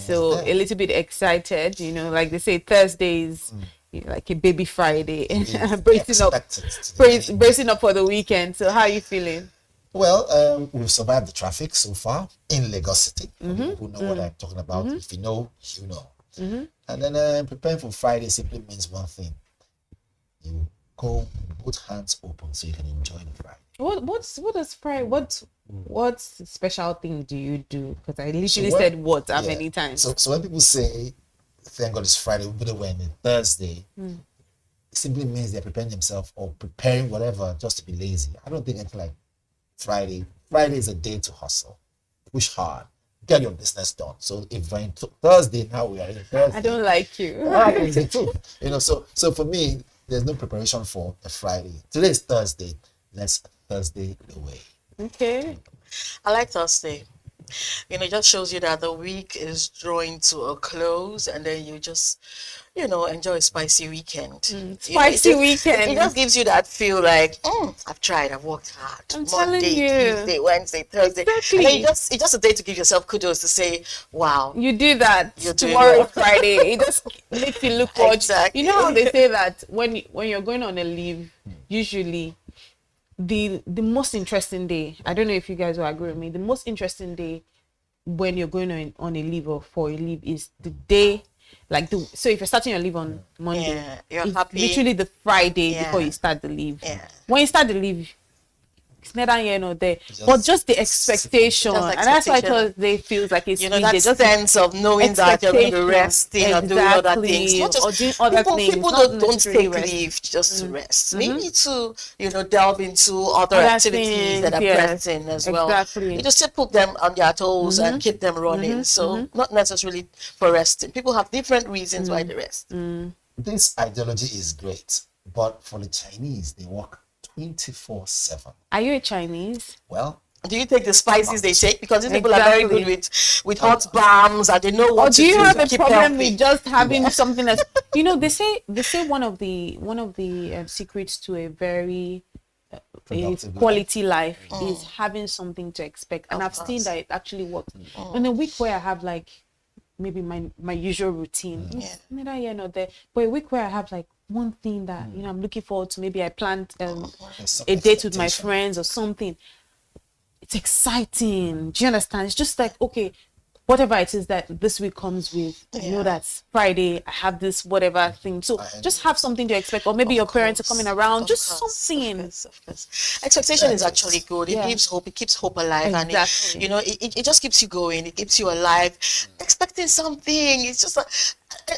so a little bit excited. You know, like they say, Thursdays, like a baby Friday, bracing up for the weekend. So how are you feeling? Well, we've survived the traffic so far in Lagos City. People who know what I'm talking about. If you know, you know. And then preparing for Friday simply means one thing: you go with both hands open so you can enjoy the Friday. What does Friday? What special thing do you do? Because I literally said what how many times. So when people say, "Thank God it's Friday," we put when Thursday. It simply means they're preparing themselves or preparing whatever just to be lazy. I don't think anything like Friday. Friday is a day to hustle, push hard, get your business done. So if we're in Thursday, now we are in Thursday. I don't like you. It's the truth. You know, so for me, there's no preparation for a Friday. Today is Thursday. Let's Thursday away. Okay. I like Thursday. You know, it just shows you that the week is drawing to a close, and then you just, enjoy a spicy weekend. Spicy weekend. It just gives you that feel like, I've tried, I've worked hard. I'm Monday, telling you. Tuesday, Wednesday, Thursday. Exactly. And then it's just a day to give yourself kudos to say, wow. You do that. You're doing Tomorrow well. is Friday. It just makes you look forward. Exactly. You know how they say that when you're going on a leave, usually the most interesting day, I don't know if you guys will agree with me, the most interesting day when you're going on a leave or for a leave is the day, so if you're starting your leave on Monday, you're it's happy. literally the Friday before you start the leave. When you start the leave, it's neither here nor there, but just the expectation, and that's why Thursday feels like it's that sense of knowing that you're going to be resting or doing other things, not just or doing other things. People don't take leave just to rest. Maybe to delve into other activities that are pressing as well. You just still put them on their toes and keep them running. So not necessarily for resting. People have different reasons why they rest. This ideology is great, but for the Chinese, they work 24/7. Are you a Chinese? Well, do you take the spices they take? Because these people are very good with hot balms and they know what to do. Or do you have a keep problem healthy. with just having something that's they say one of the secrets to a very quality life is having something to expect, and I've seen that it actually works. On a week where I have maybe my usual routine, neither here nor there, but a week where I have one thing that I'm looking forward to, maybe I planned a date with my friends or something, it's exciting. Do you understand? It's just okay, whatever it is that this week comes with, I know that's Friday, I have this whatever thing, so just have something to expect, or maybe your parents are coming around, just something. Of course. Expectation is actually good. It gives hope. It keeps hope alive. Exactly. And it just keeps you going. It keeps you alive. Expecting something, it's just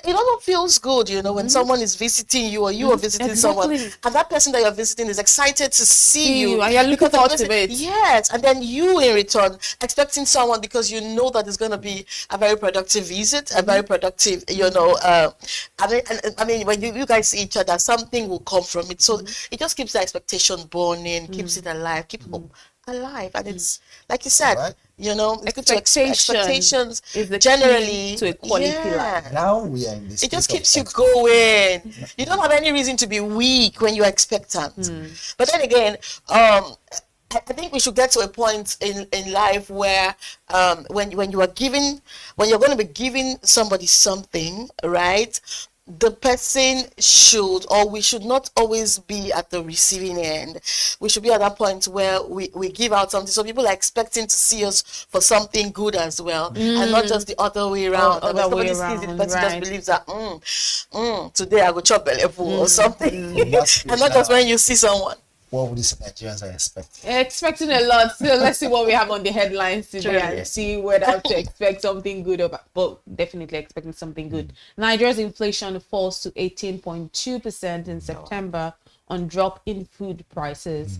it all feels good, when someone is visiting you or you are visiting someone, and that person that you're visiting is excited to see you and you're looking forward to it. Yes, and then you in return expecting someone because you know that it's going to be a very productive visit, a very productive, I mean, when you guys see each other, something will come from it. So it just keeps the expectation burning, keeps it alive, keep hope alive, and it's like you said. Expectations is the generally key to a quality life. Now we are in this. It just keeps you going. You don't have any reason to be weak when you're expectant. But then again, I think we should get to a point in life where when you're going to be giving somebody something, right? The person we should not always be at the receiving end. We should be at that point where we give out something. So people are expecting to see us for something good as well, and not just the other way around. When somebody sees it, the person just believes that, today I go chop belly full or something. And not just when you see someone. What would these Nigerians are expecting? Expecting a lot. So let's see what we have on the headlines today and see whether to expect something good but definitely expecting something good. Nigeria's inflation falls to 18.2% in September on drop in food prices.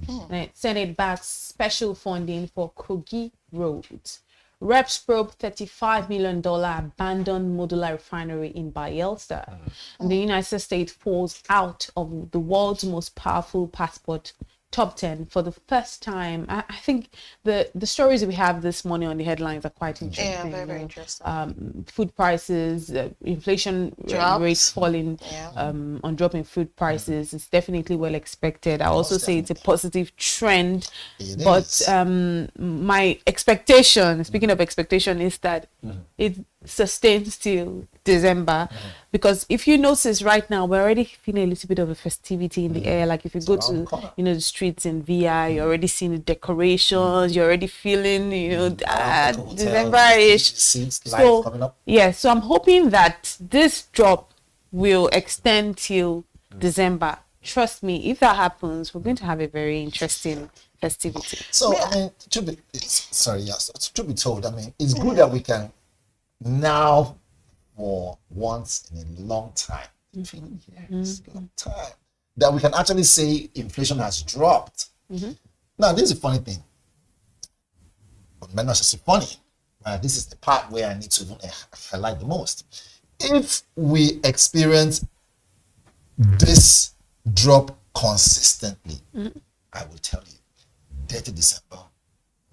Senate backs special funding for Kogi Road. Reps probe $35 million abandoned modular refinery in Bayelsa. And the United States falls out of the world's most powerful passport top 10 for the first time. I think the stories we have this morning on the headlines are quite interesting. Yeah, very interesting. Food prices, inflation rates falling, on dropping food prices is definitely well expected. I also say it's a positive trend, but my expectation, speaking of expectation, is that it sustains till December. Because if you notice right now, we're already feeling a little bit of a festivity in the air. Like if you go to, the streets in VI, you're already seeing the decorations, you're already feeling, December-ish. So, yeah, so I'm hoping that this drop will extend till December. Trust me, if that happens, we're going to have a very interesting festivity. So, I mean, to be told, I mean, it's good that we can now, for once in a long time, 15 years, long time, that we can actually say inflation has dropped. Now, this is a funny thing. But not necessarily funny. This is the part where I need to highlight the most. If we experience this drop consistently, I will tell you, 30 December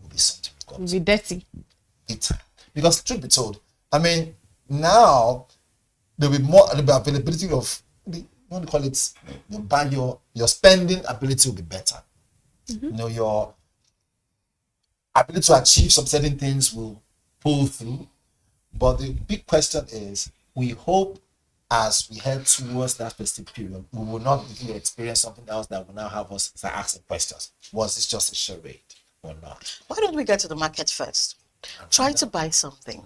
will be something. Will be dirty. Because truth be told, I mean, now there will be more availability of what do you call it? Your spending ability will be better. Your ability to achieve some certain things will pull through. But the big question is, we hope as we head towards that festive period, we will not really experience something else that will now have us start asking questions. Was this just a charade or not? Why don't we get to the market first? Try to buy something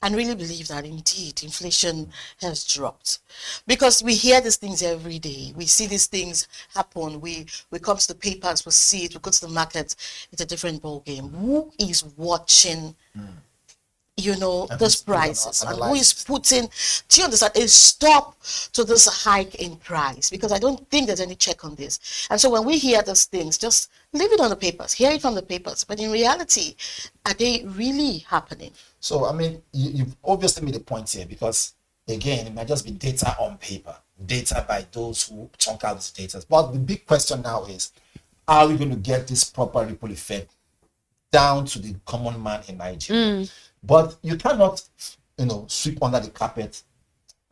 and really believe that indeed inflation has dropped. Because we hear these things every day. We see these things happen. We come to the papers, we see it, we go to the market, it's a different ball game. Who is watching those prices, and who is putting, do you understand, a stop to this hike in price? Because I don't think there's any check on this. And so when we hear those things, just leave it on the papers, hear it from the papers. But in reality, are they really happening? So, I mean, you've obviously made a point here, because again, it might just be data on paper, data by those who chunk out these data. But the big question now is, are we going to get this proper ripple effect down to the common man in Nigeria? But you cannot, sweep under the carpet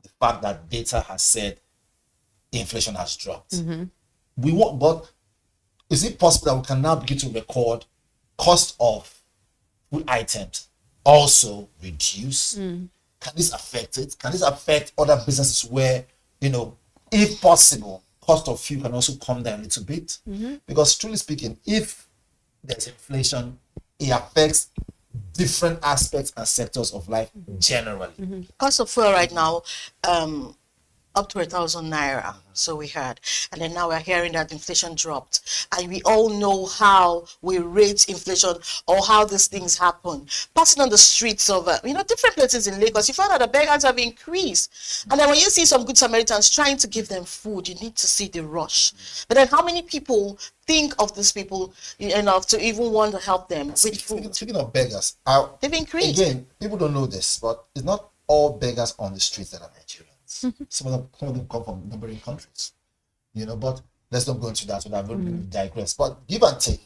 the fact that data has said inflation has dropped. But is it possible that we can now begin to record cost of food items also reduce? Can this affect it? Can this affect other businesses where, if possible, cost of fuel can also come down a little bit? Because truly speaking, if there's inflation, it affects different aspects and sectors of life generally. Cost of fuel right now, up to 1,000 naira, so we heard. And then now we're hearing that inflation dropped. And we all know how we rate inflation, or how these things happen. Passing on the streets of, different places in Lagos, you find out the beggars have increased. And then when you see some good Samaritans trying to give them food, you need to see the rush. But then how many people think of these people enough to even want to help them with food? Speaking of beggars, they've increased. Again, people don't know this, but it's not all beggars on the streets that are Nigerians. Some of them come from neighboring countries, but let's not go into that, so that will digress. But give and take,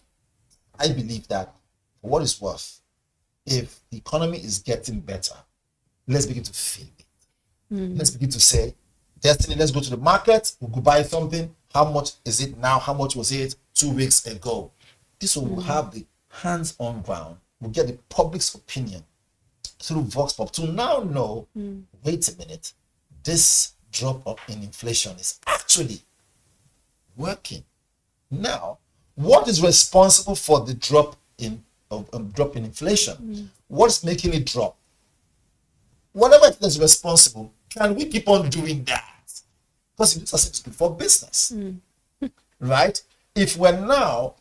I believe that for what it's worth, if the economy is getting better, let's begin to feel it. Let's begin to say, Destiny, let's go to the market, we'll go buy something. How much is it now? How much was it 2 weeks ago? This will have the hands on ground. We'll get the public's opinion through Vox Pop to now know, wait a minute, this drop up in inflation is actually working. Now, what is responsible for the drop in inflation? What's making it drop? Whatever it is responsible, can we keep on doing that? Because it's good for business, right? If we're now,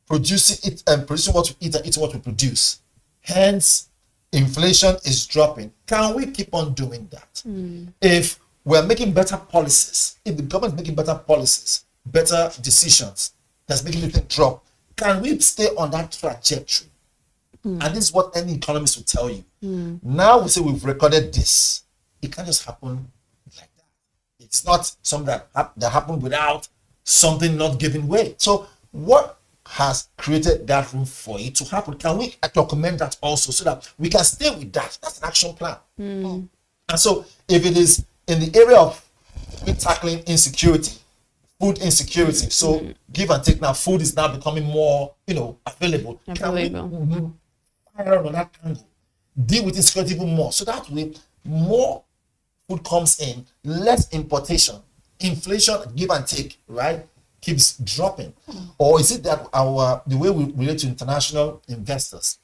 producing it and producing what we eat and eating what we produce, hence inflation is dropping, can we keep on doing that? If we're making better policies, if the government is making better policies, better decisions that's making it drop, can we stay on that trajectory? And this is what any economist will tell you. Now we say we've recorded this. It can't just happen like that. It's not something that happened without something not giving way. So what has created that room for it to happen? Can we document that also, so that we can stay with that? That's an action plan. And so if it is in the area of tackling insecurity, food insecurity, so give and take, now food is now becoming more available. Can we fire on that angle? deal with insecurity even more. So that way, more food comes in, less importation, inflation, give and take, right, keeps dropping. Or is it that the way we relate to international investors,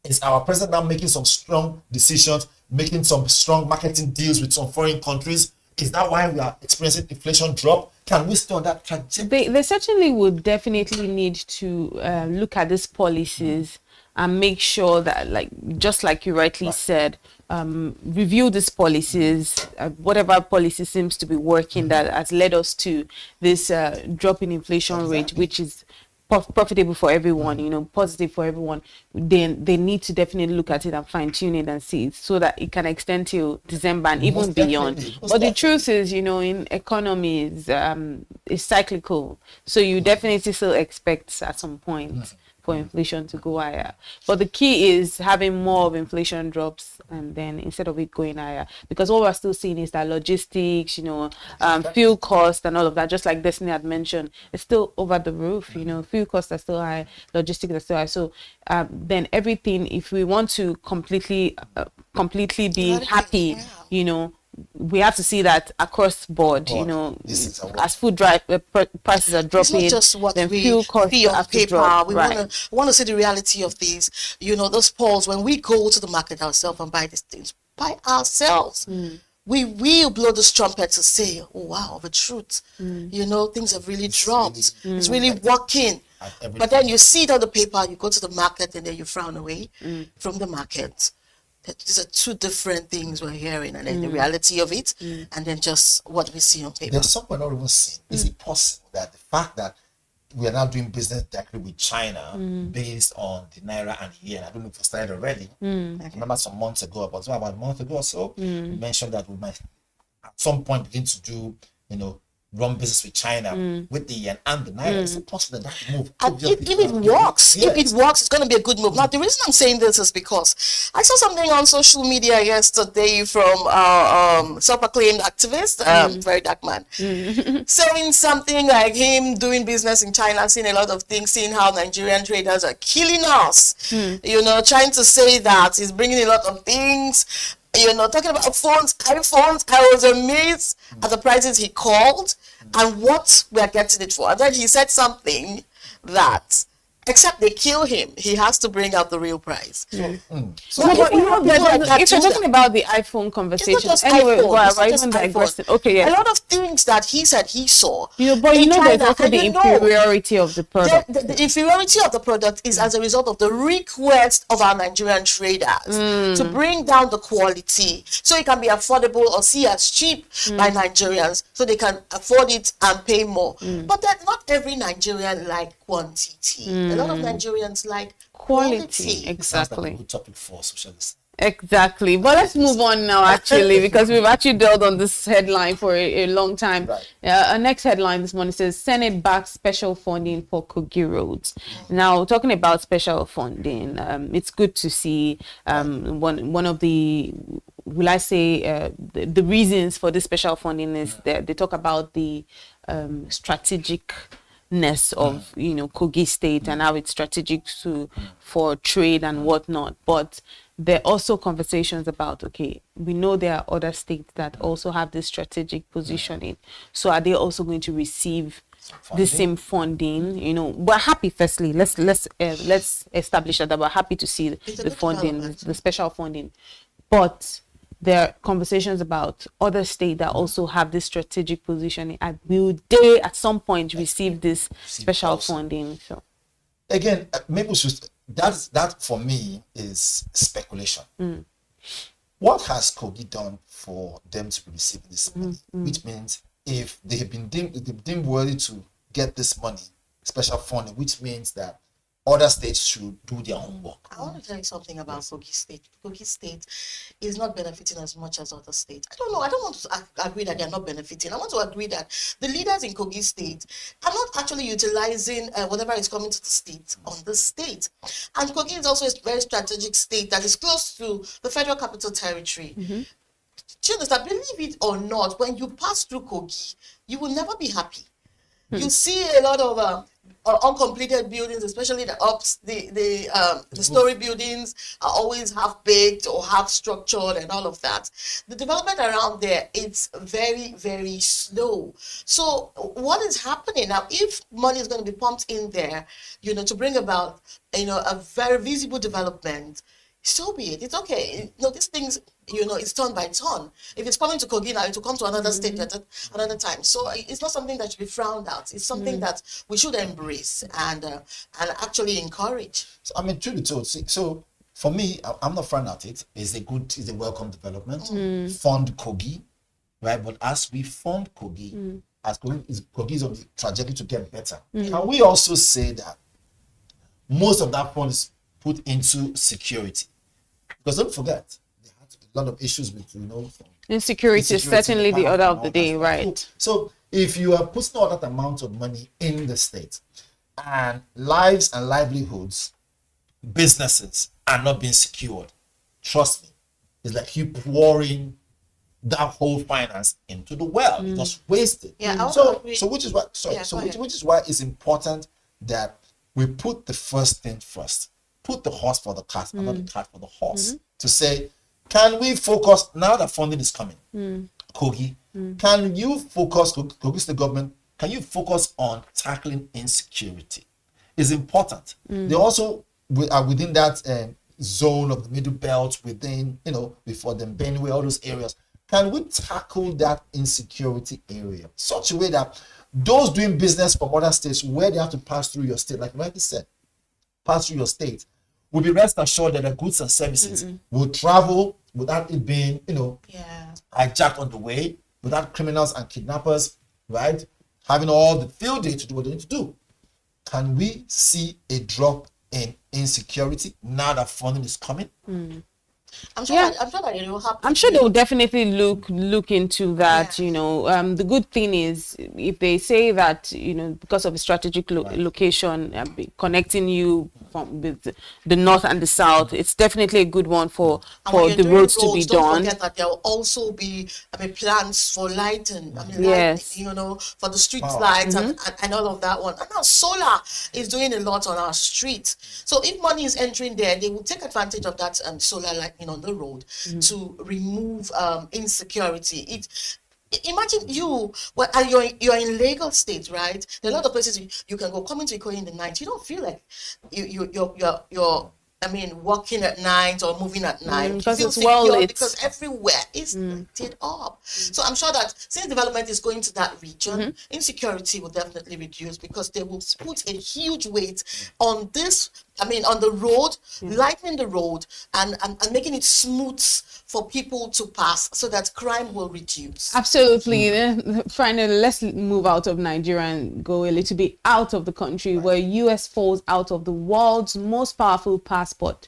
is our president now making some strong decisions, making some strong marketing deals with some foreign countries? Is that why we are experiencing inflation drop? Can we stay on that trajectory? They certainly would definitely need to look at these policies and make sure that, like, just like you rightly said, review these policies, whatever policy seems to be working that has led us to this drop in inflation rate, which is profitable for everyone, you know, positive for everyone. Then they need to definitely look at it and fine tune it and see it so that it can extend till December and even beyond. But the truth is, you know, in economies, it's cyclical, so you definitely still expect at some point for inflation to go higher. But the key is having more of inflation drops, and then instead of it going higher, because what we're still seeing is that logistics, you know, fuel costs and all of that, just like Destiny had mentioned, it's still over the roof. You know, fuel costs are still high, logistics are still high. So then everything, if we want to completely be happy, you know, we have to see that across board, you know, as food prices are dropping, it's not just what then we fuel costs see on have to paper. drop, We right. want to see the reality of these. You know, those polls, when we go to the market ourselves and buy these things by ourselves, we will blow this trumpet to say, oh wow, the truth. You know, things have really dropped. It's really working. But then you see it on the paper, you go to the market, and then you frown away from the market. These are two different things we're hearing, and then the reality of it, and then just what we see on paper. There's something not even seen. Is it possible that the fact that we are now doing business directly with China based on the Naira and the yen, I don't know if it started already. I remember some months ago, about a month ago or so, we mentioned that we might at some point begin to do, you know, run business with China with the yen and the Naira. Is it possible that move? And if it works, if it works, it's going to be a good move. Now, the reason I'm saying this is because I saw something on social media yesterday from our self-acclaimed activist, very dark man, saying something like him doing business in China, seeing a lot of things, seeing how Nigerian traders are killing us, you know, trying to say that he's bringing a lot of things. You know, talking about phones, iPhones, I was amazed at the prices he called and what we're getting it for. And then he said something that, except they kill him, he has to bring out the real price. So but you know, if you're talking about the iPhone conversation, anyway, even digressing. Okay, yeah. A lot of things that he said he saw. You know, but you know, there's also the inferiority of the product. The inferiority of the product is as a result of the request of our Nigerian traders to bring down the quality so it can be affordable or see as cheap by Nigerians so they can afford it and pay more. But that not every Nigerian like quantity. A lot of Nigerians like quality. Exactly. Good topic for socialists. Exactly. But let's move on now, actually, because we've actually dwelled on this headline for a long time. Right. Our next headline this morning says Senate backs special funding for Kogi roads. Now, talking about special funding, it's good to see one of the, will I say, the reasons for this special funding is that they talk about the strategicness of, you know, Kogi State and how it's strategic for trade and whatnot. But there are also conversations about, okay, we know there are other states that also have this strategic positioning. So are they also going to receive the same funding? You know, we're happy. Firstly, let's establish that we're happy to see the funding, the special funding. But there are conversations about other states that also have this strategic positioning, and will they at some point receive this special funding? So again, maybe we should, that for me is speculation. What has Kogi done for them to be receiving this money? Which means if they have been deemed worthy to get this money, special funding, which means that other states should do their homework. I want to tell you something about Kogi State. Kogi State is not benefiting as much as other states. I don't know. I don't want to agree that they're not benefiting. I want to agree that the leaders in Kogi State are not actually utilizing whatever is coming to the state on the state. And Kogi is also a very strategic state that is close to the Federal Capital Territory. Do you understand? Believe it or not, when you pass through Kogi, you will never be happy. You see a lot of uncompleted buildings, especially the story buildings are always half baked or half structured and all of that. The development around there, it's very, very slow. So what is happening now? If money is going to be pumped in there, to bring about a very visible development, so be it. It's okay. These things, it's turn by turn. If it's coming to Kogi now, it will come to another state at another time. So it's not something that should be frowned at. It's something that we should embrace and actually encourage. So I mean, truly told. So for me, I'm not frowned at it. It's a welcome development. Fund Kogi, right? But as we fund Kogi, as Kogi is on the trajectory to get better, can we also say that most of that fund is put into security? Because don't forget, they had a lot of issues with, insecurity is certainly the order of the day, right? So if you are putting all that amount of money in the state and lives and livelihoods, businesses are not being secured, trust me, it's like you pouring that whole finance into the well. You just waste it. Yeah, so which is why which is why it's important that we put the first thing first. Put the horse for the cart and not the cart for the horse. To say, can we focus now that funding is coming? Kogi, can you focus, Kogi State government, can you focus on tackling insecurity? It's important. They also are within that zone of the middle belt, within, before them, Benue, all those areas. Can we tackle that insecurity area such a way that those doing business from other states where they have to pass through your state, like Mikey said, pass through your state, will be rest assured that the goods and services will travel without it being, hijacked on the way, without criminals and kidnappers, right, having all the field day to do what they need to do. Can we see a drop in insecurity now that funding is coming? I'm sure that it will happen. I'm sure they will definitely look into that. The good thing is if they say that because of a strategic location connecting you from with the north and the south, it's definitely a good one for the roads to be done. Don't forget that there will also be plans for lighting. Yes. For the street lights and all of that one. And now solar is doing a lot on our streets. So if money is entering there, they will take advantage of that solar light on the road to remove insecurity. Imagine you're in Lagos State, right? There are a lot of places you can go. Coming to Ikoyi in the night, you don't feel like you're walking at night or moving at night. Because you it's feel well secure lit. because everywhere is lighted up. So I'm sure that since development is going to that region, insecurity will definitely reduce because they will put a huge weight on this. On the road, lightening the road and making it smooth for people to pass so that crime will reduce. Absolutely. Finally, let's move out of Nigeria and go a little bit out of the country where US falls out of the world's most powerful passport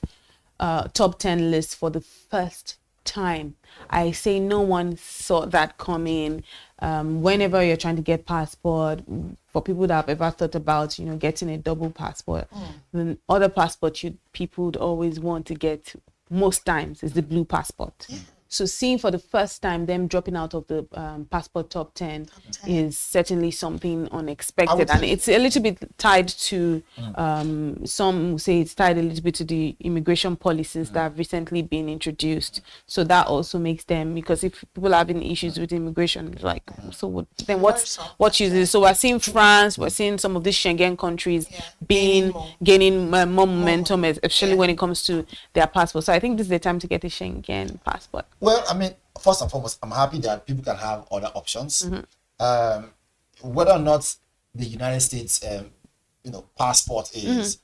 top 10 list for the first time. I say no one saw that coming. Whenever you're trying to get passport, for people that have ever thought about getting a double passport, the other passport people would always want to get most times is the blue passport. So seeing for the first time them dropping out of the passport top 10 is certainly something unexpected, and it's a little bit tied to some will say it's tied a little bit to the immigration policies that have recently been introduced. So that also makes them, because if people are having issues with immigration, it's like what uses? So we're seeing France, we're seeing some of these Schengen countries gaining more momentum, especially when it comes to their passport. So I think this is the time to get a Schengen passport. Well, first and foremost, I'm happy that people can have other options. Whether or not the United States, passport is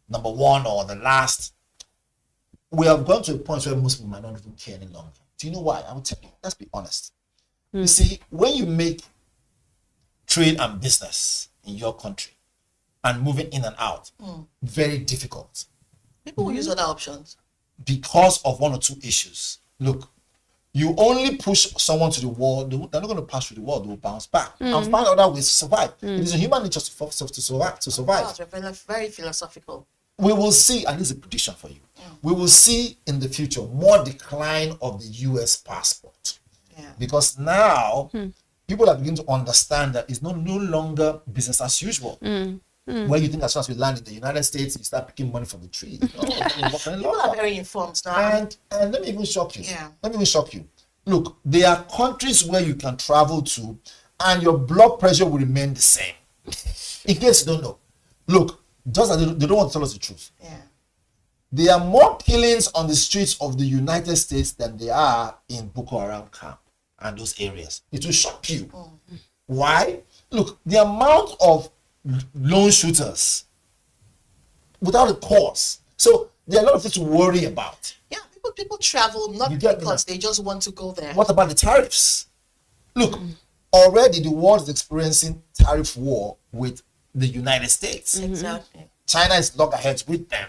number one or the last, we have gone to a point where most people might not even care any longer. Do you know why? I will tell you. Let's be honest. You see, when you make trade and business in your country and moving in and out, very difficult. People will use other options because of one or two issues. Look, you only push someone to the wall, they're not going to pass through the wall, they will bounce back and find other ways to survive. It is a human nature to survive. Wow, very philosophical. We will see, and this is a prediction for you, we will see in the future more decline of the US passport. Because now people are beginning to understand that it's no longer business as usual. Where you think as soon as we land in the United States, you start picking money from the tree. People are very informed now. And let me even shock you. Yeah. Let me even shock you. Look, there are countries where you can travel to and your blood pressure will remain the same. In case you don't know. Look, just that they don't want to tell us the truth. Yeah. There are more killings on the streets of the United States than there are in Boko Haram camp and those areas. It will shock you. Why? Look, the amount of lone shooters without a cause. So there are a lot of things to worry about. Yeah, people travel not because they just want to go there. What about the tariffs? Look, already the world is experiencing tariff war with the United States. Exactly. China is loggerheads with them.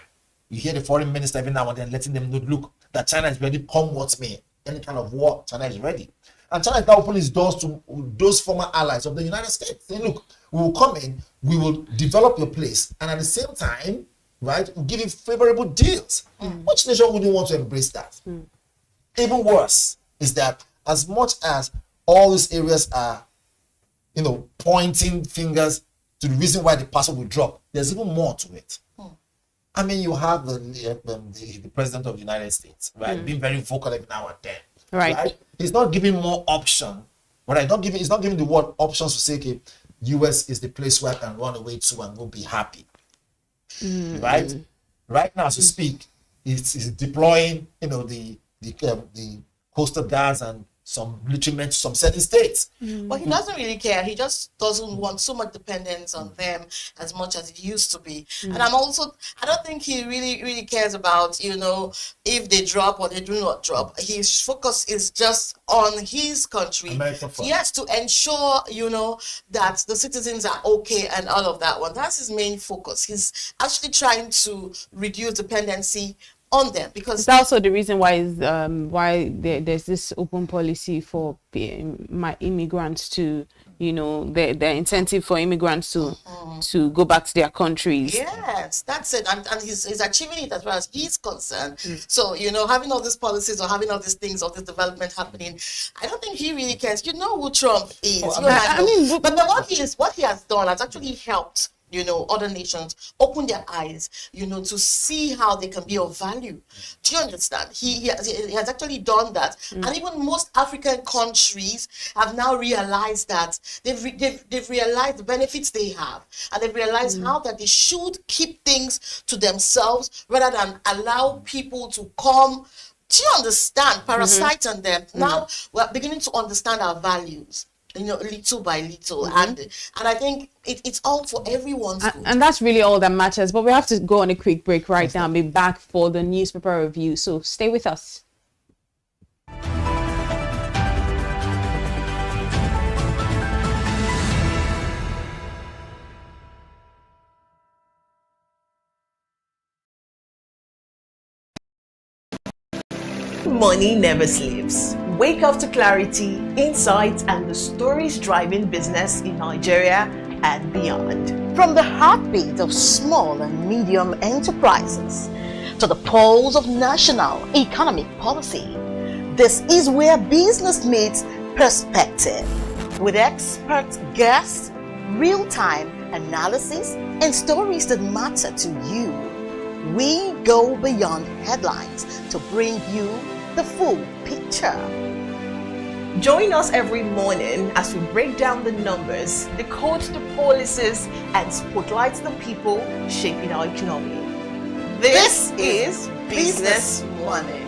You hear the foreign minister every now and then letting them know, look, that China is ready, come what may. Any kind of war, China is ready. And China is now opening its doors to those former allies of the United States. Saying, look, we will come in, we will develop your place, and at the same time, right, we'll give you favorable deals. Which nation wouldn't want to embrace that? Even worse is that as much as all these areas are, pointing fingers to the reason why the passport will drop, there's even more to it. I mean, you have the president of the United States, right, being very vocal every now and then. Right. He's not giving more option. Right? He's not giving the word options to say, okay, US is the place where I can run away to and go be happy. Right? Right now, as we speak, he's deploying, the coastal guards and some military men to some certain states. But he doesn't really care. He just doesn't want so much dependence on them as much as it used to be. And I don't think he really cares about, if they drop or they do not drop. His focus is just on his country. Yes, to ensure, that the citizens are okay and all of that one. That's his main focus. He's actually trying to reduce dependency on them, because it's also the reason why there's this open policy for my immigrants to, the incentive for immigrants to go back to their countries. Yes, that's it, and he's achieving it as far as he's concerned. So having all these policies or having all these things, all this development happening, I don't think he really cares. You know who Trump is. But what he has done has actually helped other nations open their eyes, to see how they can be of value. Do you understand? He has actually done that. And even most African countries have now realized that they've realized the benefits they have. And they've realized how that they should keep things to themselves rather than allow people to come, do you understand, parasite on them. Now we're beginning to understand our values, little by little, and I think it's all for everyone's good. And that's really all that matters. But we have to go on a quick break right now and be back for the newspaper review. So stay with us. Money never sleeps. Wake up to clarity, insights, and the stories driving business in Nigeria and beyond. From the heartbeat of small and medium enterprises to the pulse of national economic policy, this is where business meets perspective. With expert guests, real-time analysis, and stories that matter to you, we go beyond headlines to bring you the full picture. Join us every morning as we break down the numbers, decode the policies, and spotlight the people shaping our economy. This is Business Money.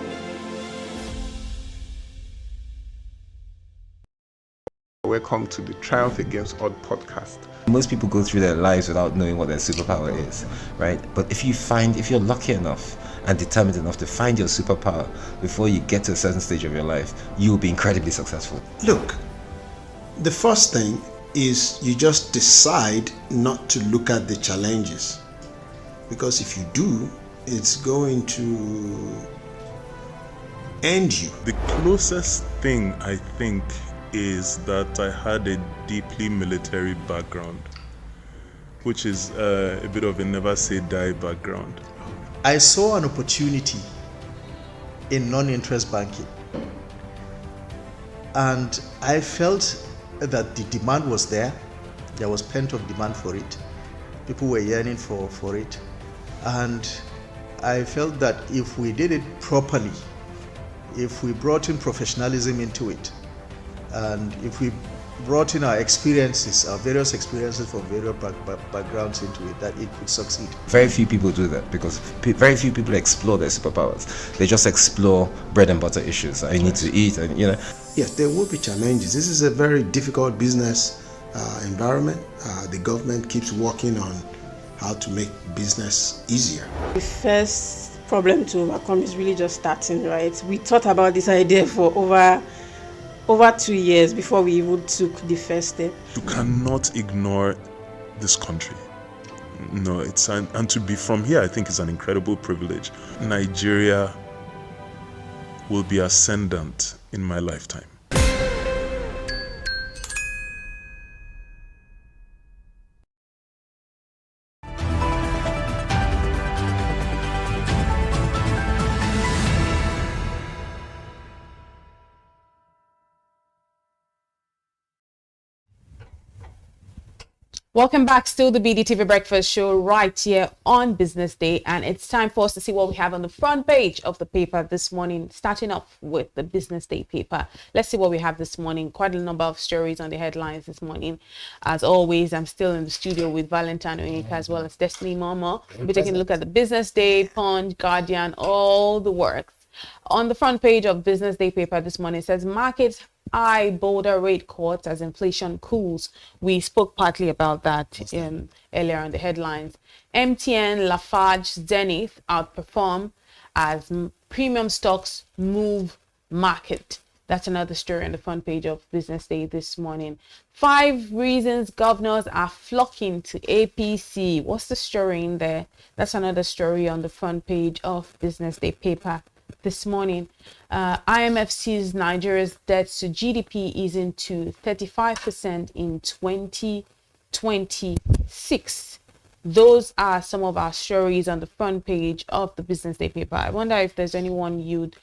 Welcome to the Triumph Against Odd podcast. Most people go through their lives without knowing what their superpower is, right? But if you're lucky enough and determined enough to find your superpower before you get to a certain stage of your life, you will be incredibly successful. Look, the first thing is you just decide not to look at the challenges, because if you do, it's going to end you. The closest thing I think is that I had a deeply military background, which is a bit of a never say die background. I saw an opportunity in non-interest banking, and I felt that the demand was there. There was pent-up demand for it. People were yearning for it. And I felt that if we did it properly, if we brought in professionalism into it, and if we brought in our experiences, our various experiences from various backgrounds into it, that it could succeed. Very few people do that because very few people explore their superpowers. They just explore bread and butter issues. I need to eat, and Yes, there will be challenges. This is a very difficult business environment. The government keeps working on how to make business easier. The first problem to overcome is really just starting, right? We thought about this idea for over 2 years before we even took the first step. You cannot ignore this country. No, and to be from here, I think is an incredible privilege. Nigeria will be ascendant in my lifetime. Welcome back, still the BDTV Breakfast Show right here on Business Day, and it's time for us to see what we have on the front page of the paper this morning, starting off with the Business Day paper. Let's see what we have this morning. Quite a number of stories on the headlines this morning. As always, I'm still in the studio with Valentine Onyeka as well as Destiny Mama. We'll be taking a look at the Business Day, Punch, Guardian, all the works. On the front page of Business Day paper this morning, it says markets eye bolder rate cuts as inflation cools. We spoke partly about that earlier on the headlines. MTN, Lafarge, Zenith outperform as premium stocks move market. That's another story on the front page of Business Day this morning. 5 reasons governors are flocking to APC. What's the story in there? That's another story on the front page of Business Day paper this morning. IMF sees Nigeria's debt to GDP easing to 35% in 2026. Those are some of our stories on the front page of the Business Day paper. I wonder if there's anyone you'd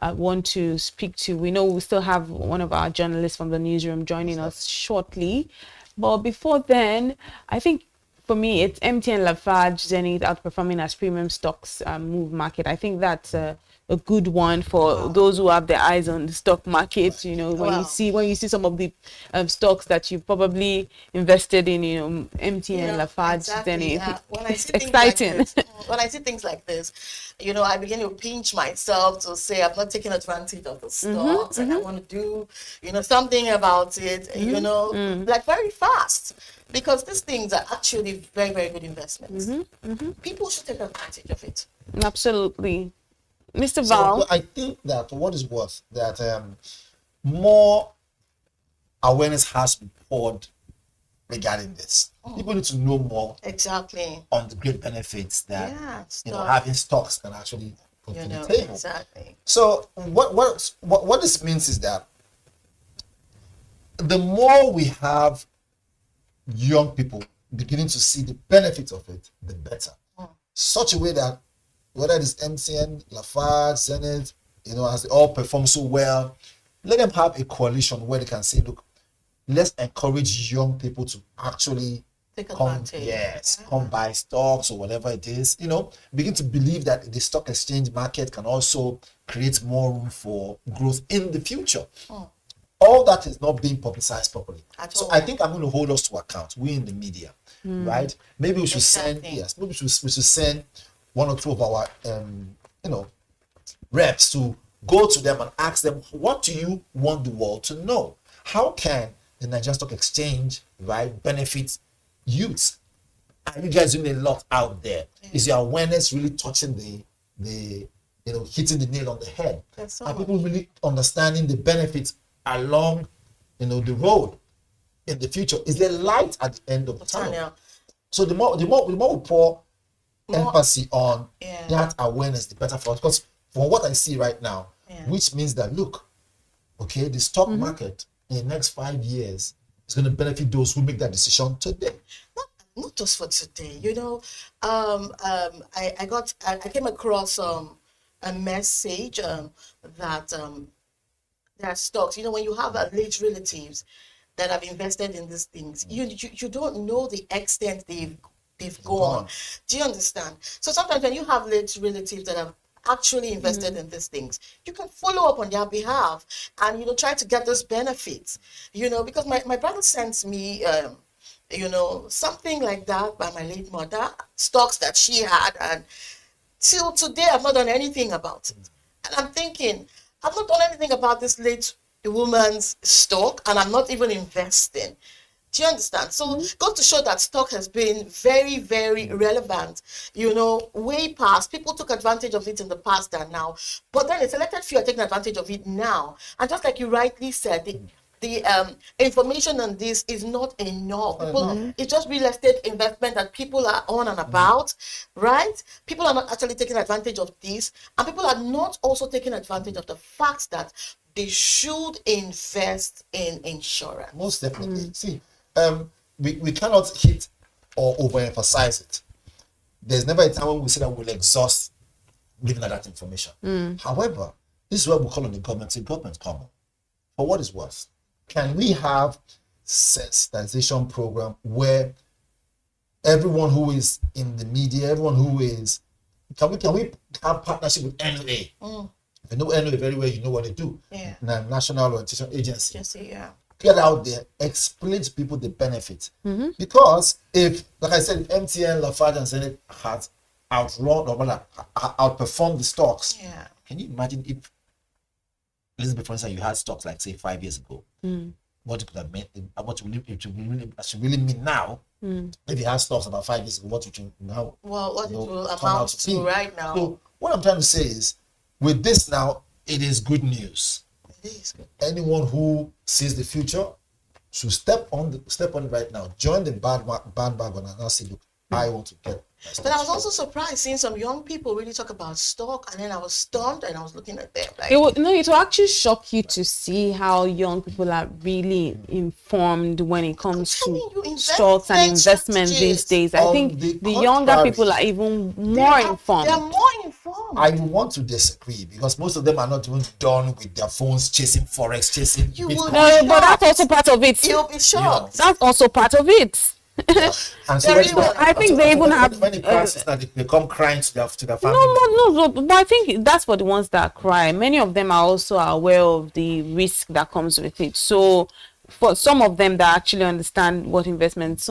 want to speak to. We know we still have one of our journalists from the newsroom joining us shortly. But before then, I think for me, it's MTN, Lafarge, Zenith outperforming as premium stocks move market. I think that's a good one for those who have their eyes on the stock market. You know, when you see some of the stocks that you probably invested in, you know, MTN, Lafarge, Zenith. It's exciting. When I see things like this, you know, I begin to pinch myself to say I've not taken advantage of the stocks and I want to do, you know, something about it, you know, like very fast. Because these things are actually very, very good investments. People should take advantage of it. Absolutely. Mr. Val? So I think that what is worth that more awareness has been poured regarding this. People need to know more exactly on the great benefits that you know having stocks can actually put to the table. Exactly. So what this means is that the more we have young people beginning to see the benefits of it, the better. Such a way that whether it's MTN, Lafarge, Zenith, you know, as they all perform so well, let them have a coalition where they can say, look, let's encourage young people to actually come buy stocks or whatever it is, you know, begin to believe that the stock exchange market can also create more room for growth in the future. All that is not being publicized properly. So I think I'm going to hold us to account. We in the media, right? Maybe we should send, maybe we should send 1 or 2 of our, you know, reps to go to them and ask them, what do you want the world to know? How can the Nigerian Stock Exchange, right, benefit youth? Are you guys doing a lot out there? Is your awareness really touching the you know, hitting the nail on the head? Are people really understanding the benefits along, you know, the road in the future? Is there light at the end of the tunnel? So the more we pour emphasis on that awareness, the better for us. Because from what I see right now, which means that look, okay, the stock market in the next 5 years is going to benefit those who make that decision today. Not just for today, you know. I came across a message that there are stocks. You know, when you have late relatives, that have invested in these things, you don't know the extent they've gone. Do you understand? So sometimes when you have relatives that have actually invested in these things, you can follow up on their behalf and try to get those benefits. Because my brother sends me something like that by my late mother, stocks that she had, and till today I've not done anything about it. And I'm thinking, I've not done anything about this late woman's stock, and I'm not even investing. Do you understand? So goes to show that stock has been very, very relevant, way past. People took advantage of it in the past and now. But then a selected few are taking advantage of it now. And just like you rightly said, the information on this is not enough. It's just real estate investment that people are on and about, right? People are not actually taking advantage of this. And people are not also taking advantage of the fact that they should invest in insurance. Most definitely. See, we cannot hit or overemphasize it. There's never a time when we say that we'll exhaust giving that information. However, this is what we call on the government. Say, government, come on. For what is worse, can we have sensitization program where everyone who is in the media, everyone who is, can we have partnership with NOA? If you know NOA very well, you know what they do. Yeah. National Orientation Agency. Yeah. Get out there, explain to people the benefit. Because if, like I said, if MTN, Lafarge, and Senate has outrun or rather outperformed the stocks, can you imagine if, Elizabeth, for instance, you had stocks like say 5 years ago, what it could have meant, what it should really mean now? If you had stocks about 5 years ago, what it should now? Well, what it will amount to right now. So what I'm trying to say is, with this now, it is good news. It is good. Anyone who sees the future should step on it right now. Join the bandwagon and now say, look, I want to get. But I was also surprised seeing some young people really talk about stock, and then I was stunned and I was looking at them like, it will actually shock you to see how young people are really informed when it comes to stocks and investment these days. I think the younger people are even more informed. They're more informed. I want to disagree because most of them are not even done with their phones chasing forex, chasing Bitcoin. No, but that's also part of it. You'll be shocked. That's also part of it. And so I think they even have when it passes that they come crying to their family. No, but I think that's for the ones that cry. Many of them are also aware of the risk that comes with it. So for some of them that actually understand what investment,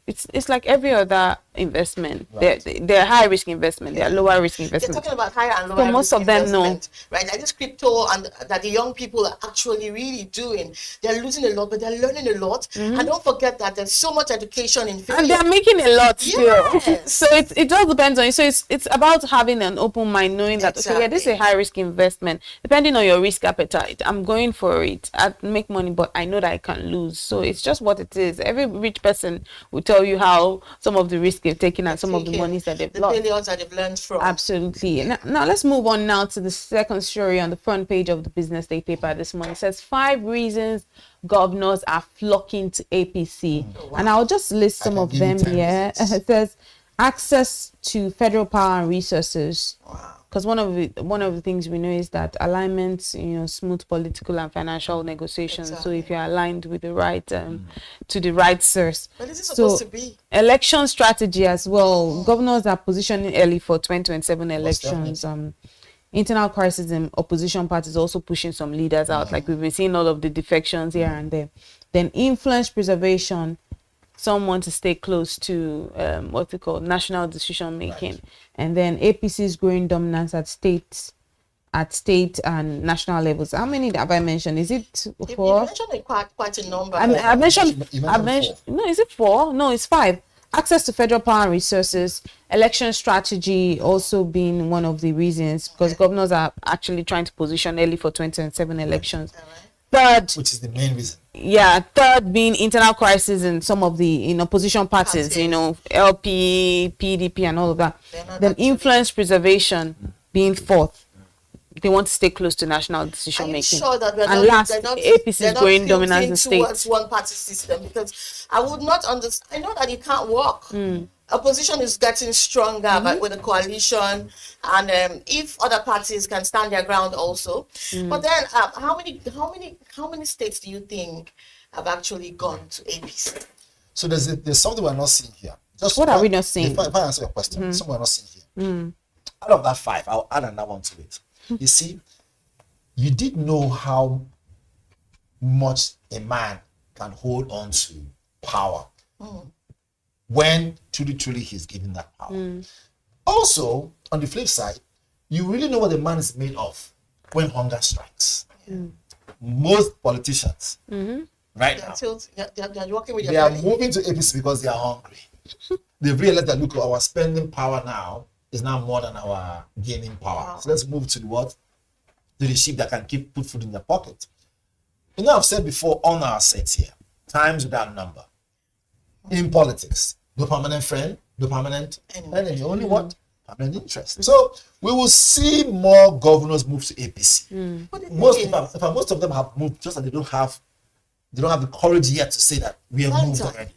it's like every other investment. Right. They're high risk investment, they're lower risk investment. They're talking about higher and lower risk. So most of them know, right? Like this crypto and that the young people are actually really doing. They're losing a lot, but they're learning a lot. And don't forget that there's so much education in failure. And they're making a lot still. Yes. So it all depends on you. So it's about having an open mind, knowing that okay, this is a high risk investment. Depending on your risk appetite, I'm going for it. I make money, but I know that I can lose. So it's just what it is. Every rich person will tell you how some of the risk they've taken and some of the monies that they've lost. The failures that they've learned from. Absolutely. Now let's move on now to the second story on the front page of the Business Day paper this morning. It says 5 reasons governors are flocking to APC. Wow. And I'll just list some of them here. It says access to federal power and resources. Wow. Because one of the things we know is that alignment, smooth political and financial negotiations. Exactly. So if you're aligned with the right to the right source. But this is supposed to be election strategy as well. Governors are positioning early for 2027 elections. Internal crisis in opposition parties also pushing some leaders out. Like we've been seeing all of the defections here and there. Then influence preservation. Some want to stay close to what they call national decision making, right. And then APC's growing dominance at state and national levels. How many have I mentioned? Is it 4? You mentioned quite a number. I mentioned. No, is it 4? No, it's 5. Access to federal power and resources, election strategy also being one of the reasons because governors are actually trying to position early for 2027 elections. Third, which is the main reason. Yeah, third being internal crisis in some of the opposition parties, LP, PDP and all of that. Then influence preservation being fourth. They want to stay close to national decision making. Sure that APC is growing dominance in state. Towards one party system because I would not understand. I know that it can't work. opposition is getting stronger but with the coalition, and if other parties can stand their ground also. But then how many states do you think have actually gone to APC? So there's something we're not seeing here. Just What are we not seeing? If I answer your question, something we're not seeing here. Out of that 5, I'll add another one to it. You see, you did know how much a man can hold on to power when truly he's given that power. Also, on the flip side, you really know what the man is made of when hunger strikes. Most politicians right now, They're working with they are moving to APC because they are hungry. They realize that, look, our spending power now is now more than our gaining power. So let's move to the what? To the sheep that can put food in their pocket. You know, I've said before on our sets here, times without number. In politics, no permanent friend, no permanent enemy, only what? Permanent interest. So we will see more governors move to APC. Most of them have moved, just that they don't have the courage yet to say that we have moved already.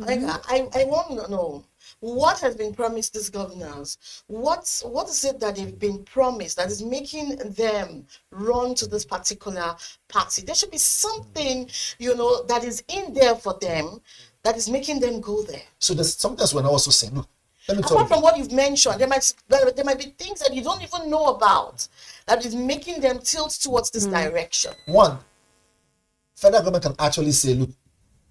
I want to know what has been promised these governors. What is it that they've been promised that is making them run to this particular party? There should be something, that is in there for them that is making them go there. So there's something else we're also saying. Look, let me tell Apart you. from what you've mentioned, there might be things that you don't even know about that is making them tilt towards this direction. One, federal government can actually say, look,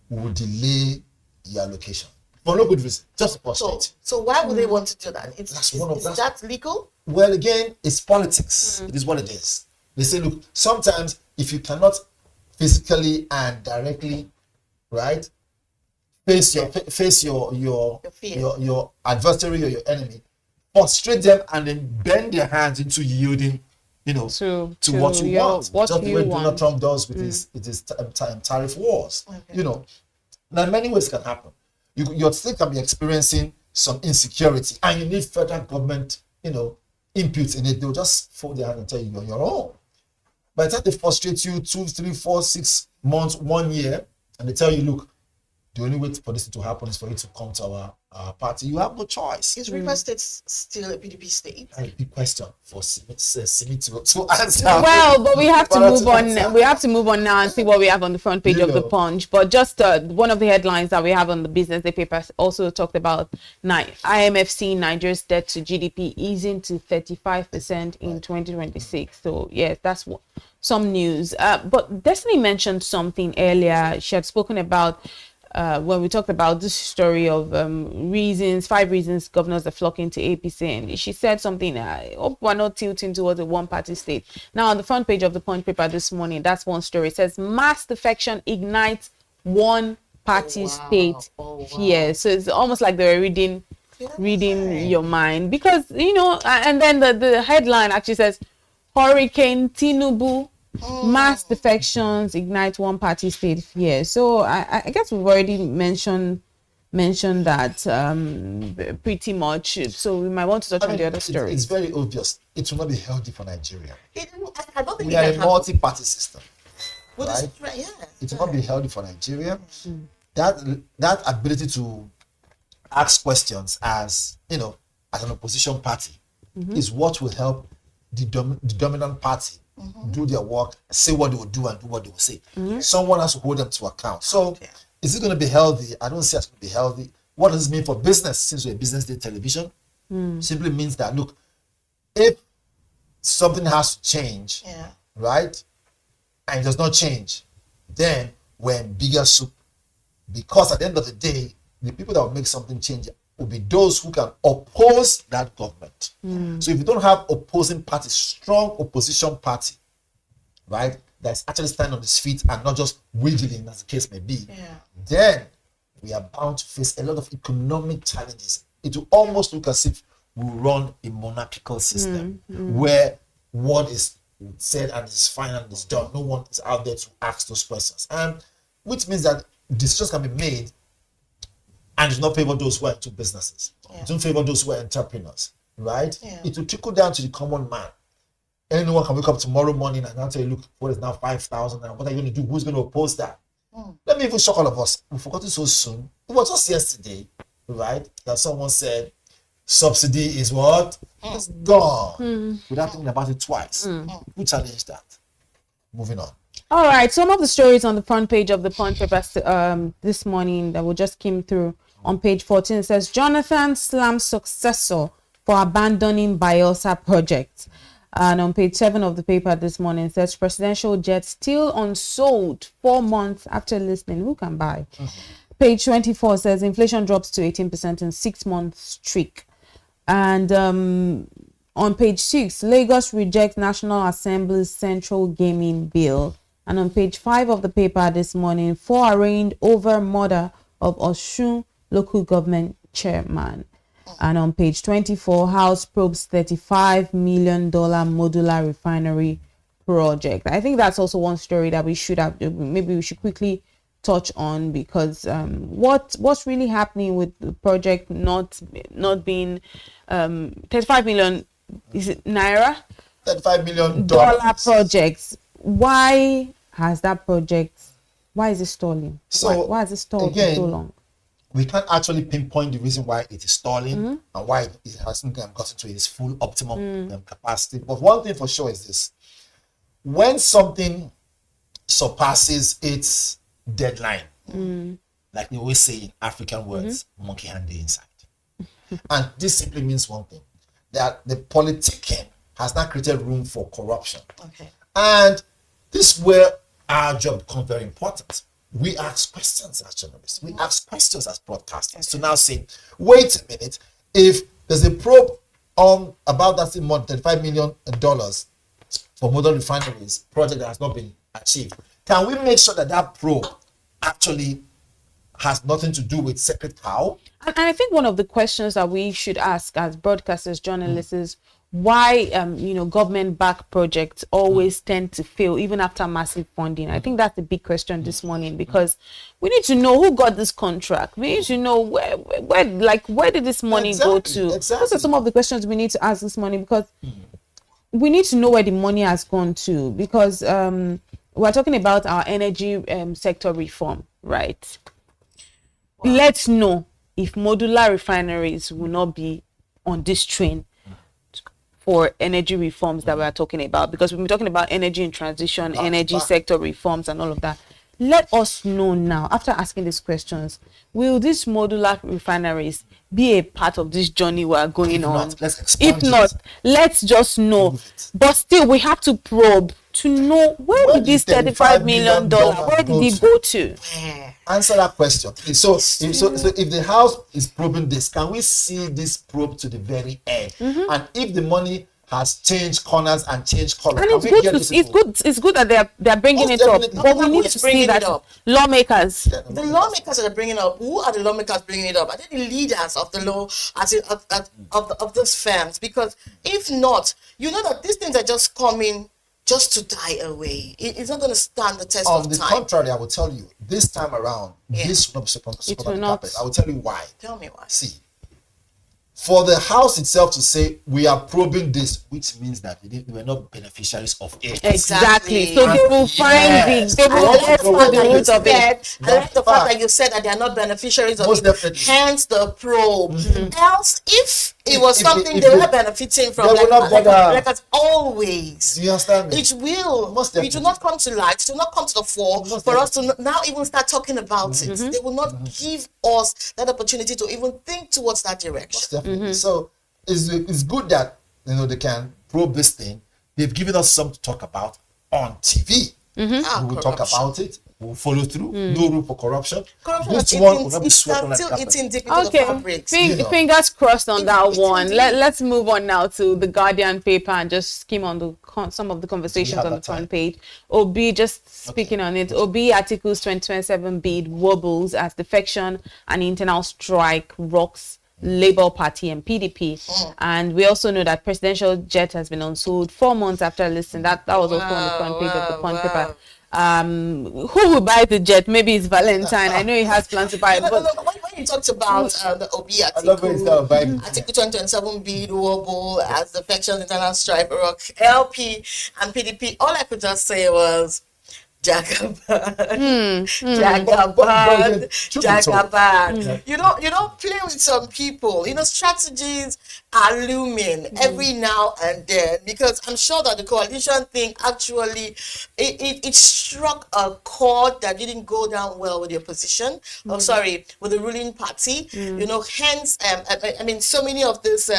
we will delay your allocation for no good reason, just to frustrate. So why would they want to do that? Is that legal? Well, again, it's politics. It is what it is. They say, look, sometimes if you cannot physically and directly, right, face your adversary or your enemy, frustrate them and then bend their hands into yielding, to what you want. Just the way Donald Trump does with his tariff wars. Okay. Now, many ways can happen. You still can be experiencing some insecurity, and you need federal government, inputs in it. They'll just fold their hand and tell you you're your own. By the time they frustrate you 2, 3, 4, 6 months, 1 year, and they tell you, look, the only way for this to happen is for you to come to our party. You have no choice. Is Rivers State still a PDP state? A big question for Simi to answer. Well, but we have to move on. We have to move on now and see what we have on the front page of the Punch. But just one of the headlines that we have on the Business Day paper also talked about IMF seeing Nigeria's debt to GDP easing to 35% in 2026. So yes, that's some news. But Destiny mentioned something earlier. She had spoken about when we talked about this story of 5 reasons governors are flocking to APC, and she said something, I hope we're not tilting towards a one-party state. Now, on the front page of the Punch paper this morning, that's one story. It says, mass defection ignites one-party state fear. So it's almost like they were reading your mind. Because, and then the headline actually says, Hurricane Tinubu, mass defections ignite one-party state fear. So I guess we've already mentioned that pretty much. So we might want to touch on the other story. It's very obvious. It will not be healthy for Nigeria. I don't think we are a multi-party system. Right? It will not be healthy for Nigeria. That ability to ask questions as an opposition party is what will help the dominant party do their work, say what they will do and do what they will say. Someone has to hold them to account. So is it going to be healthy? I don't say it's going to be healthy. What does it mean for business? Since we're Business Day television, simply means that, look, if something has to change, right, and it does not change, then we're in bigger soup. Because at the end of the day, the people that will make something change will be those who can oppose that government. So if you don't have opposing party, strong opposition party, right, that's actually standing on its feet and not just wiggling, as the case may be, then we are bound to face a lot of economic challenges. It will almost look as if we run a monarchical system where what is said and is fine and is done. No one is out there to ask those questions. And which means that decisions can be made and it will not favor those who are into businesses. It will favor those who are entrepreneurs, right? It will trickle down to the common man. Anyone can wake up tomorrow morning and I'll tell you, look, what is now 5,000 and what are you going to do? Who's going to oppose that? Let me even shock all of us. We've forgotten so soon. It was just yesterday right? That someone said subsidy is what? It's gone. Without thinking about it twice. Who challenged that? Moving on. All right, some of the stories on the front page of the Punch paper this morning that we just came through on page 14 says Jonathan slams successor for abandoning Bielsa project. And on page 7 of the paper this morning it says presidential jet still unsold 4 months after listing. Who can buy? Page 24 says inflation drops to 18% in 6 months streak. And on page 6, Lagos rejects National Assembly's Central Gaming Bill. And on page 5 of the paper this morning, 4 arraigned over murder of Osun local government chairman. And on page 24, House probes $35 million modular refinery project. I think that's also one story that we should have, maybe we should quickly touch on, because what's really happening with the project not being 35 million, is it naira? $35 million dollar projects. Why has that project, why is it stalling? So why has it stalled again, for so long? We can't actually pinpoint the reason why it is stalling and why it hasn't gotten to its full optimum capacity. But one thing for sure is this: when something surpasses its deadline, like they always say in African words, monkey hand the inside. And this simply means one thing, that the politicking has not created room for corruption. Okay. And this is where our job becomes very important. We ask questions as journalists. We ask questions as broadcasters to now say, wait a minute, if there's a probe on about that amount, $35 million for modern refineries project that has not been achieved, can we make sure that that probe actually has nothing to do with Secret Cow? And I think one of the questions that we should ask as broadcasters, journalists, is why government-backed projects always tend to fail even after massive funding. I think that's the big question this morning, because we need to know who got this contract. We need to know where did this money go to? Exactly. Those are some of the questions we need to ask this morning, because we need to know where the money has gone to, because we're talking about our energy sector reform, right? Wow. Let's know if modular refineries will not be on this train for energy reforms that we're talking about, because we've been talking about energy in transition, energy sector reforms and all of that. Let us know now, after asking these questions, will these modular refineries be a part of this journey we're going on? If not, let's just know. But still, we have to probe to know where did this $35 million, where did it go to? Answer that question. So if the House is probing this, can we see this probe to the very end? And if the money has changed corners and changed color, and it's good that they're bringing it up, but we need to see that lawmakers, the lawmakers that are bringing it up, who are the lawmakers bringing it up? Are they the leaders of the law of those firms? Because if not, you know that these things are just coming just to die away. It's not going to stand the test of time. On the contrary, I will tell you, this time around, this will not be supposed on the carpet. I will tell you why. Tell me why. See, for the House itself to say we are probing this, which means that they were not beneficiaries of it. Exactly. So they will find the root of it. I like the fact that you said that they are not beneficiaries of it. Definitely. Hence the probe. Else, if it was something they were benefiting from, like as always. Do you understand me? It will. It will not come to light. It will not come to the fore for us to now even start talking about it. They will not give us that opportunity to even think towards that direction. So it's good that they can probe this thing. They've given us something to talk about on TV. We will talk about it. We'll follow through. No room for corruption. This one will not be swept on still eating deep into the fabrics. Fingers crossed on that one. Let's move on now to the Guardian paper and just skim on some of the conversations on the front page. Obi, just speaking on it. Obi articles 2027 bid wobbles as defection and internal strike rocks Labour Party and PDP. And we also know that presidential jet has been unsold 4 months after listing. That was also on the front page of the Punch paper. Who will buy the jet? Maybe it's Valentine. I know he has plans to buy it. When you talked about the Obi article 2027 bid wobble as defection internal strike rock LP and PDP, all I could just say was Jagaban, But truth be told, Jagaban. You don't play with some people. Strategies are looming every now and then, because I'm sure that the coalition thing actually it struck a chord that didn't go down well with the opposition. Oh, sorry, with the ruling party. Hence, I mean, so many of this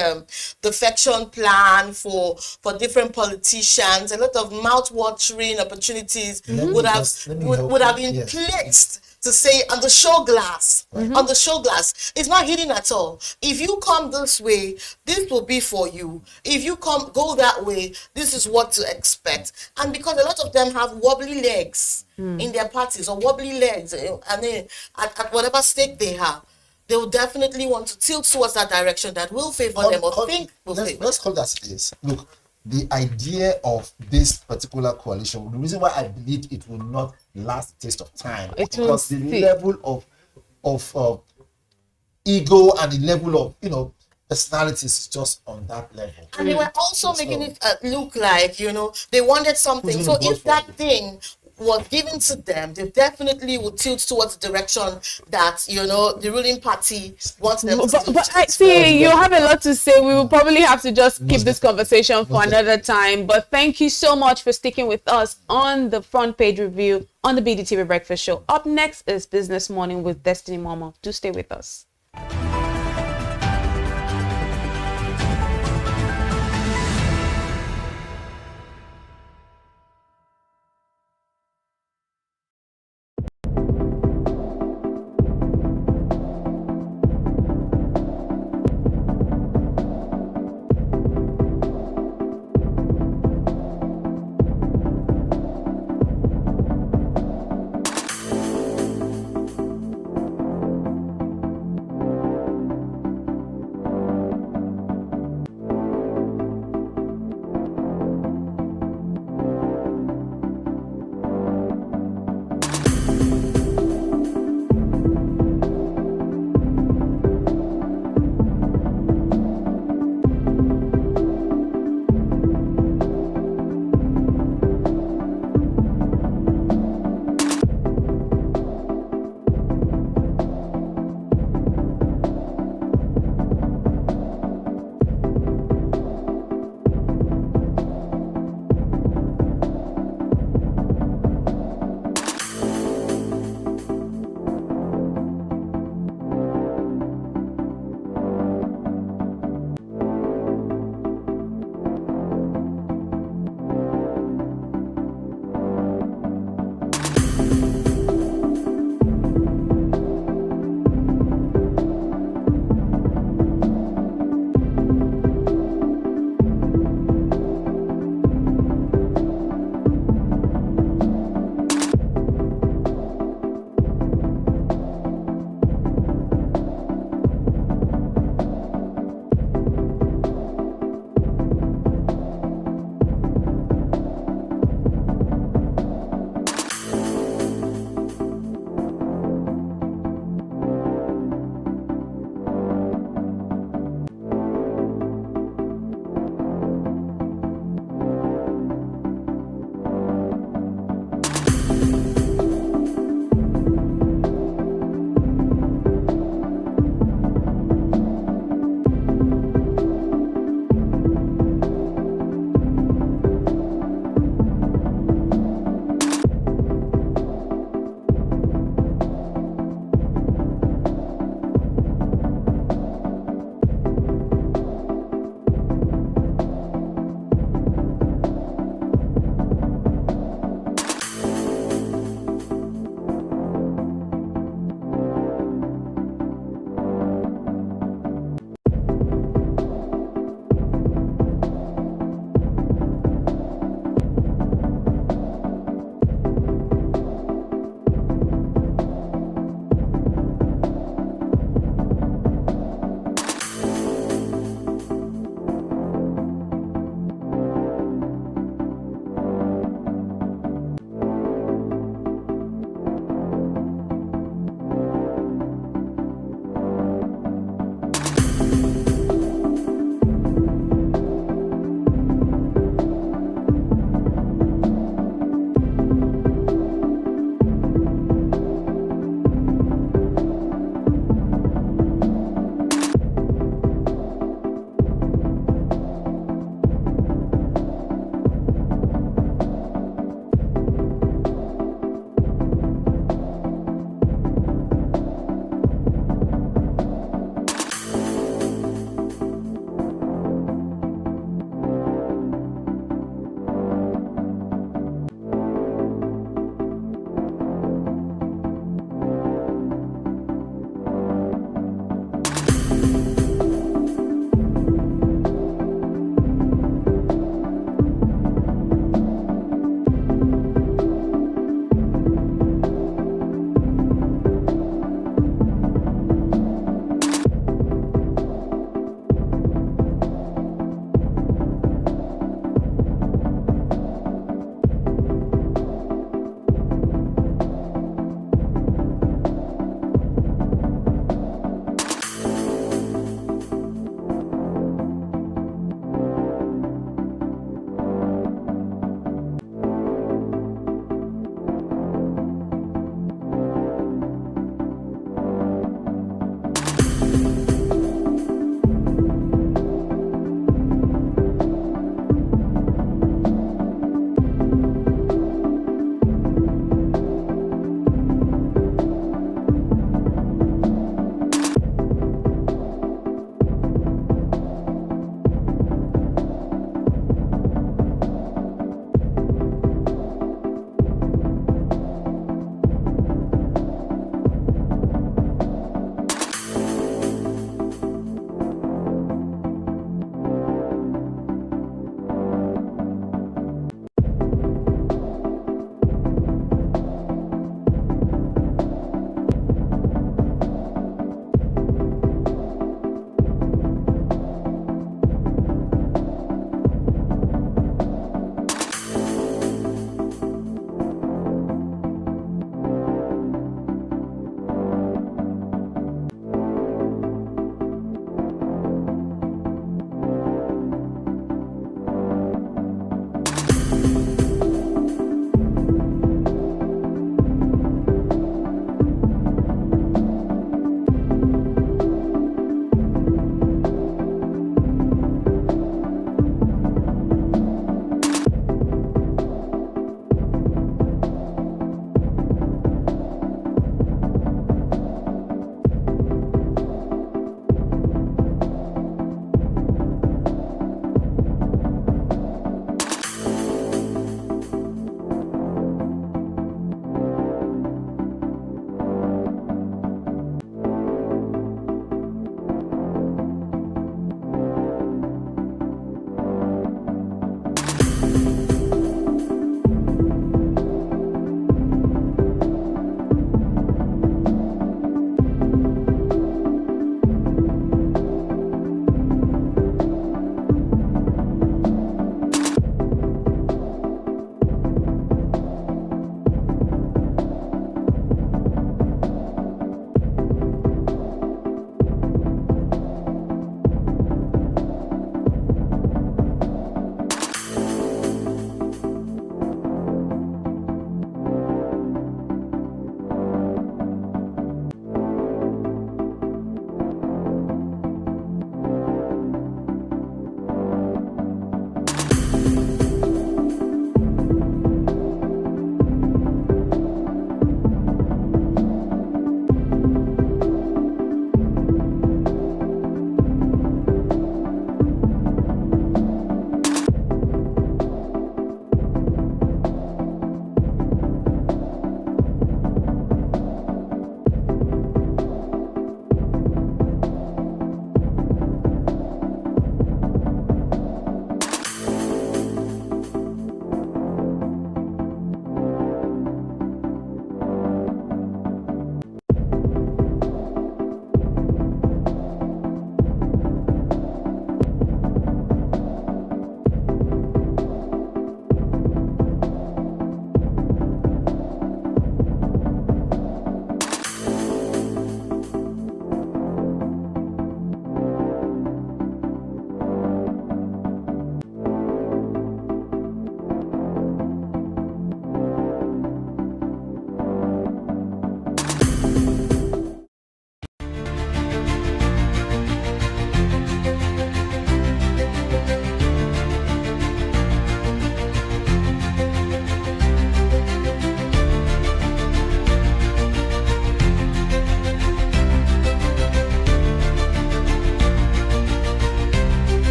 defection plan for different politicians, a lot of mouth-watering opportunities would have been placed to say on the show glass. On the show glass, it's not hidden at all. If you come this way, this will be for you. If you go that way, this is what to expect. And because a lot of them have wobbly legs in their parties, or wobbly legs, and then at whatever stake they have, they will definitely want to tilt towards that direction that will favor them, or think will favor them. Let's call that as it is. Look, the idea of this particular coalition, the reason why I believe it will not last the test of time, because the level of ego and the level of personalities is just on that level. And they were also making it look like they wanted something. So if that thing was given to them, they definitely would tilt towards the direction that the ruling party wants them to. But I see you have a lot to say. We will probably have to just keep this conversation for another time. But thank you so much for sticking with us on the front page review on the BDTV Breakfast Show. Up next is Business Morning with Destiny Mama. Do stay with us.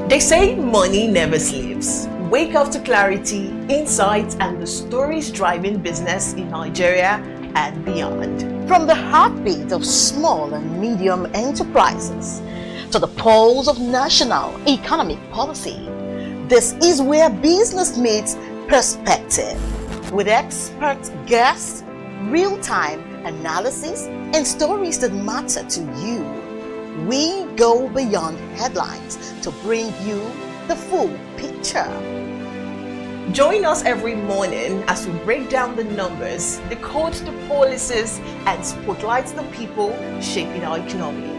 They say money never sleeps. Wake up to clarity, insights, and the stories driving business in Nigeria and beyond. From the heartbeat of small and medium enterprises to the pulse of national economic policy, this is where business meets perspective. With expert guests, real-time analysis, and stories that matter to you, we go beyond headlines to bring you the full picture. Join us every morning as we break down the numbers, decode the policies, and spotlight the people shaping our economy.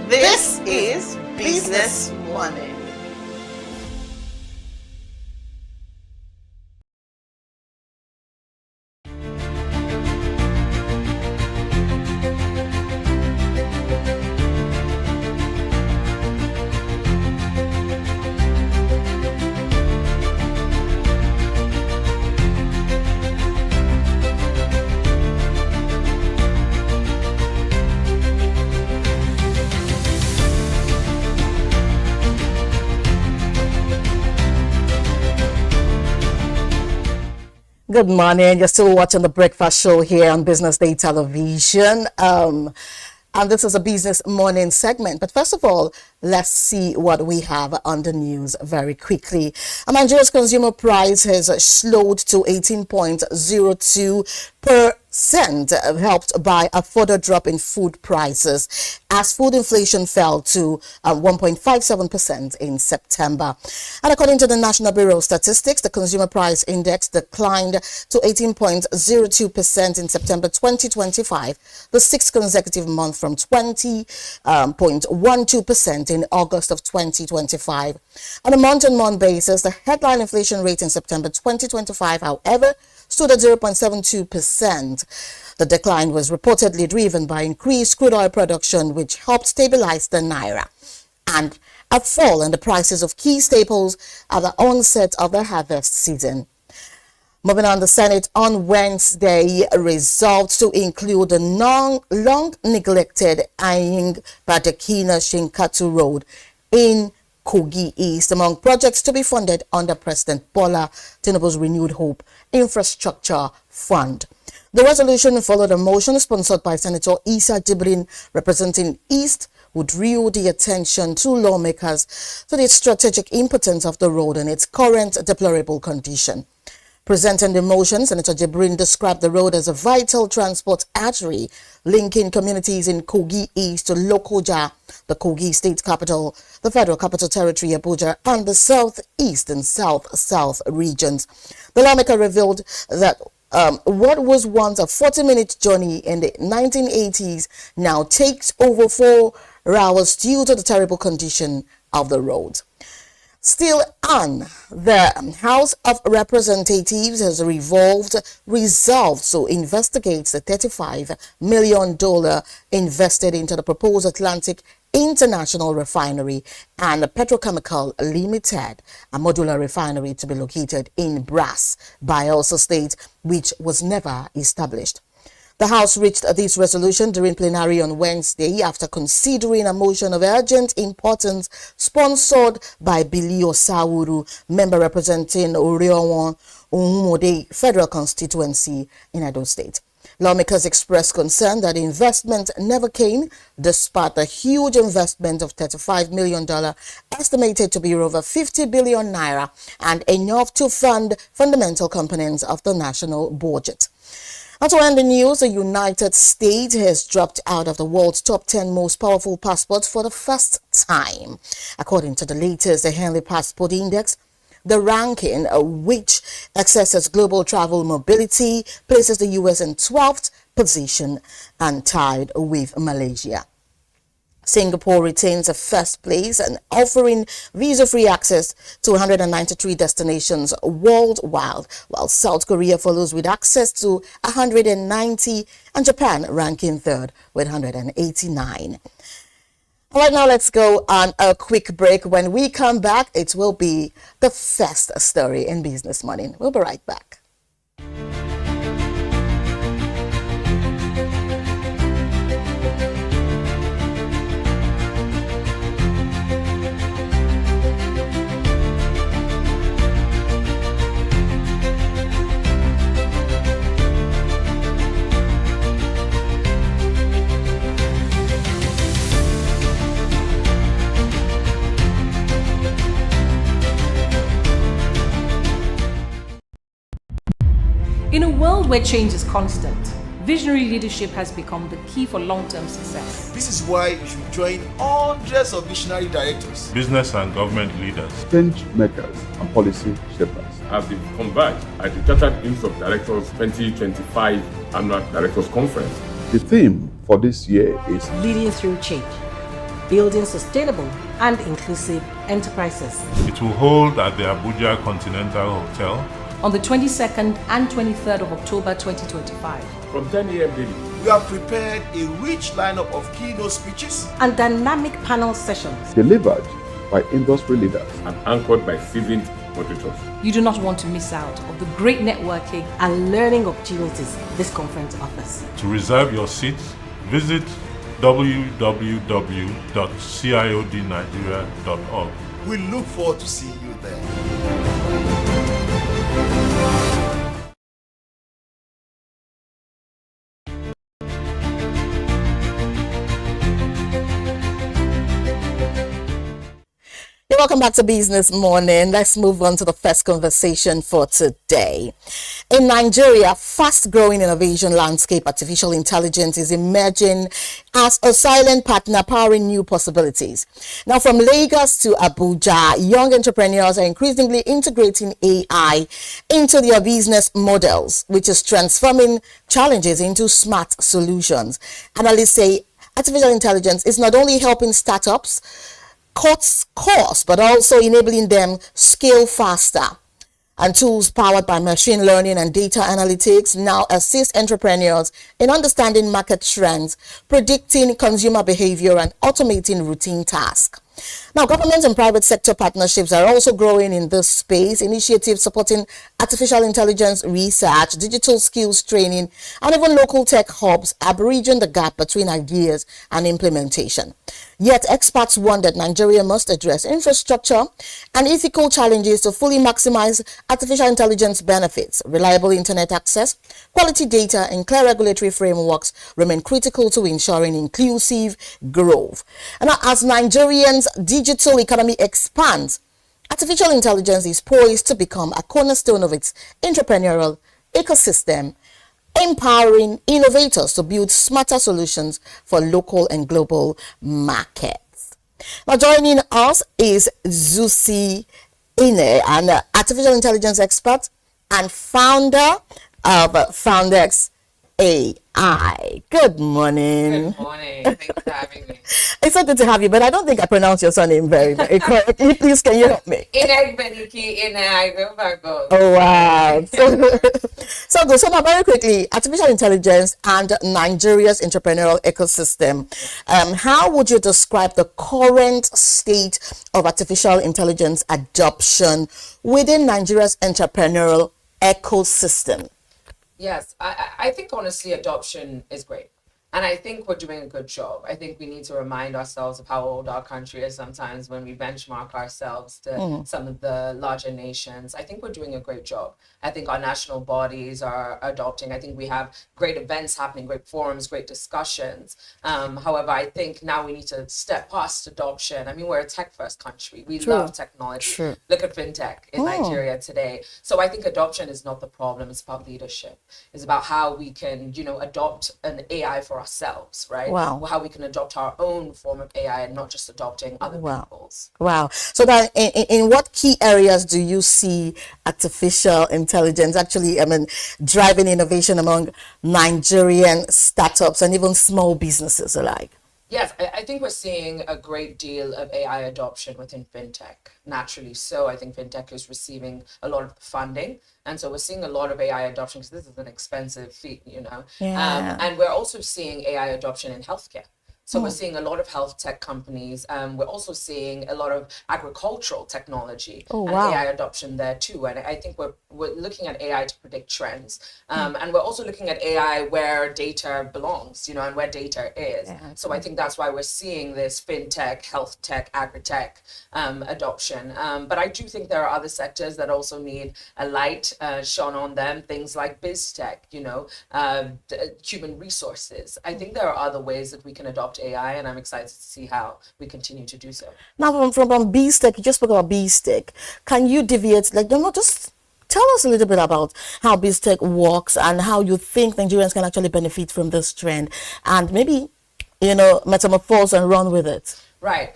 This is Business Money. Good morning. You're still watching the Breakfast Show here on Business Day Television. And this is a Business Morning segment. But first of all, let's see what we have on the news very quickly. Nigeria's consumer price has slowed to 18.02%, helped by a further drop in food prices as food inflation fell to 1.57% in September. And according to the National Bureau of Statistics, the consumer price index declined to 18.02% in September 2025, the sixth consecutive month from 20.12% in August of 2025. On a month-on-month basis, the headline inflation rate in September 2025, however, stood at 0.72%. The decline was reportedly driven by increased crude oil production, which helped stabilize the naira, and a fall in the prices of key staples at the onset of the harvest season. Moving on, the Senate on Wednesday resolved to include the long-neglected Aying-Badekina-Shinkatu Road in Kogi East among projects to be funded under President Bola Tinubu's Renewed Hope Infrastructure Fund. The resolution followed a motion sponsored by Senator Isa Jibrin representing East, who drew the attention to lawmakers to the strategic importance of the road and its current deplorable condition. Presenting the motion, Senator Jibrin described the road as a vital transport artery linking communities in Kogi East to Lokoja, the Kogi State Capital, the Federal Capital Territory, Abuja, and the Southeast and South regions. The lawmaker revealed that what was once a 40-minute journey in the 1980s now takes over 4 hours due to the terrible condition of the road. Still on, the House of Representatives has resolved to investigate the $35 million invested into the proposed Atlantic International Refinery and Petrochemical Limited, a modular refinery to be located in Brass, Bayelsa State, which was never established. The House reached this resolution during plenary on Wednesday after considering a motion of urgent importance sponsored by Billy Osawuru, member representing Orion Umode Federal Constituency in Edo State. Lawmakers expressed concern that investment never came, despite the huge investment of $35 million, estimated to be over 50 billion naira, and enough to fund fundamental components of the national budget. And to end the news, the United States has dropped out of the world's top 10 most powerful passports for the first time. According to the latest Henley Passport Index, the ranking, which assesses global travel mobility, places the U.S. in 12th position and tied with Malaysia. Singapore retains a first place and offering visa-free access to 193 destinations worldwide, while South Korea follows with access to 190 and Japan ranking third with 189. All right, now let's go on a quick break. When we come back, it will be the first story in Business Morning. We'll be right back. In a world where change is constant, visionary leadership has become the key for long-term success. This is why you should join hundreds of visionary directors, business and government leaders, change makers, and policy shapers have been converged at the Chartered Institute of Directors 2025 Annual Directors Conference. The theme for this year is Leading Through Change, Building Sustainable and Inclusive Enterprises. It will hold at the Abuja Continental Hotel on the 22nd and 23rd of October 2025. From 10 a.m. daily. We have prepared a rich lineup of keynote speeches and dynamic panel sessions delivered by industry leaders and anchored by seasoned moderators. You do not want to miss out on the great networking and learning opportunities this conference offers. To reserve your seats, visit www.ciodnigeria.org. We look forward to seeing you there. Welcome back to Business Morning. Let's move on to the first conversation for today. In Nigeria, fast-growing innovation landscape, artificial intelligence is emerging as a silent partner powering new possibilities. Now, from Lagos to Abuja, young entrepreneurs are increasingly integrating AI into their business models, which is transforming challenges into smart solutions. Analysts say artificial intelligence is not only helping startups cuts costs, but also enabling them scale faster. And tools powered by machine learning and data analytics now assist entrepreneurs in understanding market trends, predicting consumer behavior, and automating routine tasks. Now, government and private sector partnerships are also growing in this space. Initiatives supporting artificial intelligence research, digital skills training, and even local tech hubs are bridging the gap between ideas and implementation. Yet, experts warn that Nigeria must address infrastructure and ethical challenges to fully maximize artificial intelligence benefits. Reliable internet access, quality data, and clear regulatory frameworks remain critical to ensuring inclusive growth. And as Nigerians' digital economy expands, artificial intelligence is poised to become a cornerstone of its entrepreneurial ecosystem, empowering innovators to build smarter solutions for local and global markets. Now, joining us is Zusi Ine, an artificial intelligence expert and founder of Foundex AI. Good morning. Good morning. Thanks for having me. It's so good to have you, but I don't think I pronounced your surname very correctly. Please, can you help me? Oh, wow. So good. So now, very quickly, artificial intelligence and Nigeria's entrepreneurial ecosystem. How would you describe the current state of artificial intelligence adoption within Nigeria's entrepreneurial ecosystem? Yes, I think honestly adoption is great. And I think we're doing a good job. I think we need to remind ourselves of how old our country is sometimes when we benchmark ourselves to some of the larger nations. I think we're doing a great job. I think our national bodies are adopting. I think we have great events happening, great forums, great discussions. However, I think now we need to step past adoption. I mean, we're a tech-first country. We love technology. Look at fintech in Nigeria today. So I think adoption is not the problem. It's about leadership. It's about how we can, adopt an AI for ourselves, right? Wow. How we can adopt our own form of AI and not just adopting other people's. Wow. So that in what key areas do you see artificial intelligence actually, driving innovation among Nigerian startups and even small businesses alike? Yes, I think we're seeing a great deal of AI adoption within fintech, naturally. So I think fintech is receiving a lot of funding. And so we're seeing a lot of AI adoption because this is an expensive feat, Yeah. And we're also seeing AI adoption in healthcare. So we're seeing a lot of health tech companies. We're also seeing a lot of agricultural technology and AI adoption there too. And I think we're looking at AI to predict trends. And we're also looking at AI where data belongs, and where data is. Yeah. So I think that's why we're seeing this fintech, health tech, agri-tech adoption. But I do think there are other sectors that also need a light shone on them. Things like biz tech, human resources. I think there are other ways that we can adopt AI, and I'm excited to see how we continue to do so. Now, from BizTech, you just spoke about BizTech. Can you deviate, just Tell us a little bit about how BizTech works and how you think Nigerians can actually benefit from this trend, and maybe, metamorphose and run with it. Right.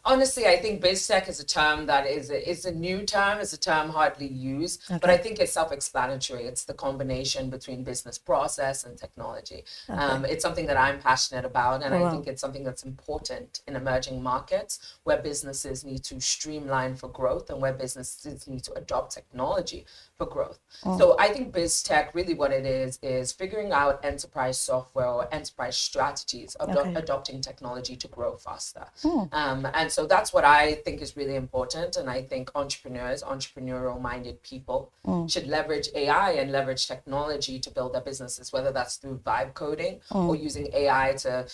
Honestly, I think BizTech is a term that is a new term. It's a term hardly used, but I think it's self-explanatory. It's the combination between business process and technology. It's something that I'm passionate about, and I think it's something that's important in emerging markets where businesses need to streamline for growth and where businesses need to adopt technology for growth. So I think BizTech, really what it is figuring out enterprise software or enterprise strategies of adopting technology to grow faster. And so that's what I think is really important. And I think entrepreneurial-minded people should leverage AI and leverage technology to build their businesses, whether that's through vibe coding or using AI to,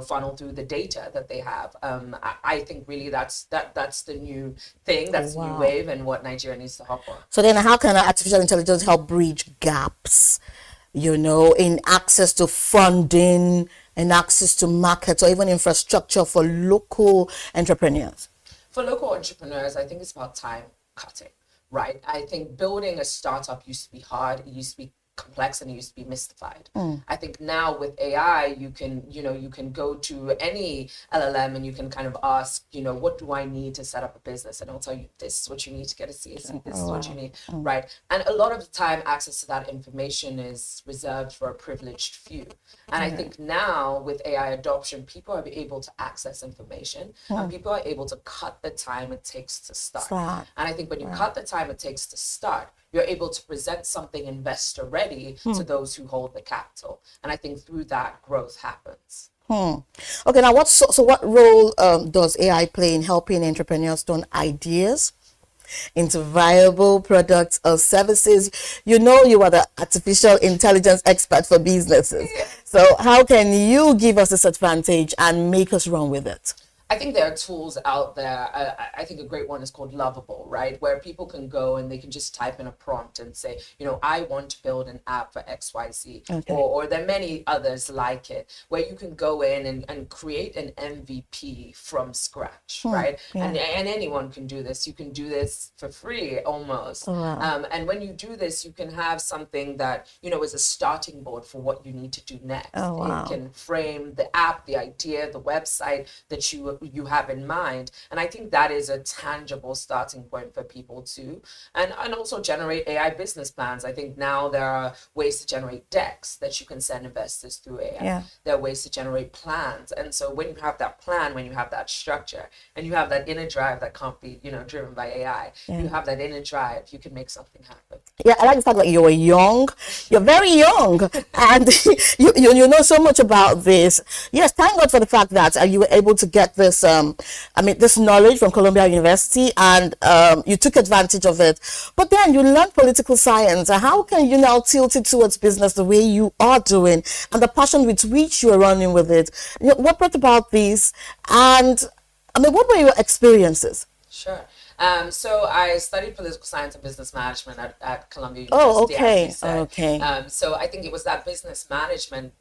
funnel through the data that they have. I think really that's the new thing, that's the new wave, and what Nigeria needs to hop on. So then how can artificial intelligence help bridge gaps, in access to funding and access to markets or even infrastructure for local entrepreneurs? For local entrepreneurs, I think it's about time cutting, right? I think building a startup used to be hard. It used to be complex, and it used to be mystified. I think now with AI, you can go to any LLM and you can kind of ask, what do I need to set up a business? And it'll tell you, this is what you need to get a CSC, this is what you need, right? And a lot of the time, access to that information is reserved for a privileged few. And I think now with AI adoption, people are able to access information and people are able to cut the time it takes to start. And I think when you cut the time it takes to start, you're able to present something investor ready to those who hold the capital. And I think through that, growth happens. Okay, now what role does AI play in helping entrepreneurs turn ideas into viable products or services? You are the artificial intelligence expert for businesses. So how can you give us this advantage and make us run with it? I think there are tools out there. I think a great one is called Lovable, right? Where people can go and they can just type in a prompt and say, I want to build an app for XYZ. Or there are many others like it, where you can go in and create an MVP from scratch, right? And anyone can do this. You can do this for free almost. And when you do this, you can have something that, is a starting board for what you need to do next. It can frame the app, the idea, the website that you have in mind. And I think that is a tangible starting point for people too. And also generate AI business plans. I think now there are ways to generate decks that you can send investors through AI. There are ways to generate plans. And so when you have that plan, when you have that structure, and you have that inner drive that can't be, driven by AI, you have that inner drive, you can make something happen. Yeah, I like the fact that you're young. You're very young, and you know so much about this. Yes, thank God for the fact that you were able to get this this knowledge from Columbia University, and you took advantage of it. But then you learned political science. How can you now tilt it towards business the way you are doing, and the passion with which you are running with it? What brought about this, and what were your experiences? Sure. So I studied political science and business management at Columbia University. So I think it was that business management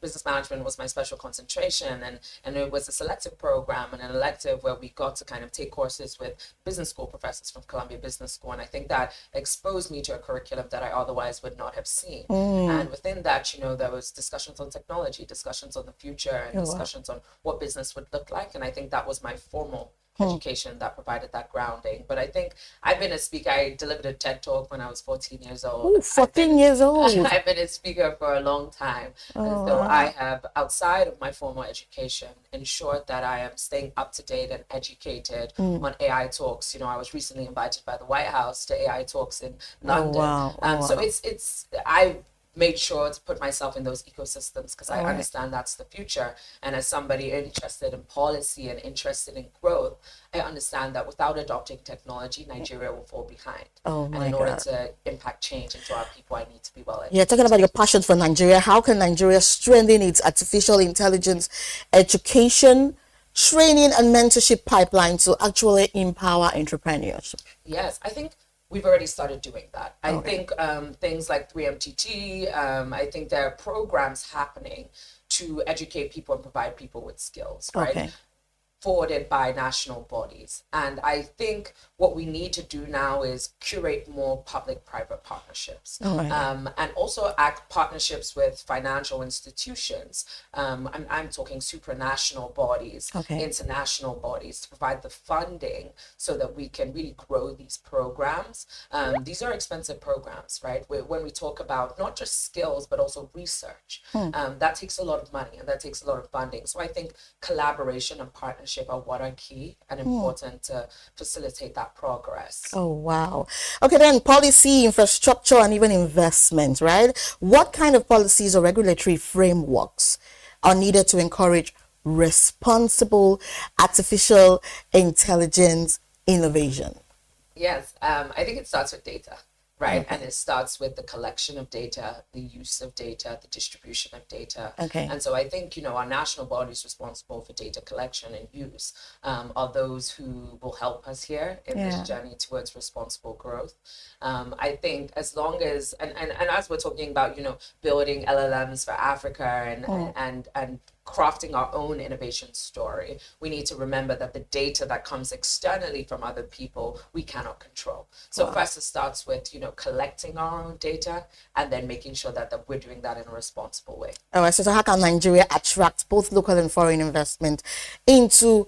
was my special concentration, and it was a selective program and an elective where we got to kind of take courses with business school professors from Columbia Business School. And I think that exposed me to a curriculum that I otherwise would not have seen. And within that, there was discussions on technology, discussions on the future, and discussions on what business would look like. And I think that was my formal education that provided that grounding. But I think I've been a speaker. I delivered a TED Talk when I was 14 years old. Ooh, 14 years old. I've been a speaker for a long time. And so I have, outside of my formal education, ensured that I am staying up to date and educated on AI talks. I was recently invited by the White House to AI talks in London. So I made sure to put myself in those ecosystems because I understand that's the future. And as somebody interested in policy and interested in growth, I understand that without adopting technology, Nigeria will fall behind. And in order to impact change into our people, I need to be well educated. Yeah, talking about your passion for Nigeria, how can Nigeria strengthen its artificial intelligence education, training, and mentorship pipeline to actually empower entrepreneurs? Yes, I think we've already started doing that. I think things like 3MTT, I think there are programs happening to educate people and provide people with skills, right? forwarded by national bodies. And I think what we need to do now is curate more public-private partnerships, and also act partnerships with financial institutions. I'm talking supranational bodies, international bodies, to provide the funding so that we can really grow these programs. These are expensive programs, right? When we talk about not just skills, but also research, that takes a lot of money and that takes a lot of funding. So I think collaboration and partnership are what are key and important to facilitate that progress. Oh, wow. Okay, then policy, infrastructure, and even investment, right? What kind of policies or regulatory frameworks are needed to encourage responsible artificial intelligence innovation? Yes, I think it starts with data. Right. And it starts with the collection of data, the use of data, the distribution of data. And so I think, our national bodies responsible for data collection and use are those who will help us here in this journey towards responsible growth. I think as long as, and as we're talking about, building LLMs for Africa and crafting our own innovation story, we need to remember that the data that comes externally from other people, we cannot control. So first it starts with, collecting our own data and then making sure that we're doing that in a responsible way. All right, so how can Nigeria attract both local and foreign investment into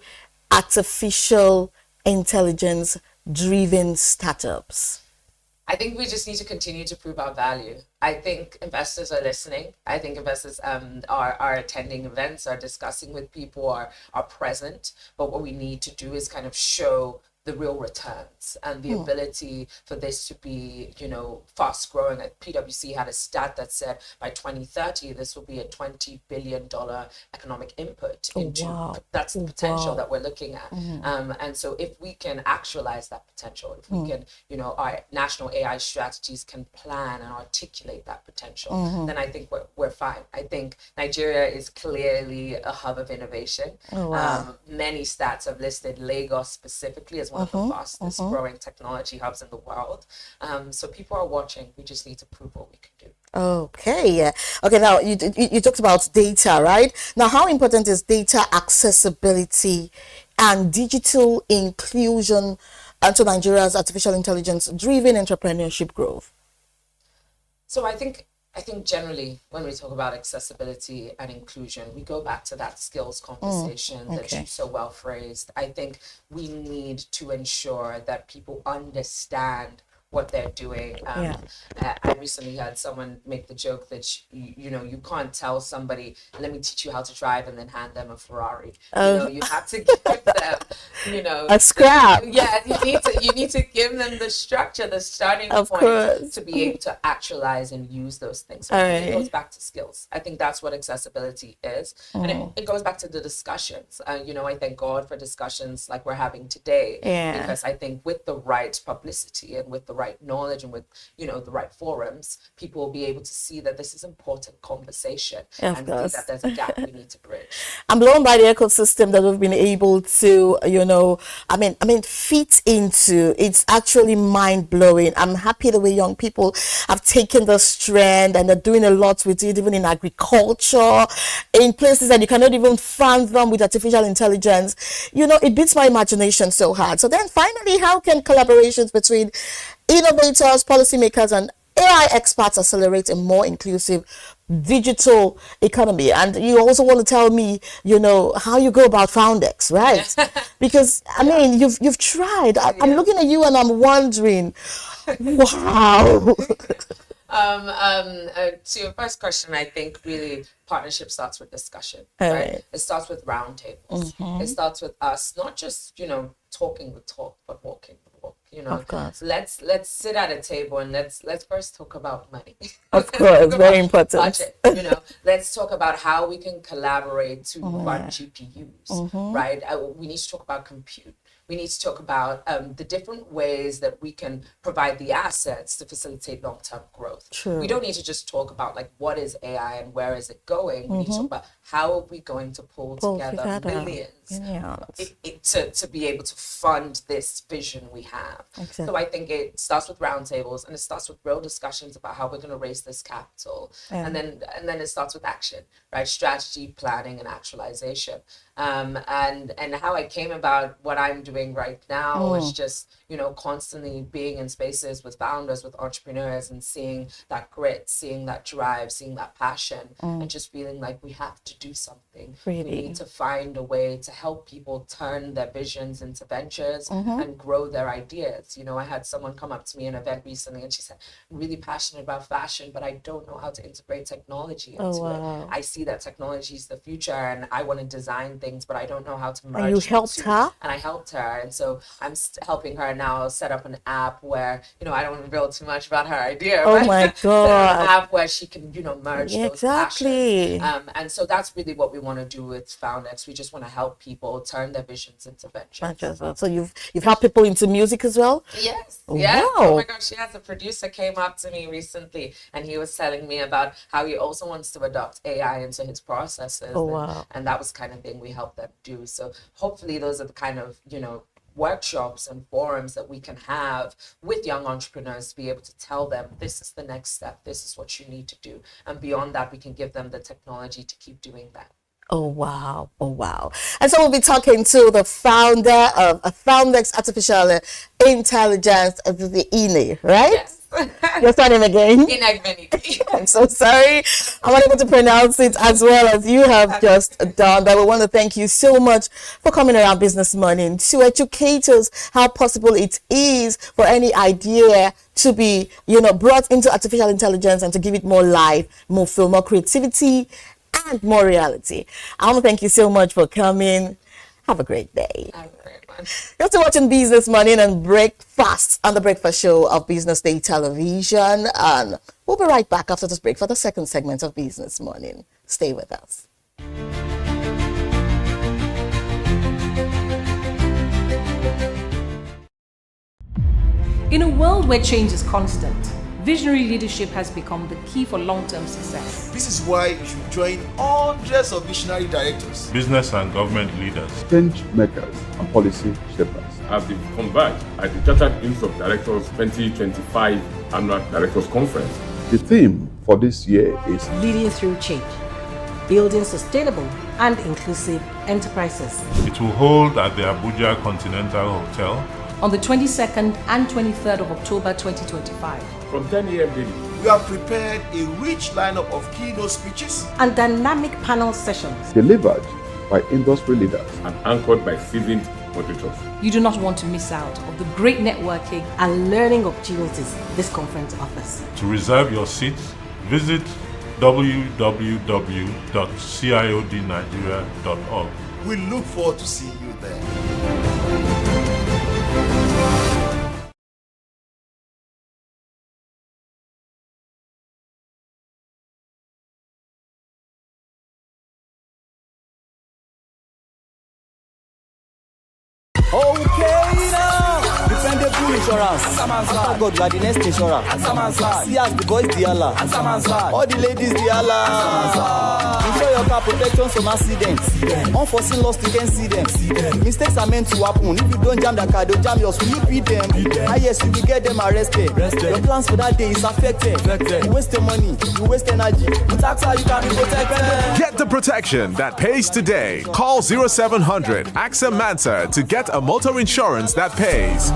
artificial intelligence driven startups? I think we just need to continue to prove our value. I think investors are listening. I think investors are attending events, are discussing with people, are present. But what we need to do is kind of show the real returns and the ability for this to be, fast growing. Like PwC had a stat that said by 2030, this will be a $20 billion economic input into, that's the potential that we're looking at. And so if we can actualize that potential, if we can, our national AI strategies can plan and articulate that potential, then I think we're fine. I think Nigeria is clearly a hub of innovation. Many stats have listed Lagos specifically as one of the fastest growing technology hubs in the world. So people are watching. We just need to prove what we can do. Okay. Now you talked about data, right? Now, how important is data accessibility and digital inclusion to Nigeria's artificial intelligence driven entrepreneurship growth? So I think generally when we talk about accessibility and inclusion, we go back to that skills conversation that you so well phrased. I think we need to ensure that people understand what they're doing. I recently had someone make the joke that you can't tell somebody, let me teach you how to drive, and then hand them a Ferrari. You have to give them, a scrap. You need to give them the structure, the starting point to be able to actualize and use those things. So it goes back to skills. I think that's what accessibility is, and it goes back to the discussions. I thank God for discussions like we're having today, because I think with the right publicity and with the right knowledge and with the right forums, people will be able to see that this is important conversation and see that there's a gap we need to bridge. I'm blown by the ecosystem that we've been able to fit into. It's actually mind-blowing. I'm happy the way young people have taken this trend and they're doing a lot with it, even in agriculture, in places that you cannot even fathom with artificial intelligence. It beats my imagination so hard. So then finally, how can collaborations between innovators, policymakers, and AI experts accelerate a more inclusive digital economy? And you also want to tell me, how you go about Foundex, right? Because you've tried. I'm looking at you and I'm wondering, wow. To your first question, I think really partnership starts with discussion, right? It starts with roundtables. It starts with us not just talking the talk, but walking the walk. Of course. Let's sit at a table and let's first talk about money. Of course, very important. Budget, let's talk about how we can collaborate to run GPUs, right? We need to talk about compute. We need to talk about the different ways that we can provide the assets to facilitate long-term growth. True. We don't need to just talk about what is AI and where is it going. We need to talk about how are we going to pull together millions to be able to fund this vision we have. Exactly. So I think it starts with roundtables and it starts with real discussions about how we're going to raise this capital, and then it starts with action, right? Strategy, planning, and actualization. And how I came about what I'm doing right now is just, constantly being in spaces with founders, with entrepreneurs, and seeing that grit, seeing that drive, seeing that passion, and just feeling like we have to do something. Really? We need to find a way to help people turn their visions into ventures and grow their ideas. I had someone come up to me in an event recently and she said, I'm really passionate about fashion, but I don't know how to integrate technology into it. I see that technology is the future and I want to design things, but I don't know how to merge. And you helped her? And I helped her. And so I'm helping her now set up an app where, I don't reveal too much about her idea. Oh my God. An app where she can, merge those exactly. passions. And so that's really what we want to do with FoundX. We just want to help people turn their visions into ventures. So you've helped people into music as well? Yes. Oh, yes. wow. Oh my gosh, yes. A producer came up to me recently and he was telling me about how he also wants to adopt AI into his processes. Oh, wow. And that was the kind of thing we help them do. So hopefully those are the kind of, workshops and forums that we can have with young entrepreneurs to be able to tell them this is the next step, this is what you need to do. And beyond that, we can give them the technology to keep doing that. Oh, wow. Oh, wow. And so we'll be talking to the founder of FoundX Artificial Intelligence, the INE, right? Yes. Your surname again? Inagbeniki. I'm so sorry. I'm unable to pronounce it as well as you have just done. But we want to thank you so much for coming around Business Morning to educate us how possible it is for any idea to be, brought into artificial intelligence and to give it more life, more feel, more creativity, and more reality. I want to thank you so much for coming. Have a great day. You're still watching Business Morning and Breakfast on the Breakfast Show of Business Day Television. And we'll be right back after this break for the second segment of Business Morning. Stay with us. In a world where change is constant, visionary leadership has become the key for long-term success. This is why you should join hundreds of visionary directors, business and government leaders, change makers, and policy shapers have been converged at the Chartered Institute of Directors 2025 Annual Directors Conference. The theme for this year is Leading through change, building sustainable and inclusive enterprises. It will hold at the Abuja Continental Hotel on the 22nd and 23rd of October 2025. From 10 a.m. daily. We have prepared a rich lineup of keynote speeches and dynamic panel sessions delivered by industry leaders and anchored by seasoned moderators. You do not want to miss out of the great networking and learning opportunities this conference offers. To reserve your seats, visit www.ciodnigeria.org. We look forward to seeing you there. Okay now, dependable insurance. After God, you are the next insurance. See as the boys the Allah, all the ladies the Allah. Insure your car protection from accidents. Unforeseen loss, you can see them. Mistakes are meant to happen. If you don't jam the car, they'll jam yours. Will you beat them? Ah yes, you will get them arrested. Your plans for that day is affected. You waste your money, you waste energy. With AXA, you can be protected. Get the protection that pays today. Call 0700 AXA Mansa to get a motor insurance that pays.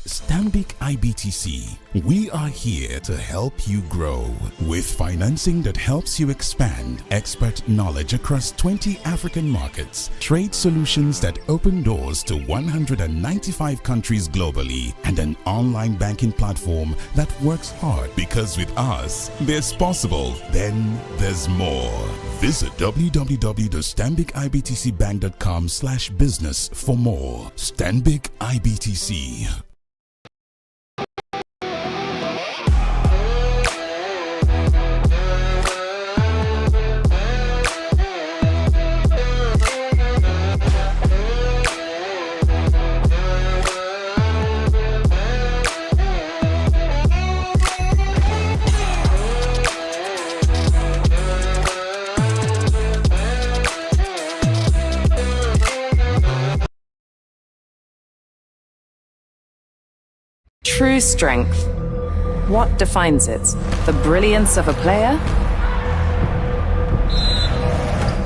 Stanbic IBTC, we are here to help you grow with financing that helps you expand, expert knowledge across 20 African markets, trade solutions that open doors to 195 countries globally, and an online banking platform that works hard because with us, there's possible, then there's more. Visit www.stanbicibtcbank.com/business for more. Stanbic IBTC. True strength. What defines it? The brilliance of a player?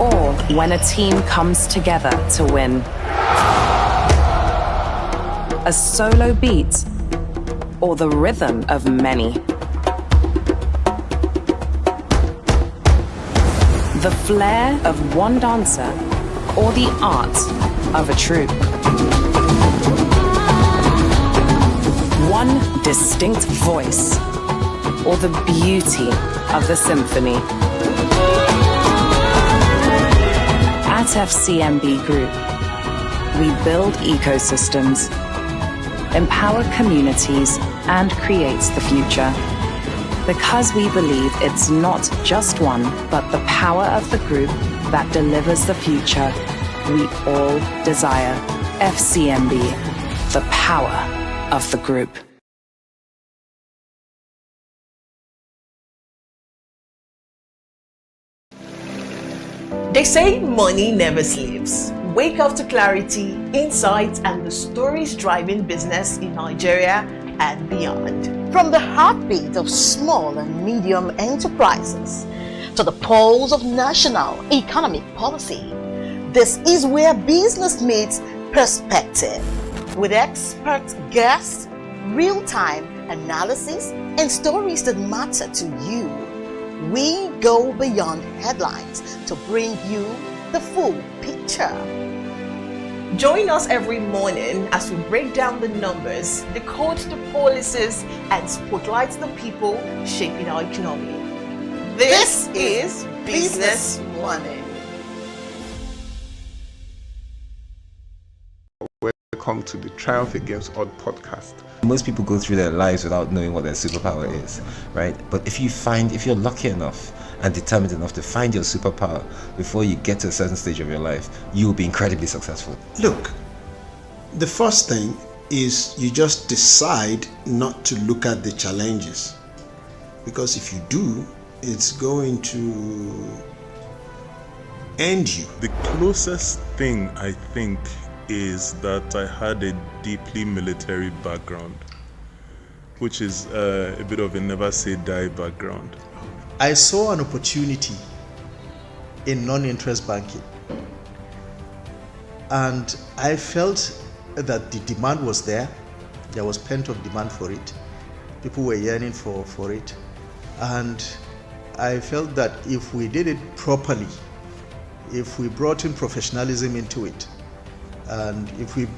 or when a team comes together to win. A solo beat or the rhythm of many. The flair of one dancer or the art of a troupe. One distinct voice or the beauty of the symphony. At FCMB Group, we build ecosystems, empower communities, and create the future. Because we believe it's not just one, but the power of the group that delivers the future we all desire. FCMB, the power of the group. They say money never sleeps. Wake up to clarity, insights, and the stories driving business in Nigeria and beyond. From the heartbeat of small and medium enterprises to the pulse of national economic policy, this is where business meets perspective. With expert guests, real-time analysis, and stories that matter to you, we go beyond headlines to bring you the full picture. Join us every morning as we break down the numbers, decode the policies, and spotlight the people shaping our economy. This is Business Money. Welcome to the Triumph Against Odd podcast. Most people go through their lives without knowing what their superpower is, right? But if you're lucky enough and determined enough to find your superpower before you get to a certain stage of your life, you'll be incredibly successful. Look, the first thing is you just decide not to look at the challenges, because if you do, it's going to end you. The closest thing I think is that I had a deeply military background, which is a bit of a never say die background. I saw an opportunity in non-interest banking, and I felt that the demand was there. There was pent-up demand for it. People were yearning for it, and I felt that if we did it properly, if we brought in professionalism into it, and if we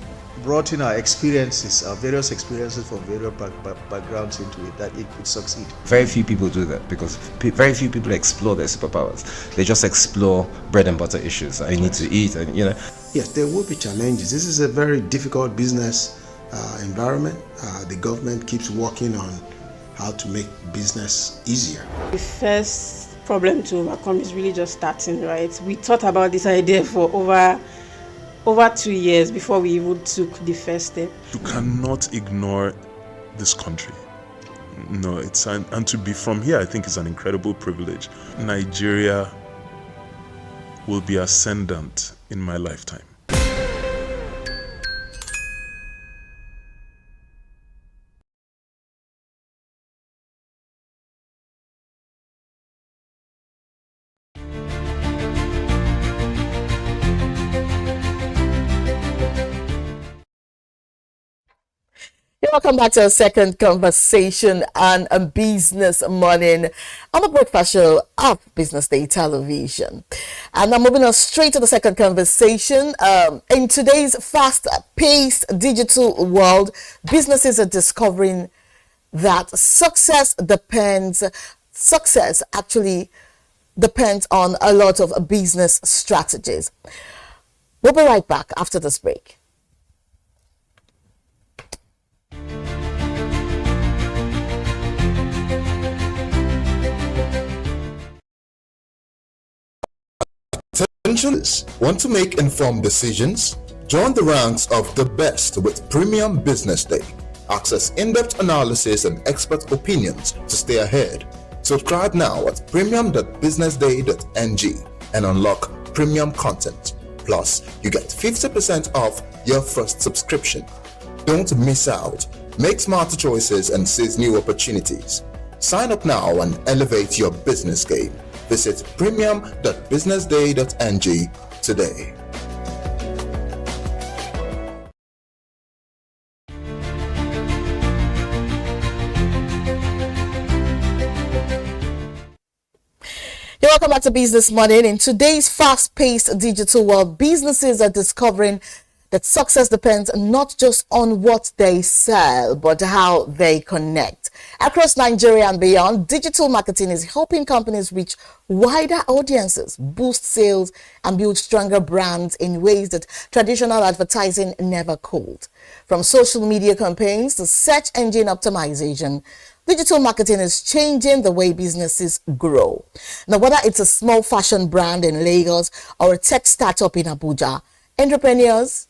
brought in our experiences, our various experiences from various backgrounds into it, that it could succeed. Very few people do that because very few people explore their superpowers. They just explore bread and butter issues. I need to eat, and Yes, there will be challenges. This is a very difficult business environment. The government keeps working on how to make business easier. The first problem to overcome is really just starting, right? We thought about this idea for over 2 years before we even took the first step. You cannot ignore this country. No, and to be from here, I think is an incredible privilege. Nigeria will be ascendant in my lifetime. Welcome back to our second conversation on a Business Morning on the breakfast show of Business Day Television. And I'm moving on straight to the second conversation. In today's fast-paced digital world, businesses are discovering that success actually depends on a lot of business strategies. We'll be right back after this break. Want to make informed decisions? Join the ranks of the best with Premium Business Day. Access in-depth analysis and expert opinions to stay ahead. Subscribe now at premium.businessday.ng and unlock premium content. Plus, you get 50% off your first subscription. Don't miss out. Make smarter choices and seize new opportunities. Sign up now and elevate your business game. Visit premium.businessday.ng today. You're welcome back to Business Morning. In today's fast-paced digital world, businesses are discovering that success depends not just on what they sell, but how they connect. Across Nigeria and beyond, digital marketing is helping companies reach wider audiences, boost sales, and build stronger brands in ways that traditional advertising never could. From social media campaigns to search engine optimization, digital marketing is changing the way businesses grow. Now, whether it's a small fashion brand in Lagos or a tech startup in Abuja, entrepreneurs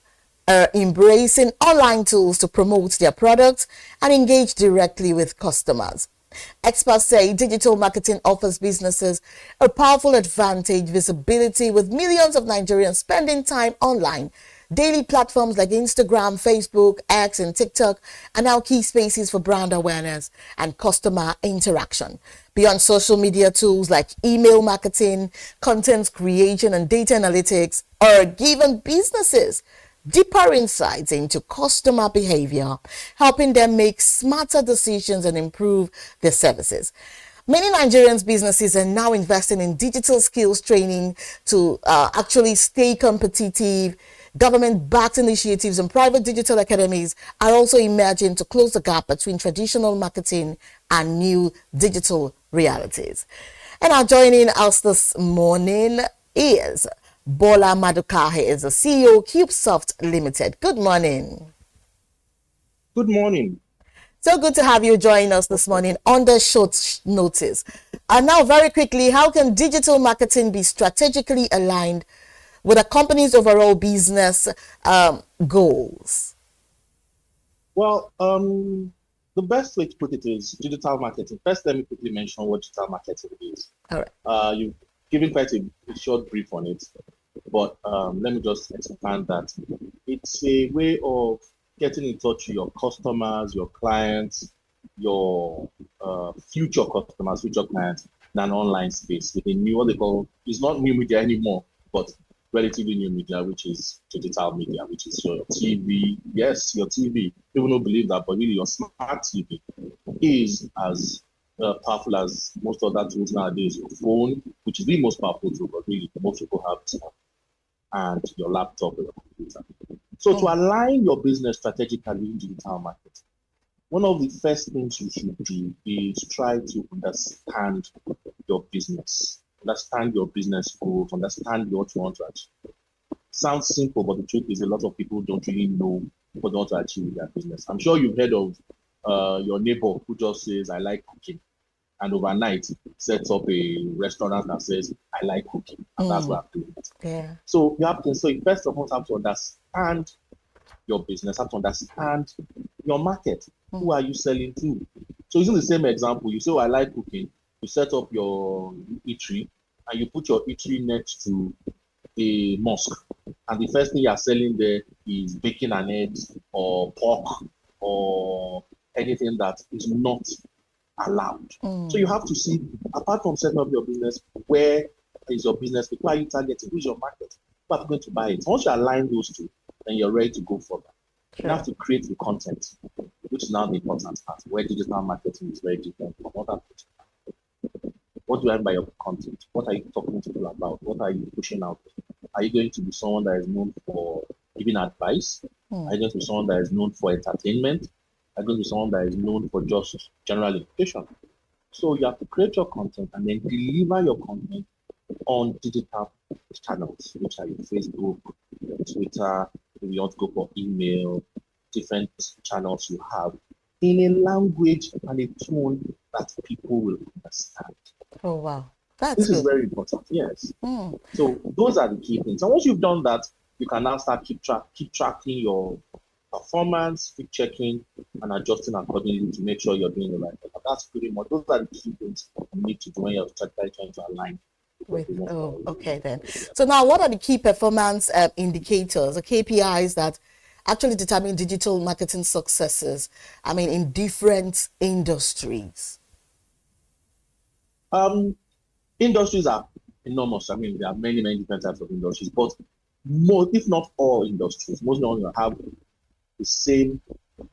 are embracing online tools to promote their products and engage directly with customers. Experts say digital marketing offers businesses a powerful advantage, visibility, with millions of Nigerians spending time online. Daily platforms like Instagram, Facebook, X, and TikTok are now key spaces for brand awareness and customer interaction. Beyond social media tools like email marketing, content creation, and data analytics are giving businesses deeper insights into customer behavior, helping them make smarter decisions and improve their services. Many Nigerian businesses are now investing in digital skills training to actually stay competitive. Government-backed initiatives and private digital academies are also emerging to close the gap between traditional marketing and new digital realities. And now joining us this morning is Bola Maduka. He is the CEO of CubeSoft Limited. Good morning. Good morning. So good to have you join us this morning under short notice. And now, very quickly, how can digital marketing be strategically aligned with a company's overall business goals? Well, the best way to put it is digital marketing. First, let me quickly mention what digital marketing is. All right. You've given quite a short brief on it, but let me just expand that. It's a way of getting in touch with your customers, your clients, your future customers, future clients in an online space with a new, what they call, it's not new media anymore, but relatively new media, which is digital media, which is your TV. Yes, your TV. People don't believe that, but really your smart TV is as powerful as most other tools nowadays. Your phone, which is the most powerful tool, but really most people have it, and your laptop or your computer. So to align your business strategically in digital marketing, one of the first things you should do is try to understand your business. Understand your business goals, understand what you want to achieve. Sounds simple, but the truth is a lot of people don't really know what they want to achieve with their business. I'm sure you've heard of your neighbor who just says, I like cooking, and overnight sets up a restaurant that says, I like cooking, and that's what I'm doing. Yeah. So you have to, so you first of all have to understand your business, have to understand your market. Who are you selling to? So using the same example, you say, I like cooking. You set up your eatery and you put your eatery next to a mosque, and the first thing you are selling there is bacon and eggs or pork or anything that is not allowed. So you have to see, apart from setting up your business, where is your business? Who are you targeting? Who's your market? Who are going to buy it? Once you align those two, then you're ready to go further. Sure. You have to create the content, which is now the important part, where digital marketing is very different from other things. What do you mean by your content? What are you talking to people about? What are you pushing out? Are you going to be someone that is known for giving advice? Are you going to be someone that is known for entertainment? Are you going to be someone that is known for just general education? So you have to create your content and then deliver your content on digital channels, which are your Facebook, your Twitter, if you want to go for email, different channels you have, in a language and a tone that people will understand. Oh, wow. That's This good. is very important, yes. So those are the key things. And once you've done that, you can now start keep tracking your performance, keep checking and adjusting accordingly to make sure you're doing the right thing. That's pretty much, those are the key things you need to do when you're trying to align. Okay then. So now, what are the key performance indicators, the KPIs that actually determine digital marketing successes, I mean, in different industries? Industries are enormous. I mean, there are many, many different types of industries, but most, if not all industries, most of them have the same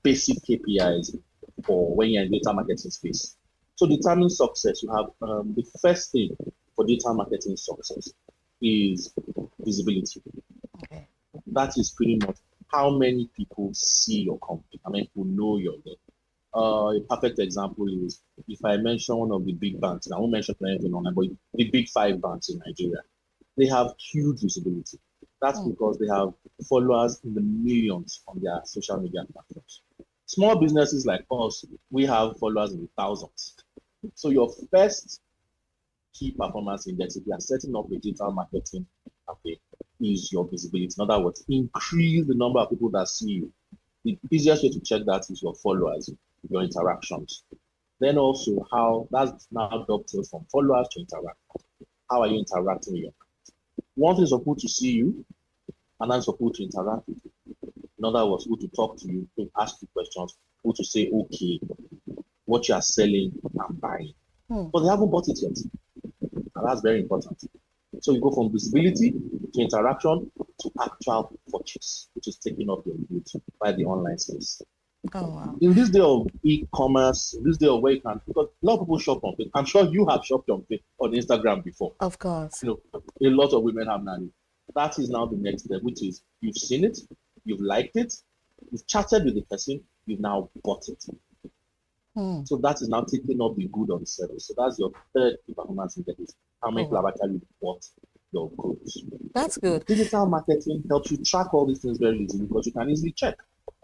basic KPIs for when you're in data marketing space. So determine success, you have the first thing for data marketing success is visibility. Okay. That is pretty much how many people see your company, how many people know your name. A perfect example is if I mention one of the big banks, I won't mention anything on that, but the big 5 banks in Nigeria, they have huge visibility. That's because they have followers in the millions on their social media platforms. Small businesses like us, we have followers in the thousands. So your first key performance index, if you are setting up a digital marketing campaign, is your visibility. In other words, increase the number of people that see you. The easiest way to check that is your followers, your interactions. Then also how that's now dovetails from followers to interact. How are you interacting with your clients? One thing is for people to see you, and then for people to interact with you. In other words, people to talk to you, to ask you questions, people to say, okay, what you are selling, I'm buying. But they haven't bought it yet. And that's very important. So you go from visibility to interaction to actual purchase, which is taking up your goods by the online space. Oh, wow. In this day of e-commerce, this day of where you can, because a lot of people shop on Facebook. I'm sure you have shopped on Instagram before. Of course. You know, a lot of women have now. That is now the next step, which is you've seen it, you've liked it, you've chatted with the person, you've now bought it. So that is now taking up the good of the service. So that's your third performance index. How many people have actually bought your goods? That's good. Digital marketing helps you track all these things very easily because you can easily check.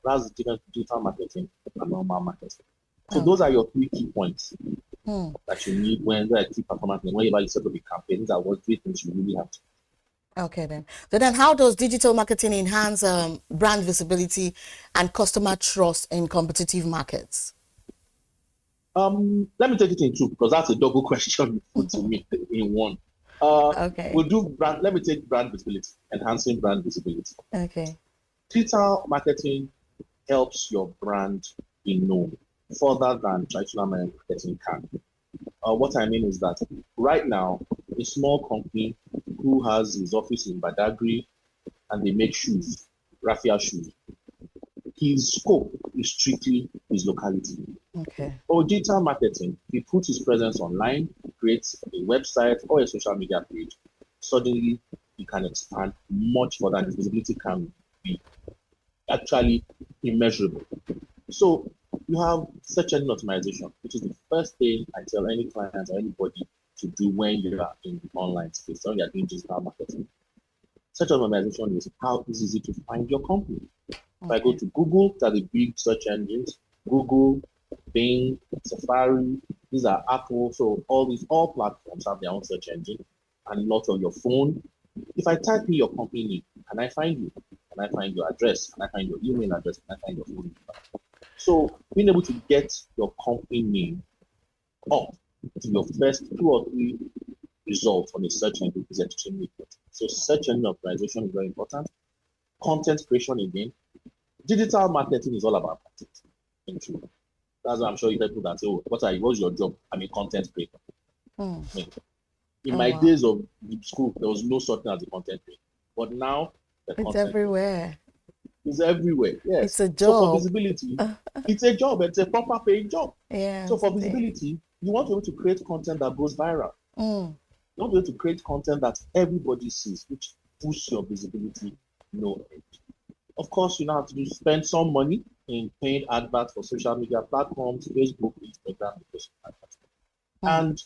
That's the difference between digital marketing and normal marketing. So those are your 3 key points that you need when you're key performance. Whenever you set up a campaign, these are what 3 things you really have to. Okay then. So then how does digital marketing enhance brand visibility and customer trust in competitive markets? Let me take it in 2 because that's a double question you put to me in 1. Okay. We'll do brand. Let me take brand visibility, enhancing brand visibility. Okay. Digital marketing helps your brand be known further than traditional marketing can. What I mean is that right now, a small company who has his office in Badagry and they make shoes, raffia shoes, his scope is strictly his locality. Okay. For digital marketing, he puts his presence online, creates a website or a social media page. Suddenly, he can expand much further and his visibility can be actually immeasurable. So you have search engine optimization, which is the first thing I tell any client or anybody to do when you are in the online space, when you are doing digital marketing. Search engine optimization is how it's easy to find your company. If I go to Google, that are the big search engines, Google, Bing, Safari, these are Apple, so all platforms have their own search engine and lots on your phone. If I type in your company name, can I find you? Can I find your address? Can I find your email address? Can I find your phone number? So being able to get your company name up to your first 2 or 3 results on a search engine is extremely important. So search engine optimization is very important. Content creation again. Digital marketing is all about content. That's why I'm sure you have people that say, oh, what's your job? I'm a content creator. In my days of school, there was no such thing as a content creator. But now, it's everywhere. It's everywhere. Yes. It's a job. So for visibility, it's a job. It's a proper paying job. Yeah. So for visibility, you want to be able to create content that goes viral. You want to be able to create content that everybody sees, which boosts your visibility no end. Of course, you now have to spend some money in paying adverts for social media platforms, Facebook, Instagram, and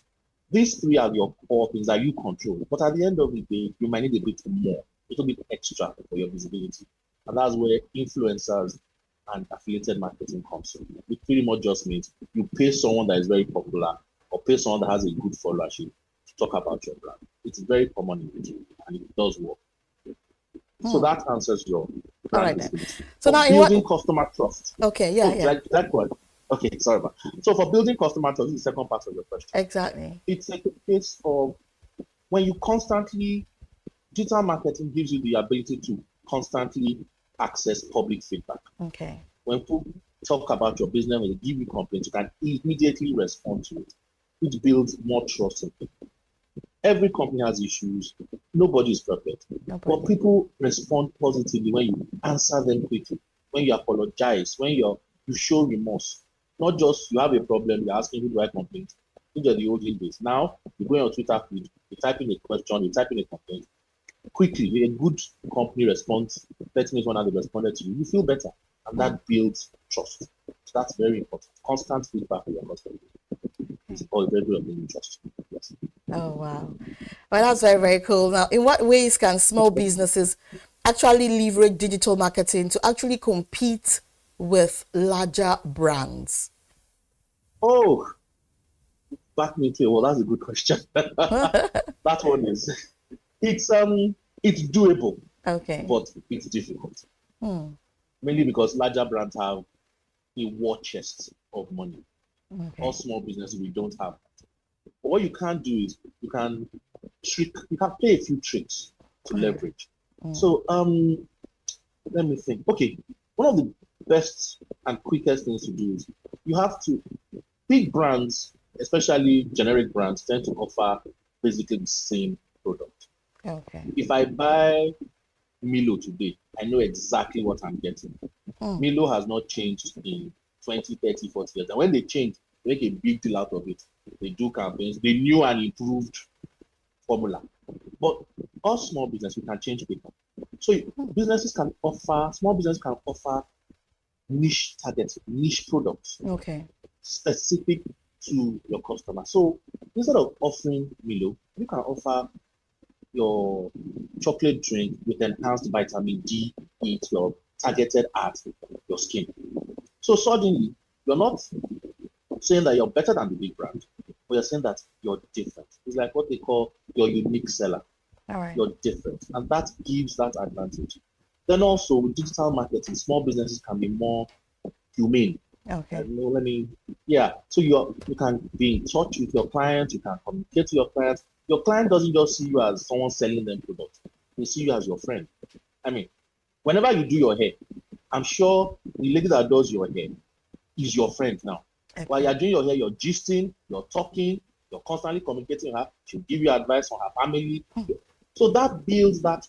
these 3 are your core things that you control. But at the end of the day, you might need a bit more, a little bit extra for your visibility. And that's where influencers and affiliated marketing comes in. It pretty much just means you pay someone that is very popular or pay someone that has a good followership to talk about your brand. It's very common in Nigeria and it does work. So that answers your brand visibility. So now building customer trust. Okay, yeah. That one. Okay, sorry about that. So for building customer trust, this is the second part of your question. Exactly. It's a case of when you constantly, digital marketing gives you the ability to constantly access public feedback. Okay. When people talk about your business, when they give you complaints, you can immediately respond to it, which builds more trust in people. Every company has issues. Nobody is perfect. But people respond positively when you answer them quickly, when you apologize, when you show remorse. Not just you have a problem, you're asking who do I complain. These are the old days. Now, you go on Twitter feed, you type in a question, you type in a complaint. Quickly, a good company responds, 30 minutes when they responded to you, you feel better. And that builds trust. So that's very important. Constant feedback from your customers. It's all very good at building trust. Yes. Oh, wow. Well, that's very, very cool. Now, in what ways can small businesses actually leverage digital marketing to actually compete with larger brands? Oh, back me to, well, that's a good question. That one is, it's doable. Okay. But it's difficult. Mainly because larger brands have a war chest of money. Okay. All small businesses, we don't have that. But what you can do is you can play a few tricks to leverage. So let me think. Okay, one of the best and quickest things to do is you have to, big brands, especially generic brands, tend to offer basically the same product. Okay. If I buy Milo today, I know exactly what I'm getting. Milo has not changed in 20, 30, 40 years. And when they change, they make a big deal out of it. They do campaigns. They knew an improved formula. But us small business, we can change quicker. So small businesses can offer niche targets, niche products. Okay. Specific to your customer. So instead of offering Milo, you can offer your chocolate drink with enhanced vitamin D into your targeted at your skin. So suddenly, you're not saying that you're better than the big brand, but you're saying that you're different. It's like what they call your unique seller. All right. You're different, and that gives that advantage. Then also with digital marketing, small businesses can be more humane. Okay. So you can be in touch with your clients, you can communicate to your clients. Your client doesn't just see you as someone selling them products. They see you as your friend. I mean, whenever you do your hair, I'm sure the lady that does your hair is your friend now. Okay. While you're doing your hair, you're gisting, you're talking, you're constantly communicating with her. She'll give you advice on her family. So that builds that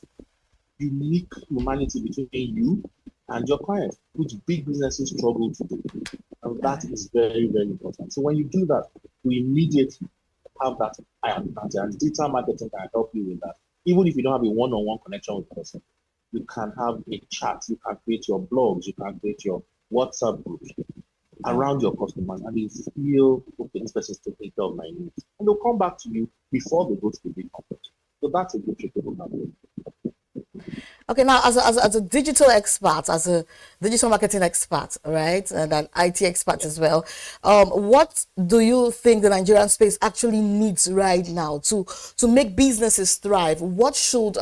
unique humanity between you and your client, which big businesses struggle to do. And that is very, very important. So when you do that, you immediately have that advantage, and digital marketing can help you with that. Even if you don't have a one-on-one connection with the person, you can have a chat, you can create your blogs, you can create your WhatsApp groups around your customers, and they feel, okay, this person is taking care of my needs. And they'll come back to you before they go to the big company. So that's a good trick to have. Okay, now as a digital expert, as a digital marketing expert, right, and an IT expert as well, what do you think the Nigerian space actually needs right now to make businesses thrive? What should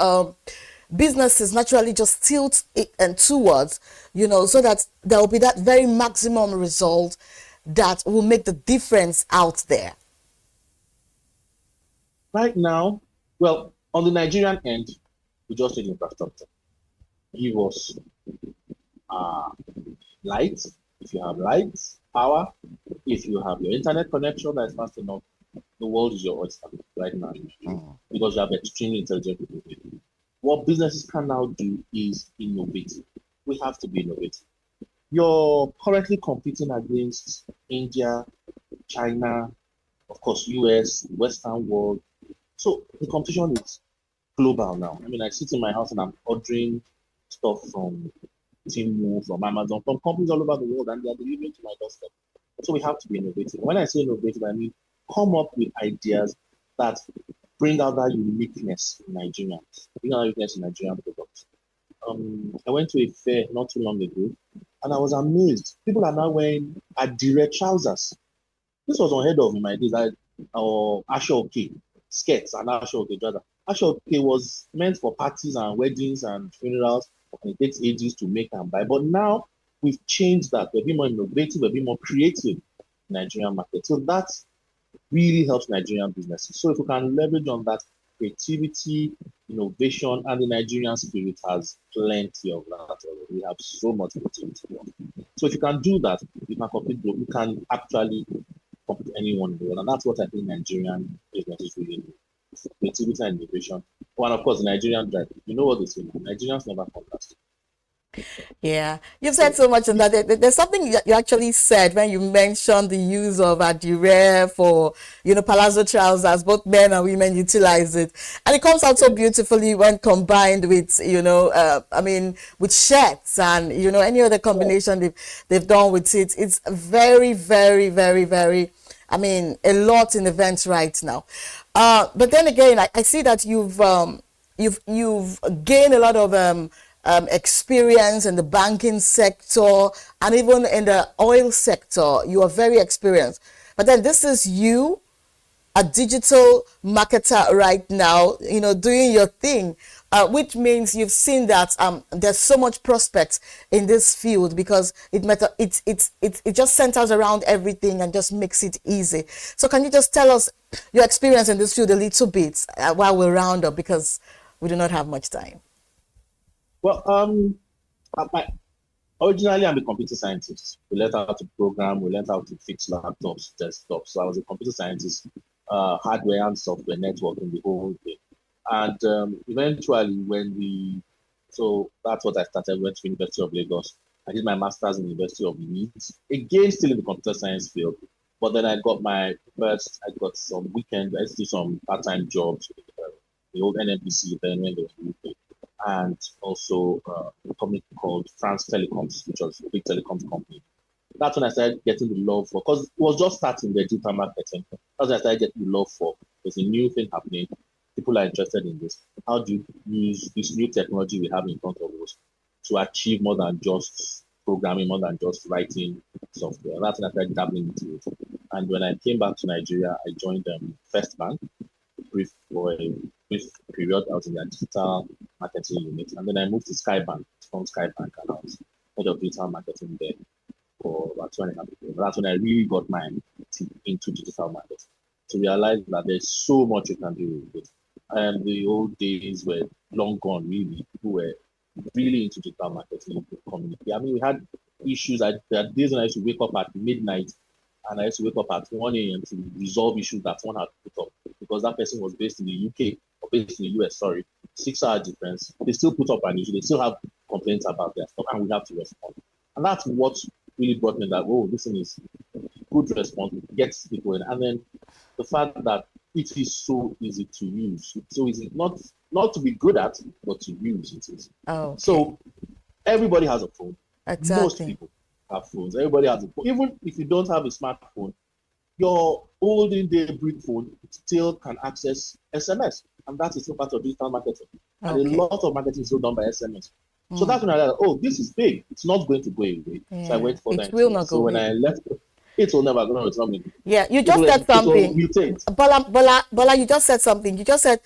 businesses naturally just tilt it and towards, so that there will be that very maximum result that will make the difference out there? Right now, well, on the Nigerian end, we just need infrastructure. Give us light, if you have light, power, if you have your internet connection that is fast enough, the world is your oyster right now. Because you have extremely intelligent people. What businesses can now do is innovate. We have to be innovative. You're currently competing against India, China, of course, US, Western world. So the competition is global now. I mean, I sit in my house and I'm ordering stuff from Temu, from Amazon, from companies all over the world, and they're delivering to my doorstep. So we have to be innovative. When I say innovative, I mean come up with ideas that bring out that uniqueness in Nigerians, bring out uniqueness in Nigerian products. I went to a fair not too long ago, and I was amazed. People are now wearing Adire trousers. This was unheard of in my days. Ashoke skirts and Ashoke trousers. Ashoke was meant for parties and weddings and funerals, and it takes ages to make and buy. But now we've changed that. We're being more innovative, we're being more creative in Nigerian market. So that really helps Nigerian businesses. So if we can leverage on that creativity, innovation, and the Nigerian spirit has plenty of that already. We have so much creativity. So if you can do that, you can compete. You can actually compete anyone in the world, and that's what I think Nigerian businesses really need. creativity and innovation. One, of course, the Nigerian drive. You know what they say, Nigerians never come last. Yeah, you've said so much on that. There's something you actually said when you mentioned the use of adire for, palazzo trousers. Both men and women utilize it, and it comes out so beautifully when combined with, with shirts and any other combination they've done with it. It's very, very, very, very. A lot in events right now. But then again, I see that you've gained a lot of experience in the banking sector and even in the oil sector. You are very experienced. But then this is you, a digital marketer right now, doing your thing, which means you've seen that there's so much prospects in this field because it just centers around everything and just makes it easy. So can you just tell us your experience in this field a little bit while we round up, because we do not have much time? Well, originally I'm a computer scientist. We learned how to program, we learned how to fix laptops, desktops. So I was a computer scientist, hardware and software, networking, the whole thing. And eventually so that's what I started, went to University of Lagos. I did my master's in University of Leeds, again still in the computer science field. But then I got some weekend, I used to do some part-time jobs with the old NNPC then when they were in the UK. And also a company called France Telecoms, which was a big telecoms company. That's when I started getting the love for, because it was just starting the digital marketing. That's when I started getting the love for. There's a new thing happening. People are interested in this. How do you use this new technology we have in front of us to achieve more than just programming, more than just writing software? That's when I started dabbling into it. And when I came back to Nigeria, I joined First Bank for a brief period. I was in their digital marketing unit, and then I moved to Skybank, from Skybank, and I was head of digital marketing there for about 2.5 years. That's when I really got my teeth into digital marketing, to realize that there's so much you can do with it. And the old days were long gone, really. People were really into digital marketing community. We had issues. There are days when I used to wake up at midnight, and I used to wake up at 1 a.m. to resolve issues that one had put up, because that person was based in the UK or based in the US, 6-hour difference. They still put up an issue. They still have complaints about their stuff, and we have to respond. And that's what really brought me that, this thing is good response, gets people in. And then the fact that it is so easy to use. It's so easy, not to be good at, but to use it is. Oh, okay. So everybody has a phone. Exactly. Most people have phones. Everybody has a phone. Even if you don't have a smartphone, your olden day brick phone still can access SMS, and that is still part of digital marketing. Okay. And a lot of marketing is still done by SMS. So that's when I realized, this is big. It's not going to go away. Yeah. So I went for that. It will not go away. So when I left, it will never go. It's not me. Yeah, you just said something. Bola, you just said something. You just said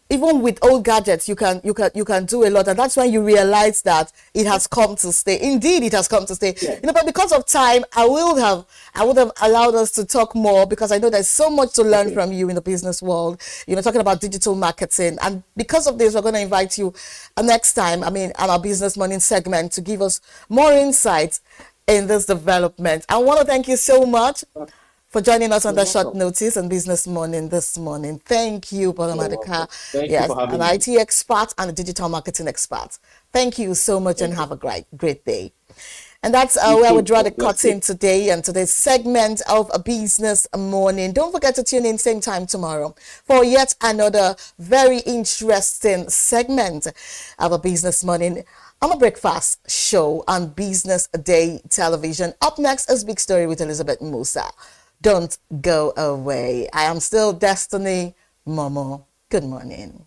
even with old gadgets, you can do a lot, and that's when you realize that it has come to stay. Indeed, it has come to stay. Yeah. But because of time, I would have allowed us to talk more, because I know there's so much to learn from you in the business world. Talking about digital marketing, and because of this, we're going to invite you next time. On our Business Morning segment, to give us more insights in this development. I want to thank you so much for joining us on the short notice on Business Morning this morning. Thank you, Bola Madaka. Yes, an IT expert and a digital marketing expert. Thank you so much, and have a great day. And that's where we draw the curtain today and today's segment of a Business Morning. Don't forget to tune in same time tomorrow for yet another very interesting segment of a Business Morning on a breakfast show on Business Day Television. Up next is Big Story with Elizabeth Musa. Don't go away. I am still Destiny Momo. Good morning.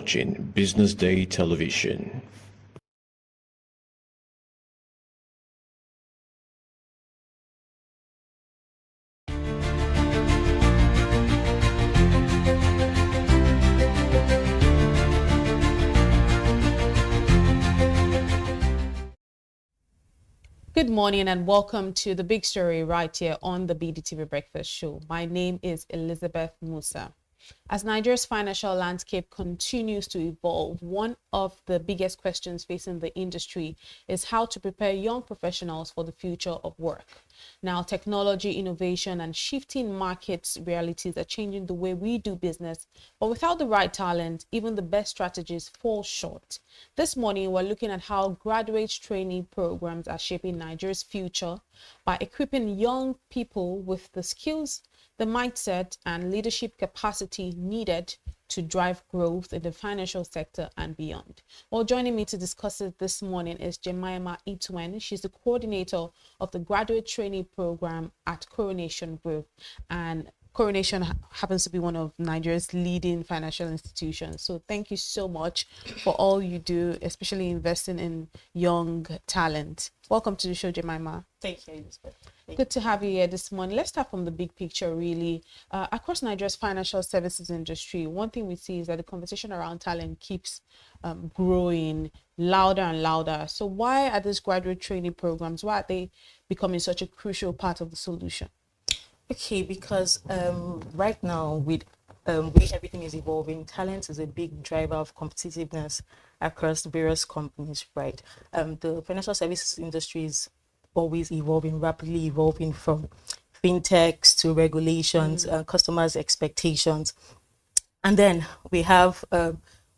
watching Business Day Television. Good morning and welcome to the big story right here on the BDTV Breakfast Show. My name is Elizabeth Musa. As Nigeria's financial landscape continues to evolve, one of the biggest questions facing the industry is how to prepare young professionals for the future of work. Now, technology, innovation, and shifting markets realities are changing the way we do business, but without the right talent, even the best strategies fall short. This morning, we're looking at how graduate training programs are shaping Nigeria's future by equipping young people with the skills, the mindset, and leadership capacity needed to drive growth in the financial sector and beyond. Well, joining me to discuss it this morning is Jemima Itwen. She's the coordinator of the graduate training program at Coronation Group, and Coronation happens to be one of Nigeria's leading financial institutions. So thank you so much for all you do, especially investing in young talent. Welcome to the show, Jemima. Thank you, Elizabeth. Good to have you here this morning. Let's start from the big picture, really. Across Nigeria's financial services industry, one thing we see is that the conversation around talent keeps growing louder and louder. So why are these graduate training programs, why are they becoming such a crucial part of the solution? Okay, because right now with way everything is evolving, talent is a big driver of competitiveness across various companies, right? The financial services industry is always evolving, rapidly evolving, from fintechs to regulations, customers' expectations. And then we have,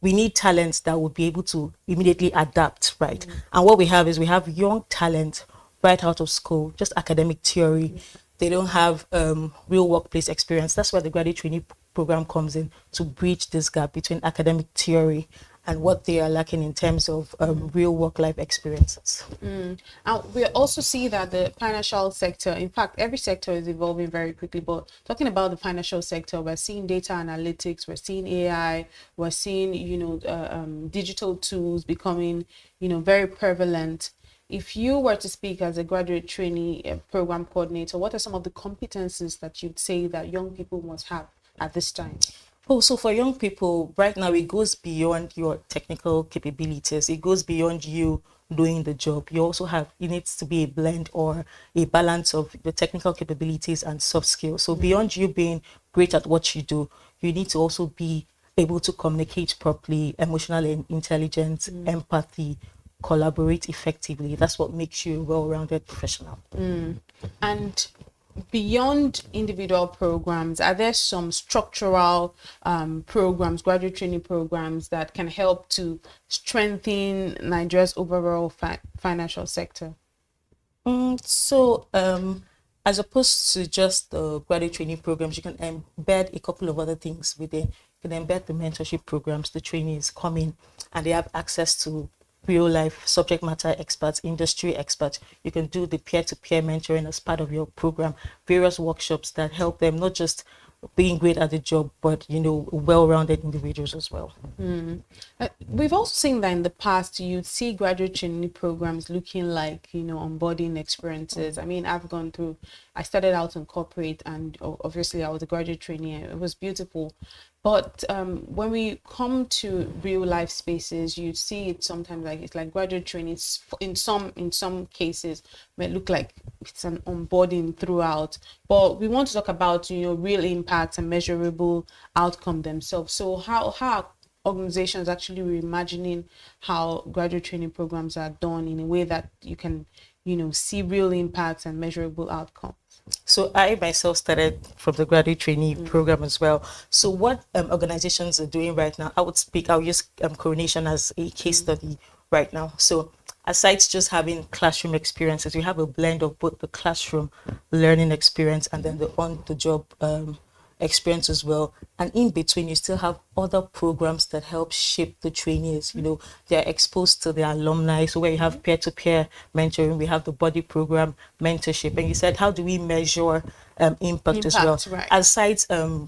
we need talent that will be able to immediately adapt, right? And what we have is we have young talent right out of school, just academic theory. They don't have real workplace experience. That's where the graduate training program comes in, to bridge this gap between academic theory and what they are lacking in terms of real work-life experiences. And we also see that the financial sector, in fact, every sector is evolving very quickly, but talking about the financial sector, we're seeing data analytics, we're seeing AI, we're seeing, digital tools becoming, very prevalent. If you were to speak as a graduate trainee program coordinator, what are some of the competencies that you'd say that young people must have at this time? Oh, so for young people, right now, it goes beyond your technical capabilities. It goes beyond you doing the job. You also have, it needs to be a blend or a balance of the technical capabilities and soft skills. So beyond you being great at what you do, you need to also be able to communicate properly, emotional intelligence, empathy, collaborate effectively. That's what makes you a well-rounded professional. And beyond individual programs, are there some structural programs, graduate training programs that can help to strengthen Nigeria's overall financial sector? As opposed to just the graduate training programs, you can embed a couple of other things within. You can embed the mentorship programs. The trainees come in and they have access to real life subject matter experts, industry experts. You can do the peer-to-peer mentoring as part of your program, various workshops that help them not just being great at the job, but well-rounded individuals as well. We've also seen that in the past, you'd see graduate training programs looking like onboarding experiences. I mean, I started out in corporate, and obviously I was a graduate trainee. It was beautiful. But when we come to real life spaces, you see it sometimes like it's like graduate training. In some cases may look like it's an onboarding throughout. But we want to talk about real impact and measurable outcome themselves. So how are organizations actually reimagining how graduate training programs are done in a way that you can see real impacts and measurable outcomes? So I myself started from the graduate trainee program as well. So what organizations are doing right now, I'll use Coronation as a case study right now. So aside just having classroom experiences, we have a blend of both the classroom learning experience and then the on-the-job experience as well. And in between, you still have other programs that help shape the trainees. They're exposed to their alumni. So where you have peer-to-peer mentoring, we have the body program mentorship. And you said, how do we measure impact as well? Right. Aside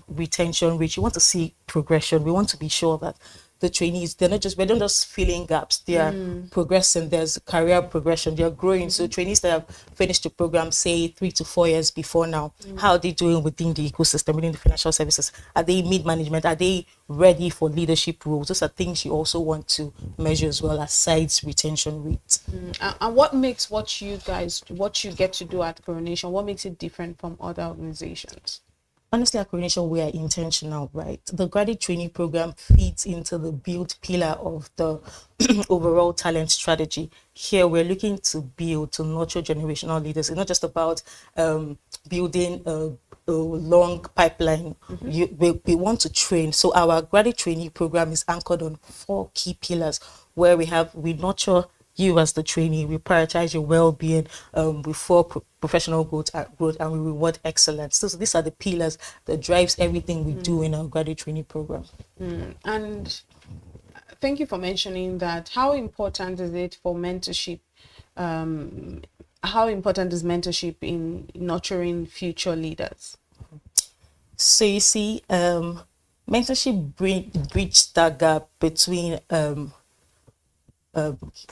retention, which you want to see progression, we want to be sure that the trainees, we don't just filling gaps, they are progressing. There's career progression, they're growing. So trainees that have finished the program, say 3 to 4 years before now, how are they doing within the ecosystem, within the financial services? Are they mid-management? Are they ready for leadership roles? Those are things you also want to measure as well, aside retention rate. And what makes what you get to do at Coronation, what makes it different from other organizations? Honestly, at Coronation, we are intentional, right? The graduate training program feeds into the build pillar of the overall talent strategy. Here, we're looking to nurture generational leaders. It's not just about building a long pipeline. We want to train. So our graduate training program is anchored on 4 key pillars, where we nurture you as the trainee, we prioritize your well-being, we for professional growth, and we reward excellence. So these are the pillars that drives everything we do in our graduate training program. And thank you for mentioning that. How important is it for mentorship? How important is mentorship in nurturing future leaders? So you see, mentorship bridge that gap between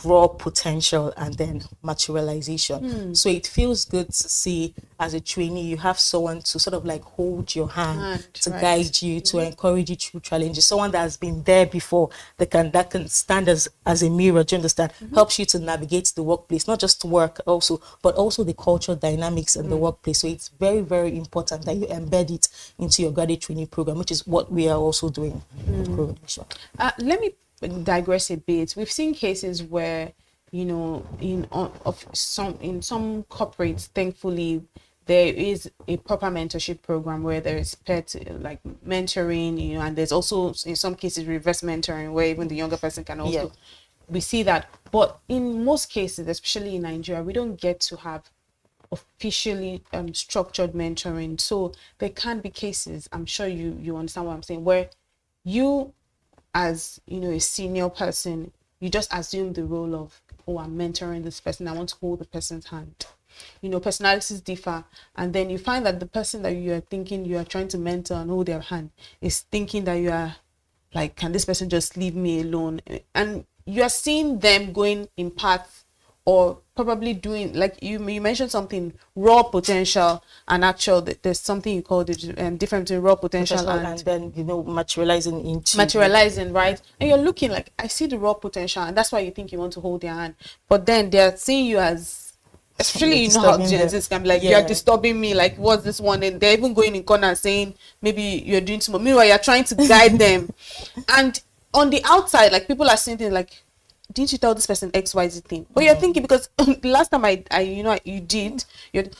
raw potential and then materialization. So it feels good to see, as a trainee, you have someone to sort of like hold your hand, to guide you, to encourage you through challenges. Someone that has been there before, that can stand as a mirror, do you understand? Helps you to navigate the workplace, not just work also, but also the cultural dynamics in the workplace. So it's very, very important that you embed it into your graduate training program, which is what we are also doing. Let me digress a bit. We've seen cases where, in some corporates, thankfully, there is a proper mentorship program where there is like mentoring, and there's also in some cases reverse mentoring, where even the younger person can also. We see that, but in most cases, especially in Nigeria, we don't get to have officially structured mentoring. So there can be cases, I'm sure you understand what I'm saying, where you, as a senior person, you just assume the role of, I'm mentoring this person, I want to hold the person's hand. Personalities differ, and then you find that the person that you are thinking you are trying to mentor and hold their hand is thinking that you are like, can this person just leave me alone? And you are seeing them going in paths, or probably doing, like you mentioned something, raw potential and actual. There's something you called it different between raw potential and then materializing, right? And you're looking like, I see the raw potential, and that's why you think you want to hold their hand, but then they're seeing you as, especially how Gen Z can be like, you're disturbing me, like what's this one? And they're even going in corner saying maybe you're doing too much. Meanwhile, you're trying to guide them, and on the outside, like people are saying things like, didn't you tell this person XYZ thing? But you're thinking, because the last time you did.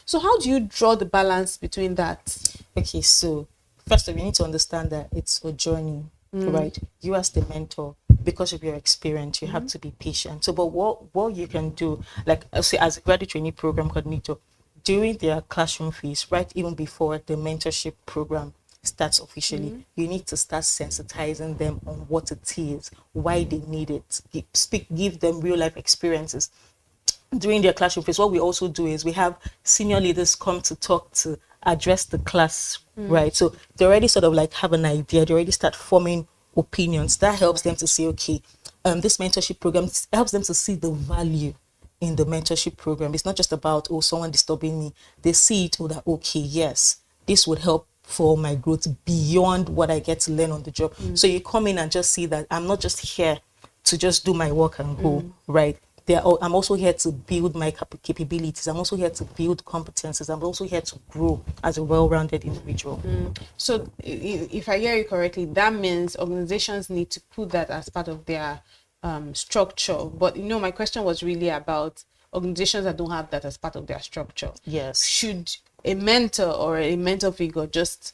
So how do you draw the balance between that? Okay, so first of all, you need to understand that it's a journey, right? You as the mentor, because of your experience, you have to be patient. So, but what you can do, like say as a graduate training program coordinator, during their classroom phase, right, even before the mentorship program starts officially, you need to start sensitizing them on what it is, why they need it. Give them real life experiences during their classroom phase. What we also do is we have senior leaders come to address the class, right? So they already sort of like have an idea, they already start forming opinions. That helps them to say, okay, this mentorship program helps them to see the value in the mentorship program. It's not just about, someone disturbing me. They see it, that, okay, yes, this would help for my growth beyond what I get to learn on the job. So you come in and just see that I'm not just here to just do my work and go, right? I'm also here to build my capabilities. I'm also here to build competences. I'm also here to grow as a well-rounded individual. So if I hear you correctly, that means organizations need to put that as part of their structure. But my question was really about organizations that don't have that as part of their structure. Yes. Should a mentor or a mentor figure just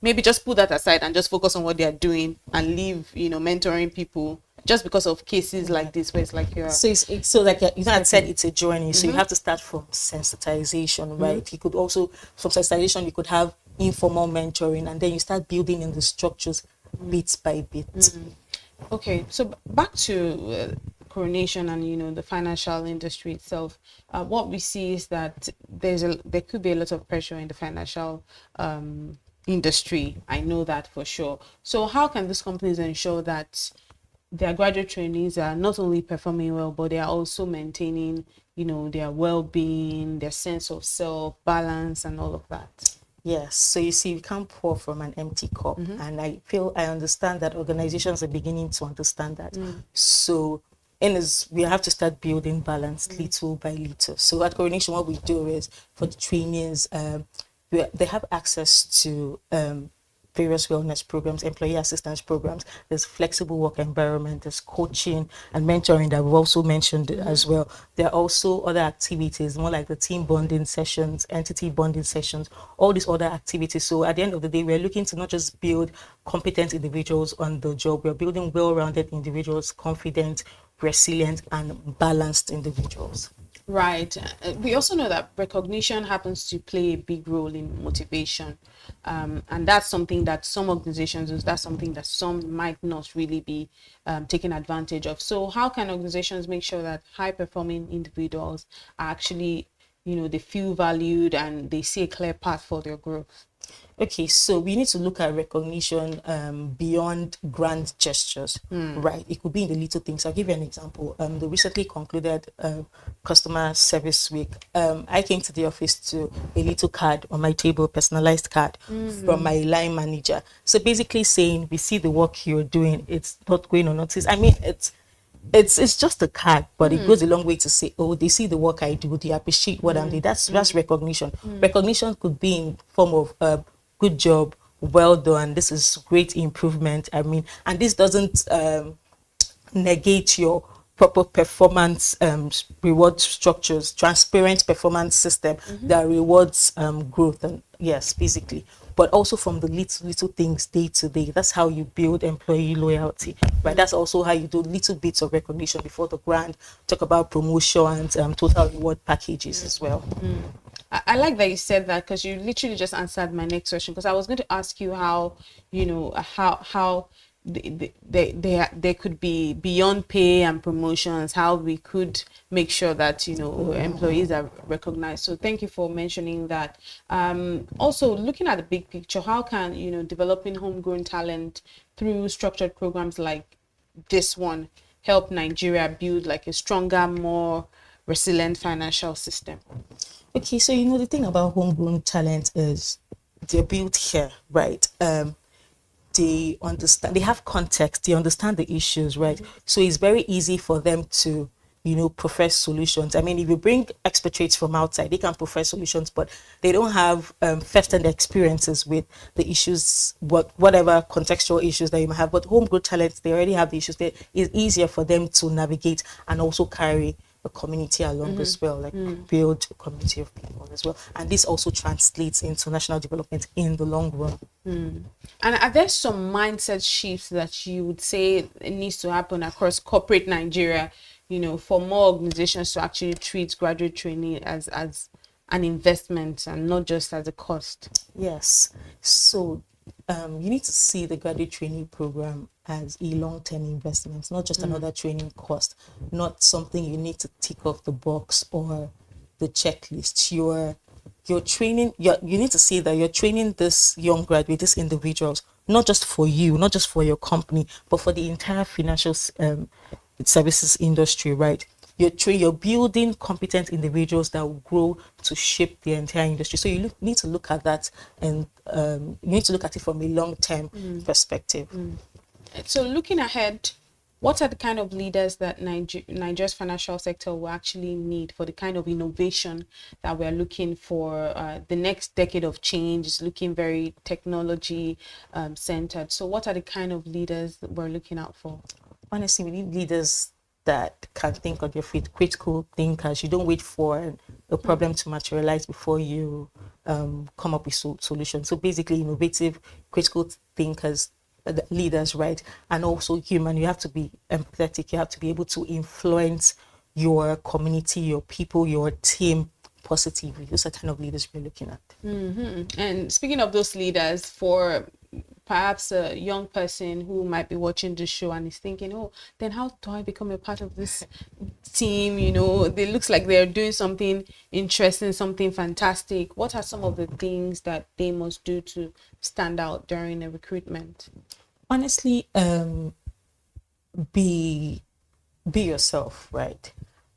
maybe just put that aside and just focus on what they are doing and leave mentoring people just because of cases like this where it's like I said, it's a journey. So you have to start from sensitization, right? You could also, from sensitization, you could have informal mentoring, and then you start building in the structures bit by bit. Okay, so back to Coronation and the financial industry itself. What we see is that there could be a lot of pressure in the financial industry. I know that for sure. So how can these companies ensure that their graduate trainees are not only performing well, but they are also maintaining, their well-being, their sense of self, balance, and all of that? Yes, so you see, we can't pour from an empty cup, and I understand that organizations are beginning to understand that. So, we have to start building balance little by little. So at Coronation, what we do is for the trainees, they have access to various wellness programs, employee assistance programs. There's flexible work environment, there's coaching and mentoring that we've also mentioned as well. There are also other activities, more like the team bonding sessions, entity bonding sessions, all these other activities. So at the end of the day, we're looking to not just build competent individuals on the job, we're building well-rounded individuals, confident, resilient, and balanced individuals. Right. We also know that recognition happens to play a big role in motivation. And that's something that some organizations use, that's something that some might not really be taking advantage of. So how can organizations make sure that high-performing individuals are actually, they feel valued and they see a clear path for their growth? Okay, so we need to look at recognition beyond grand gestures, right? It could be in the little things. I'll give you an example. The recently concluded customer service week, I came to the office to a little card on my table, personalized card from my line manager. So basically saying, we see the work you're doing, it's not going unnoticed. I mean, it's just a card, but it goes a long way to say, oh, they see the work I do, they appreciate what I'm doing. That's recognition. Recognition could be in form of good job, well done, this is great improvement. I mean, and this doesn't negate your proper performance reward structures, transparent performance system that rewards growth, and yes, basically. But also from the little things day to day. That's how you build employee loyalty, right? That's also how you do little bits of recognition before the grand. Talk about promotions, total reward packages as well. I like that you said that, because you literally just answered my next question, because I was going to ask you how, how there could be beyond pay and promotions, how we could make sure that employees are recognized. So thank you for mentioning that. Also looking at the big picture, how can developing homegrown talent through structured programs like this one help Nigeria build like a stronger, more resilient financial system? Okay, so the thing about homegrown talent is they're built here, right? They understand, they have context, they understand the issues, right? So it's very easy for them to, profess solutions. I mean, if you bring expatriates from outside, they can profess solutions, but they don't have first-hand experiences with the issues, whatever contextual issues that you might have. But homegrown talents, they already have the issues. It's easier for them to navigate and also carry a community along as well, like build a community of people as well. And this also translates into national development in the long run. And are there some mindset shifts that you would say it needs to happen across corporate Nigeria, for more organizations to actually treat graduate training as an investment and not just as a cost? Yes. So you need to see the graduate training program as a long-term investment, not just another training cost, not something you need to tick off the box or the checklist. You're training, you need to see that you're training this young graduate, these individuals, not just for you, not just for your company, but for the entire financial services industry, right? You're building competent individuals that will grow to shape the entire industry. So you need to look at that, and you need to look at it from a long-term perspective. So looking ahead, what are the kind of leaders that Nigeria's financial sector will actually need for the kind of innovation that we're looking for? The next decade of change is looking very technology centered. So what are the kind of leaders that we're looking out for? Honestly, we need leaders that can think on your feet, critical thinkers. You don't wait for a problem to materialize before you come up with solutions. So basically, innovative, critical thinkers, leaders, right? And also human. You have to be empathetic. You have to be able to influence your community, your people, your team positively. Those are the kind of leaders we're looking at. And speaking of those leaders, for perhaps a young person who might be watching the show and is thinking, oh, then how do I become a part of this team? You know, it looks like they're doing something interesting, something fantastic. What are some of the things that they must do to stand out during a recruitment? Honestly, be yourself, right?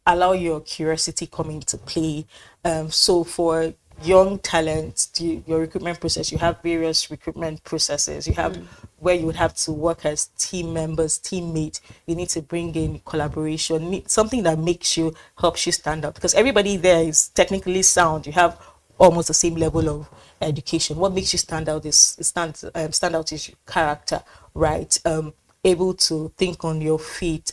Allow your curiosity come into play. So for young talent, your recruitment process, you have various recruitment processes. You have where you would have to work as team members, teammates. You need to bring in collaboration, something that helps you stand out, because everybody there is technically sound. You have almost the same level of education. What makes you stand out stand out is your character, right? Able to think on your feet,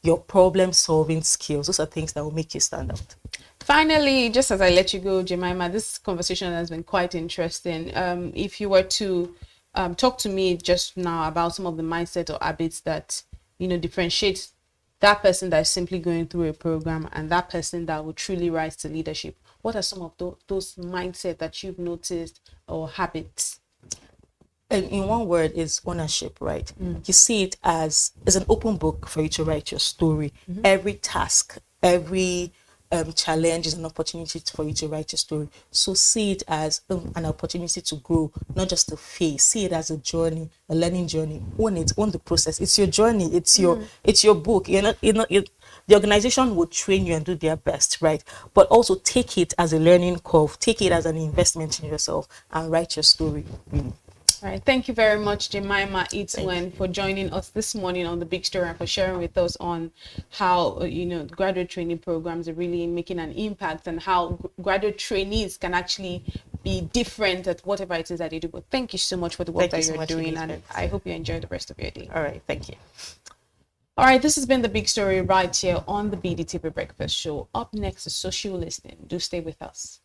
your problem solving skills. Those are things that will make you stand out. Finally, just as I let you go, Jemima, this conversation has been quite interesting. If you were to talk to me just now about some of the mindset or habits that, you know, differentiate that person that is simply going through a program and that person that will truly rise to leadership, what are some of those mindset that you've noticed or habits? In one word, is ownership, right? You see it as an open book for you to write your story. Every task, every challenge is an opportunity for you to write your story. So see it as an opportunity to grow, not just to face. See it as a journey, a learning journey. Own it, own the process. It's your journey. It's your book. The organization will train you and do their best, right? But also take it as a learning curve. Take it as an investment in yourself and write your story. All right, thank you very much, Jemima Itwen, for joining us this morning on The Big Story and for sharing with us on how, graduate training programs are really making an impact and how graduate trainees can actually be different at whatever it is that they do. But thank you so much for the work that you're doing, and I hope you enjoy the rest of your day. All right, thank you. All right, this has been The Big Story right here on the BDTV Breakfast Show. Up next is Social Listening. Do stay with us.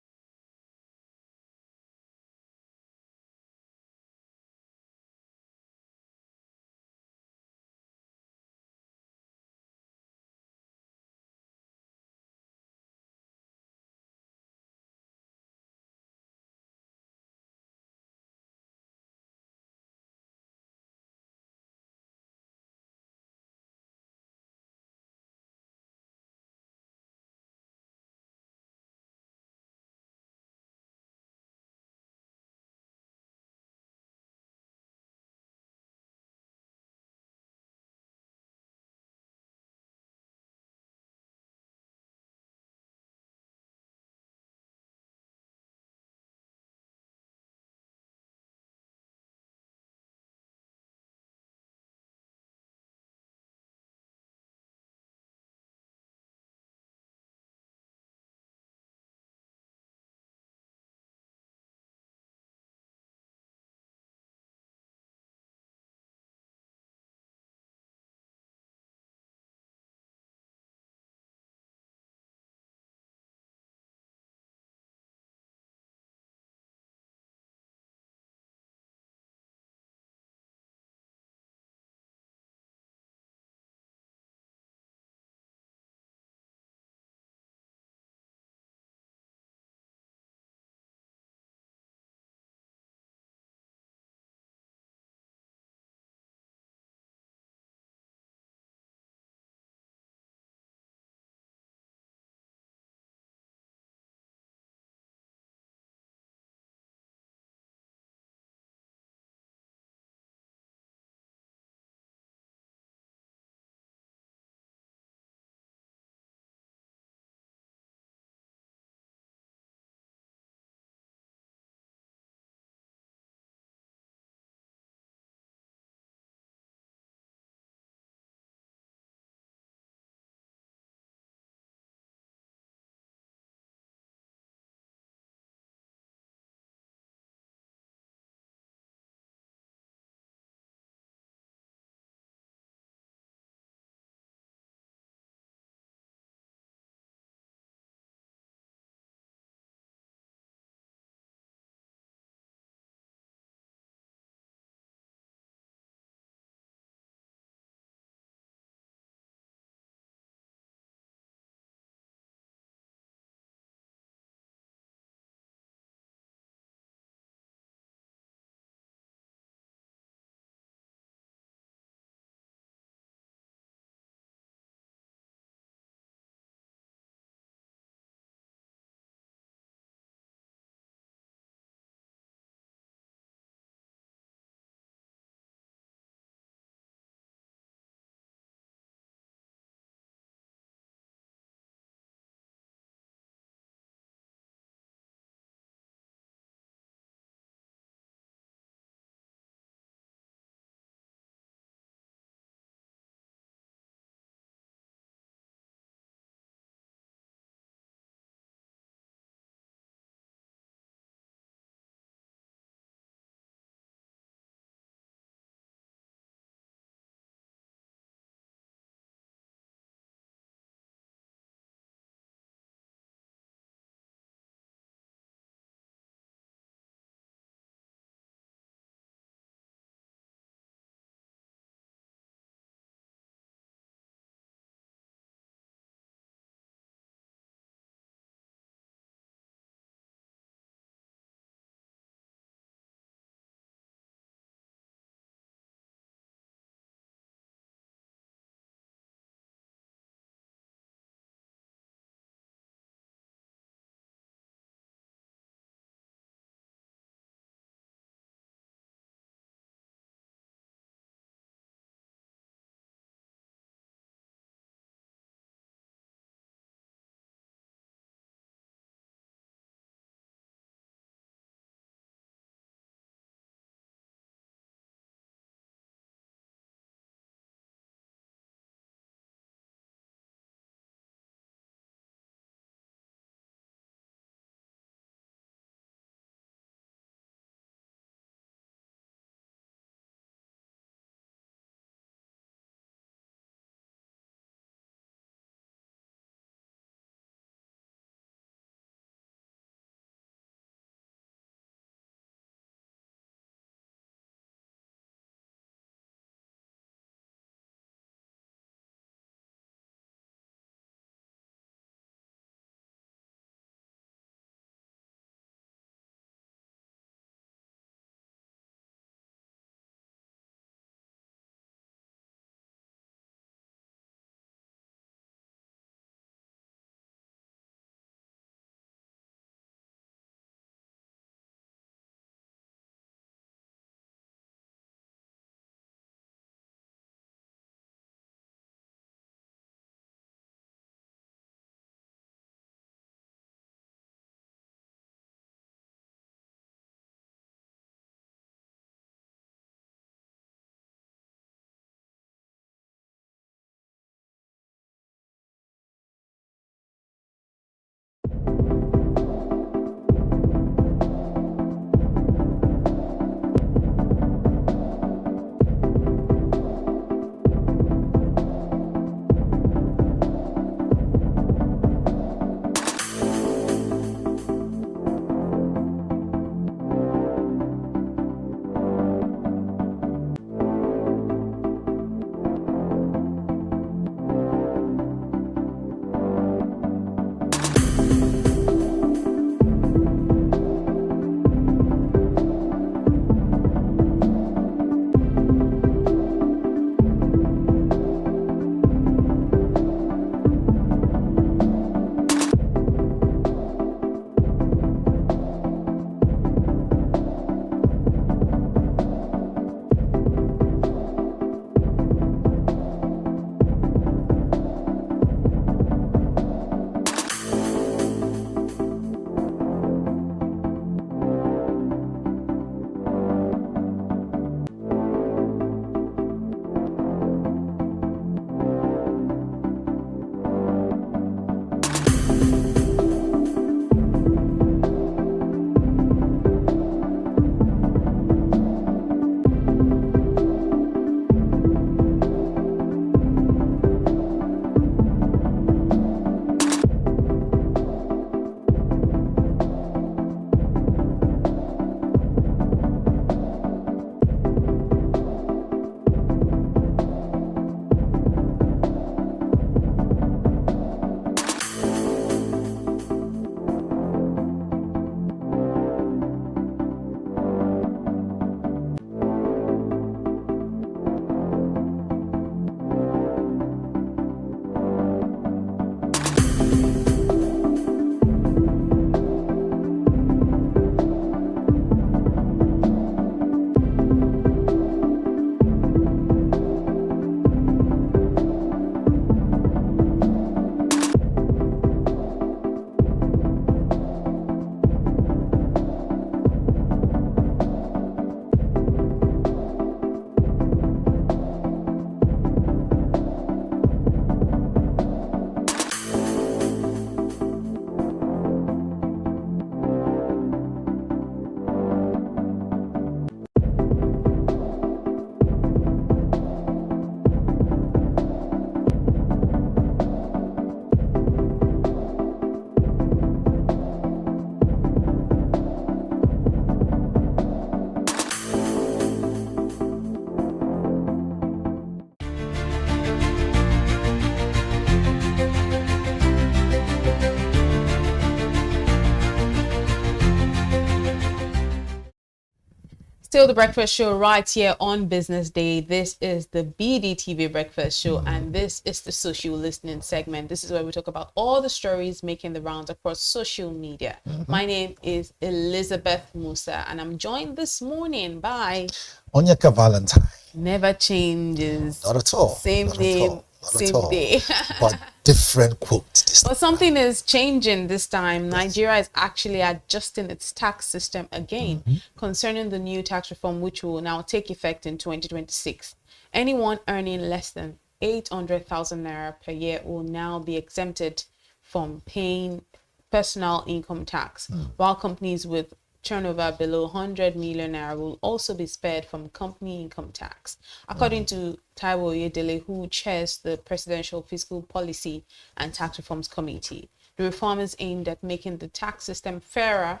Still the breakfast show right here on Business Day. This is the BDTV breakfast show, and this is the social listening segment. This is where we talk about all the stories making the rounds across social media. My name is Elizabeth Musa, and I'm joined this morning by Onyeka Valentine. Never changes. Not at all. Same name, same day. But different quotes. But something is changing this time. Nigeria is actually adjusting its tax system again concerning the new tax reform, which will now take effect in 2026. Anyone earning less than 800,000 naira per year will now be exempted from paying personal income tax, while companies with turnover below 100 million naira will also be spared from company income tax. According to Taiwo Oyedele, who chairs the Presidential Fiscal Policy and Tax Reforms Committee, the reform is aimed at making the tax system fairer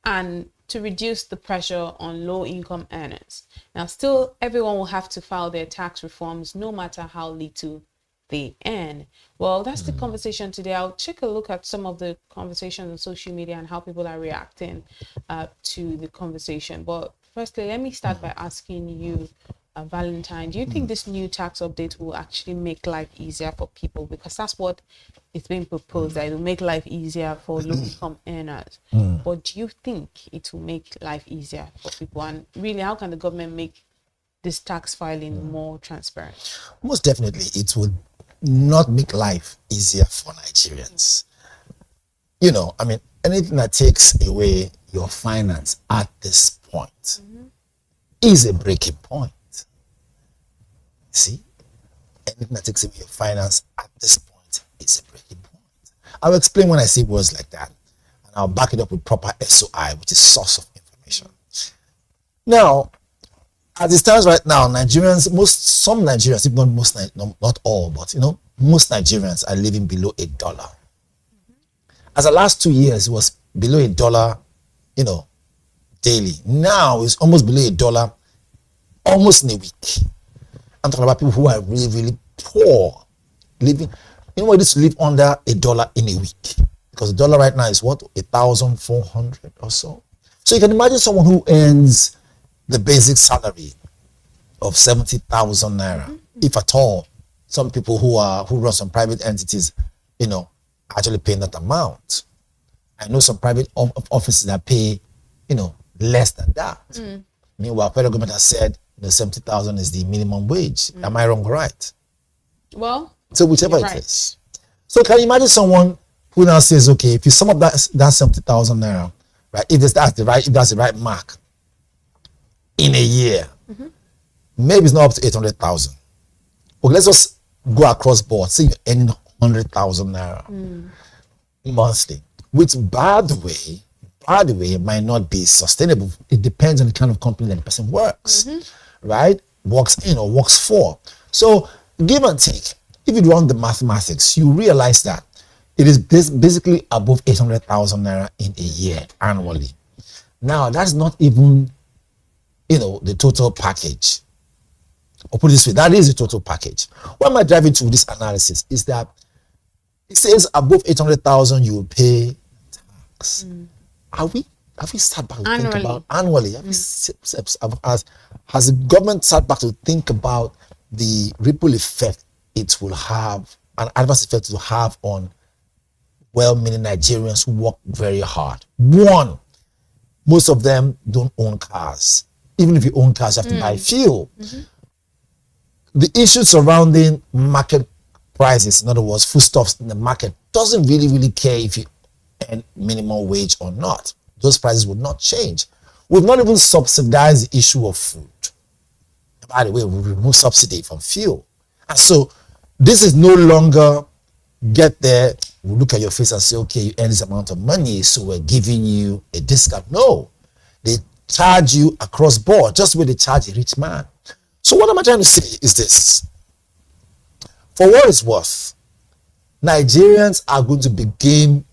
and to reduce the pressure on low-income earners. Now, still, everyone will have to file their tax reforms no matter how little they earn. Well, that's the conversation today. I'll take a look at some of the conversations on social media and how people are reacting to the conversation. But firstly, let me start by asking you, Valentine, do you think this new tax update will actually make life easier for people? Because that's what it's being proposed, that it will make life easier for low-income earners. But do you think it will make life easier for people? And really, how can the government make this tax filing more transparent? Most definitely, it would not make life easier for Nigerians. You know, I mean, anything that takes away your finance at this point is a breaking point. See, anything that takes away your finance at this point is a breaking point. I'll explain when I say words like that, and I'll back it up with proper SOI, which is source of information. Now, as it stands right now, Nigerians, some Nigerians, if not most, not all, but you know, most Nigerians are living below $1. As the last 2 years, it was below $1, you know, daily. Now it's almost below $1, almost in a week. I'm talking about people who are really, really poor, living. You know what it is to live under $1 in a week? Because the dollar right now is what, 1,400 or so. So you can imagine someone who earns the basic salary of 70,000 naira, if at all. Some people who run some private entities, you know, actually paying that amount. I know some private offices that pay, you know, less than that. Meanwhile, federal government has said, you know, 70,000 is the minimum wage. Am I wrong or right? Well, so whichever it is. So can you imagine someone who now says, okay, if you sum up that 70,000 naira, right? If that's the right mark, in a year, maybe it's not up to 800,000. Okay, let's just go across board. Say you're earning 100,000 naira monthly, which, by the way, might not be sustainable. It depends on the kind of company that the person works, right? Works in or works for. So, give and take. If you run the mathematics, you realize that it is basically above 800,000 naira in a year annually. Now, that's not even, you know, the total package. Or put it this way, that is the total package. What am I driving to this analysis is that it says above 800,000 you will pay tax. Have we sat back to think about annually? Has the government sat back to think about the ripple effect it will have, an adverse effect it will have on well-meaning Nigerians who work very hard? One, most of them don't own cars. Even if you own cars, you have to buy fuel. The issue surrounding market prices, in other words, foodstuffs in the market, doesn't really care if you earn minimum wage or not. Those prices would not change. We've not even subsidized the issue of food. By the way, we remove subsidy from fuel. And so this is no longer get there, we look at your face and say, okay, you earn this amount of money, so we're giving you a discount. No, they charge you across board, just the way they charge a rich man. So what am I trying to say is this. For what it's worth, Nigerians are going to begin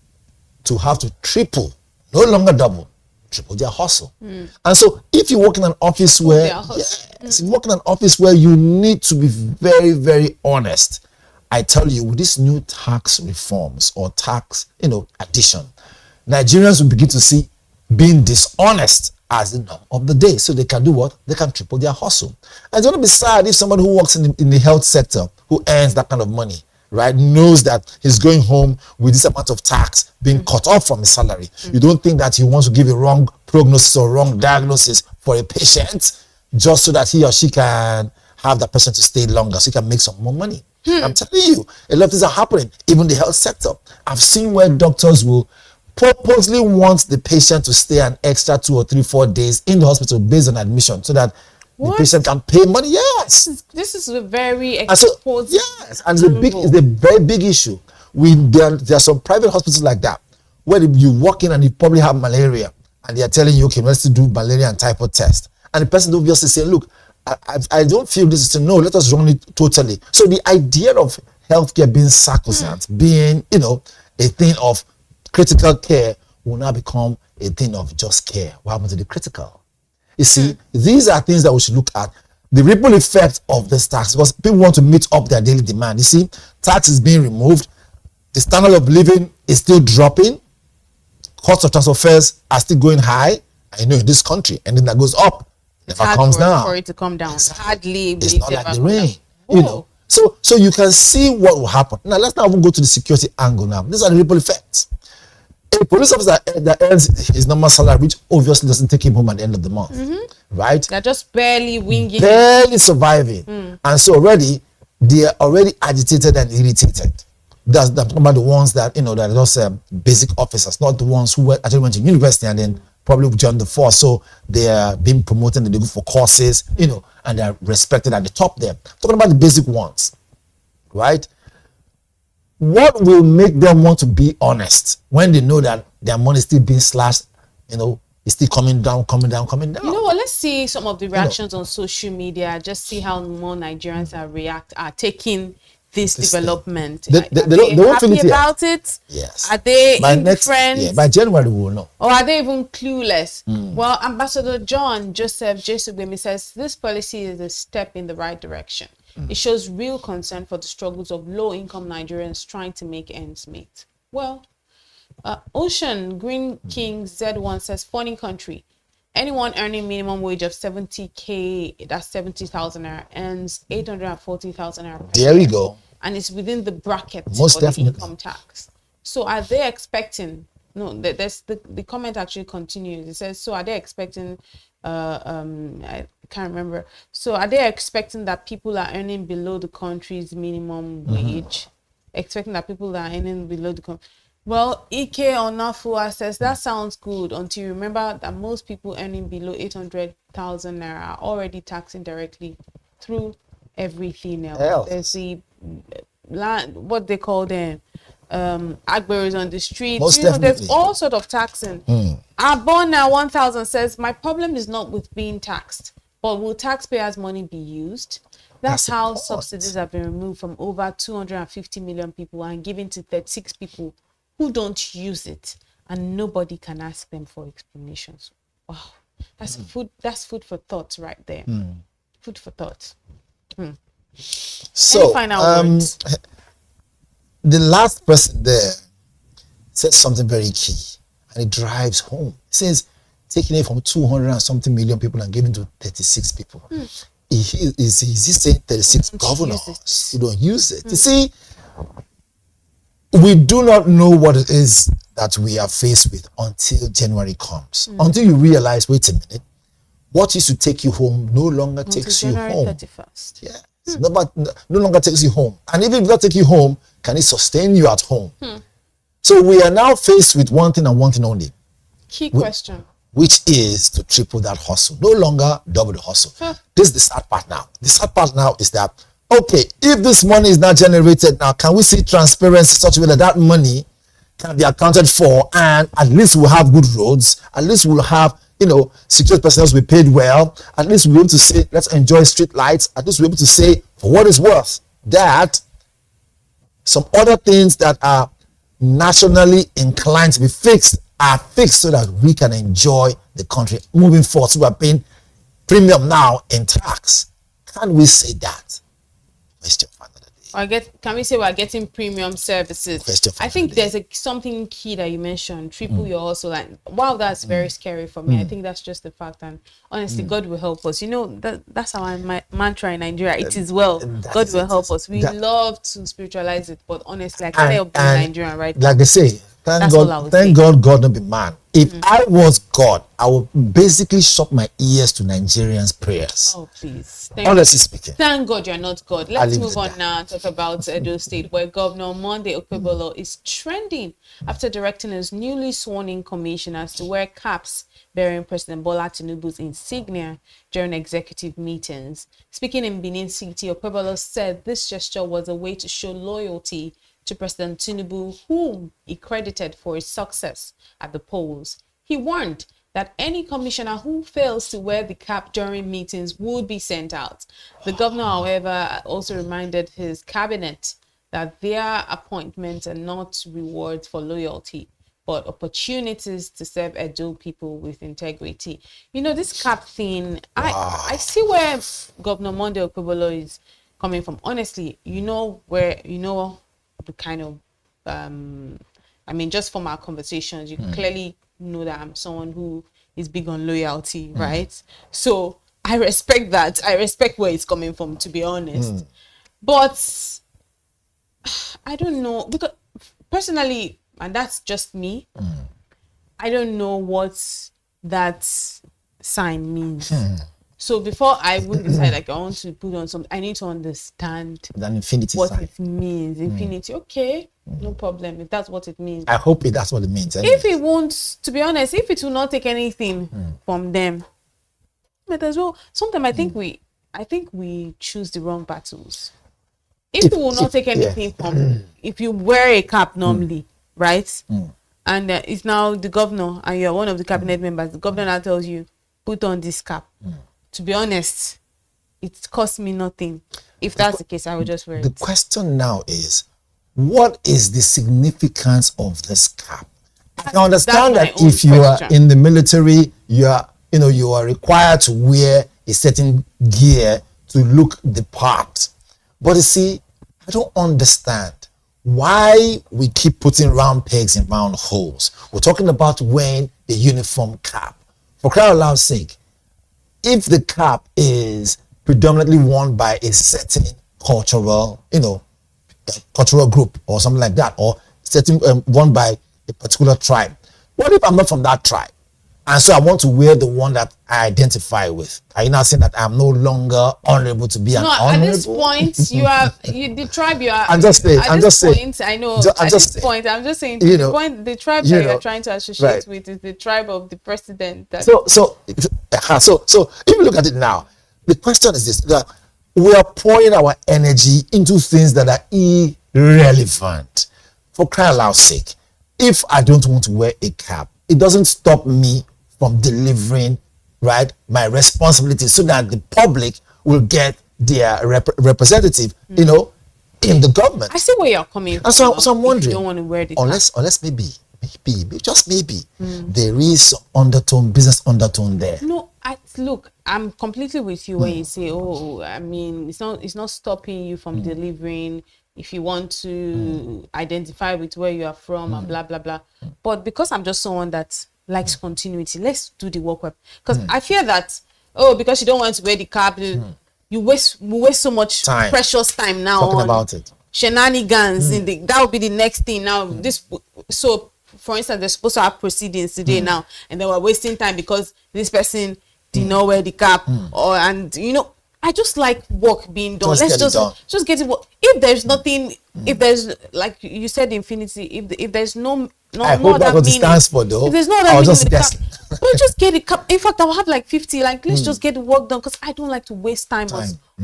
to have to triple, no longer double, triple their hustle. And so if you work in an office where, if you work in an office where you need to be very, very honest, I tell you, with these new tax reforms or tax, addition, Nigerians will begin to see being dishonest as the norm of the day. So they can do what? They can triple their hustle. And it's going to be sad if somebody who works in the health sector, who earns that kind of money, right, knows that he's going home with this amount of tax being cut off from his salary. You don't think that he wants to give a wrong prognosis or wrong diagnosis for a patient just so that he or she can have that person to stay longer, so he can make some more money. I'm telling you, a lot of things are happening, even the health sector. I've seen where doctors will purposely want the patient to stay an extra 2 or 3, 4 days in the hospital based on admission, so that the patient can pay money. Yes, this is a very exposed. Yes, and it's a very big issue. There are some private hospitals like that where you walk in and you probably have malaria, and they are telling you, okay, let's do malaria and typhoid test, and the person obviously say, look, I don't feel this is no, let us run it totally. So the idea of healthcare being sacrosanct, being, a thing of critical care will now become a thing of just care. What happened to the critical? You see, these are things that we should look at. The ripple effect of this tax, because people want to meet up their daily demand. You see, tax is being removed. The standard of living is still dropping. Costs of transfer fares are still going high. I know in this country, and then that goes up. Never comes down. For it to come down. Hardly. It's not like the rain. So you can see what will happen. Now let's not even go to the security angle now. These are the ripple effects. A police officer that earns his normal salary, which obviously doesn't take him home at the end of the month, right? They're just barely winging, barely surviving, and so already they are already agitated and irritated. That's about the ones that that are just basic officers, not the ones who actually went to university and then probably joined the force. So they are being promoted and they go for courses, and they are respected at the top there. Talking about the basic ones, right? What will make them want to be honest when they know that their money is still being slashed, it's still coming down? You know what? Let's see some of the reactions on social media. Just see how more Nigerians are taking this development. They won't feel it about it. Yes. Are they indifferent? By January we will know. Or are they even clueless? Well, Ambassador John Joseph Jesubemi says this policy is a step in the right direction. It shows real concern for the struggles of low-income Nigerians trying to make ends meet. Well, Ocean Green King Z1 says, funny country. Anyone earning minimum wage of 70K, that's 70,000 naira, earns 840,000 naira. There we go. And it's within the bracket Most for definitely. the income tax. So are they expecting? No, the comment actually continues. It says, so are they expecting? I can't remember. So are they expecting that people are earning below the country's minimum wage? Expecting that people are earning below the Well, Ike Onafua says that sounds good until you remember that most people earning below 800,000 naira are already taxing directly through everything else. There's the land, what they call them, agberos on the street. There's all sort of taxing. Abona 1000 says, my problem is not with being taxed, but will taxpayers' money be used? That's how subsidies have been removed from over 250 million people and given to 36 people who don't use it, and nobody can ask them for explanations. Wow, that's food for thought right there. Food for thought. So any final words? The last person there said something very key, and it drives home. It says taking it from 200 and something million people and giving to 36 people. Is he saying 36 governors who don't use it? You see, we do not know what it is that we are faced with until January comes. Until you realize, wait a minute, what used to take you home no longer takes you home. 31st. Yeah. No longer takes you home. And even if it does take you home, can it sustain you at home? So we are now faced with one thing and one thing only. Key question. Which is to triple that hustle. No longer double the hustle. This is the sad part now. The sad part now is that, okay, if this money is not generated now, can we see transparency such a way that that money can be accounted for, and at least we'll have good roads, at least we'll have, security personnel will be paid well, at least we'll be able to say, let's enjoy street lights, at least we'll be able to say, for what it's worth, that some other things that are nationally inclined to be fixed are fixed so that we can enjoy the country moving forward. So we are paying premium now in tax. Can we say that? Question for another day. Can we say we're getting premium services? I think there's something key that you mentioned, triple your hustle. And wow, that's very scary for me. I think that's just the fact. And honestly, God will help us. You know, that's our mantra in Nigeria. It is well. God will help us. We love to spiritualize it, but honestly, I can't help being Nigerian right now. Like they say, thank God God not be man. If I was God, I would basically shut my ears to Nigerians' prayers. Oh, please. Honestly speaking. Thank God you're not God. Let's move on now and talk about Edo State, where Governor Monday Okpebholo is trending after directing his newly sworn-in commissioners to wear caps bearing President Bola Tinubu's insignia during executive meetings. Speaking in Benin City, Okpebholo said this gesture was a way to show loyalty to President Tinubu, whom he credited for his success at the polls. He warned that any commissioner who fails to wear the cap during meetings would be sent out. The governor, however, also reminded his cabinet that their appointments are not rewards for loyalty, but opportunities to serve Edo people with integrity. You know, this cap thing, I see where Governor Monday Okpebholo is coming from. Honestly, the kind of just from our conversations, you clearly know that I'm someone who is big on loyalty, right? So I respect that. I respect where it's coming from, to be honest. But I don't know, because personally, and that's just me, I don't know what that sign means. So before I would decide, like, I want to put on something, I need to understand what it means. Infinity, okay, no problem. If that's what it means, I hope that's what it means. Anyways. If it won't, to be honest, if it will not take anything from them, but as well, sometimes I think we choose the wrong battles. If it will not take anything from, if you wear a cap normally, right, and it's now the governor and you're one of the cabinet members, the governor now tells you, put on this cap. To be honest, it cost me nothing. If that's the case, I would just wear it. The question now is, what is the significance of this cap? I can understand that if you are in the military, you are required to wear a certain gear to look the part. But you see, I don't understand why we keep putting round pegs in round holes. We're talking about wearing the uniform cap. For crying out loud's sake, if the cap is predominantly worn by a certain cultural group or something like that, or certain worn by a particular tribe, what if I'm not from that tribe, and so I want to wear the one that I identify with? Are you now saying that I'm no longer honorable to be an honorable? At this point, the tribe you are. I'm just saying. I know. At this point, I'm just saying. The tribe that you're trying to associate with is the tribe of the president. So if you look at it now, the question is this: that we are pouring our energy into things that are irrelevant. For crying out loud's sake, if I don't want to wear a cap, it doesn't stop me from delivering my responsibility, so that the public will get their representative in the government. I see where you're coming from. So I'm wondering, you don't want to wear the unless maybe just maybe there is some business undertone there. No, look, I'm completely with you when you say, it's not stopping you from delivering if you want to identify with where you are from and blah blah blah. But because I'm just someone that likes continuity, let's do the work. Because I fear that because you don't want to wear the cap, we waste so much precious time now talking on about it. Shenanigans. That will be the next thing now. So for instance, they're supposed to have proceedings today now, and they were wasting time because this person did not wear the cap, I just like work being done. Let's just get it. If there's nothing, if there's, like you said, infinity. If there's no I hope that's what it stands for, though. If there's no other meaning with the cap, we'll just get it. In fact, I'll have like 50. Like, let's just get the work done, because I don't like to waste time.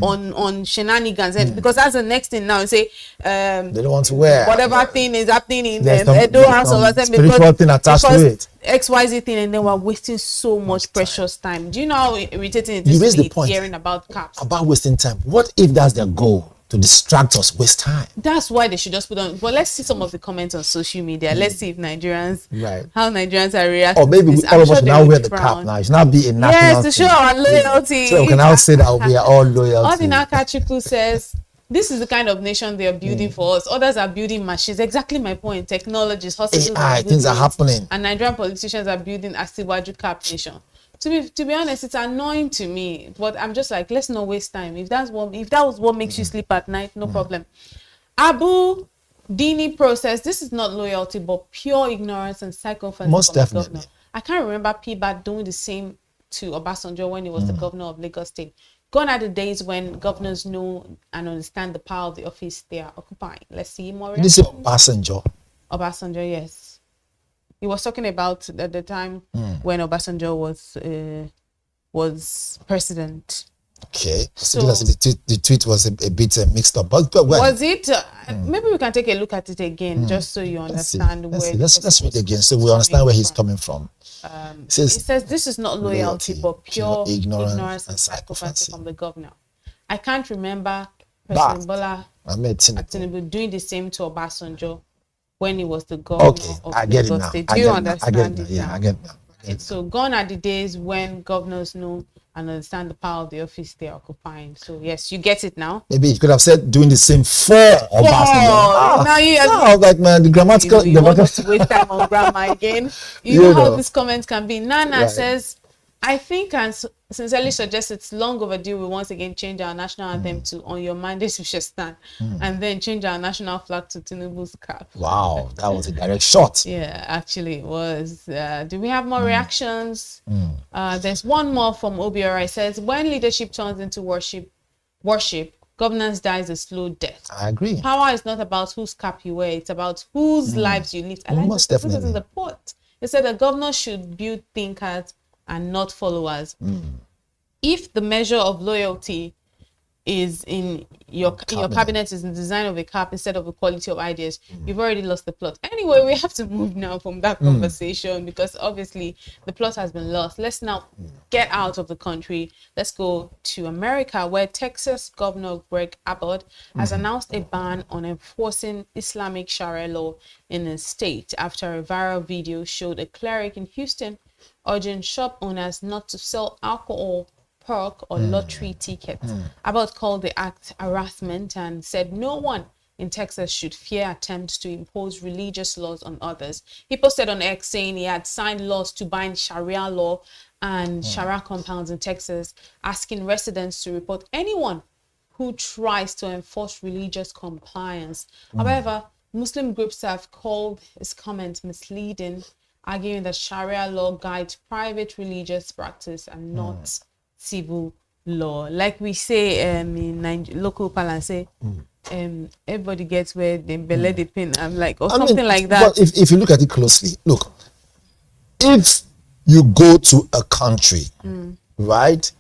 On shenanigans, because that's the next thing now. Say they don't want to wear whatever thing is happening in the Edo House or spiritual thing attached to it. XYZ thing, and then we're wasting so much precious time. Do you know how irritating it is to be hearing about caps? About wasting time. What if that's their goal? To distract us, waste time. That's why they should just put on. But let's see some of the comments on social media. Let's see if Nigerians, how Nigerians are reacting. Or maybe all of us should now wear the cap now. It should not be a national to show our loyalty. So we can now say that we are all loyal. Odinaka Chiku says, this is the kind of nation they are building for us. Others are building machines. Exactly my point. Technologies, hospitals, AI, things are happening. And Nigerian politicians are building Asiwaju Cap Nation. To be honest, it's annoying to me. But I'm just like, let's not waste time. If that was what makes you sleep at night, no problem. Abu Dini process. This is not loyalty, but pure ignorance and psychopathy. Most definitely. I can't remember PBAT doing the same to Obasanjo when he was the governor of Lagos State. Gone are the days when governors know and understand the power of the office they are occupying. Let's see more. Did you say Obasanjo? Obasanjo, yes. He was talking about at the time when Obasanjo was president. Okay, so the tweet was a bit mixed up, but well, was it? Maybe we can take a look at it again, just so you understand let's read again, so we understand where he's coming from. It says this is not loyalty, but pure ignorance and psychopathy from the governor. I can't remember President Bola Tinubu doing the same to Obasanjo when he was the governor of Lagos State. Do you understand it? Yeah, I get it. So gone are the days when governors know and understand the power of the office they're occupying. So yes, you get it now. Maybe you could have said doing the same for Obasanjo. Now you like man, the grammatical. You want us to waste time on grammar again. You know how this comment can be. Nana says, I think and sincerely suggest it's long overdue. We once again change our national anthem to "On Your Mind This We Shall Stand," and then change our national flag to Tinubu's cap. Wow, that was a direct shot. Yeah, actually it was. Do we have more reactions? There's one more from Obiora. It says, when leadership turns into worship, governance dies a slow death. I agree. Power is not about whose cap you wear. It's about whose lives you live. I like Most this. definitely. This is in the port. It said the governor should build thinkers and not followers. If the measure of loyalty is in your cabinet is in the design of a cap instead of the quality of ideas, you've already lost the plot. Anyway, we have to move now from that conversation because obviously the plot has been lost. Let's now get out of the country. Let's go to America, where Texas Governor Greg Abbott has announced a ban on enforcing Islamic Sharia law in the state after a viral video showed a cleric in Houston urging shop owners not to sell alcohol, pork, or lottery tickets. Abbott called the act harassment and said no one in Texas should fear attempts to impose religious laws on others. He posted on X saying he had signed laws to bind Sharia law and Sharia compounds in Texas, asking residents to report anyone who tries to enforce religious compliance. However, Muslim groups have called his comment misleading, arguing that Sharia law guides private religious practice and not civil law. Like we say in local parlance, everybody gets where they belay the pin. I'm like, or something like that. But if you look at it closely, look, if you go to a country, right,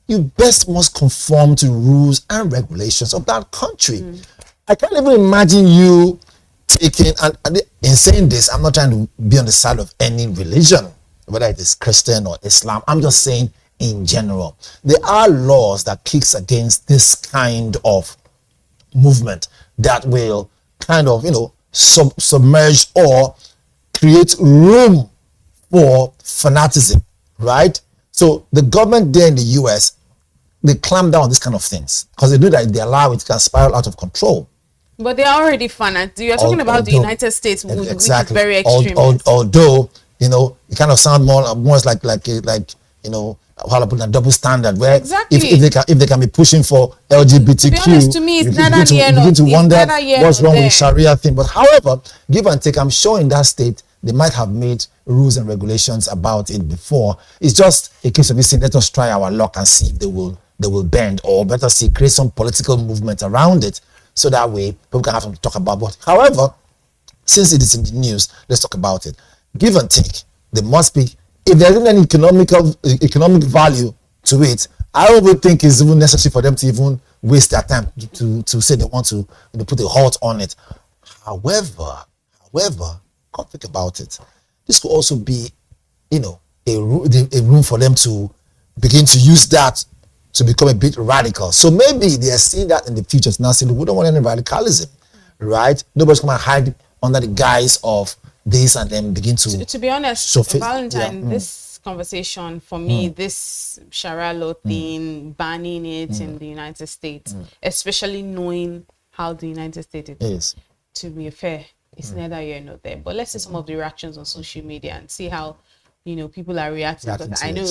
you best must conform to rules and regulations of that country. I can't even imagine you taking, and in saying this, I'm not trying to be on the side of any religion, whether it is Christian or Islam. I'm just saying in general, there are laws that kicks against this kind of movement that will kind of, submerge or create room for fanaticism, right? So the government there in the US, they clamp down on this kind of things because they do that, they allow it to spiral out of control. But they are already fanatics. You're talking about the United States, which is very extreme. Although, it kind of sounds more like how I put a double standard where if they can be pushing for LGBTQ, to be honest, to me, it's neither here you begin to wonder what's wrong with there. Sharia thing. But however, give and take, I'm sure in that state they might have made rules and regulations about it before. It's just a case of saying, let us try our luck and see if they will bend, or better see, create some political movement around it. So that way, people can have something to talk about. But however, since it is in the news, let's talk about it. Give and take. There must be, if there isn't any economic value to it, I don't even think it's even necessary for them to even waste their time to say they want to put a halt on it. However, come think about it. This could also be, a room for them to begin to use that to become a bit radical. So maybe they are seeing that in the future. Now saying we don't want any radicalism, right? Nobody's going to hide under the guise of this and then begin to. To be honest, Valentine, this conversation for me, this Sharia law thing, banning it in the United States, especially knowing how the United States is. To be fair, it's neither here nor there. But let's see some of the reactions on social media and see how, people are reacting. Because I know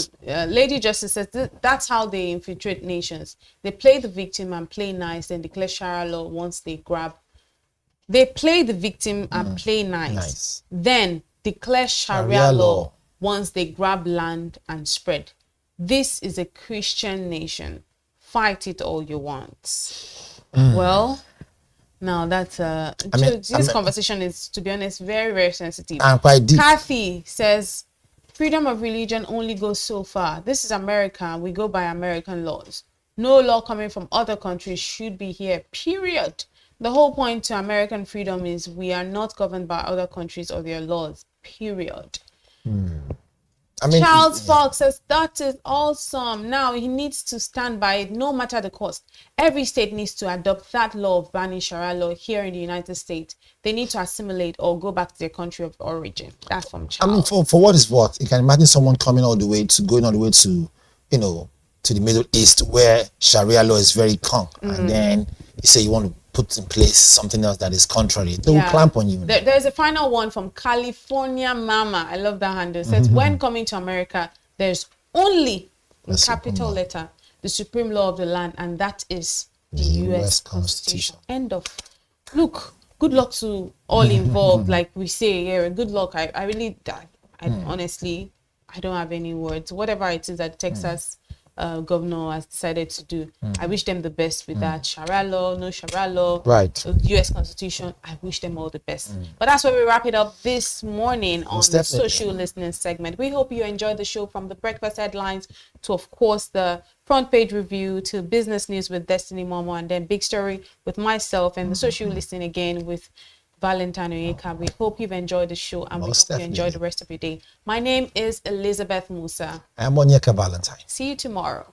Lady Justice says that's how they infiltrate nations. They play the victim and play nice, then declare Sharia law once they grab. They play the victim and play nice. Then declare Sharia law once they grab land and spread. This is a Christian nation. Fight it all you want. Well, now that's this conversation is, to be honest, very, very sensitive. And quite deep. Kathy says, freedom of religion only goes so far. This is America. We go by American laws. No law coming from other countries should be here, period. The whole point to American freedom is we are not governed by other countries or their laws, period. Charles Fox says, that is awesome. Now he needs to stand by it no matter the cost. Every state needs to adopt that law of banning Sharia law here in the United States. They need to assimilate or go back to their country of origin. That's from Charles. For what is what, you can imagine someone going all the way to, to the Middle East where Sharia law is very common, and then you say you want to put in place something else that is contrary. They will clamp on you. There's a final one from California Mama. I love that handle. It says, when coming to America, there's only, in capital letter, the supreme law of the land, and that is the U.S. Constitution. End of. Look, good luck to all involved. Like we say here, good luck. I really, honestly, I don't have any words. Whatever it is that Texas governor has decided to do, I wish them the best with that. Sharia law, no Sharia law, U.S. Constitution, I wish them all the best. But that's where we wrap it up this morning on the social listening segment. We hope you enjoyed the show, from the breakfast headlines to, of course, the front page review, to business news with Destiny Momo, and then big story with myself, and the social listening again with Valentine Oyeka. We hope you've enjoyed the show, and we hope you enjoy the rest of your day. My name is Elizabeth Musa. I'm Onyeka Valentine. See you tomorrow.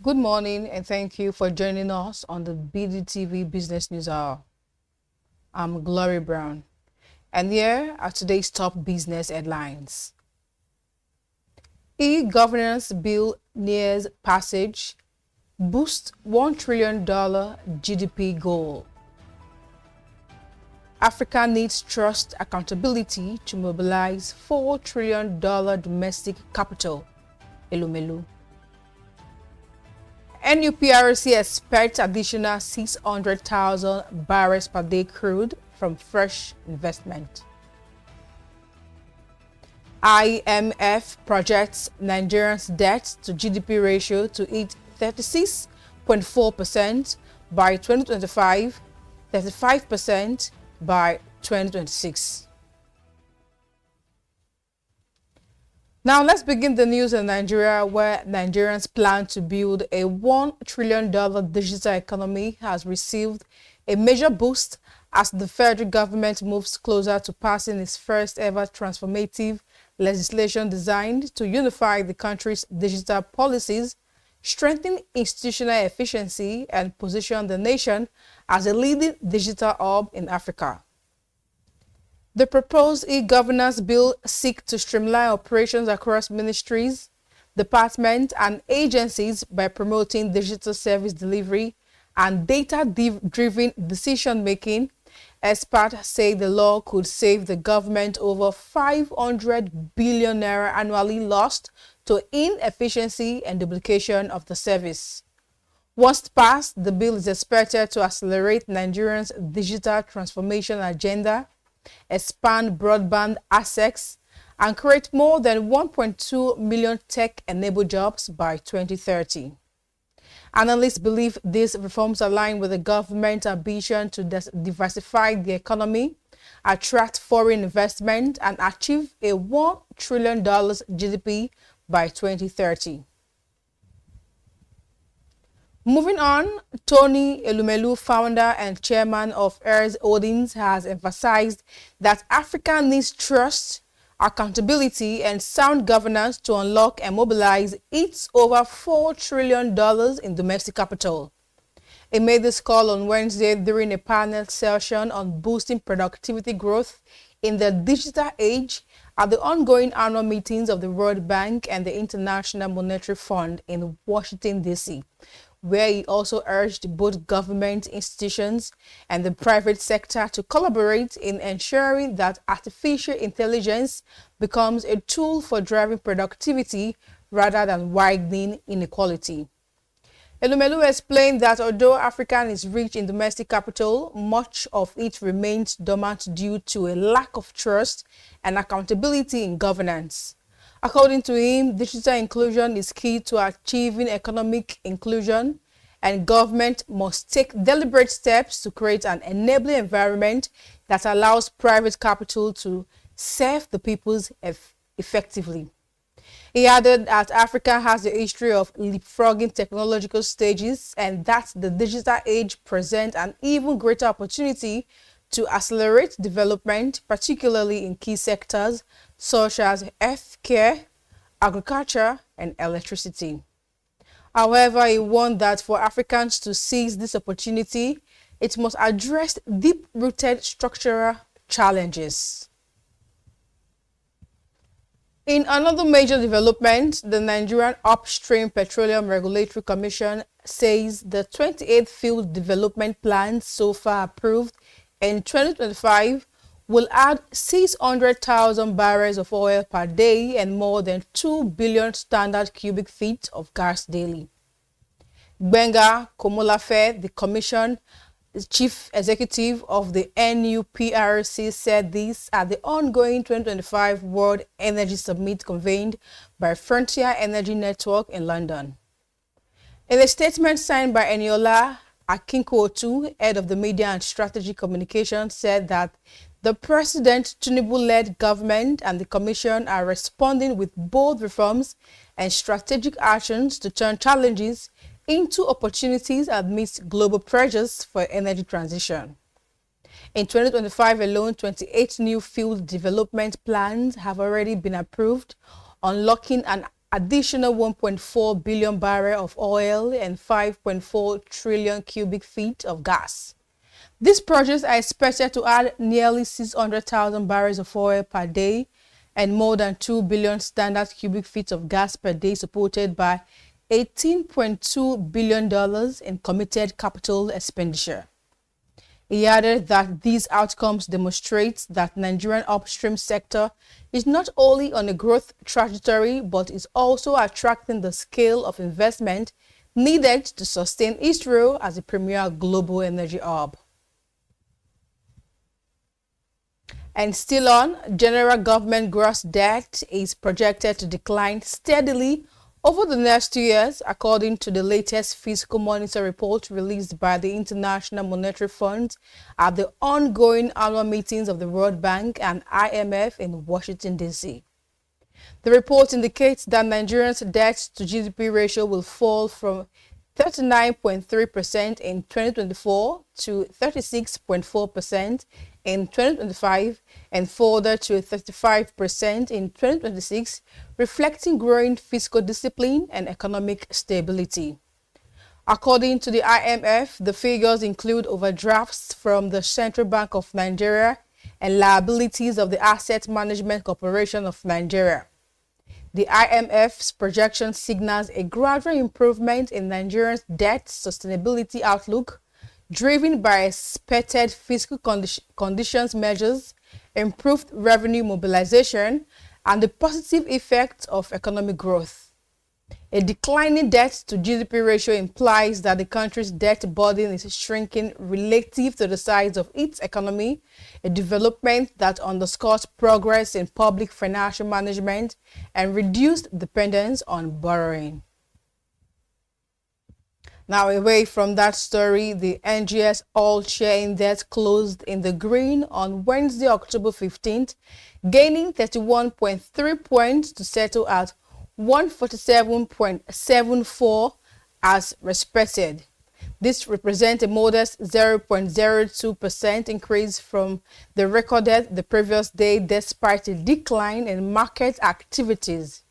Good morning and thank you for joining us on the BDTV Business News Hour. I'm Glory Brown, and here are today's top business headlines. E-governance bill nears passage, boosts $1 trillion GDP goal. Africa needs trust accountability to mobilize $4 trillion domestic capital. Elumelu. NUPRC expects additional 600,000 barrels per day crude from fresh investment. IMF projects Nigeria's debt to GDP ratio to hit 36.4% by 2025, 35% by 2026. Now let's begin the news in Nigeria, where Nigerians plan to build a $1 trillion digital economy has received a major boost as the federal government moves closer to passing its first ever transformative legislation designed to unify the country's digital policies, strengthen institutional efficiency, and position the nation as a leading digital hub in Africa. The proposed e-governance bill seeks to streamline operations across ministries, departments, and agencies by promoting digital service delivery and data-driven decision-making. Experts say the law could save the government over 500 billion naira annually lost to inefficiency and duplication of the service. Once passed, the bill is expected to accelerate Nigerians' digital transformation agenda, expand broadband access, and create more than 1.2 million tech-enabled jobs by 2030. Analysts believe these reforms align with the government's ambition to diversify the economy, attract foreign investment, and achieve a $1 trillion GDP by 2030. Moving on, Tony Elumelu, founder and chairman of Heirs Holdings, has emphasized that Africa needs trust, accountability, and sound governance to unlock and mobilize its over $4 trillion in domestic capital. He made this call on Wednesday during a panel session on boosting productivity growth in the digital age at the ongoing annual meetings of the World Bank and the International Monetary Fund in Washington, D.C., where he also urged both government institutions and the private sector to collaborate in ensuring that artificial intelligence becomes a tool for driving productivity rather than widening inequality. Elumelu explained that although Africa is rich in domestic capital, much of it remains dormant due to a lack of trust and accountability in governance. According to him, digital inclusion is key to achieving economic inclusion, and government must take deliberate steps to create an enabling environment that allows private capital to serve the peoples effectively. He added that Africa has a history of leapfrogging technological stages and that the digital age presents an even greater opportunity to accelerate development, particularly in key sectors such as healthcare, agriculture, and electricity. However, he warned that for Africans to seize this opportunity, it must address deep-rooted structural challenges. In another major development, the Nigerian Upstream Petroleum Regulatory Commission says the 28 field development plans so far approved in 2025 will add 600,000 barrels of oil per day and more than 2 billion standard cubic feet of gas daily. Gbenga Komolafe, the Commission Chief Executive of the NUPRC, said this at the ongoing 2025 World Energy Summit convened by Frontier Energy Network in London. In a statement signed by Eniola Akinkuotu, head of the Media and Strategy Communications, said that the President Tinubu-led government and the Commission are responding with bold reforms and strategic actions to turn challenges into opportunities amidst global pressures for energy transition. In 2025 alone, 28 new field development plans have already been approved, unlocking an additional 1.4 billion barrels of oil and 5.4 trillion cubic feet of gas. These projects are expected to add nearly 600,000 barrels of oil per day and more than 2 billion standard cubic feet of gas per day, supported by $18.2 billion in committed capital expenditure. He added that these outcomes demonstrate that Nigerian upstream sector is not only on a growth trajectory, but is also attracting the scale of investment needed to sustain its role as a premier global energy hub. And still on, general government gross debt is projected to decline steadily over the next 2 years, according to the latest fiscal monitor report released by the International Monetary Fund at the ongoing annual meetings of the World Bank and IMF in Washington, D.C. The report indicates that Nigeria's debt to GDP ratio will fall from 39.3% in 2024 to 36.4% in 2025 and further to 35% in 2026, reflecting growing fiscal discipline and economic stability. According to the IMF, the figures include overdrafts from the Central Bank of Nigeria and liabilities of the Asset Management Corporation of Nigeria. The IMF's projection signals a gradual improvement in Nigeria's debt sustainability outlook, driven by expected fiscal conditions measures, improved revenue mobilization, and the positive effects of economic growth. A declining debt to GDP ratio implies that the country's debt burden is shrinking relative to the size of its economy, a development that underscores progress in public financial management and reduced dependence on borrowing. Now, away from that story, the NGX All Share Index closed in the green on Wednesday, October 15th, gaining 31.3 points to settle at 147.74 as expected. This represents a modest 0.02% increase from the recorded the previous day, despite a decline in market activities.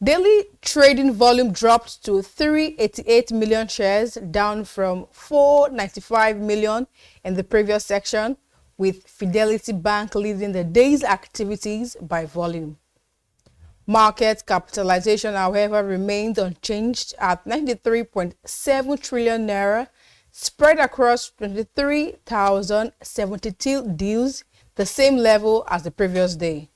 Daily trading volume dropped to 388 million shares, down from 495 million in the previous section, with Fidelity Bank leading the day's activities by volume. Market capitalization, however, remained unchanged at 93.7 trillion naira, spread across 23,072 deals, the same level as the previous day.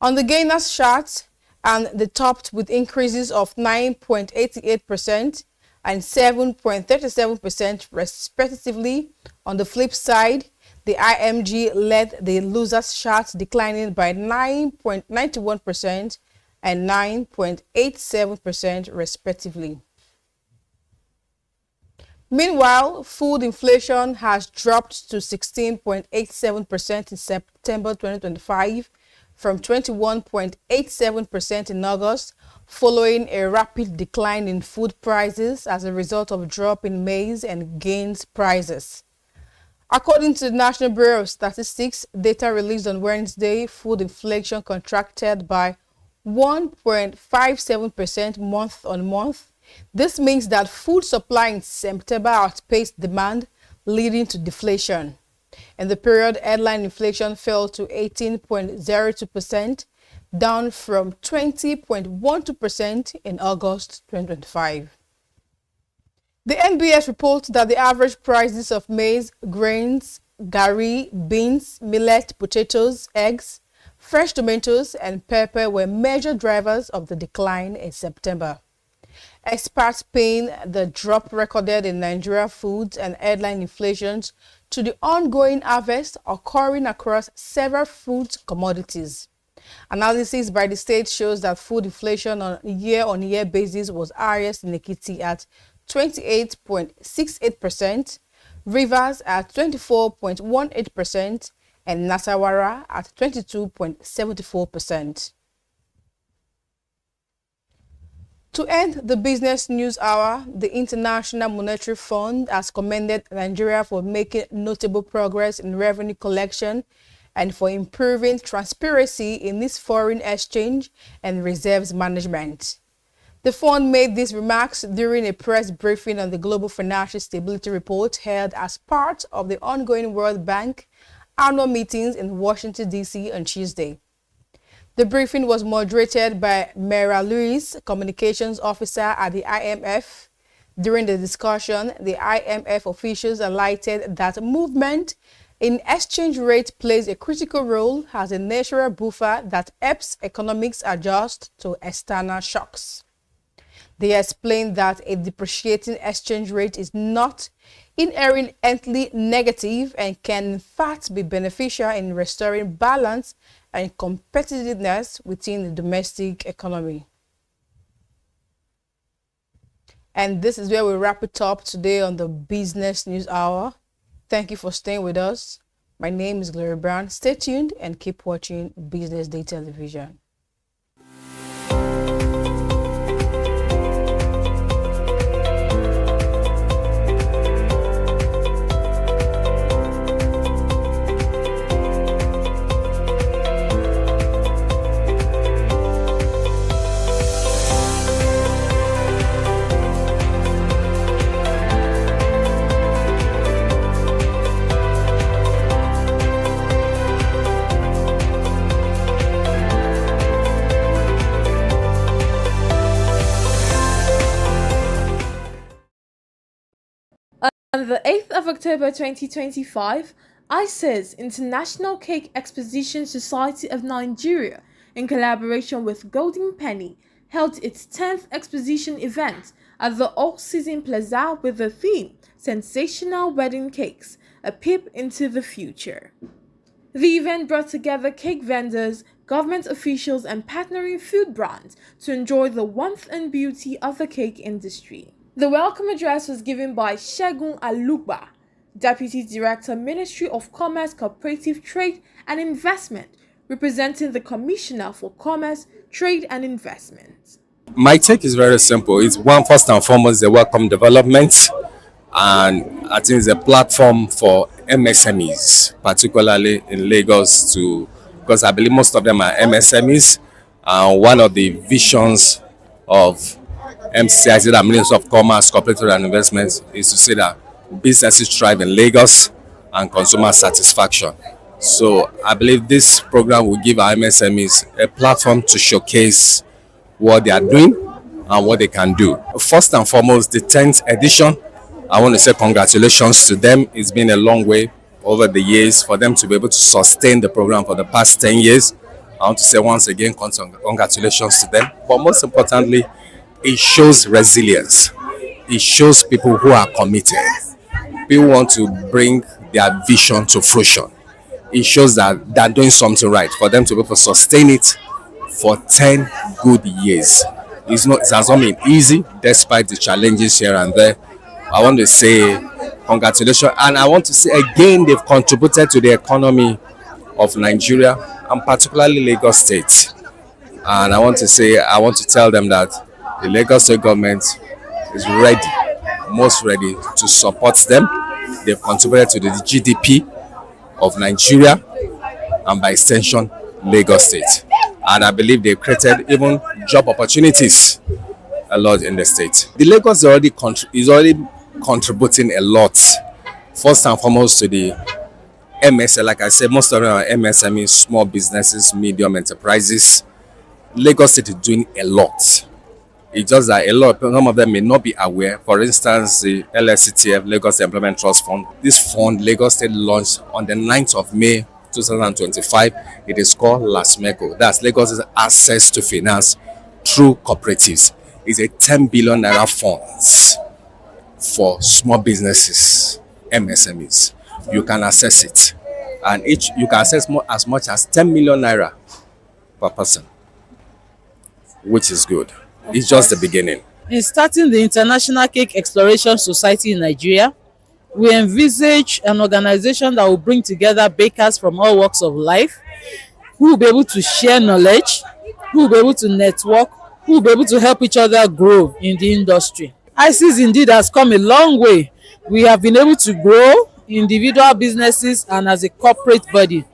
On the gainers chart, and they topped with increases of 9.88% and 7.37% respectively. On the flip side, the IMG led the losers chart, declining by 9.91% and 9.87% respectively. Meanwhile, food inflation has dropped to 16.87% in September 2025 from 21.87% in August, following a rapid decline in food prices as a result of a drop in maize and grains prices. According to the National Bureau of Statistics, data released on Wednesday, food inflation contracted by 1.57% month on month. This means that food supply in September outpaced demand, leading to deflation. In the period, headline inflation fell to 18.02%, down from 20.12% in August 2025. The NBS reports that the average prices of maize, grains, gari, beans, millet, potatoes, eggs, fresh tomatoes, and pepper were major drivers of the decline in September. Experts pin the drop recorded in Nigeria foods and headline inflations to the ongoing harvest occurring across several food commodities. Analysis by the state shows that food inflation on a year-on-year basis was highest in Ekiti at 28.68%, Rivers at 24.18%, and Nasarawa at 22.74%. To end the business news hour, the International Monetary Fund has commended Nigeria for making notable progress in revenue collection and for improving transparency in its foreign exchange and reserves management. The fund made these remarks during a press briefing on the Global Financial Stability Report held as part of the ongoing World Bank annual meetings in Washington, D.C. on Tuesday. The briefing was moderated by Mara Lewis, Communications Officer at the IMF. During the discussion, the IMF officials highlighted that movement in exchange rate plays a critical role as a natural buffer that helps economics adjust to external shocks. They explained that a depreciating exchange rate is not inherently negative and can in fact be beneficial in restoring balance and competitiveness within the domestic economy. And this is where we wrap it up today on the Business News Hour. Thank you for staying with us. My name is Gloria Brown. Stay tuned and keep watching Business Day Television. On the 8th of October 2025, ICES International Cake Exposition Society of Nigeria, in collaboration with Golden Penny, held its 10th exposition event at the All-Season Plaza with the theme Sensational Wedding Cakes, a peep into the future. The event brought together cake vendors, government officials and partnering food brands to enjoy the warmth and beauty of the cake industry. The welcome address was given by Segun Alugba, Deputy Director, Ministry of Commerce, Cooperative Trade and Investment, representing the Commissioner for Commerce, Trade and Investment. My take is very simple. It's first and foremost, the welcome development, and I think it's a platform for MSMEs, particularly in Lagos, because I believe most of them are MSMEs. One of the visions of MCIC, the Ministry of Commerce, Cooperative and Investment, is to say that businesses thrive in Lagos and consumer satisfaction. So I believe this program will give our MSMEs a platform to showcase what they are doing and what they can do. First and foremost, the 10th edition, I want to say congratulations to them. It's been a long way over the years for them to be able to sustain the program for the past 10 years. I want to say once again, congratulations to them. But most importantly, it shows resilience. It shows people who are committed. People want to bring their vision to fruition. It shows that they're doing something right for them to be able to sustain it for 10 good years. It has not been easy despite the challenges here and there. I want to say congratulations, and I want to say again, they've contributed to the economy of Nigeria and particularly Lagos State. And I want to tell them that the Lagos State government is ready, most ready to support them. They've contributed to the GDP of Nigeria and by extension Lagos State. And I believe they've created even job opportunities a lot in the state. The Lagos is already contributing a lot. First and foremost to the MSA, like I said, most of them are MSMEs, small businesses, medium enterprises. Lagos State is doing a lot. It's just that some of them may not be aware. For instance, the LSCTF, Lagos Employment Trust Fund. This fund, Lagos State launched on the 9th of May 2025. It is called LASMECO. That's Lagos' access to finance through cooperatives. It's a 10 billion naira funds for small businesses, MSMEs. You can access it, and you can access as much as 10 million naira per person, which is good. It's just the beginning. In starting the International Cake Exploration Society in Nigeria, we envisage an organization that will bring together bakers from all walks of life, who will be able to share knowledge, who will be able to network, who will be able to help each other grow in the industry. ICES indeed has come a long way. We have been able to grow individual businesses and as a corporate body.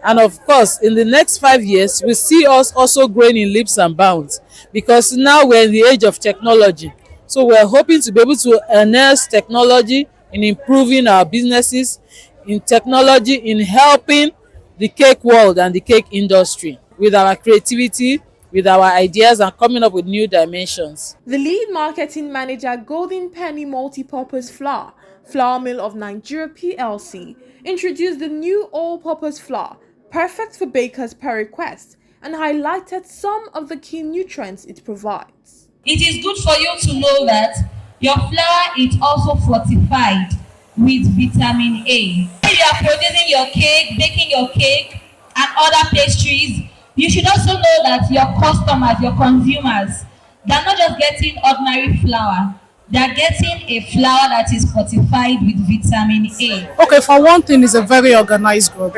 And of course, in the next 5 years, we see us also growing in leaps and bounds, because now we're in the age of technology. So we're hoping to be able to harness technology in improving our businesses, in technology in helping the cake world and the cake industry with our creativity, with our ideas, and coming up with new dimensions. The lead marketing manager, Golden Penny Multipurpose Flour Mill of Nigeria PLC, introduced the new all-purpose flour, perfect for bakers per request, and highlighted some of the key nutrients it provides. It is good for you to know that your flour is also fortified with vitamin A. When you are producing your cake, baking your cake, and other pastries, you should also know that your customers, your consumers, they're not just getting ordinary flour. They're getting a flour that is fortified with vitamin A. Okay, for one thing, it's a very organized group.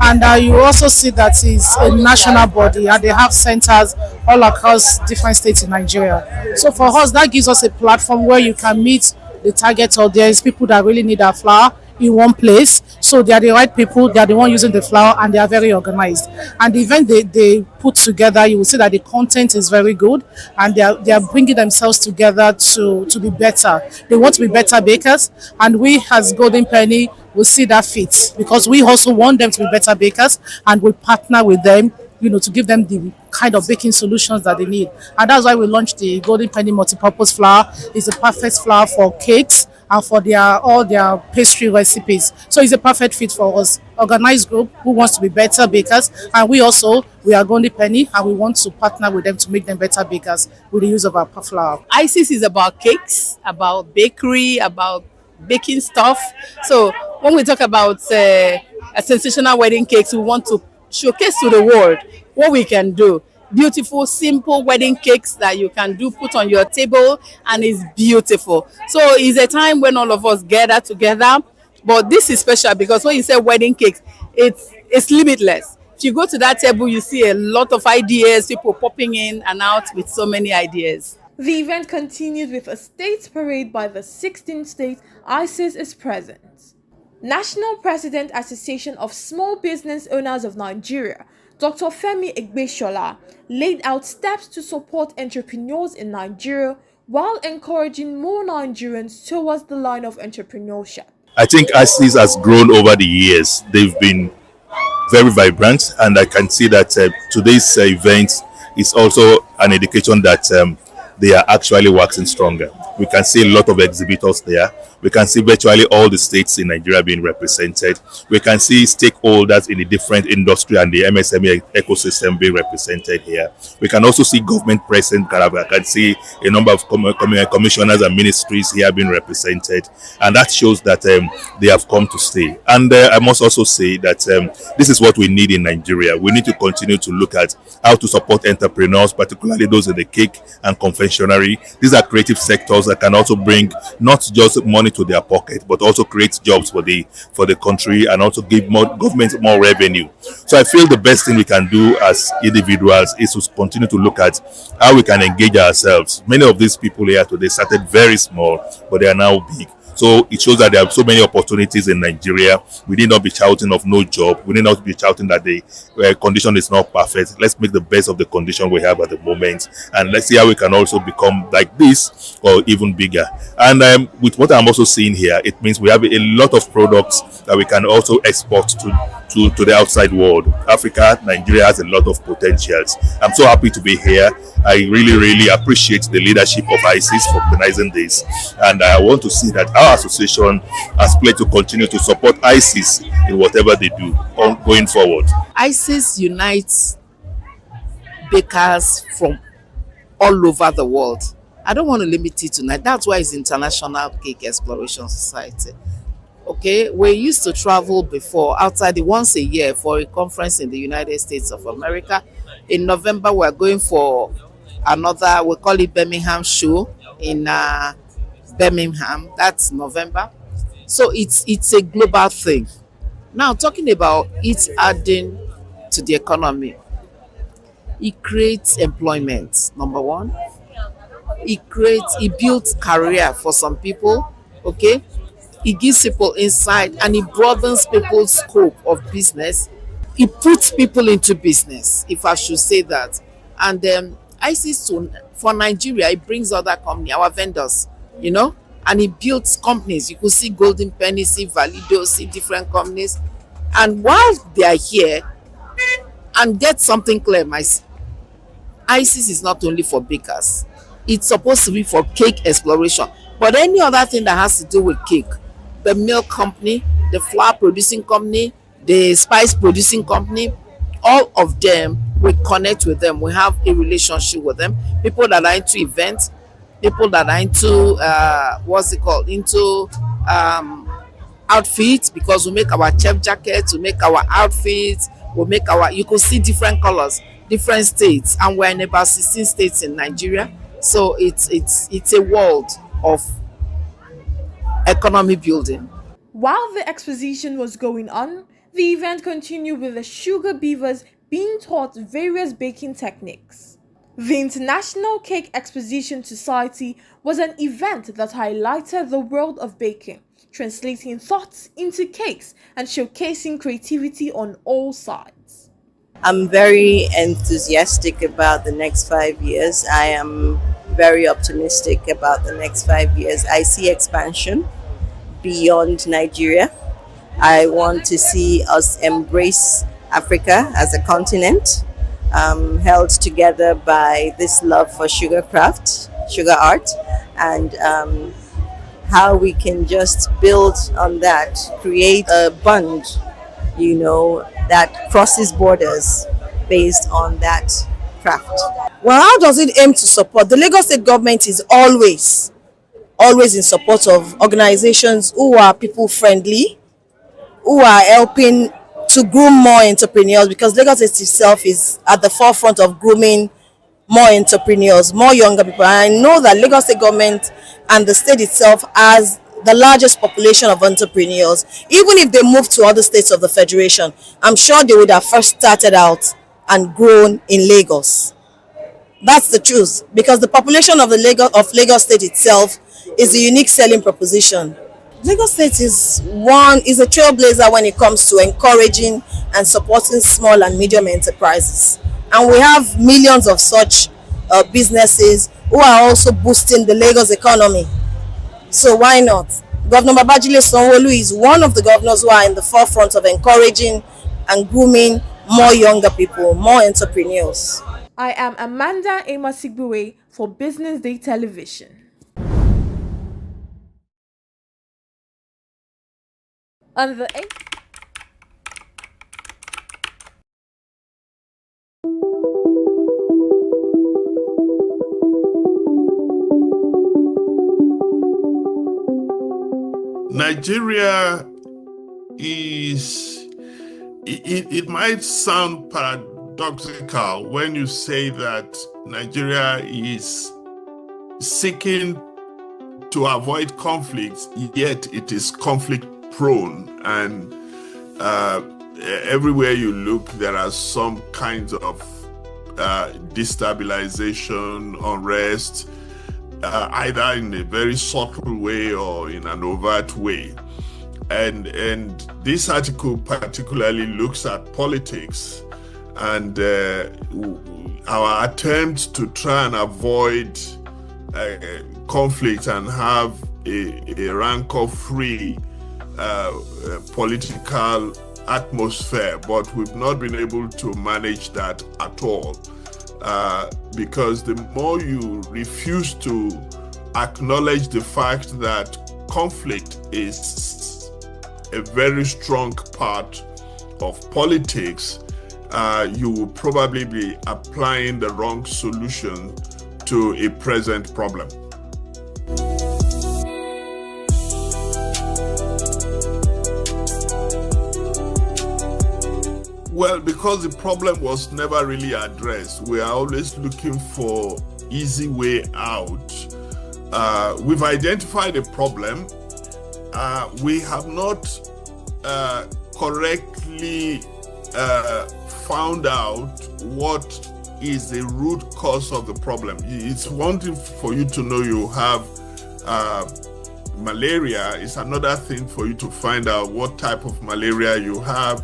And you also see that it's a national body and they have centers all across different states in Nigeria. So for us, that gives us a platform where you can meet the target audience, people that really need our flour in one place. So they are the right people, they are the one using the flour, and they are very organized. And the event they put together, you will see that the content is very good, and they are bringing themselves together to be better. They want to be better bakers, and we as Golden Penny will see that fit, because we also want them to be better bakers, and we partner with them, to give them the kind of baking solutions that they need. And that's why we launched the Golden Penny Multipurpose Flour. It's a perfect flour for cakes and for all their pastry recipes. So it's a perfect fit for us. Organized group who wants to be better bakers, and we are Golden Penny, and we want to partner with them to make them better bakers with the use of our flour. ISIS is about cakes, about bakery, about baking stuff. So when we talk about a sensational wedding cakes, we want to showcase to the world what we can do. Beautiful, simple wedding cakes that you can put on your table, and it's beautiful. So it's a time when all of us gather together. But this is special because when you say wedding cakes, it's limitless. If you go to that table, you see a lot of ideas, people popping in and out with so many ideas. The event continues with a state parade by the 16 states ISIS is present. National President Association of Small Business Owners of Nigeria, Dr. Femi Egbeshola, laid out steps to support entrepreneurs in Nigeria while encouraging more Nigerians towards the line of entrepreneurship. I think ISIS has grown over the years. They've been very vibrant, and I can see that today's event is also an indication that they are actually waxing stronger. We can see a lot of exhibitors there. We can see virtually all the states in Nigeria being represented. We can see stakeholders in the different industry and the MSME ecosystem being represented here. We can also see government present. I can see a number of commissioners and ministries here being represented. And that shows that they have come to stay. And I must also say that this is what we need in Nigeria. We need to continue to look at how to support entrepreneurs, particularly those in the cake and confectionery. These are creative sectors that can also bring not just money to their pocket, but also create jobs for the country, and also give government more revenue. So I feel the best thing we can do as individuals is to continue to look at how we can engage ourselves. Many of these people here today started very small, but they are now big. So it shows that there are so many opportunities in Nigeria. We need not be shouting of no job. We need not be shouting that the condition is not perfect. Let's make the best of the condition we have at the moment, and let's see how we can also become like this or even bigger. And with what I'm also seeing here, it means we have a lot of products that we can also export to the outside world. Africa, Nigeria has a lot of potentials. I'm so happy to be here. I really appreciate the leadership of ISIS for organizing this, and I want to see that our association has pledged to continue to support ISIS in whatever they do going forward. ISIS unites bakers from all over the world. I don't want to limit it tonight. That's why it's International Cake Exploration Society. Okay, we used to travel before outside once a year for a conference in the United States of America. In November, we're going for another, we call it Birmingham show in Birmingham. That's November. So it's a global thing. Now, talking about it adding to the economy, it creates employment, number one. It builds career for some people, okay? It gives people insight, and it broadens people's scope of business. it puts people into business, if I should say that. And ICIS for Nigeria, it brings other companies, our vendors, you know, and it builds companies. You could see Golden Penny, see Valido, see different companies. And while they are here, and get something clear, ICIS is not only for bakers. It's supposed to be for cake exploration. But any other thing that has to do with cake, the milk company, the flour producing company, the spice producing company, all of them, we connect with them. We have a relationship with them. People that are into events, people that are into into outfits, because we make our chef jackets, we make our outfits, we make our, you could see different colors, different states, and we're in about 16 states in Nigeria. So it's a world of economy building. While the exposition was going on, the event continued with the sugar beavers being taught various baking techniques. The International Cake Exposition Society was an event that highlighted the world of baking, translating thoughts into cakes and showcasing creativity on all sides. I'm very enthusiastic about the next 5 years. I am very optimistic about the next 5 years. I see expansion beyond Nigeria. I want to see us embrace Africa as a continent, held together by this love for sugar craft, sugar art, and how we can just build on that, create a bond, you know, that crosses borders based on that craft. Well, how does it aim to support? The Lagos State government is always in support of organizations who are people friendly, who are helping to groom more entrepreneurs, because Lagos State itself is at the forefront of grooming more entrepreneurs, more younger people. And I know that Lagos State government and the state itself has the largest population of entrepreneurs. Even if they move to other states of the federation, I'm sure they would have first started out and grown in Lagos. That's the truth, because the population of Lagos State itself is a unique selling proposition. Lagos State is a trailblazer when it comes to encouraging and supporting small and medium enterprises. And we have millions of such businesses who are also boosting the Lagos economy. So why not? Governor Babajide Sanwo-Olu is one of the governors who are in the forefront of encouraging and grooming more younger people, more entrepreneurs. I am Amanda Emasigbuwe for Business Day Television. On the 8th, Nigeria is, it might sound paradoxical when you say that Nigeria is seeking to avoid conflicts, yet it is conflict prone, and everywhere you look there are some kinds of destabilization, unrest, either in a very subtle way or in an overt way. And this article particularly looks at politics and our attempts to try and avoid conflict and have a rancor-free political atmosphere, but we've not been able to manage that at all. Because the more you refuse to acknowledge the fact that conflict is a very strong part of politics, you will probably be applying the wrong solution to a present problem. Well, because the problem was never really addressed, we are always looking for easy way out. We've identified a problem. We have not correctly found out what is the root cause of the problem. It's one thing for you to know you have malaria. It's another thing for you to find out what type of malaria you have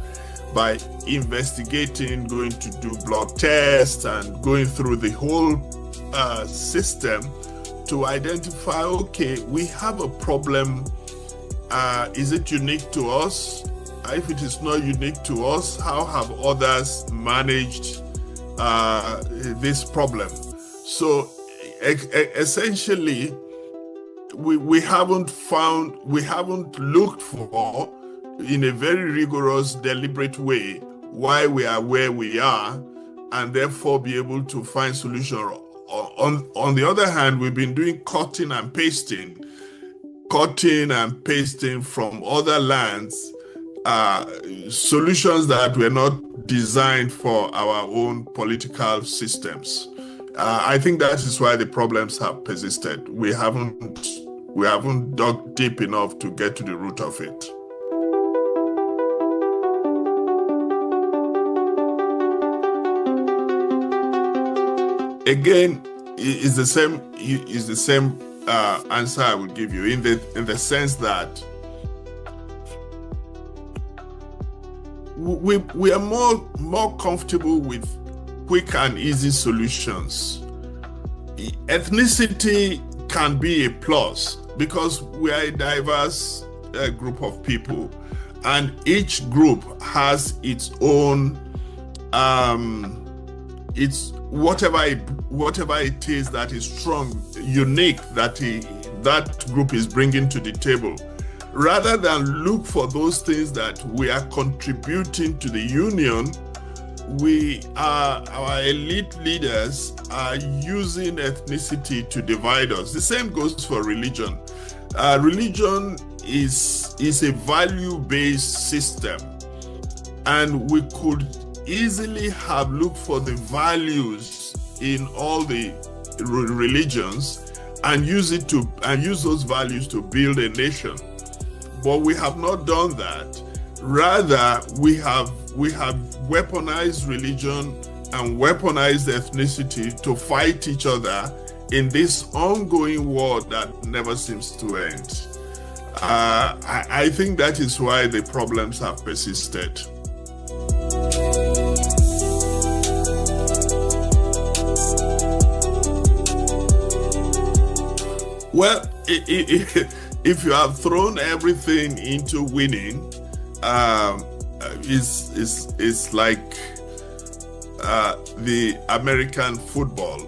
by investigating, going to do blood tests, and going through the whole system to identify, okay, we have a problem. Is it unique to us? If it is not unique to us, how have others managed this problem? So essentially, we haven't looked for, in a very rigorous, deliberate way, why we are where we are, and therefore be able to find solution. On the other hand, we've been doing cutting and pasting from other lands, solutions that were not designed for our own political systems. I think that is why the problems have persisted. We haven't dug deep enough to get to the root of it. Again, is the same answer I would give you in the sense that we are more comfortable with quick and easy solutions. Ethnicity can be a plus because we are a diverse group of people, and each group has its own whatever it is that is strong, unique, that group is bringing to the table. Rather than look for those things that we are contributing to the union, our elite leaders are using ethnicity to divide us. The same goes for religion. Religion is a value-based system, and we could easily have looked for the values in all the religions and use those values to build a nation. But we have not done that. Rather, we have weaponized religion and weaponized ethnicity to fight each other in this ongoing war that never seems to end. I think that is why the problems have persisted. Well, if you have thrown everything into winning, it's like the American football,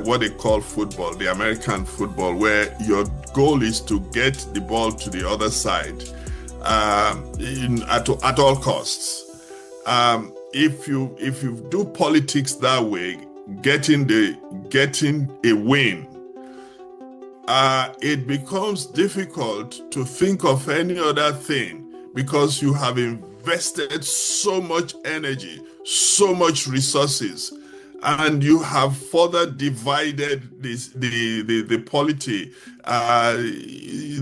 what they call football, the American football, where your goal is to get the ball to the other side at all costs. If you do politics that way, getting a win, it becomes difficult to think of any other thing because you have invested so much energy, so much resources, and you have further divided the polity.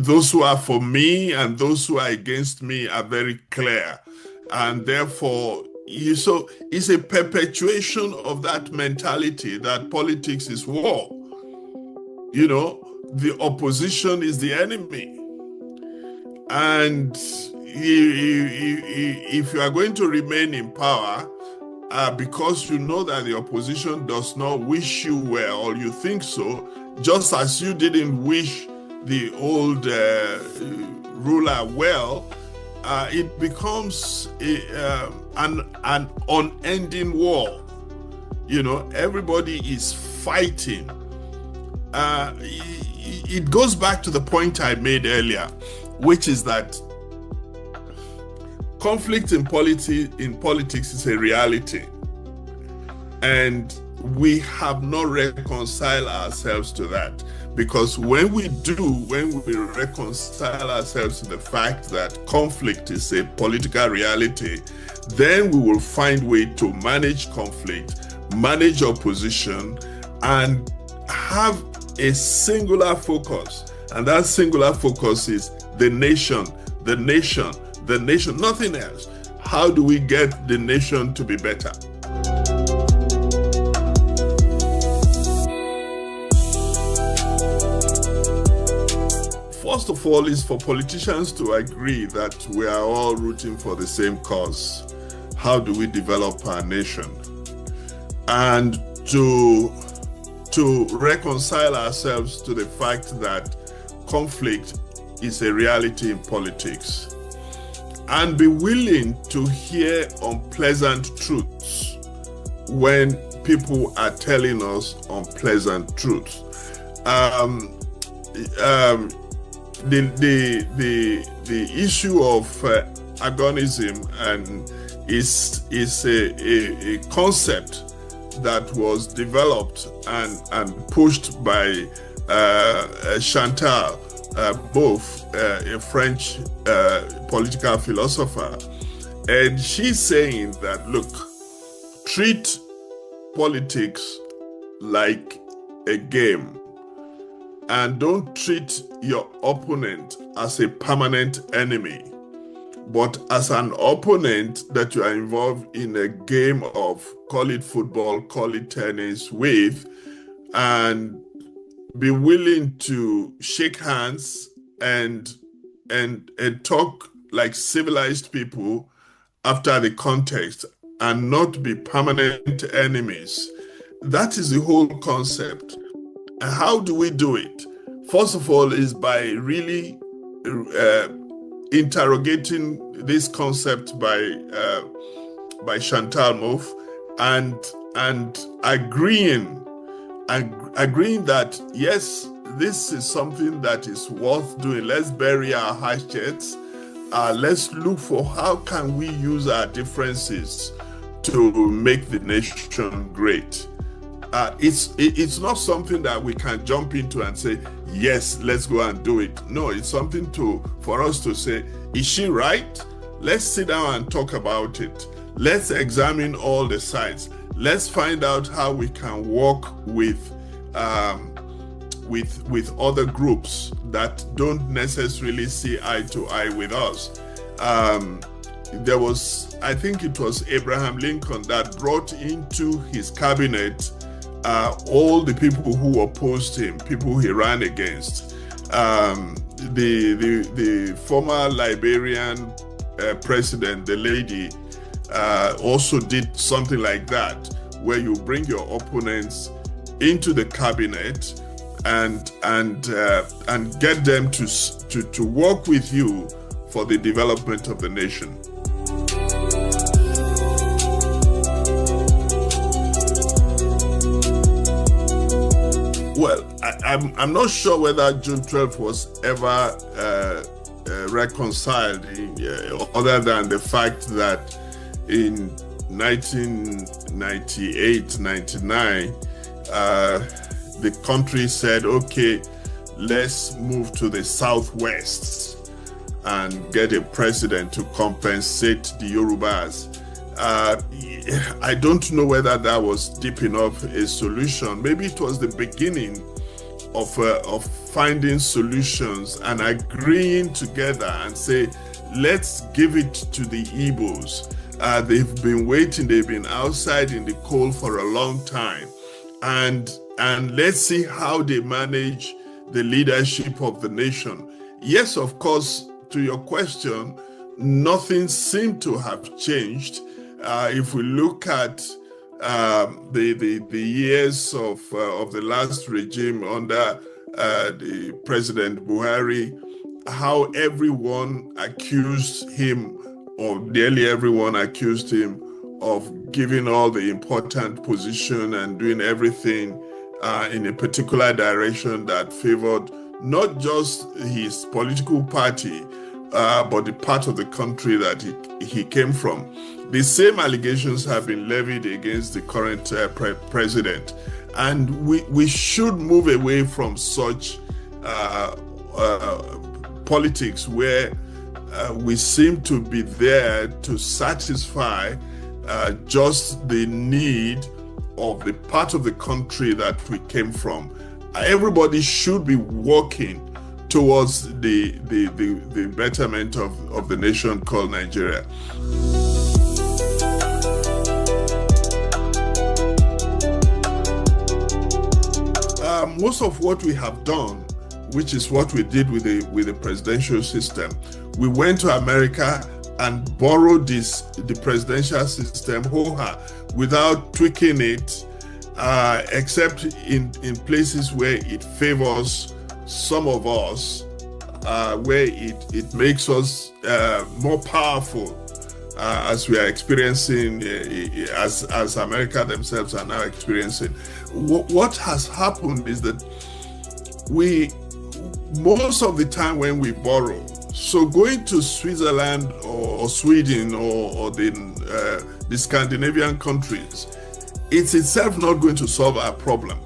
Those who are for me and those who are against me are very clear, and therefore so it's a perpetuation of that mentality that politics is war. You know, the opposition is the enemy. And if you are going to remain in power, because you know that the opposition does not wish you well, or you think so, just as you didn't wish the old ruler well, it becomes an unending war. You know, everybody is fighting. It goes back to the point I made earlier, which is that conflict in politics is a reality, and we have not reconciled ourselves to that. Because when we reconcile ourselves to the fact that conflict is a political reality, then we will find way to manage conflict, manage opposition, and have a singular focus. And that singular focus is the nation, the nation, the nation, nothing else. How do we get the nation to be better? First of all, is for politicians to agree that we are all rooting for the same cause. how do we develop our nation, and to reconcile ourselves to the fact that conflict is a reality in politics, and be willing to hear unpleasant truths when people are telling us unpleasant truths. The issue of agonism and is a concept that was developed and pushed by Chantal, both a French political philosopher, and she's saying that, look, treat politics like a game, and don't treat your opponent as a permanent enemy, but as an opponent that you are involved in a game of, call it football, call it tennis, with, and be willing to shake hands and talk like civilized people after the context, and not be permanent enemies. That is the whole concept. And how do we do it? First of all, is by really interrogating this concept by Chantal Mouffe and agreeing that yes, this is something that is worth doing. Let's bury our hatchets. Let's look for how can we use our differences to make the nation great. It's not something that we can jump into and say, yes, let's go and do it. No, it's something for us to say, is she right? Let's sit down and talk about it. Let's examine all the sides. Let's find out how we can work with other groups that don't necessarily see eye to eye with us. There was, I think it was Abraham Lincoln that brought into his cabinet all the people who opposed him, people he ran against. The former Liberian president, the lady, also did something like that, where you bring your opponents into the cabinet and get them to work with you for the development of the nation. Well, I'm not sure whether June 12th was ever reconciled, other than the fact that in 1998-99, the country said, okay, let's move to the southwest and get a president to compensate the Yorubas. I don't know whether that was deep enough a solution. Maybe it was the beginning of finding solutions and agreeing together and say, let's give it to the Igbos. They've been waiting, they've been outside in the cold for a long time. And let's see how they manage the leadership of the nation. Yes, of course, to your question, nothing seemed to have changed. If we look at the years of the last regime under the President Buhari, how everyone accused him, or nearly everyone accused him, of giving all the important position and doing everything in a particular direction that favored not just his political party, but the part of the country that he came from. The same allegations have been levied against the current president. And we should move away from such politics where we seem to be there to satisfy just the need of the part of the country that we came from. Everybody should be working towards the betterment of the nation called Nigeria. Most of what we have done, which is what we did with the presidential system, we went to America and borrow the presidential system without tweaking it, except in places where it favors some of us, where it makes us more powerful, as we are experiencing, as America themselves are now experiencing. What has happened is that most of the time when we borrow, so going to Switzerland or Sweden or the Scandinavian countries, it's itself not going to solve our problem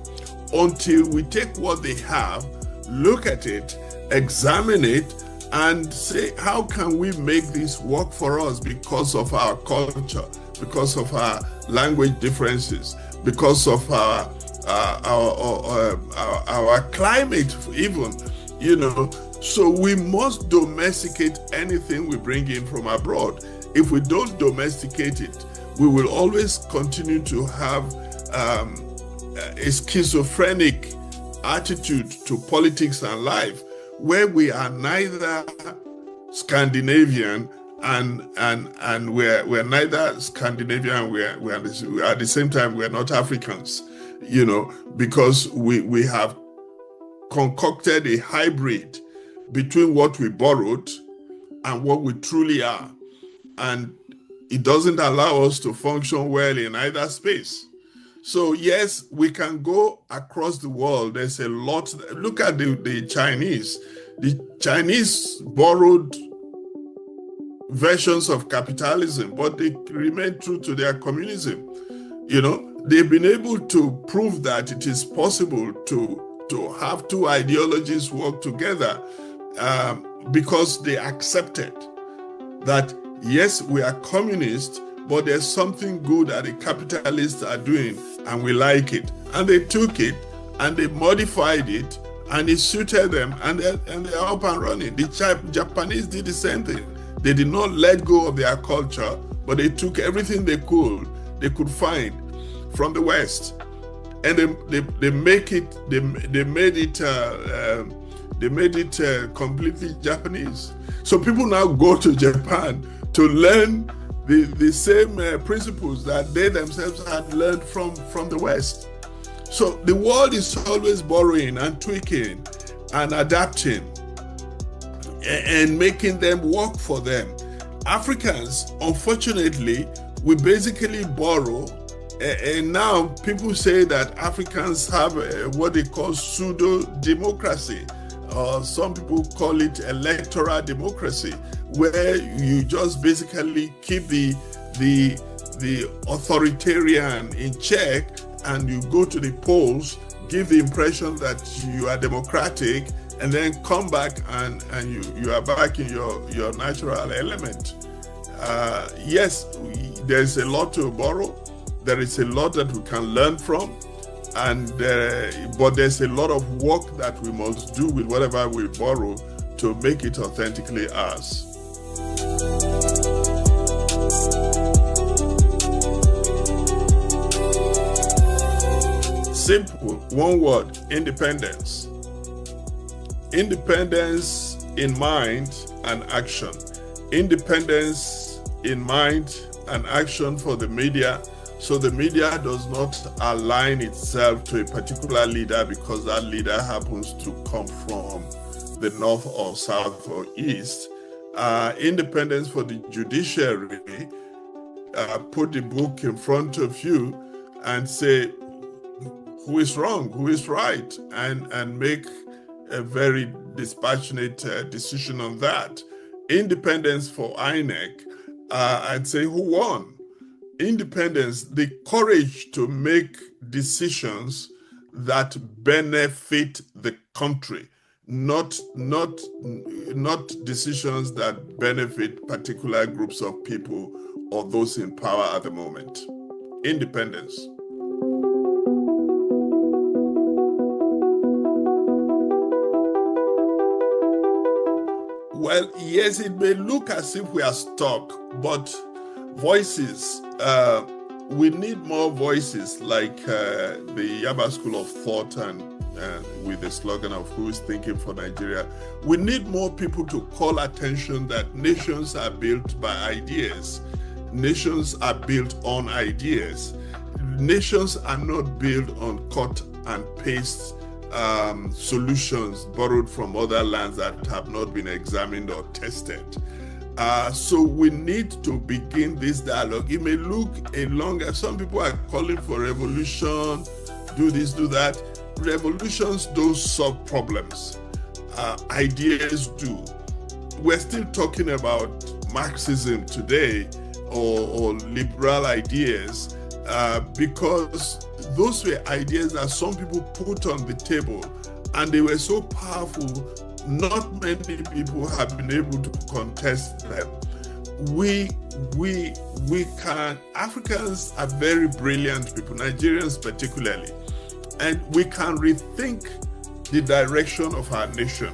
until we take what they have, look at it, examine it, and say, how can we make this work for us because of our culture, because of our language differences, because of our climate even, you know. So we must domesticate anything we bring in from abroad. If we don't domesticate it, we will always continue to have a schizophrenic attitude to politics and life, where we are neither Scandinavian and we're neither Scandinavian, we're at the same time we're not Africans, you know, because we have concocted a hybrid between what we borrowed and what we truly are, and it doesn't allow us to function well in either space. So yes, we can go across the world. There's a lot. Look at the Chinese. The Chinese borrowed versions of capitalism, but they remain true to their communism. You know, they've been able to prove that it is possible to have two ideologies work together, because they accepted that, yes, we are communist, but there's something good that the capitalists are doing and we like it. And they took it and they modified it and it suited them, and they're up and running. The Japanese did the same thing. They did not let go of their culture, but they took everything they could find from the West, and they made it completely Japanese. So people now go to Japan to learn the same principles that they themselves had learned from the West. So the world is always borrowing and tweaking and adapting and making them work for them. Africans, unfortunately, we basically borrow, and now people say that Africans have what they call pseudo-democracy, or some people call it electoral democracy, where you just basically keep the authoritarian in check, and you go to the polls, give the impression that you are democratic, and then come back and you are back in your natural element. Yes, there's a lot to borrow. There is a lot that we can learn from, but there's a lot of work that we must do with whatever we borrow to make it authentically ours. Simple, one word: independence. Independence in mind and action. Independence in mind and action for the media, so the media does not align itself to a particular leader because that leader happens to come from the north or south or east. Independence for the judiciary. Put the book in front of you and say who is wrong, who is right, and make a very dispassionate decision on that. Independence for INEC, I'd say who won. Independence, the courage to make decisions that benefit the country, not decisions that benefit particular groups of people or those in power at the moment. Independence. Well, yes, it may look as if we are stuck, but voices, we need more voices like the Yaba School of Thought and with the slogan of "Who is thinking for Nigeria?" We need more people to call attention that nations are built by ideas. Nations are built on ideas. Nations are not built on cut and paste solutions borrowed from other lands that have not been examined or tested. So we need to begin this dialogue. It may look a longer, some people are calling for revolution, do this, do that. Revolutions don't solve problems. Ideas do. We're still talking about Marxism today or liberal ideas because those were ideas that some people put on the table and they were so powerful, not many people have been able to contest them. We can, Africans are very brilliant people, Nigerians particularly, and we can rethink the direction of our nation.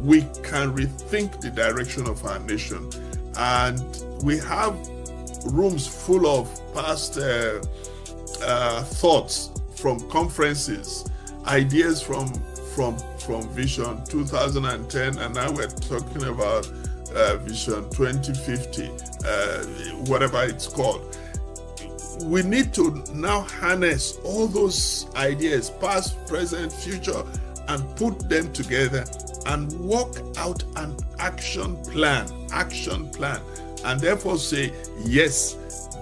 We can rethink the direction of our nation. And we have rooms full of past thoughts from conferences, ideas from Vision 2010, and now we're talking about Vision 2050, whatever it's called. We need to now harness all those ideas, past, present, future, and put them together and work out an action plan, and therefore say, yes,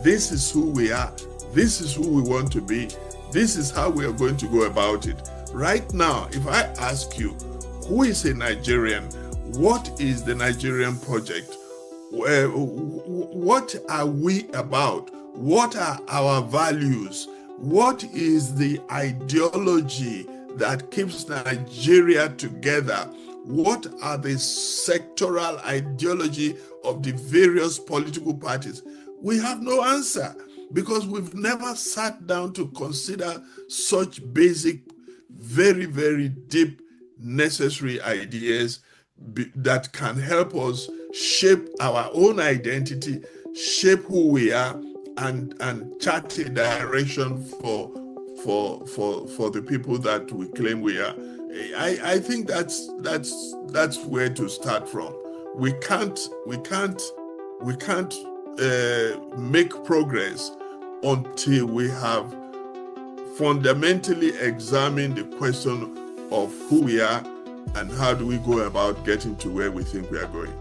this is who we are, this is who we want to be, this is how we are going to go about it. Right now, if I ask you, who is a Nigerian? What is the Nigerian project? What are we about? What are our values? What is the ideology that keeps Nigeria together? What are the sectoral ideology of the various political parties? We have no answer because we've never sat down to consider such basic, very, very deep, necessary ideas that can help us shape our own identity, shape who we are, and chart a direction for the people that we claim we are. I think that's where to start from. We can't make progress until we have fundamentally examined the question of who we are and how do we go about getting to where we think we are going.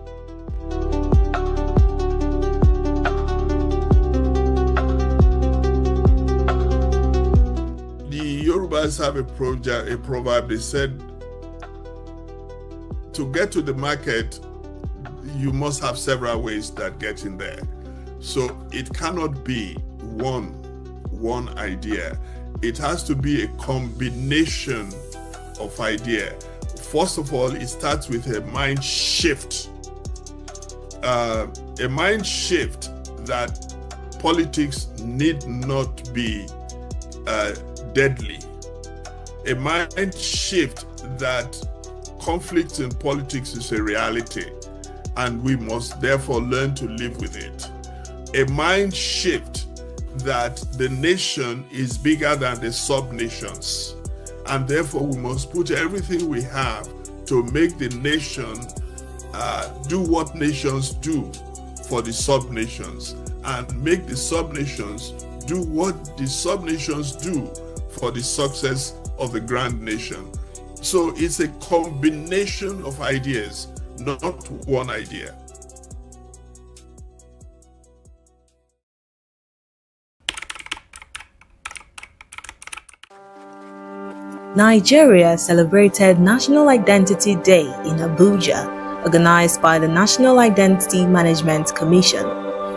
The Yorubas have a proverb. They said, to get to the market, you must have several ways that get in there. So it cannot be one idea. It has to be a combination of ideas. First of all, it starts with a mind shift. A mind shift that politics need not be deadly. A mind shift that conflict in politics is a reality and we must therefore learn to live with it. A mind shift that the nation is bigger than the sub-nations, and therefore we must put everything we have to make the nation do what nations do for the sub-nations, and make the sub-nations do what the sub-nations do for the success of the grand nation. So it's a combination of ideas, not one idea. Nigeria celebrated National Identity Day in Abuja, organized by the National Identity Management Commission.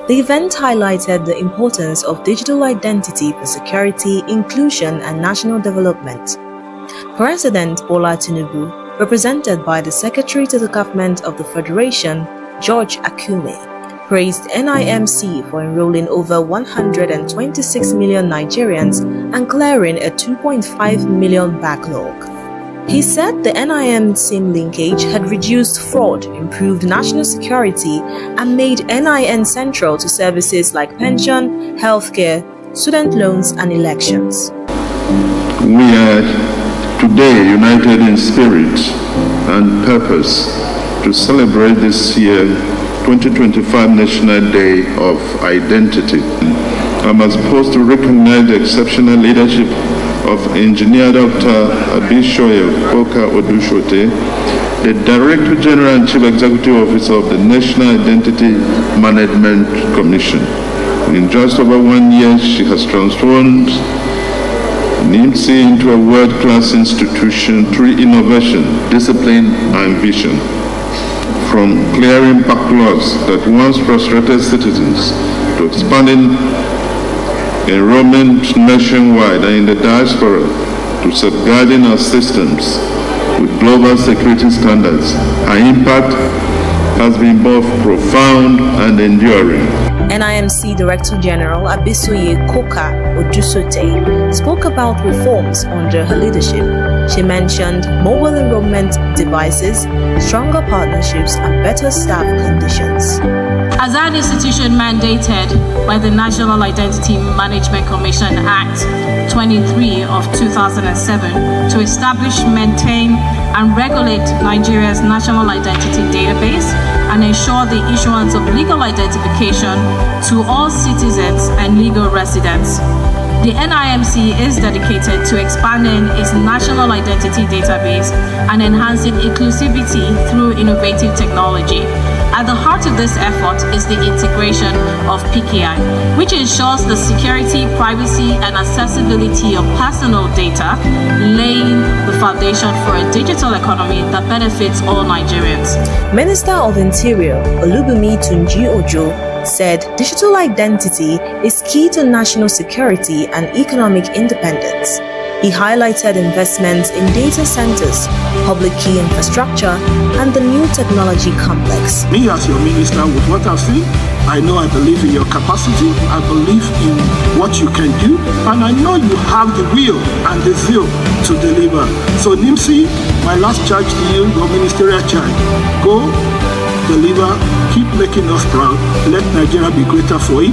The event highlighted the importance of digital identity for security, inclusion, and national development. President Bola Tinubu, represented by the Secretary to the Government of the Federation, George Akume, praised NIMC for enrolling over 126 million Nigerians and clearing a 2.5 million backlog. He said the NIM SIM linkage had reduced fraud, improved national security, and made NIN central to services like pension, healthcare, student loans, and elections. We had today united in spirit and purpose to celebrate this year 2025 National Day of Identity. I'm supposed to recognize the exceptional leadership of Engineer Dr. Abishoye Koka Odushote, the Director General and Chief Executive Officer of the National Identity Management Commission. In just over 1 year, she has transformed NIMSI into a world-class institution through innovation, discipline, and vision. From clearing backlogs that once frustrated citizens to expanding enrollment nationwide and in the diaspora to safeguarding our systems with global security standards, our impact has been both profound and enduring. NIMC Director General Abisoye Koka Odusote spoke about reforms under her leadership. She mentioned mobile enrollment devices, stronger partnerships, and better staff conditions. As an institution mandated by the National Identity Management Commission Act 23 of 2007 to establish, maintain, and regulate Nigeria's national identity database and ensure the issuance of legal identification to all citizens and legal residents. The NIMC is dedicated to expanding its national identity database and enhancing inclusivity through innovative technology. At the heart of this effort is the integration of PKI, which ensures the security, privacy, and accessibility of personal data, laying the foundation for a digital economy that benefits all Nigerians. Minister of Interior Olubunmi Tunji Ojo said digital identity is key to national security and economic independence. He highlighted investments in data centers, public key infrastructure, and the new technology complex. Me as your minister, with what I've seen, I know I believe in your capacity, I believe in what you can do, and I know you have the will and the zeal to deliver. So NIMSI, my last charge to you, your ministerial charge, go, deliver, keep making us proud, let Nigeria be greater for it.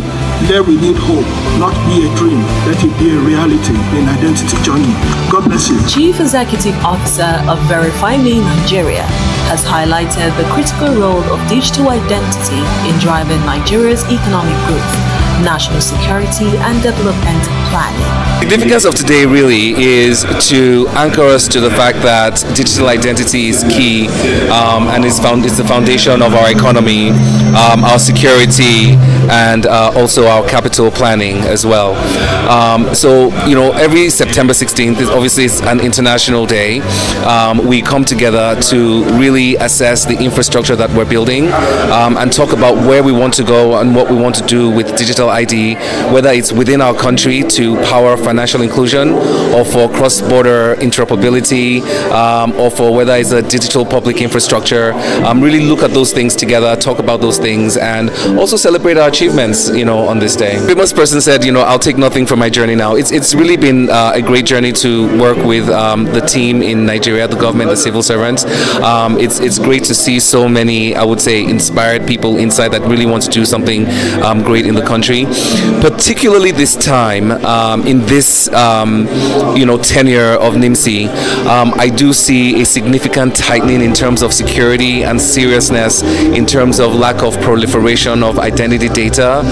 There we need hope, not be a dream, let it be a reality in identity journey. God bless you. Chief Executive Officer of Verify Me Nigeria has highlighted the critical role of digital identity in driving Nigeria's economic growth, national security, and development planning. The significance of today really is to anchor us to the fact that digital identity is key and it's the foundation of our economy, our security, and also our capital planning as well. So, every September 16th is obviously an international day. We come together to really assess the infrastructure that we're building and talk about where we want to go and what we want to do with digital ID, whether it's within our country to power financial inclusion or for cross-border interoperability or for whether it's a digital public infrastructure. Really look at those things together, talk about those things, and also celebrate our achievements, on this day. The famous person said, I'll take nothing from my journey now. It's really been a great journey to work with the team in Nigeria, the government, the civil servants. It's great to see so many, I would say, inspired people inside that really want to do something great in the country. Particularly this time, in this, tenure of NIMSI, I do see a significant tightening in terms of security and seriousness in terms of lack of proliferation of identity data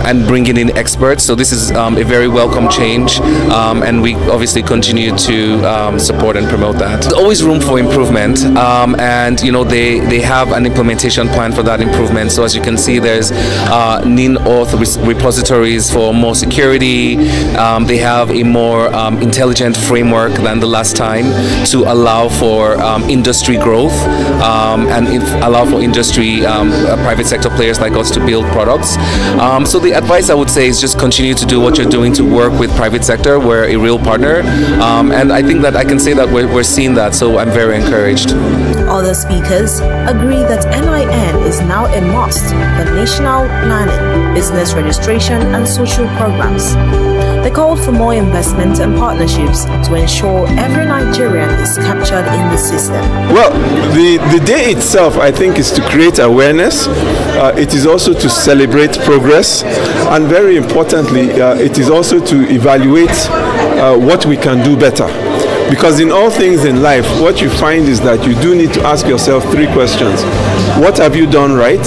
and bringing in experts. So this is a very welcome change, and we obviously continue to support and promote that. There's always room for improvement, and they have an implementation plan for that improvement. So as you can see, there's NIN-auth repositories for more security. They have a more intelligent framework than the last time to allow for industry growth and allow for industry, private sector players like us to build products. So the advice I would say is just continue to do what you're doing to work with private sector. We're a real partner, and I think that I can say that we're seeing that, so I'm very encouraged. Other speakers agree that NIN is now a must for national planning, business registration, and social programs. They called for more investment and partnerships to ensure every Nigerian is captured in the system. Well, the day itself, I think, is to create awareness. It is also to celebrate progress, and very importantly, it is also to evaluate what we can do better. Because in all things in life, what you find is that you do need to ask yourself 3 questions. What have you done right?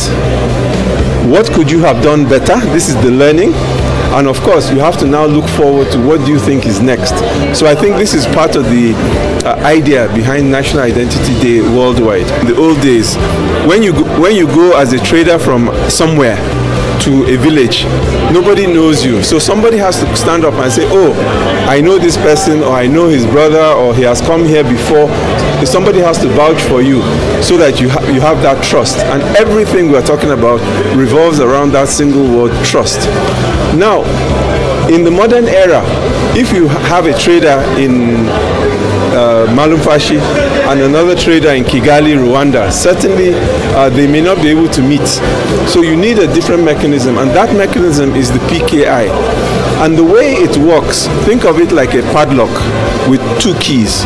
What could you have done better? This is the learning. And of course, you have to now look forward to what do you think is next. So I think this is part of the idea behind National Identity Day worldwide. In the old days, when you go as a trader from somewhere to a village, nobody knows you. So somebody has to stand up and say, oh, I know this person, or I know his brother, or he has come here before. Somebody has to vouch for you so that you have that trust. And everything we're talking about revolves around that single word, trust. Now, in the modern era, if you have a trader in Malumfashi and another trader in Kigali, Rwanda, certainly they may not be able to meet. So you need a different mechanism, and that mechanism is the PKI. And the way it works, think of it like a padlock with 2 keys.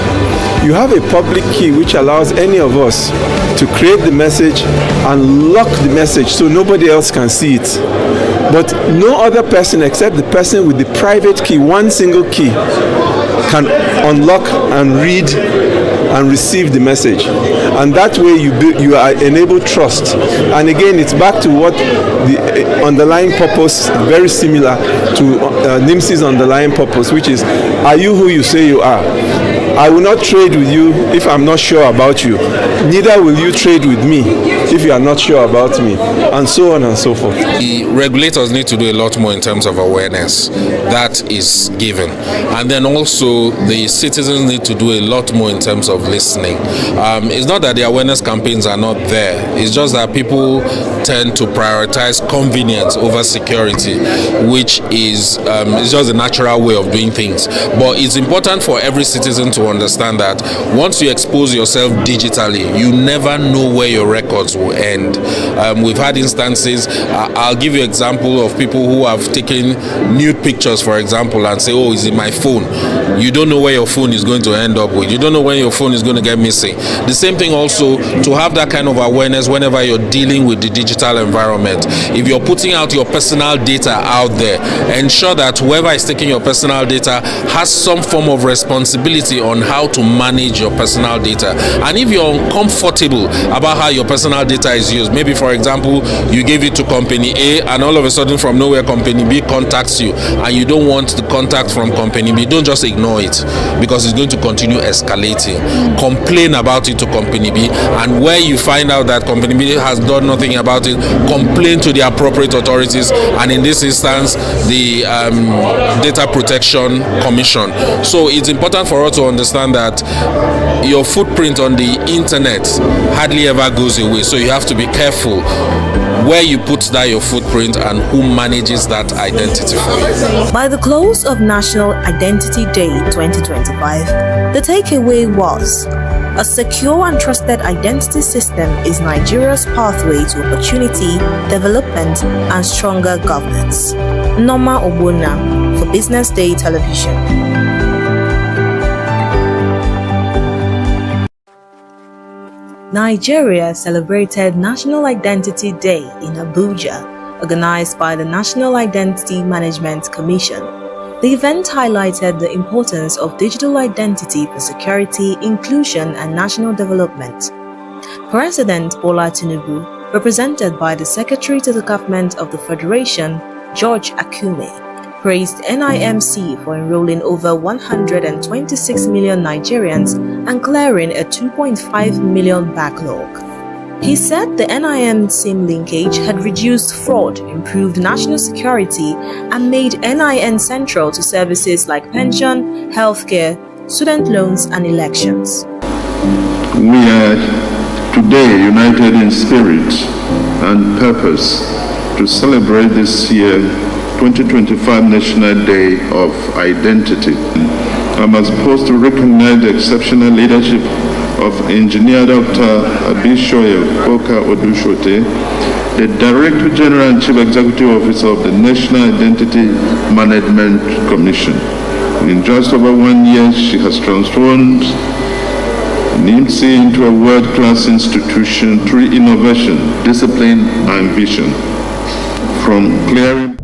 You have a public key which allows any of us to create the message and lock the message so nobody else can see it. But no other person except the person with the private key, one single key, can unlock and read and receive the message. And that way you are enable trust. And again, it's back to what the underlying purpose, very similar to NIMSI's underlying purpose, which is, are you who you say you are? I will not trade with you if I'm not sure about you. Neither will you trade with me if you are not sure about me, and so on and so forth. The regulators need to do a lot more in terms of awareness. That is given. And then also the citizens need to do a lot more in terms of listening. It's not that the awareness campaigns are not there. It's just that people tend to prioritize convenience over security, which is it's just a natural way of doing things. But it's important for every citizen to understand that once you expose yourself digitally, you never know where your records will end. We've had instances, I'll give you an example of people who have taken nude pictures, for example, and say, oh, it's in my phone. You don't know where your phone is going to end up with. You don't know when your phone is going to get missing. The same thing also, to have that kind of awareness whenever you're dealing with the digital environment. If you're putting out your personal data out there, ensure that whoever is taking your personal data has some form of responsibility on how to manage your personal data. And if you're uncomfortable about how your personal data is used, maybe for example you gave it to company A and all of a sudden from nowhere company B contacts you and you don't want the contact from company B, don't just ignore it, because it's going to continue escalating. Complain about it to company B, and where you find out that company B has done nothing about it, complain to the appropriate authorities, and in this instance the Data Protection Commission. So it's important for us to understand that your footprint on the internet hardly ever goes away, so you have to be careful where you put that your footprint and who manages that identity for you. By the close of National Identity Day 2025, the takeaway was: a secure and trusted identity system is Nigeria's pathway to opportunity, development, and stronger governance. Norma Obona for Business Day Television. Nigeria celebrated National Identity Day in Abuja, organized by the National Identity Management Commission. The event highlighted the importance of digital identity for security, inclusion, and national development. President Bola Tinubu, represented by the Secretary to the Government of the Federation, George Akume, praised NIMC for enrolling over 126 million Nigerians and clearing a 2.5 million backlog. He said the NIN-SIM linkage had reduced fraud, improved national security, and made NIN central to services like pension, healthcare, student loans, and elections. We are today united in spirit and purpose to celebrate this year 2025 National Day of Identity. I'm supposed to recognize the exceptional leadership of Engineer Dr. Abishoye Koka Odushote, the Director General and Chief Executive Officer of the National Identity Management Commission. In just over 1 year, she has transformed NIMSI into a world-class institution through innovation, discipline, and vision. From clearing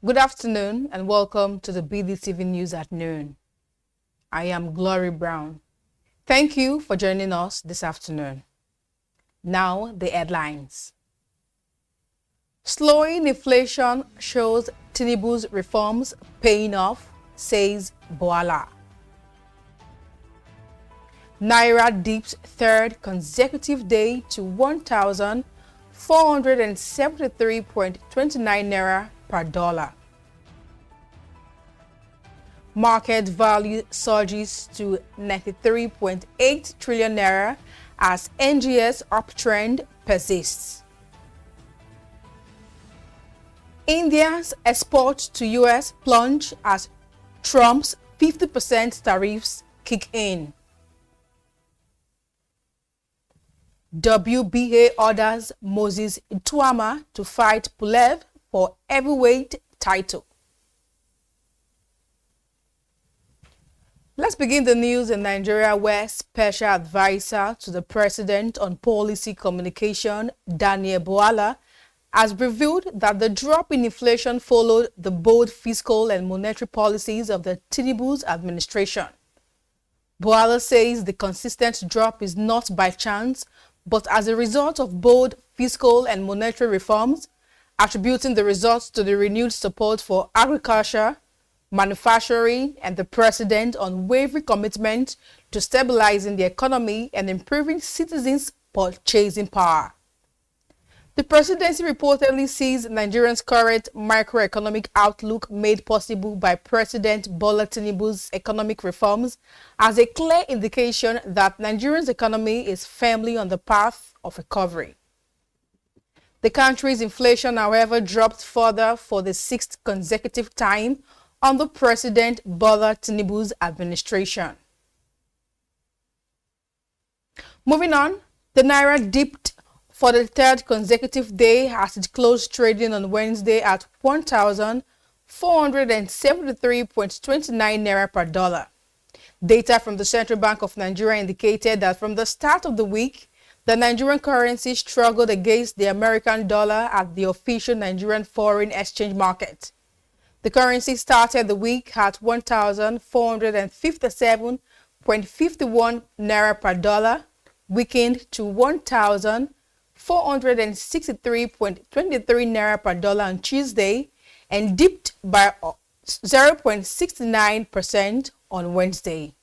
Good afternoon and welcome to the BDTV News at noon. I am Glory Brown. Thank you for joining us this afternoon. Now the headlines. Slowing inflation shows Tinubu's reforms paying off, says Boala. Naira dips third consecutive day to 1,473.29 naira per dollar. Market value surges to 93.8 trillion naira as NGS uptrend persists. India's exports to US plunge as Trump's 50% tariffs kick in. WBA orders Moses Ituama to fight Pulev for heavyweight title. Let's begin the news in Nigeria, where Special Advisor to the President on Policy Communication, Daniel Boala, has revealed that the drop in inflation followed the bold fiscal and monetary policies of the Tinubu's administration. Boala says the consistent drop is not by chance, but as a result of bold fiscal and monetary reforms, attributing the results to the renewed support for agriculture, manufacturing, and the president's unwavering commitment to stabilizing the economy and improving citizens' purchasing power. The presidency reportedly sees Nigerians' current macroeconomic outlook made possible by President Bola Tinubu's economic reforms as a clear indication that Nigeria's economy is firmly on the path of recovery. The country's inflation, however, dropped further for the sixth consecutive time under President Bola Tinubu's administration. Moving on, the Naira dipped for the third consecutive day as it closed trading on Wednesday at 1,473.29 naira per dollar. Data from the Central Bank of Nigeria indicated that from the start of the week, the Nigerian currency struggled against the American dollar at the official Nigerian foreign exchange market. The currency started the week at 1,457.51 naira per dollar, weakened to 1,463.23 naira per dollar on Tuesday, and dipped by 0.69% on Wednesday.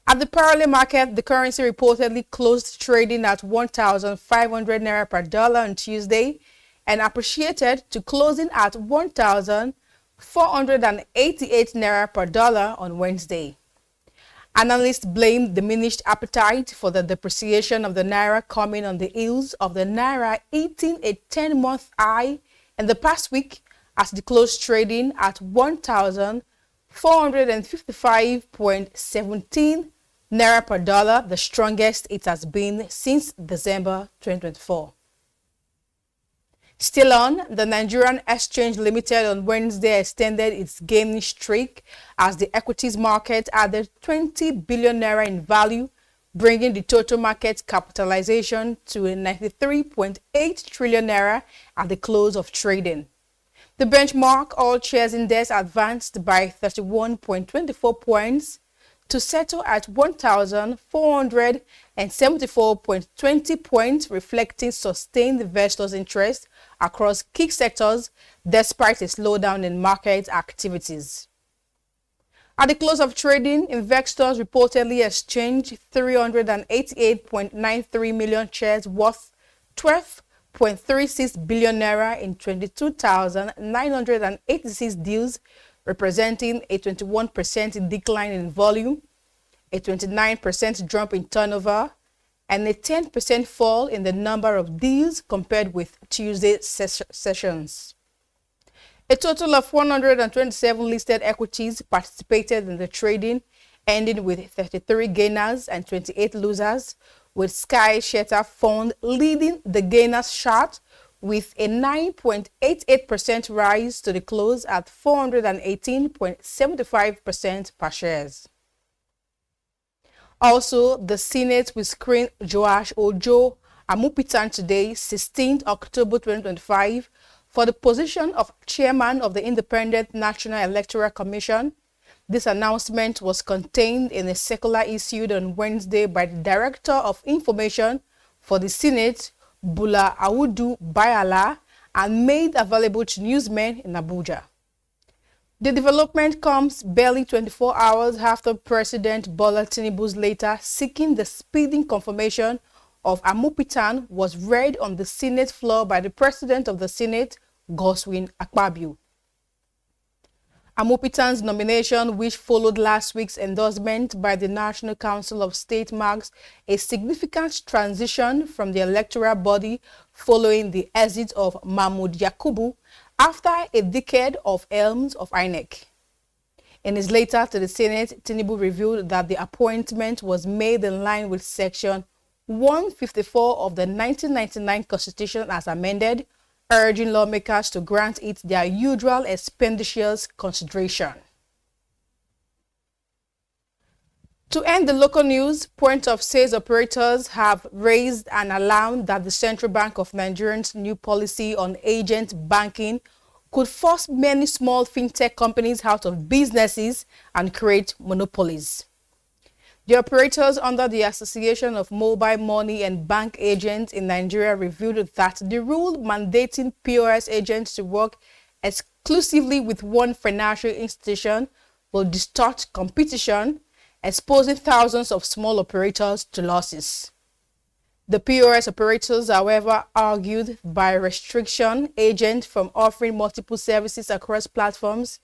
At the parallel market, the currency reportedly closed trading at 1,500 naira per dollar on Tuesday and appreciated to closing at 1,488 naira per dollar on Wednesday. Analysts blamed diminished appetite for the depreciation of the Naira coming on the heels of the Naira hitting a 10-month high in the past week as it closed trading at 1,455.17 Naira per dollar, the strongest it has been since December 2024. Still on, the Nigerian Exchange Limited on Wednesday extended its gaining streak as the equities market added 20 billion naira in value, bringing the total market capitalization to 93.8 trillion naira at the close of trading. The benchmark all shares index advanced by 31.24 points to settle at 1,474.20 points, reflecting sustained investors' interest across key sectors despite a slowdown in market activities. At the close of trading, investors reportedly exchanged 388.93 million shares worth 12.36 billion naira in 22,986 deals, representing a 21% decline in volume, a 29% drop in turnover, and a 10% fall in the number of deals compared with Tuesday's sessions. A total of 127 listed equities participated in the trading, ending with 33 gainers and 28 losers, with Sky Shatter Fund leading the gainers chart with a 9.88% rise to the close at 418.75% per shares. Also, the Senate will screen Joash Ojo Amupitan today, 16th October 2025, for the position of chairman of the Independent National Electoral Commission. This announcement was contained in a circular issued on Wednesday by the Director of Information for the Senate, Bula Audu Bayala, and made available to newsmen in Abuja. The development comes barely 24 hours after President Bola Tinubu's letter seeking the speedy confirmation of Amupitan was read on the Senate floor by the President of the Senate, Godswin Akpabio. Amupitan's nomination, which followed last week's endorsement by the National Council of State, marks a significant transition from the electoral body following the exit of Mahmoud Yakubu after a decade of helms of INEC. In his letter to the Senate, Tinubu revealed that the appointment was made in line with Section 154 of the 1999 Constitution as amended, urging lawmakers to grant it their usual expenditures consideration. To end the local news, point-of-sales operators have raised an alarm that the Central Bank of Nigeria's new policy on agent banking could force many small fintech companies out of businesses and create monopolies. The operators under the Association of Mobile Money and Bank Agents in Nigeria revealed that the rule mandating POS agents to work exclusively with one financial institution will distort competition, exposing thousands of small operators to losses. The POS operators, however, argued by restriction agents from offering multiple services across platforms,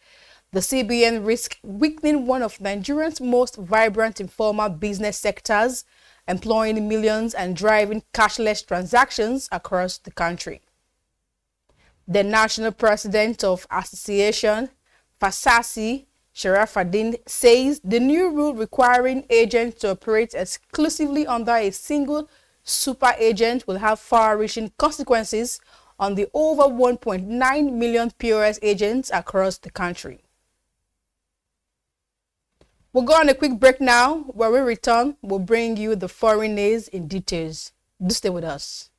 the CBN risks weakening one of Nigeria's most vibrant informal business sectors, employing millions and driving cashless transactions across the country. The national president of Association, Fasasi Sharafaddin, says the new rule requiring agents to operate exclusively under a single super agent will have far-reaching consequences on the over 1.9 million POS agents across the country. We'll go on a quick break now. When we return, we'll bring you the foreign news in details. Do stay with us.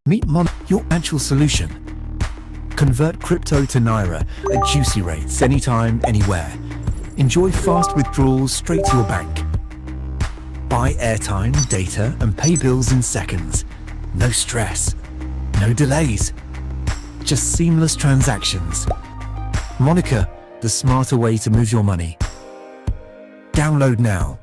Meet your actual solution. Convert crypto to Naira at juicy rates anytime, anywhere. Enjoy fast withdrawals straight to your bank. Buy airtime, data, and pay bills in seconds. No stress, no delays, just seamless transactions. Monica, the smarter way to move your money. Download now.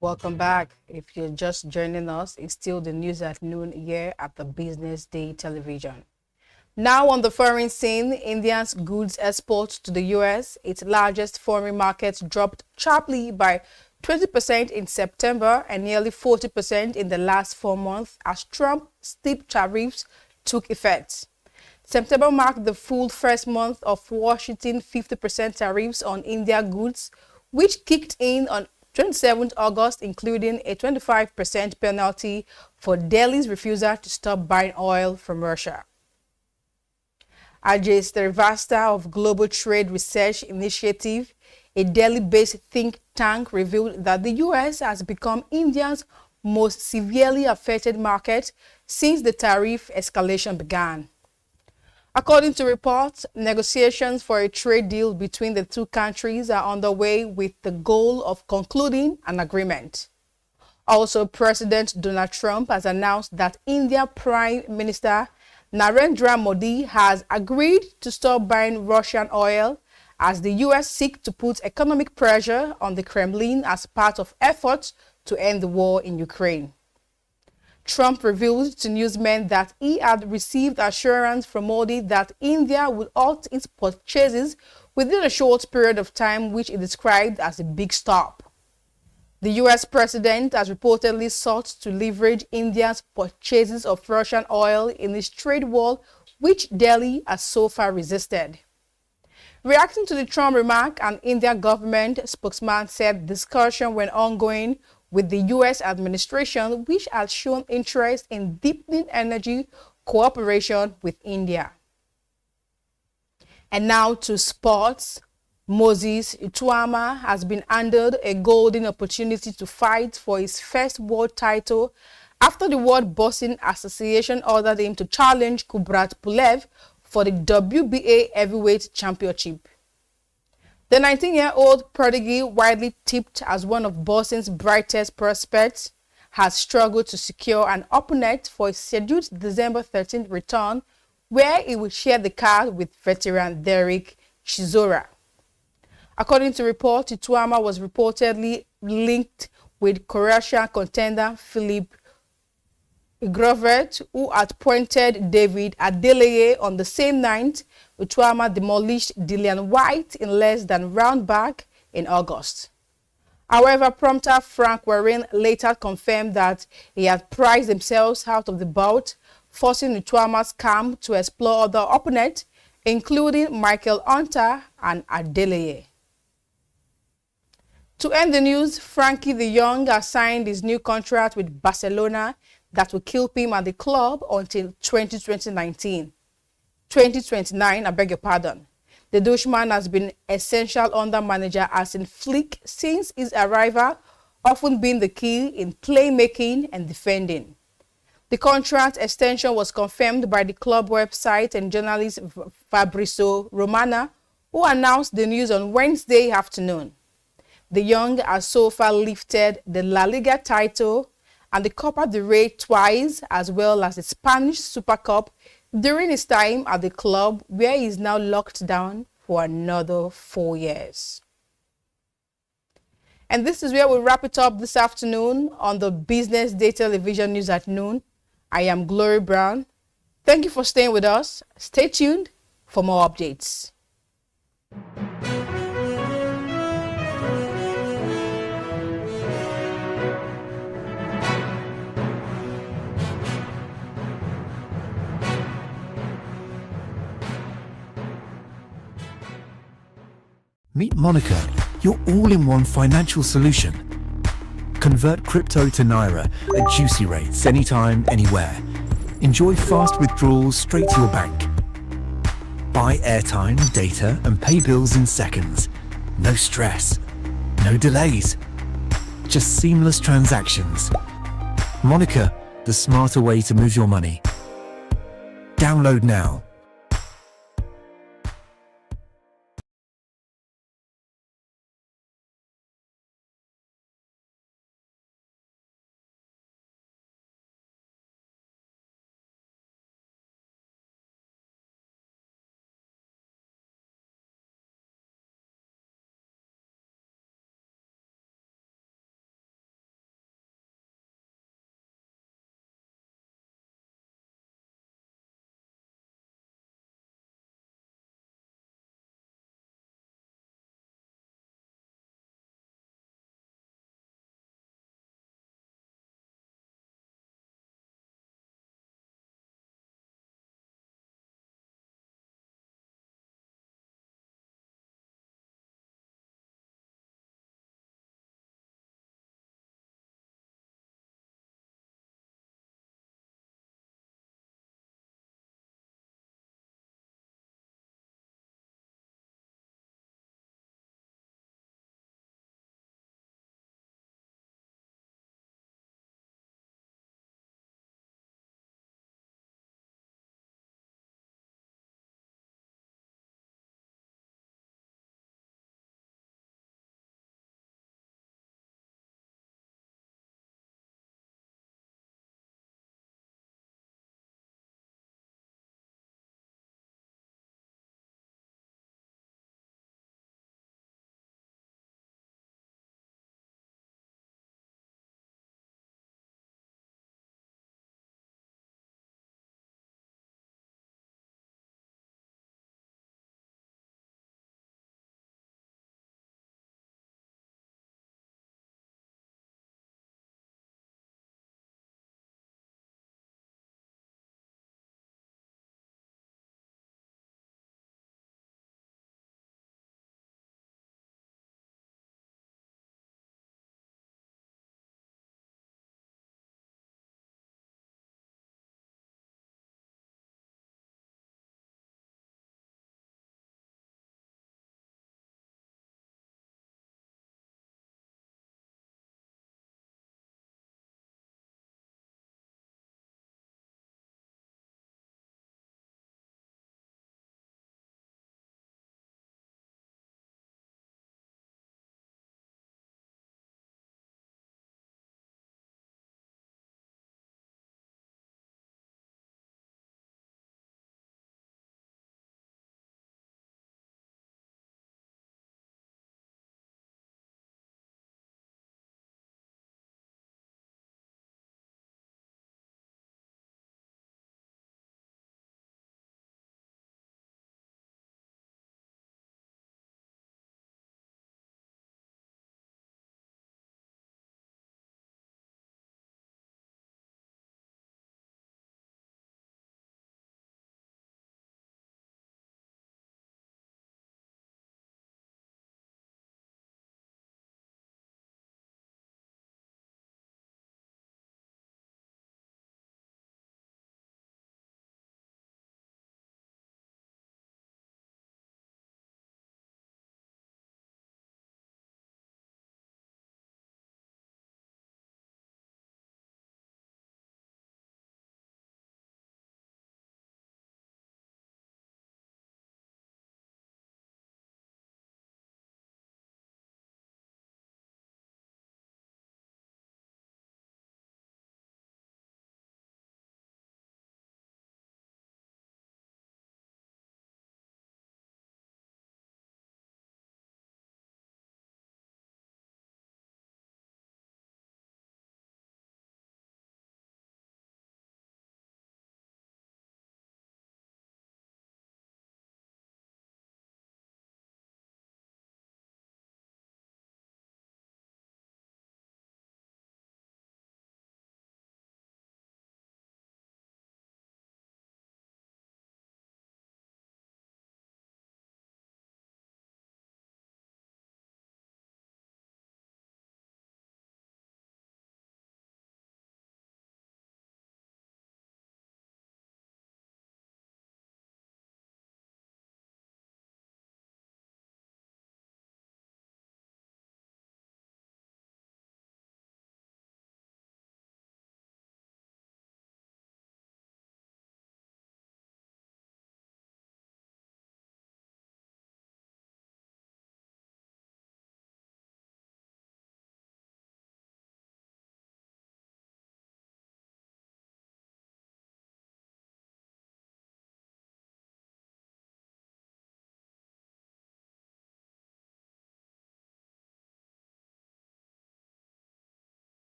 Welcome back. If you're just joining us, it's still the news at noon here at the Business Day television. Now on the foreign scene, India's goods exports to the US, its largest foreign market, dropped sharply by 20% in September and nearly 40% in the last 4 months as Trump's steep tariffs took effect. September marked the full first month of Washington 50% tariffs on India goods, which kicked in on 27th August, including a 25% penalty for Delhi's refusal to stop buying oil from Russia. Ajay Srivastava of Global Trade Research Initiative, a Delhi-based think tank, revealed that the U.S. has become India's most severely affected market since the tariff escalation began. According to reports, negotiations for a trade deal between the two countries are underway with the goal of concluding an agreement. Also, President Donald Trump has announced that India Prime Minister Narendra Modi has agreed to stop buying Russian oil as the U.S. seeks to put economic pressure on the Kremlin as part of efforts to end the war in Ukraine. Trump revealed to newsmen that he had received assurance from Modi that India would halt its purchases within a short period of time, which he described as a big stop. The US president has reportedly sought to leverage India's purchases of Russian oil in this trade war, which Delhi has so far resisted. Reacting to the Trump remark, an Indian government spokesman said discussions were ongoing with the U.S. administration, which has shown interest in deepening energy cooperation with India. And now to sports. Moses Ituama has been handed a golden opportunity to fight for his first world title after the World Boxing Association ordered him to challenge Kubrat Pulev for the WBA Heavyweight Championship. The 19-year-old prodigy, widely tipped as one of boxing's brightest prospects, has struggled to secure an opponent for his scheduled December 13th return, where he will share the card with veteran Derek Chisora. According to reports, Ituama was reportedly linked with Croatian contender Filip Grovet, who had pointed David Adeleye on the same night. Ituama demolished Dillian White in less than round back in August. However, promoter Frank Warren later confirmed that he had priced himself out of the bout, forcing Ituama's camp to explore other opponents, including Michael Hunter and Adeleye. To end the news, Frankie de Jong has signed his new contract with Barcelona that will keep him at the club until 2029, I beg your pardon. The Dutchman has been essential under manager Arsene Flick since his arrival, often being the key in playmaking and defending. The contract extension was confirmed by the club website and journalist Fabrizio Romana, who announced the news on Wednesday afternoon. De Jong has so far lifted the La Liga title and the Copa del Rey twice, as well as the Spanish Super Cup during his time at the club, where he is now locked down for another 4 years. And this is where we wrap it up this afternoon on the Business Day Television News at Noon. I am Glory Brown. Thank you for staying with us. Stay tuned for more updates. Meet Monica, your all-in-one financial solution. Convert crypto to Naira at juicy rates anytime, anywhere. Enjoy fast withdrawals straight to your bank. Buy airtime, data, and pay bills in seconds. No stress, no delays, just seamless transactions. Monica, the smarter way to move your money. Download now.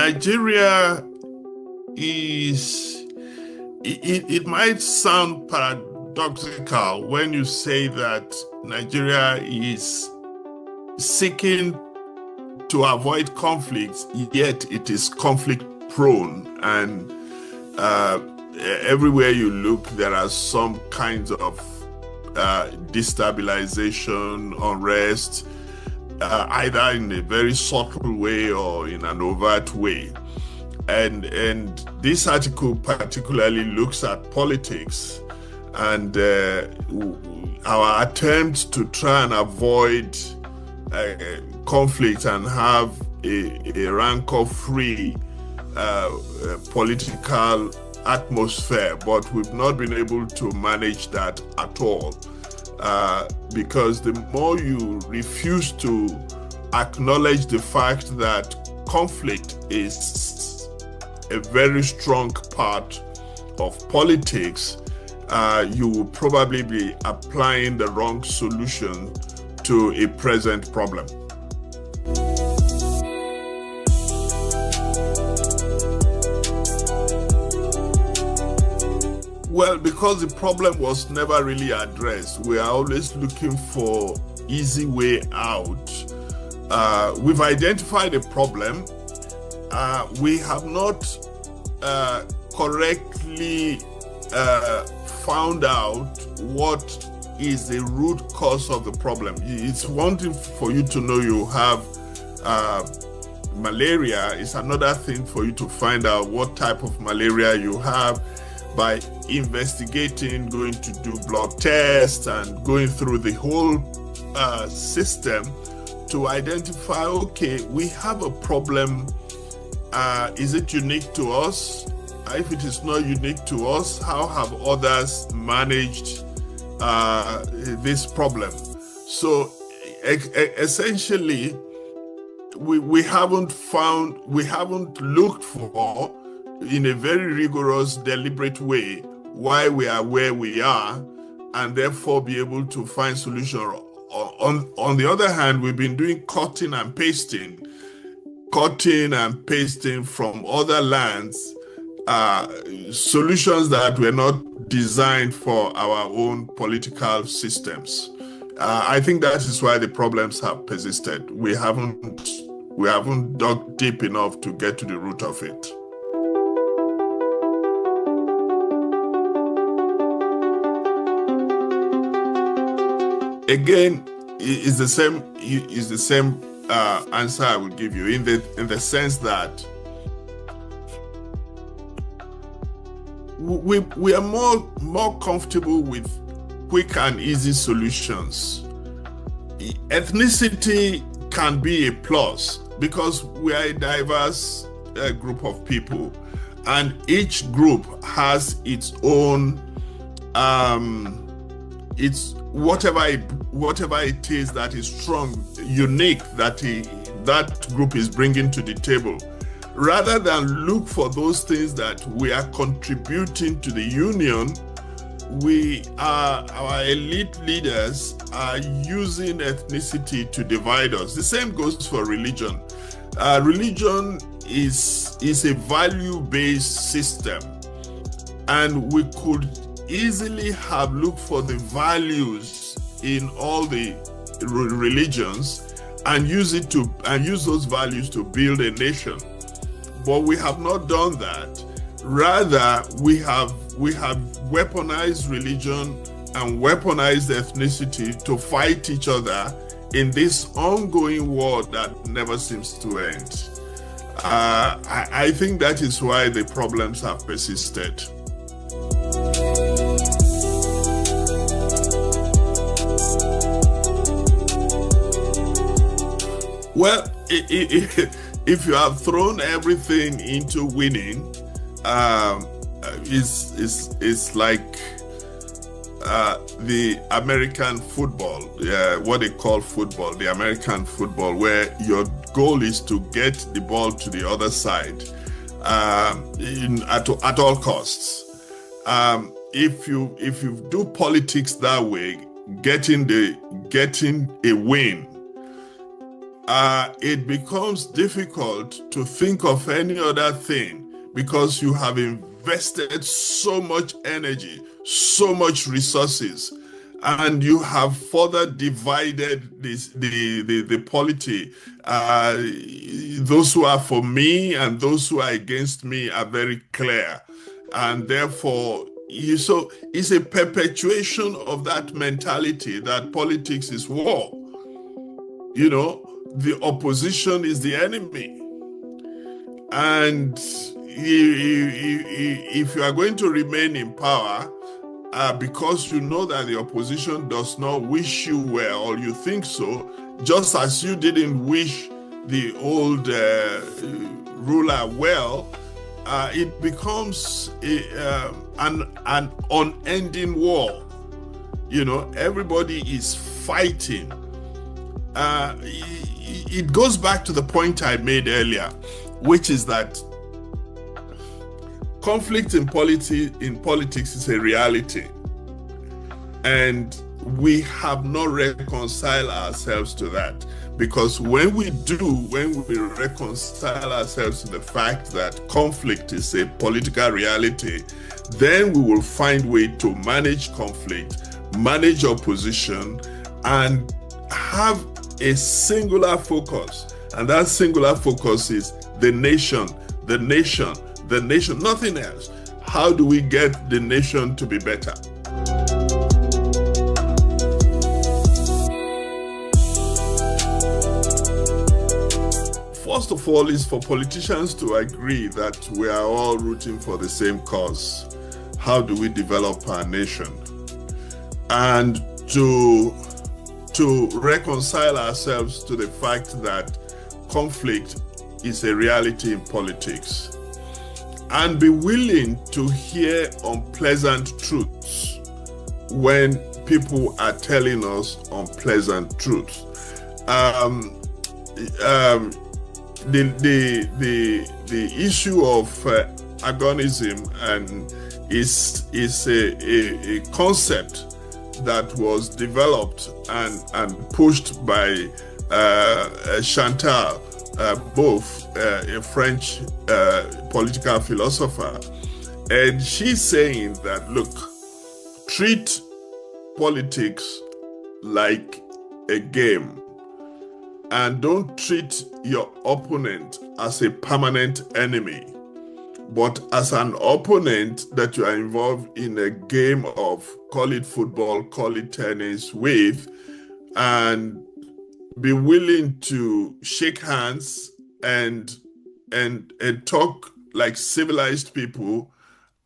Nigeria is, it might sound paradoxical when you say that Nigeria is seeking to avoid conflicts, yet it is conflict prone, and everywhere you look there are some kinds of destabilization, unrest, either in a very subtle way or in an overt way. And this article particularly looks at politics and our attempts to try and avoid conflict and have a rancor-free political atmosphere, but we've not been able to manage that at all, because the more you refuse to acknowledge the fact that conflict is a very strong part of politics, you will probably be applying the wrong solution to a present problem. Well, because the problem was never really addressed, we are always looking for easy way out. We've identified a problem. We have not correctly found out what is the root cause of the problem. It's one thing for you to know you have malaria. It's another thing for you to find out what type of malaria you have by investigating, going to do blood tests and going through the whole system to identify, okay, we have a problem. Is it unique to us? If it is not unique to us, how have others managed this problem? So essentially, we haven't looked for, in a very rigorous, deliberate way, why we are where we are, and therefore be able to find solution. On the other hand, we've been doing cutting and pasting from other lands, solutions that were not designed for our own political systems. I think that is why the problems have persisted. We haven't dug deep enough to get to the root of it. Again, is the same answer I would give you in the sense that we are more comfortable with quick and easy solutions. Ethnicity can be a plus because we are a diverse group of people, and each group has its own whatever it is that is strong, unique, that group is bringing to the table. Rather than look for those things that we are contributing to the union, our elite leaders are using ethnicity to divide us. The same goes for religion. Religion is a value-based system, and we could easily have looked for the values in all the religions and use those values to build a nation. But we have not done that. Rather, we have weaponized religion and weaponized ethnicity to fight each other in this ongoing war that never seems to end. I think that is why the problems have persisted. Well, if you have thrown everything into winning, it's like the American football, what they call football, the American football, where your goal is to get the ball to the other side at all costs. If you do politics that way, getting a win it becomes difficult to think of any other thing because you have invested so much energy, so much resources, and you have further divided the polity. Those who are for me and those who are against me are very clear. And therefore, so it's a perpetuation of that mentality that politics is war. You know, the opposition is the enemy. And if you are going to remain in power, because you know that the opposition does not wish you well, or you think so, just as you didn't wish the old ruler well, it becomes an unending war. You know, everybody is fighting. It goes back to the point I made earlier, which is that conflict in politics is a reality, and we have not reconciled ourselves to that. Because when we reconcile ourselves to the fact that conflict is a political reality, then we will find way to manage conflict, manage opposition, and have a singular focus. And that singular focus is the nation, the nation, the nation, nothing else. How do we get the nation to be better? First of all, is for politicians to agree that we are all rooting for the same cause. How do we develop our nation? And to reconcile ourselves to the fact that conflict is a reality in politics, and be willing to hear unpleasant truths when people are telling us unpleasant truths. The issue of agonism and is a concept that was developed and pushed by Chantal, both a French political philosopher, and she's saying that, look, treat politics like a game, and don't treat your opponent as a permanent enemy, but as an opponent that you are involved in a game of, call it football, call it tennis, with, and be willing to shake hands and talk like civilized people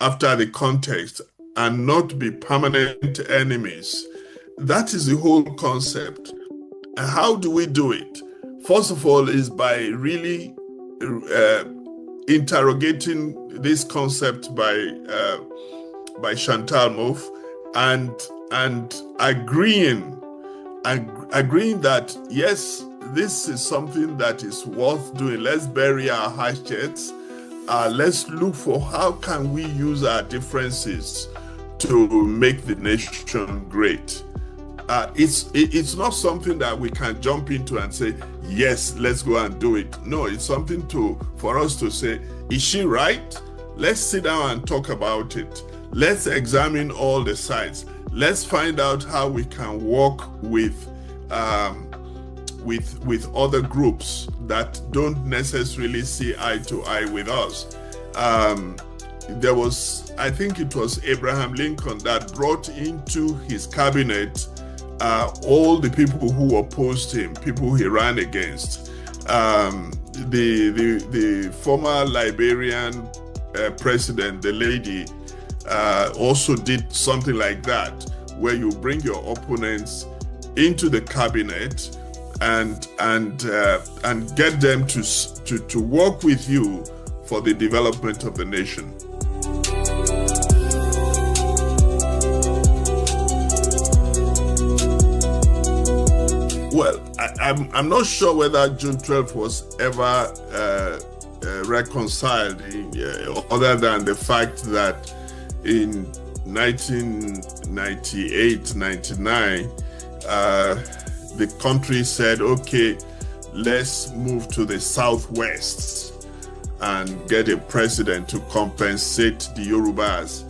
after the context, and not be permanent enemies. That is the whole concept. And how do we do it? First of all, is by really interrogating this concept by Chantal Mouffe and agreeing that yes, this is something that is worth doing. Let's bury our hatchets. Let's look for how can we use our differences to make the nation great. It's not something that we can jump into and say, yes, let's go and do it. No, it's something for us to say, is she right? Let's sit down and talk about it. Let's examine all the sides. Let's find out how we can work with other groups that don't necessarily see eye to eye with us. There was, I think it was Abraham Lincoln that brought into his cabinet all the people who opposed him, people he ran against. The former Liberian president, the lady, also did something like that, where you bring your opponents into the cabinet and get them to work with you for the development of the nation. Well, I'm not sure whether June 12th was ever reconciled, other than the fact that in 1998-99, the country said, okay, let's move to the southwest and get a president to compensate the Yorubas.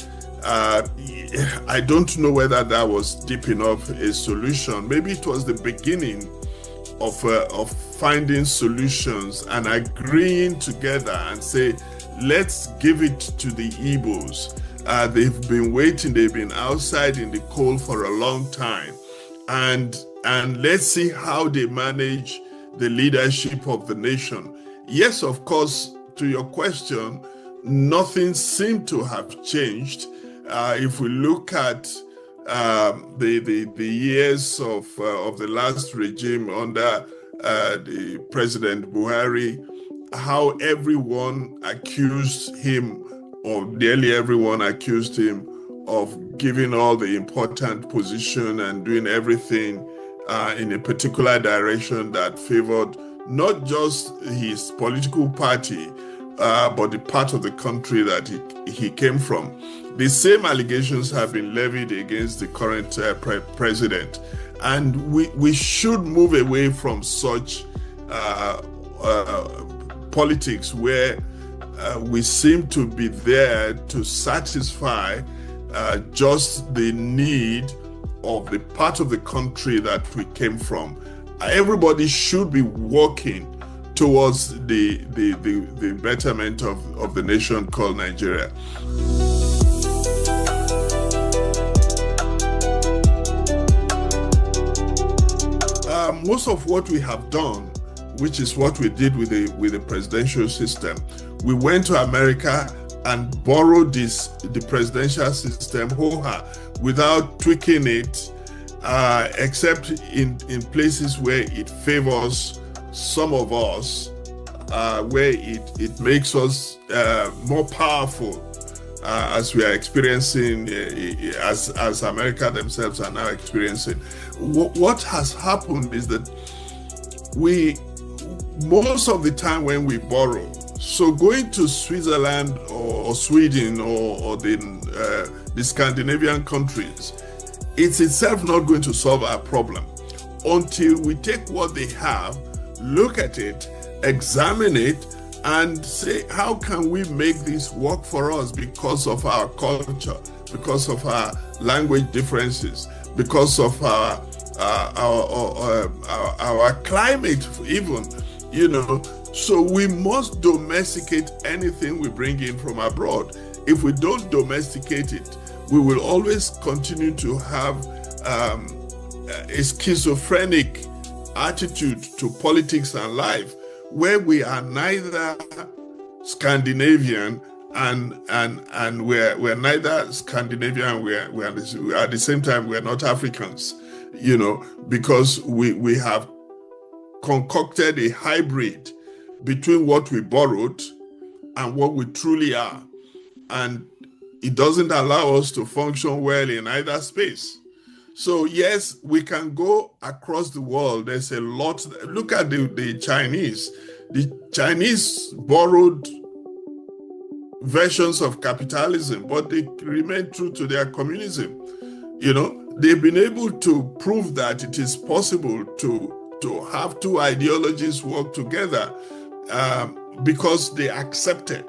I don't know whether that was deep enough a solution. Maybe it was the beginning of finding solutions and agreeing together and say, let's give it to the Igbos. They've been waiting, they've been outside in the cold for a long time. And let's see how they manage the leadership of the nation. Yes, of course, to your question, nothing seemed to have changed. If we look at the years of the last regime under the President Buhari, how everyone accused him, or nearly everyone accused him, of giving all the important position and doing everything in a particular direction that favored not just his political party, but the part of the country that he came from. The same allegations have been levied against the current president. And we should move away from such politics where we seem to be there to satisfy just the need of the part of the country that we came from. Everybody should be working towards the betterment of the nation called Nigeria. Most of what we have done, which is what we did with the presidential system, we went to America and borrowed the presidential system without tweaking it, except in places where it favors some of us, where it makes us more powerful, as we are experiencing, as America themselves are now experiencing. What has happened is that most of the time when we borrow, so going to Switzerland or Sweden or the Scandinavian countries, it's itself not going to solve our problem until we take what they have, look at it, examine it, and say, how can we make this work for us because of our culture, because of our language differences, because of our climate even, you know. So we must domesticate anything we bring in from abroad. If we don't domesticate it, we will always continue to have a schizophrenic attitude to politics and life, where we are neither Scandinavian and we're neither Scandinavian, we are at the same time we're not Africans, you know, because we have concocted a hybrid between what we borrowed and what we truly are, and it doesn't allow us to function well in either space. So yes, we can go across the world. There's a lot. Look at the Chinese. The Chinese borrowed versions of capitalism, but they remain true to their communism. You know, they've been able to prove that it is possible to have two ideologies work together, because they accepted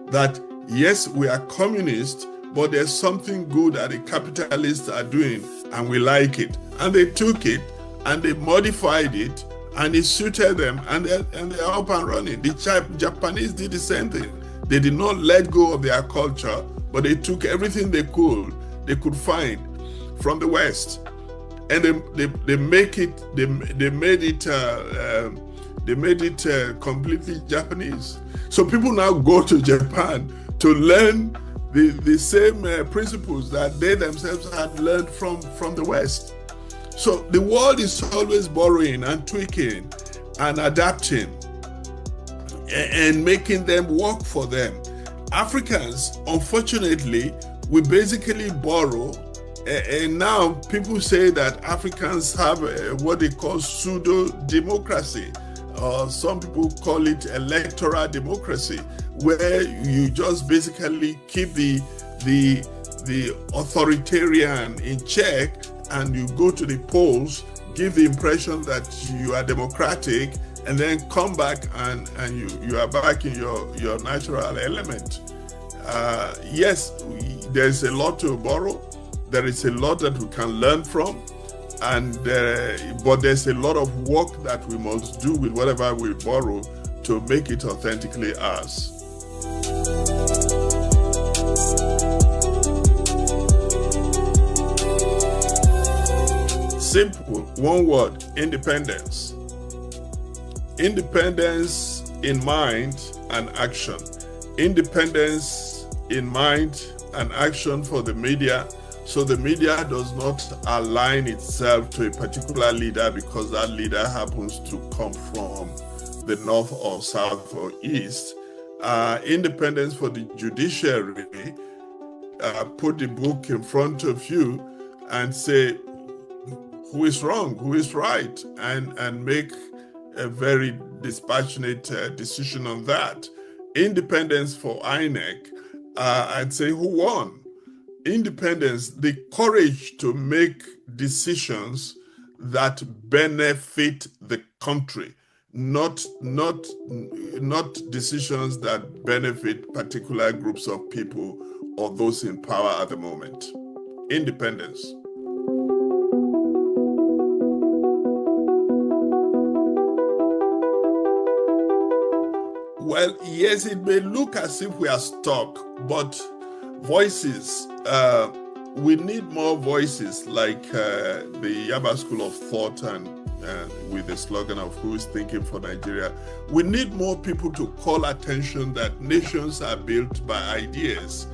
that, yes, we are communist, but there's something good that the capitalists are doing and we like it. And they took it and they modified it and it suited them, and they're up and running. The Japanese did the same thing. They did not let go of their culture, but they took everything they could find from the West, and they made it completely Japanese. So people now go to Japan to learn the same principles that they themselves had learned from the West. So the world is always borrowing and tweaking and adapting and making them work for them. Africans, unfortunately, we basically borrow, and now people say that Africans have what they call pseudo-democracy, or some people call it electoral democracy, where you just basically keep the authoritarian in check, and you go to the polls, give the impression that you are democratic, and then come back and you are back in your natural element. Yes, there's a lot to borrow. There is a lot that we can learn from, but there's a lot of work that we must do with whatever we borrow to make it authentically ours. Simple, one word: independence. Independence in mind and action. Independence in mind and action for the media, so the media does not align itself to a particular leader because that leader happens to come from the north or south or east. Independence for the judiciary. Put the book in front of you and say who is wrong, who is right, and make a very dispassionate decision on that. Independence for INEC, I'd say who won? Independence, the courage to make decisions that benefit the country, not decisions that benefit particular groups of people or those in power at the moment. Independence. Well, yes, it may look as if we are stuck, but voices, we need more voices like the Yaba School of Thought and with the slogan of who is thinking for Nigeria. We need more people to call attention that nations are built by ideas.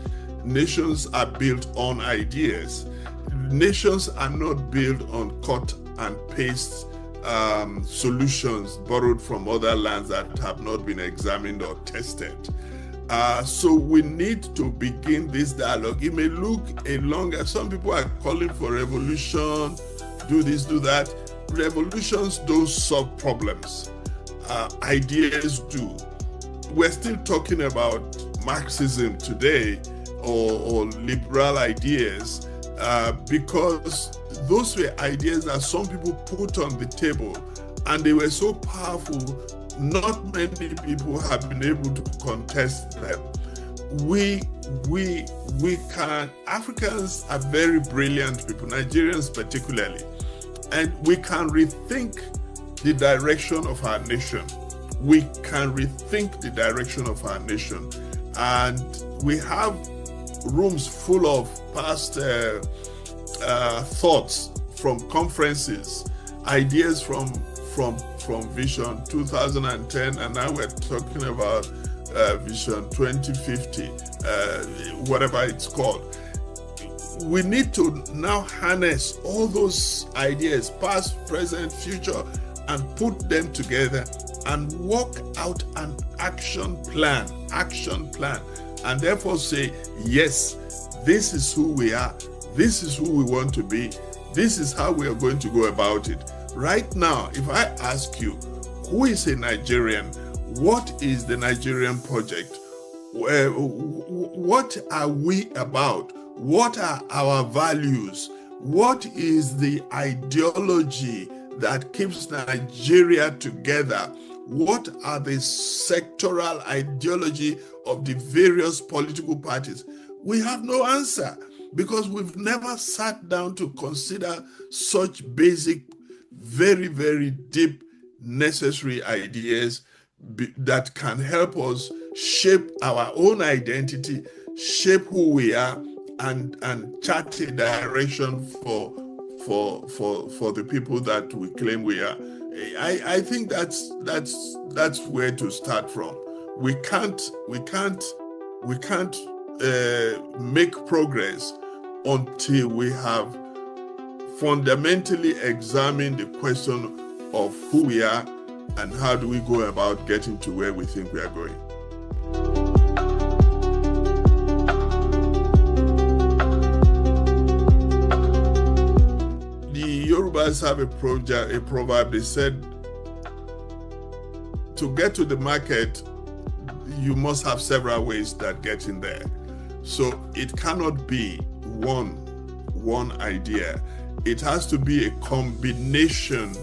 Nations are built on ideas. Nations are not built on cut and paste solutions borrowed from other lands that have not been examined or tested. So we need to begin this dialogue. It may look a longer, some people are calling for revolution, do this, do that. Revolutions don't solve problems. Ideas do. We're still talking about Marxism today or liberal ideas because those were ideas that some people put on the table and they were so powerful, not many people have been able to contest them. We can, Africans are very brilliant people, Nigerians particularly, and we can rethink the direction of our nation. We can rethink the direction of our nation. And we have rooms full of past thoughts from conferences, ideas from Vision 2010, and now we're talking about Vision 2050, whatever it's called. We need to now harness all those ideas, past, present, future, and put them together and work out an action plan, and therefore say, yes, this is who we are, this is who we want to be, this is how we are going to go about it. Right now, if I ask you, who is a Nigerian? What is the Nigerian project? What are we about? What are our values? What is the ideology that keeps Nigeria together? What are the sectoral ideology of the various political parties? We have no answer because we've never sat down to consider such basic, very, very deep, necessary ideas that can help us shape our own identity, shape who we are, and chart a direction for the people that we claim we are. I think that's where to start from. We can't make progress until we have fundamentally examined the question of who we are and how do we go about getting to where we think we are going. The Yorubas have a proverb. They said, to get to the market, you must have several ways that get in there. So it cannot be one idea. It has to be a combination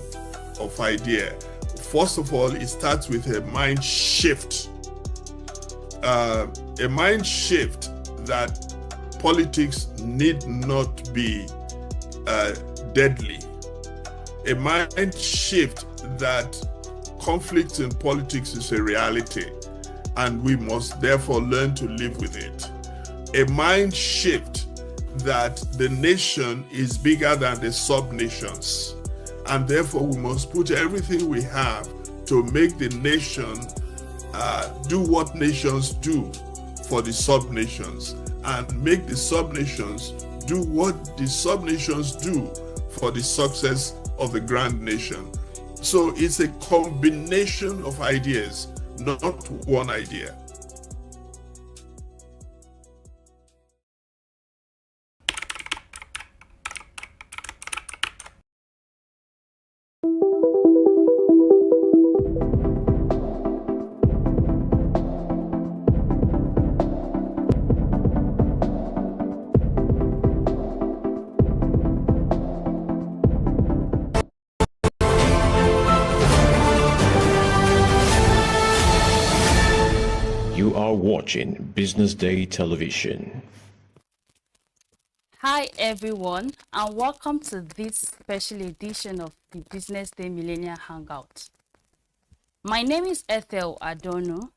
of ideas. first of all, it starts with a mind shift. A mind shift that politics need not be deadly. A mind shift that conflict in politics is a reality, and we must therefore learn to live with it. A mind shift that the nation is bigger than the sub-nations, and therefore we must put everything we have to make the nation do what nations do for the sub-nations, and make the sub-nations do what the sub-nations do for the success of the grand nation. So it's a combination of ideas, not one idea. You are watching Business Day Television. Hi everyone, and welcome to this special edition of the Business Day Millennial Hangout. My name is Ethel Adorno,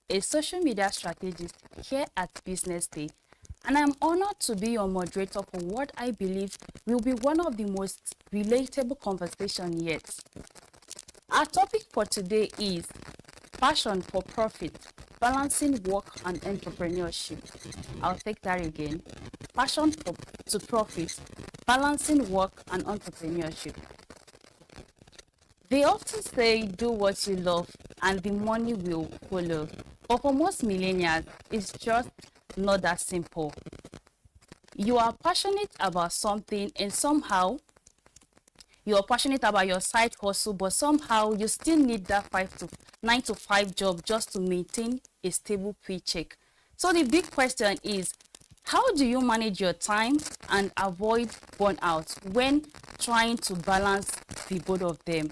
a social media strategist here at Business Day, and I'm honored to be your moderator for what I believe will be one of the most relatable conversations yet. Our topic for today is passion for profit, balancing work and entrepreneurship. I'll take that again. Passion to profit, balancing work and entrepreneurship. They often say do what you love and the money will follow. But for most millennials, it's just not that simple. You are passionate about something and somehow you're passionate about your side hustle, but somehow you still need that 9 to 5 job just to maintain a stable paycheck. So the big question is, how do you manage your time and avoid burnout when trying to balance the both of them?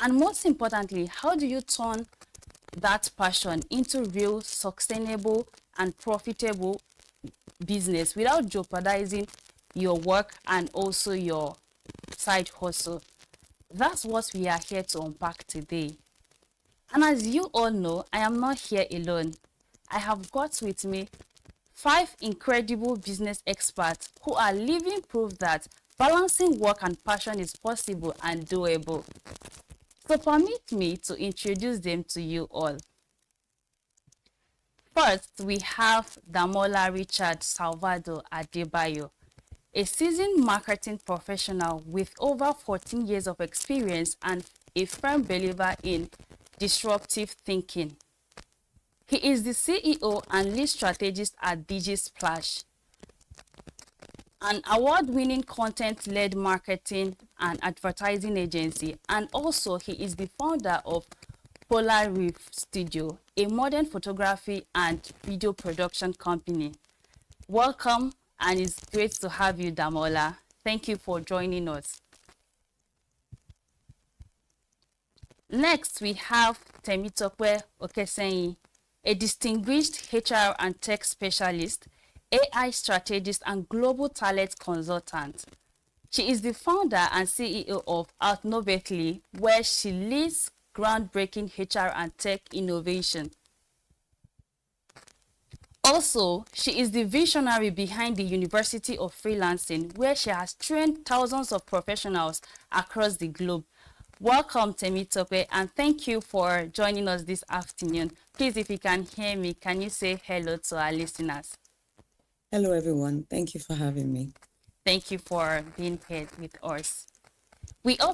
And most importantly, how do you turn that passion into real, sustainable, and profitable business without jeopardizing your work and also your side hustle? That's what we are here to unpack today. And as you all know, I am not here alone. I have got with me 5 incredible business experts who are living proof that balancing work and passion is possible and doable. So permit me to introduce them to you all. First, we have Damola Richard Salvador Adebayo, a seasoned marketing professional with over 14 years of experience and a firm believer in disruptive thinking. He is the CEO and lead strategist at DigiSplash, an award-winning content-led marketing and advertising agency, and also he is the founder of Polar Reef Studio, a modern photography and video production company. Welcome, and it's great to have you, Damola. Thank you for joining us. Next, we have Temitope Okesenyi, a distinguished HR and tech specialist, AI strategist, and global talent consultant. She is the founder and CEO of Outnovately, where she leads groundbreaking HR and tech innovation. Also, she is the visionary behind the University of Freelancing, where she has trained thousands of professionals across the globe. Welcome, Temitope, and thank you for joining us this afternoon. Please, if you can hear me, can you say hello to our listeners? Hello, everyone. Thank you for having me. Thank you for being here with us. We are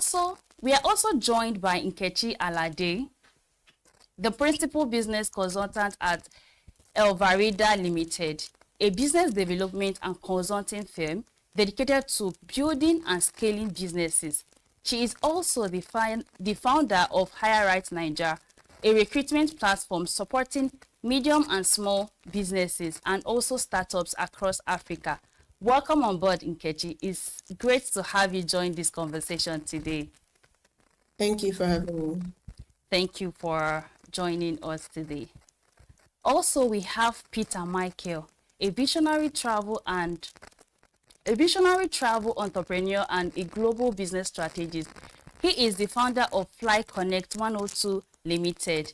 also joined by Nkechi Alade, the principal business consultant at Elvarida Limited, a business development and consulting firm dedicated to building and scaling businesses. She is also the founder of Hire Right Nigeria, a recruitment platform supporting medium and small businesses and also startups across Africa. Welcome on board, Nkechi. It's great to have you join this conversation today. Thank you for having me. Thank you for joining us today. Also, we have Peter Michael, a visionary travel entrepreneur and a global business strategist. He is the founder of Fly Connect 102 Limited,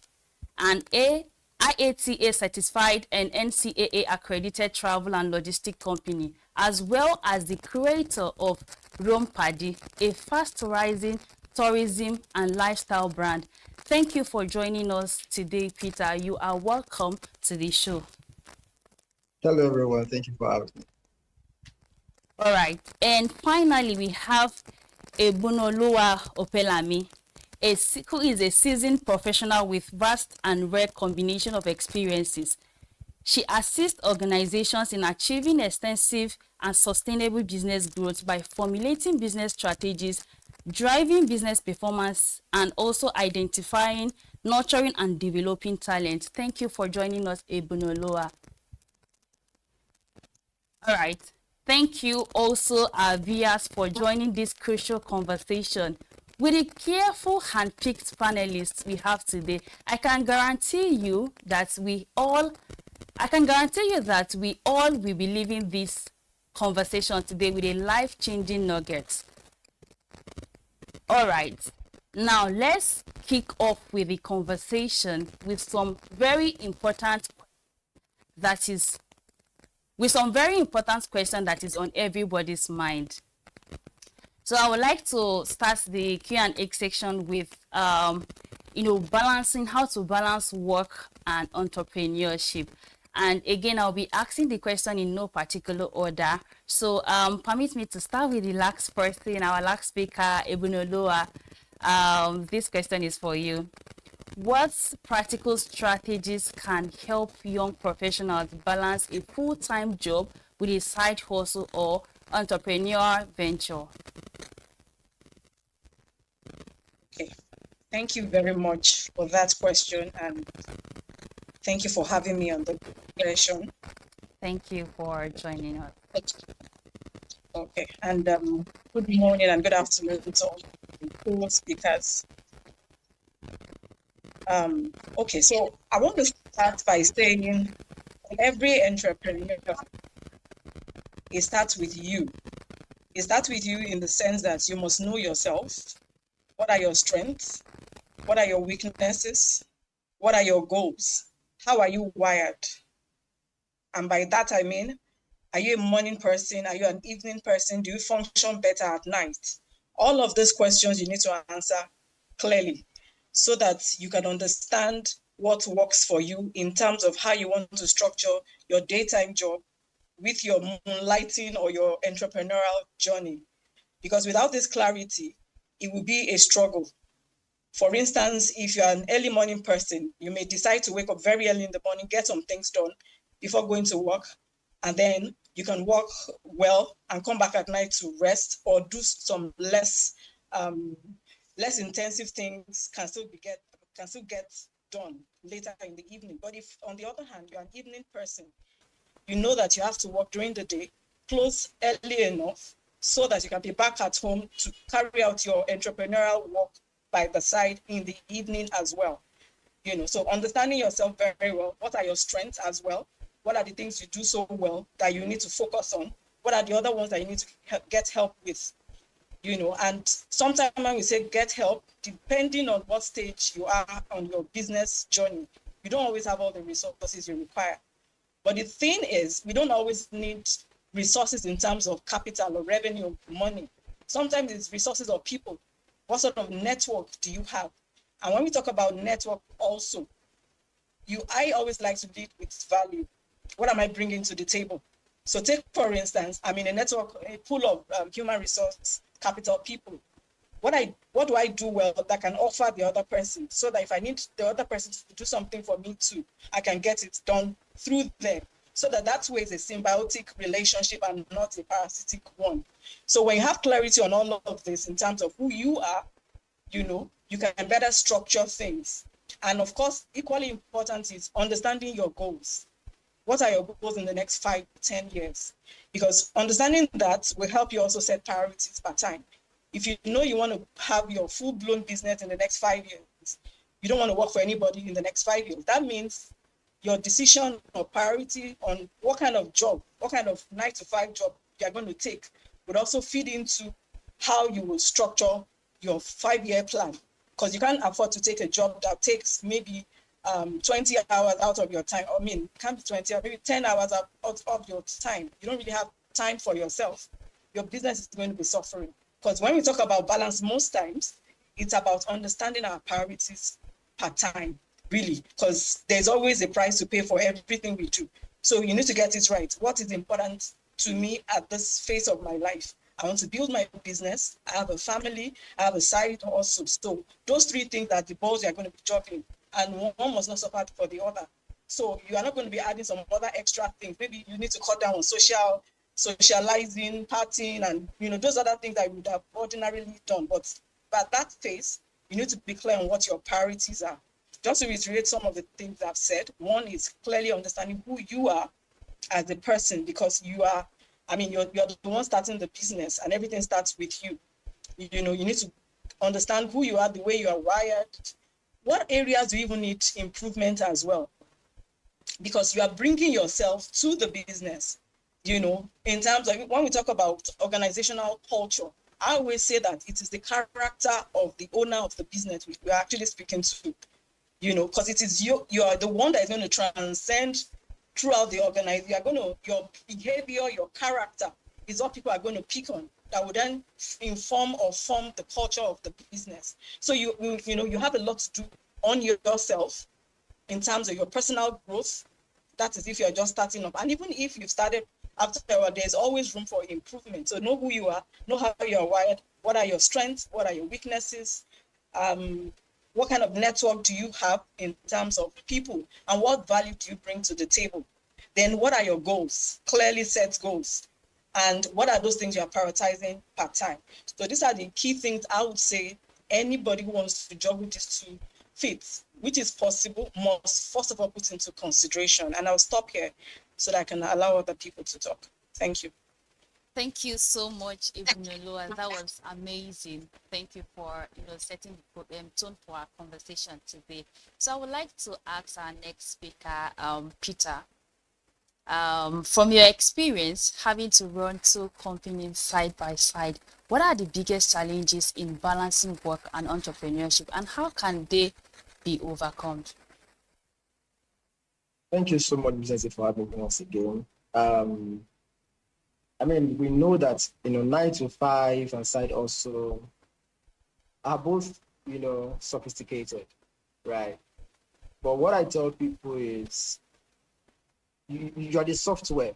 an IATA certified and NCAA accredited travel and logistic company, as well as the creator of Rome Paddy, a fast rising tourism and lifestyle brand. Thank you for joining us today, Peter. You are welcome to the show. Hello, everyone. Thank you for having me. All right. And finally, we have Ebunoloa Opelami, who is a seasoned professional with vast and rare combination of experiences. She assists organizations in achieving extensive and sustainable business growth by formulating business strategies, driving business performance, and also identifying, nurturing, and developing talent. Thank you for joining us, Ebunoloa. All right. Thank you also, our viewers, for joining this crucial conversation. With the careful hand-picked panelists we have today, I can guarantee you that we all will be leaving this conversation today with a life-changing nugget. All right. Now let's kick off with the conversation with some very important question that is on everybody's mind. So I would like to start the Q&A section with, balancing, how to balance work and entrepreneurship. And again, I'll be asking the question in no particular order. So permit me to start with the last person, our last speaker, Ebunoloa. This question is for you. What practical strategies can help young professionals balance a full-time job with a side hustle or entrepreneur venture? Okay, thank you very much for that question, and thank you for having me on the session. Thank you for joining us. Okay, and good morning and good afternoon to all the speakers. Okay, so I want to start by saying every entrepreneur, it starts with you. It starts with you in the sense that you must know yourself. What are your strengths? What are your weaknesses? What are your goals? How are you wired? And by that I mean, are you a morning person? Are you an evening person? Do you function better at night? All of these questions you need to answer clearly so that you can understand what works for you in terms of how you want to structure your daytime job with your moonlighting or your entrepreneurial journey. Because without this clarity, it will be a struggle. For instance, if you're an early morning person, you may decide to wake up very early in the morning, get some things done before going to work, and then you can work well and come back at night to rest or do some less intensive things can still get done later in the evening. But if, on the other hand, you're an evening person, you know that you have to work during the day, close early enough so that you can be back at home to carry out your entrepreneurial work by the side in the evening as well. So understanding yourself very, very well. What are your strengths as well? What are the things you do so well that you need to focus on? What are the other ones that you need to get help with? And sometimes when we say get help, depending on what stage you are on your business journey, you don't always have all the resources you require. But the thing is, we don't always need resources in terms of capital or revenue or money. Sometimes it's resources of people. What sort of network do you have? And when we talk about network also, I always like to lead with value. What am I bringing to the table? So take, for instance, I'm in a network, a pool of human resource capital people. What do I do well that can offer the other person so that if I need the other person to do something for me too, I can get it done through them. So that way is a symbiotic relationship and not a parasitic one. So when you have clarity on all of this in terms of who you are, you can better structure things. And of course, equally important is understanding your goals. What are your goals in the next 5, 10 years? Because understanding that will help you also set priorities per time. If you know you want to have your full-blown business in the next 5 years, you don't want to work for anybody in the next 5 years. That means your decision or priority on what kind of job, what kind of 9-to-5 job you're going to take would also feed into how you will structure your 5-year plan. Because you can't afford to take a job that takes maybe 20 hours out of your time. I mean, it can't be 20 hours, maybe 10 hours out of your time. You don't really have time for yourself. Your business is going to be suffering. Because when we talk about balance, most times, it's about understanding our priorities per time, really, because there's always a price to pay for everything we do. So you need to get it right. What is important to me at this phase of my life? I want to build my business. I have a family. I have a side hustle. So those 3 things are the balls you're going to be juggling, and one must not suffer for the other. So you are not going to be adding some other extra things. Maybe you need to cut down on socializing, partying, and those other things that you would have ordinarily done. But at that phase, you need to be clear on what your priorities are. Just to reiterate some of the things I've said, one is clearly understanding who you are as a person, because you're the one starting the business, and everything starts with you. You need to understand who you are, the way you are wired. What areas do you even need improvement as well? Because you are bringing yourself to the business. In terms of when we talk about organizational culture, I always say that it is the character of the owner of the business we are actually speaking to, because it is you are the one that is going to transcend throughout the organization. Your behavior, your character is what people are going to pick on, that will then inform or form the culture of the business. So you have a lot to do on yourself in terms of your personal growth. That is if you're just starting up. And even if you've started after a while, there's always room for improvement. So know who you are, know how you are wired, what are your strengths, what are your weaknesses, what kind of network do you have in terms of people, and what value do you bring to the table? Then what are your goals? Clearly set goals. And what are those things you are prioritizing per time? So these are the key things I would say anybody who wants to juggle these 2 fits, which is possible, must first of all put into consideration. And I'll stop here so that I can allow other people to talk. Thank you. Thank you so much, Ibunolu. That was amazing. Thank you for setting the tone for our conversation today. So I would like to ask our next speaker, Peter. From your experience having to run 2 companies side by side, what are the biggest challenges in balancing work and entrepreneurship, and how can they be overcome? Thank you so much, BusinessDay, for having me once again. We know that 9-to-5 and side also are both sophisticated, right? But what I tell people is you are the software,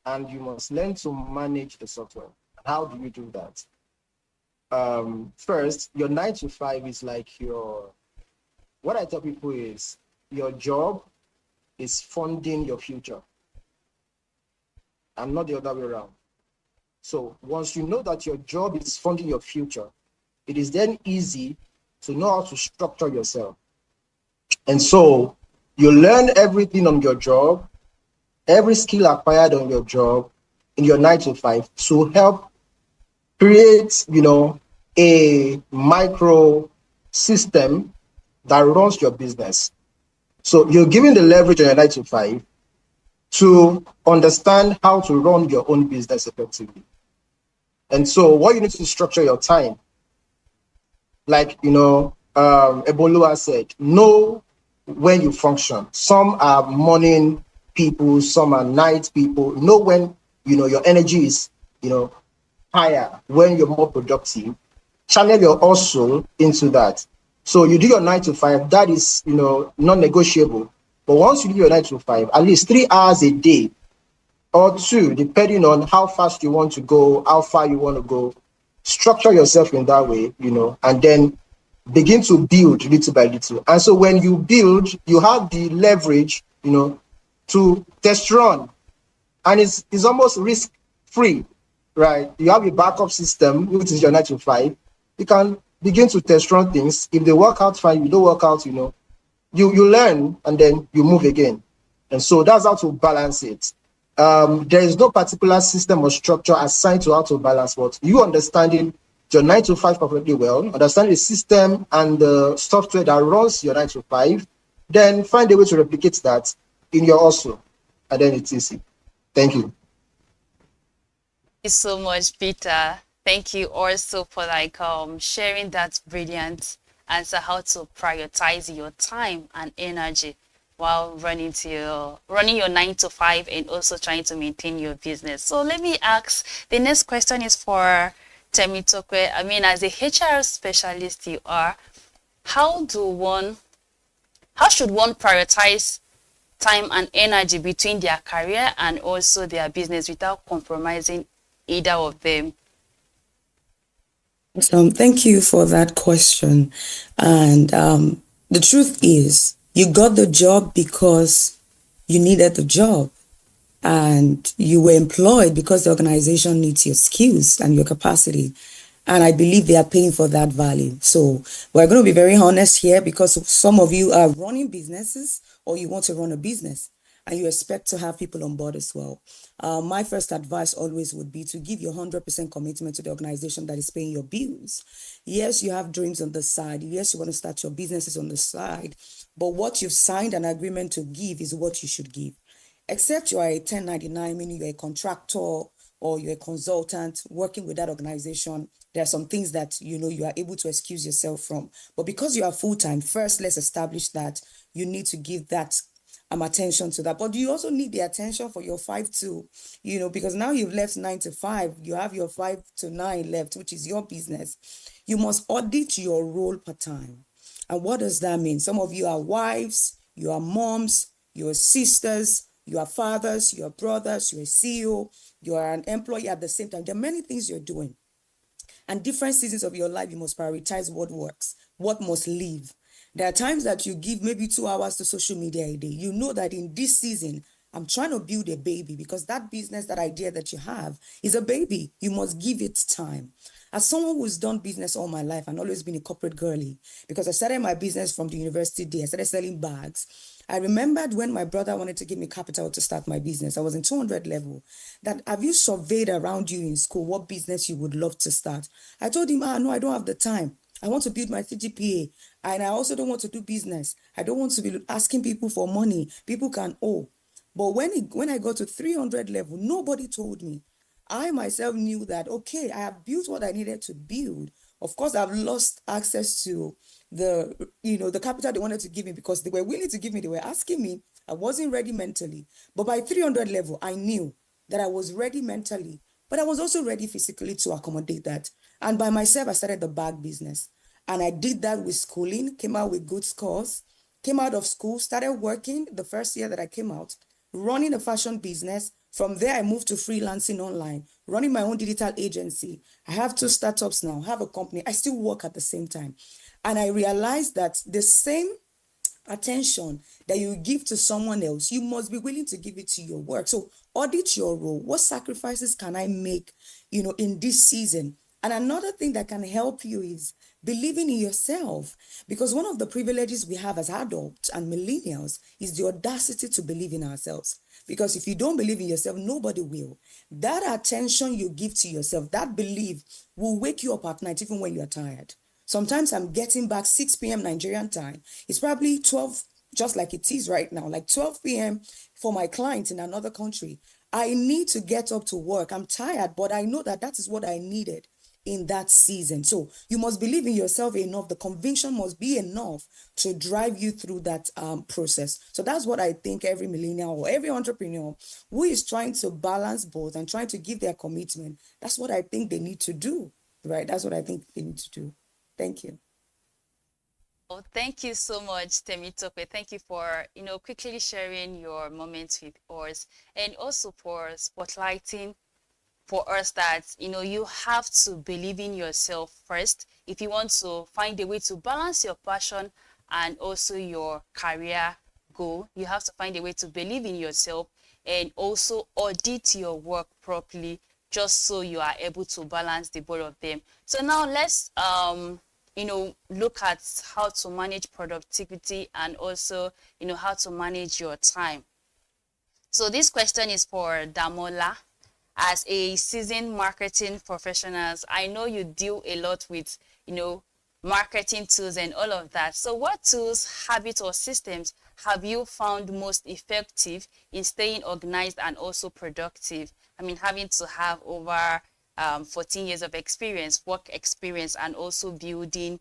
and you must learn to manage the software. How do you do that? First, your 9-to-5 is like what I tell people is your job is funding your future, and not the other way around. So once you know that your job is funding your future, it is then easy to know how to structure yourself. And so you learn everything on your job, every skill acquired on your job in your 9-to-5 to help create, a micro system that runs your business. So you're given the leverage on your 9-to-5 to understand how to run your own business effectively. And so what you need to structure your time, like, Ebolu said, know when you function. Some are morning people, some are night people. Know when, your energy is, higher, when you're more productive. Channel your hustle into that. So you do your 9-to-5, that is, non-negotiable. But once you do your 9-to-5, at least 3 hours a day or 2, depending on how fast you want to go, how far you want to go, structure yourself in that way, and then begin to build little by little. And so when you build, you have the leverage, to test run. And it's almost risk-free, right? You have a backup system, which is your 9-to-5. You can begin to test run things. If they work out fine, you don't work out, you learn, and then you move again. And so that's how to balance it. There is no particular system or structure assigned to how to balance what you understanding your 9 to 5 perfectly well, understand the system and the software that runs your 9 to 5, then find a way to replicate that in your hustle, and then it's easy. Thank you. Thank you so much, Peter. Thank you also for sharing that brilliant answer, how to prioritize your time and energy while running your 9 to 5 and also trying to maintain your business. So let me ask, the next question is for Temitokwe. I mean, as a HR specialist you are, how should one prioritize time and energy between their career and also their business without compromising either of them? Thank you for that question. And the truth is, you got the job because you needed the job. And you were employed because the organization needs your skills and your capacity. And I believe they are paying for that value. So we're going to be very honest here, because some of you are running businesses or you want to run a business and you expect to have people on board as well. My first advice always would be to give your 100% commitment to the organization that is paying your bills. Yes, you have dreams on the side. Yes, you want to start your businesses on the side. But what you've signed an agreement to give is what you should give. Except you are a 1099, meaning you're a contractor or you're a consultant working with that organization, there are some things that you are able to excuse yourself from. But because you are full-time, first let's establish that you need to give that attention to that. But you also need the attention for your 5 to, because now you've left 9 to 5, you have your 5 to 9 left, which is your business. You must audit your role per time. And what does that mean? Some of you are wives, you are moms, you are sisters, you are fathers, you are brothers, you're a CEO, you are an employee at the same time. There are many things you're doing. And different seasons of your life, you must prioritize what works, what must live. There are times that you give maybe 2 hours to social media a day. You know that in this season, I'm trying to build a baby, because that business, that idea that you have is a baby. You must give it time. As someone who's done business all my life and always been a corporate girly, because I started my business from the university day, I started selling bags. I remembered when my brother wanted to give me capital to start my business. I was in 200 level. That, have you surveyed around you in school what business you would love to start? I told him, no, I don't have the time. I want to build my CGPA, and I also don't want to do business. I don't want to be asking people for money. People can owe. But when I got to 300 level, nobody told me. I myself knew that, okay, I have built what I needed to build. Of course, I've lost access to the capital they wanted to give me, because they were willing to give me. They were asking me. I wasn't ready mentally. But by 300 level, I knew that I was ready mentally, but I was also ready physically to accommodate that. And by myself, I started the bag business. And I did that with schooling, came out with good scores, came out of school, started working the first year that I came out, running a fashion business. From there, I moved to freelancing online, running my own digital agency. I have 2 startups now, have a company. I still work at the same time. And I realized that the same attention that you give to someone else, you must be willing to give it to your work. So audit your role. What sacrifices can I make, in this season? And another thing that can help you is believing in yourself, because one of the privileges we have as adults and millennials is the audacity to believe in ourselves. Because if you don't believe in yourself, nobody will. That attention you give to yourself, that belief will wake you up at night even when you're tired. Sometimes I'm getting back 6 p.m. Nigerian time. It's probably 12, just like it is right now, like 12 p.m. for my clients in another country. I need to get up to work. I'm tired, but I know that is what I needed in that season. So you must believe in yourself enough. The conviction must be enough to drive you through that process. So that's what I think every millennial or every entrepreneur who is trying to balance both and trying to give their commitment, that's what I think they need to do, right? That's what I think they need to do. Thank you. Oh, thank you so much, Temitope. Thank you for, quickly sharing your moments with us, and also for spotlighting for us that, you have to believe in yourself first if you want to find a way to balance your passion and also your career goal. You have to find a way to believe in yourself and also audit your work properly, just so you are able to balance the both of them. So now let's look at how to manage productivity and also how to manage your time. So this question is for Damola. as a seasoned marketing professionals, I know you deal a lot with, marketing tools and all of that. So what tools, habits, or systems have you found most effective in staying organized and also productive? I mean, having to have over 14 years of experience, work experience, and also building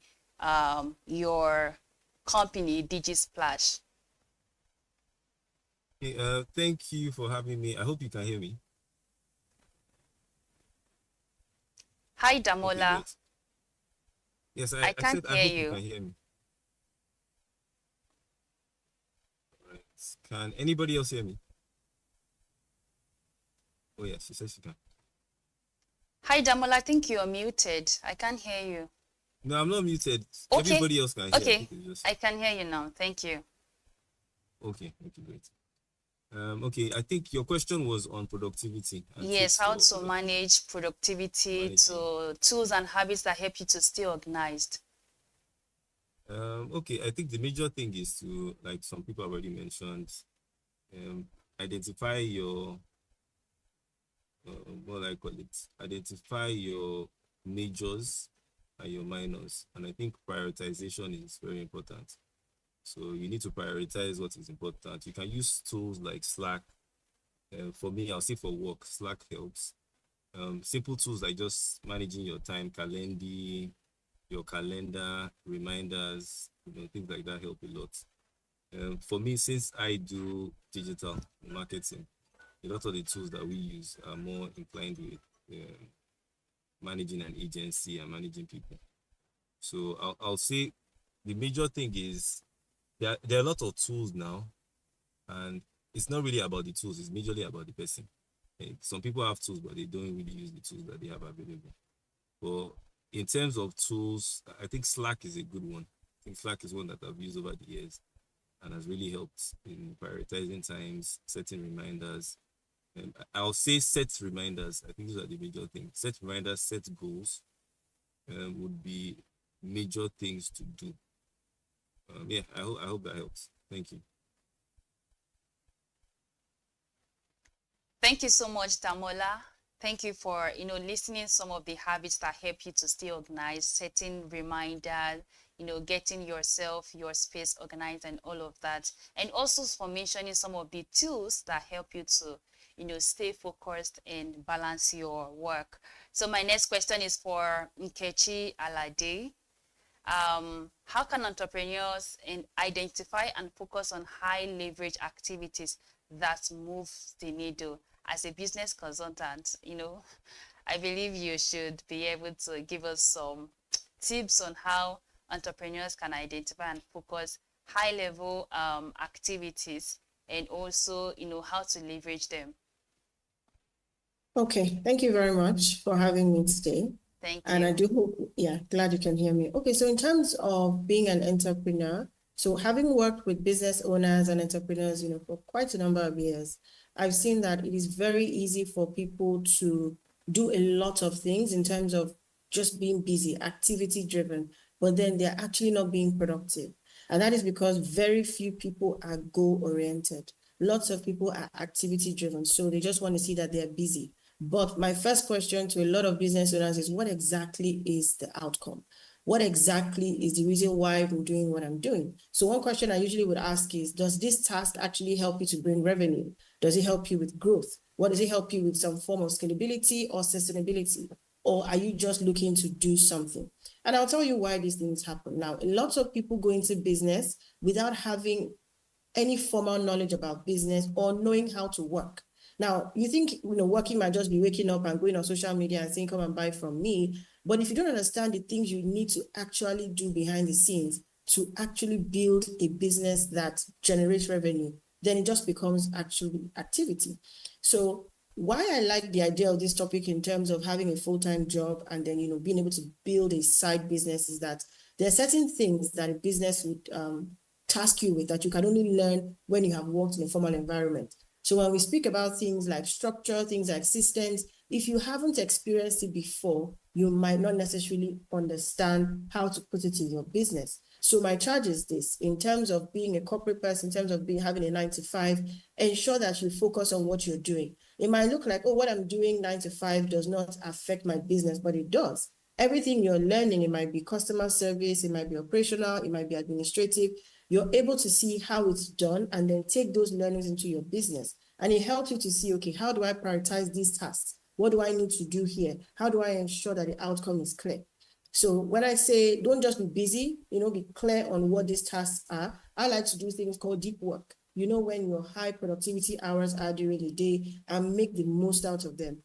your company, DigiSplash. Okay, thank you for having me. I hope you can hear me. Hi, Damola. Okay, yes, I can't said I hear hope you. you can hear me. All right. Can anybody else hear me? Oh yes, she says she can. Hi, Damola. I think you're muted. I can't hear you. No, I'm not muted. Okay. Everybody else can hear. Okay, I can hear you now. Thank you. Okay, great. Okay, I think your question was on productivity. And Yes, tips how for to manage productivity, to tools and habits that help you to stay organized. Okay, I think the major thing is to, like some people have already mentioned, identify your, what I call it, identify your majors and your minors. And I think prioritization is very important. So you need to prioritize what is important. You can use tools like Slack. For me, I'll say for work, Slack helps. Simple tools like just managing your time, your calendar, reminders, things like that help a lot. For me, since I do digital marketing, a lot of the tools that we use are more inclined with managing an agency and managing people. So I'll say the major thing is there are a lot of tools now, and it's not really about the tools, it's majorly about the person. Some people have tools, but they don't really use the tools that they have available. But in terms of tools, I think Slack is a good one. I think Slack is one that I've used over the years and has really helped in prioritizing times, setting reminders. And I'll say set reminders. I think these are the major things. Set reminders, set goals would be major things to do. Yeah, I hope that helps. Thank you. Thank you so much, Damola. Thank you for, listening some of the habits that help you to stay organized, setting reminders, getting yourself, your space organized and all of that. And also for mentioning some of the tools that help you to, stay focused and balance your work. So my next question is for Nkechi Alade. How can entrepreneurs identify and focus on high leverage activities that move the needle? As a business consultant, I believe you should be able to give us some tips on how entrepreneurs can identify and focus high level activities, and also, how to leverage them. Okay, thank you very much for having me today. Thank you. And I do hope, glad you can hear me. Okay, so in terms of being an entrepreneur, so having worked with business owners and entrepreneurs, for quite a number of years, I've seen that it is very easy for people to do a lot of things in terms of just being busy, activity driven, but then they're actually not being productive. And that is because very few people are goal oriented. Lots of people are activity driven. So they just want to see that they're busy. But my first question to a lot of business owners is, what exactly is the outcome? What exactly is the reason why I'm doing what I'm doing? So one question I usually would ask is, does this task actually help you to bring revenue? Does it help you with growth? What does it help you with, some form of scalability or sustainability? Or are you just looking to do something? And I'll tell you why these things happen. Now, lots of people go into business without having any formal knowledge about business or knowing how to work. Now, you think, working might just be waking up and going on social media and saying, come and buy from me. But if you don't understand the things you need to actually do behind the scenes to actually build a business that generates revenue, then it just becomes actually activity. So why I like the idea of this topic in terms of having a full-time job and then, being able to build a side business is that there are certain things that a business would task you with that you can only learn when you have worked in a formal environment. So when we speak about things like structure, things like systems, if you haven't experienced it before, you might not necessarily understand how to put it in your business. So my charge is this: in terms of being a corporate person, in terms of having a 9 to 5, ensure that you focus on what you're doing. It might look like, oh, what I'm doing 9 to 5 does not affect my business, but it does. Everything you're learning, it might be customer service, it might be operational, it might be administrative. You're able to see how it's done and then take those learnings into your business. And it helps you to see, okay, how do I prioritize these tasks? What do I need to do here? How do I ensure that the outcome is clear? So when I say don't just be busy, be clear on what these tasks are. I like to do things called deep work. When your high productivity hours are during the day, and make the most out of them.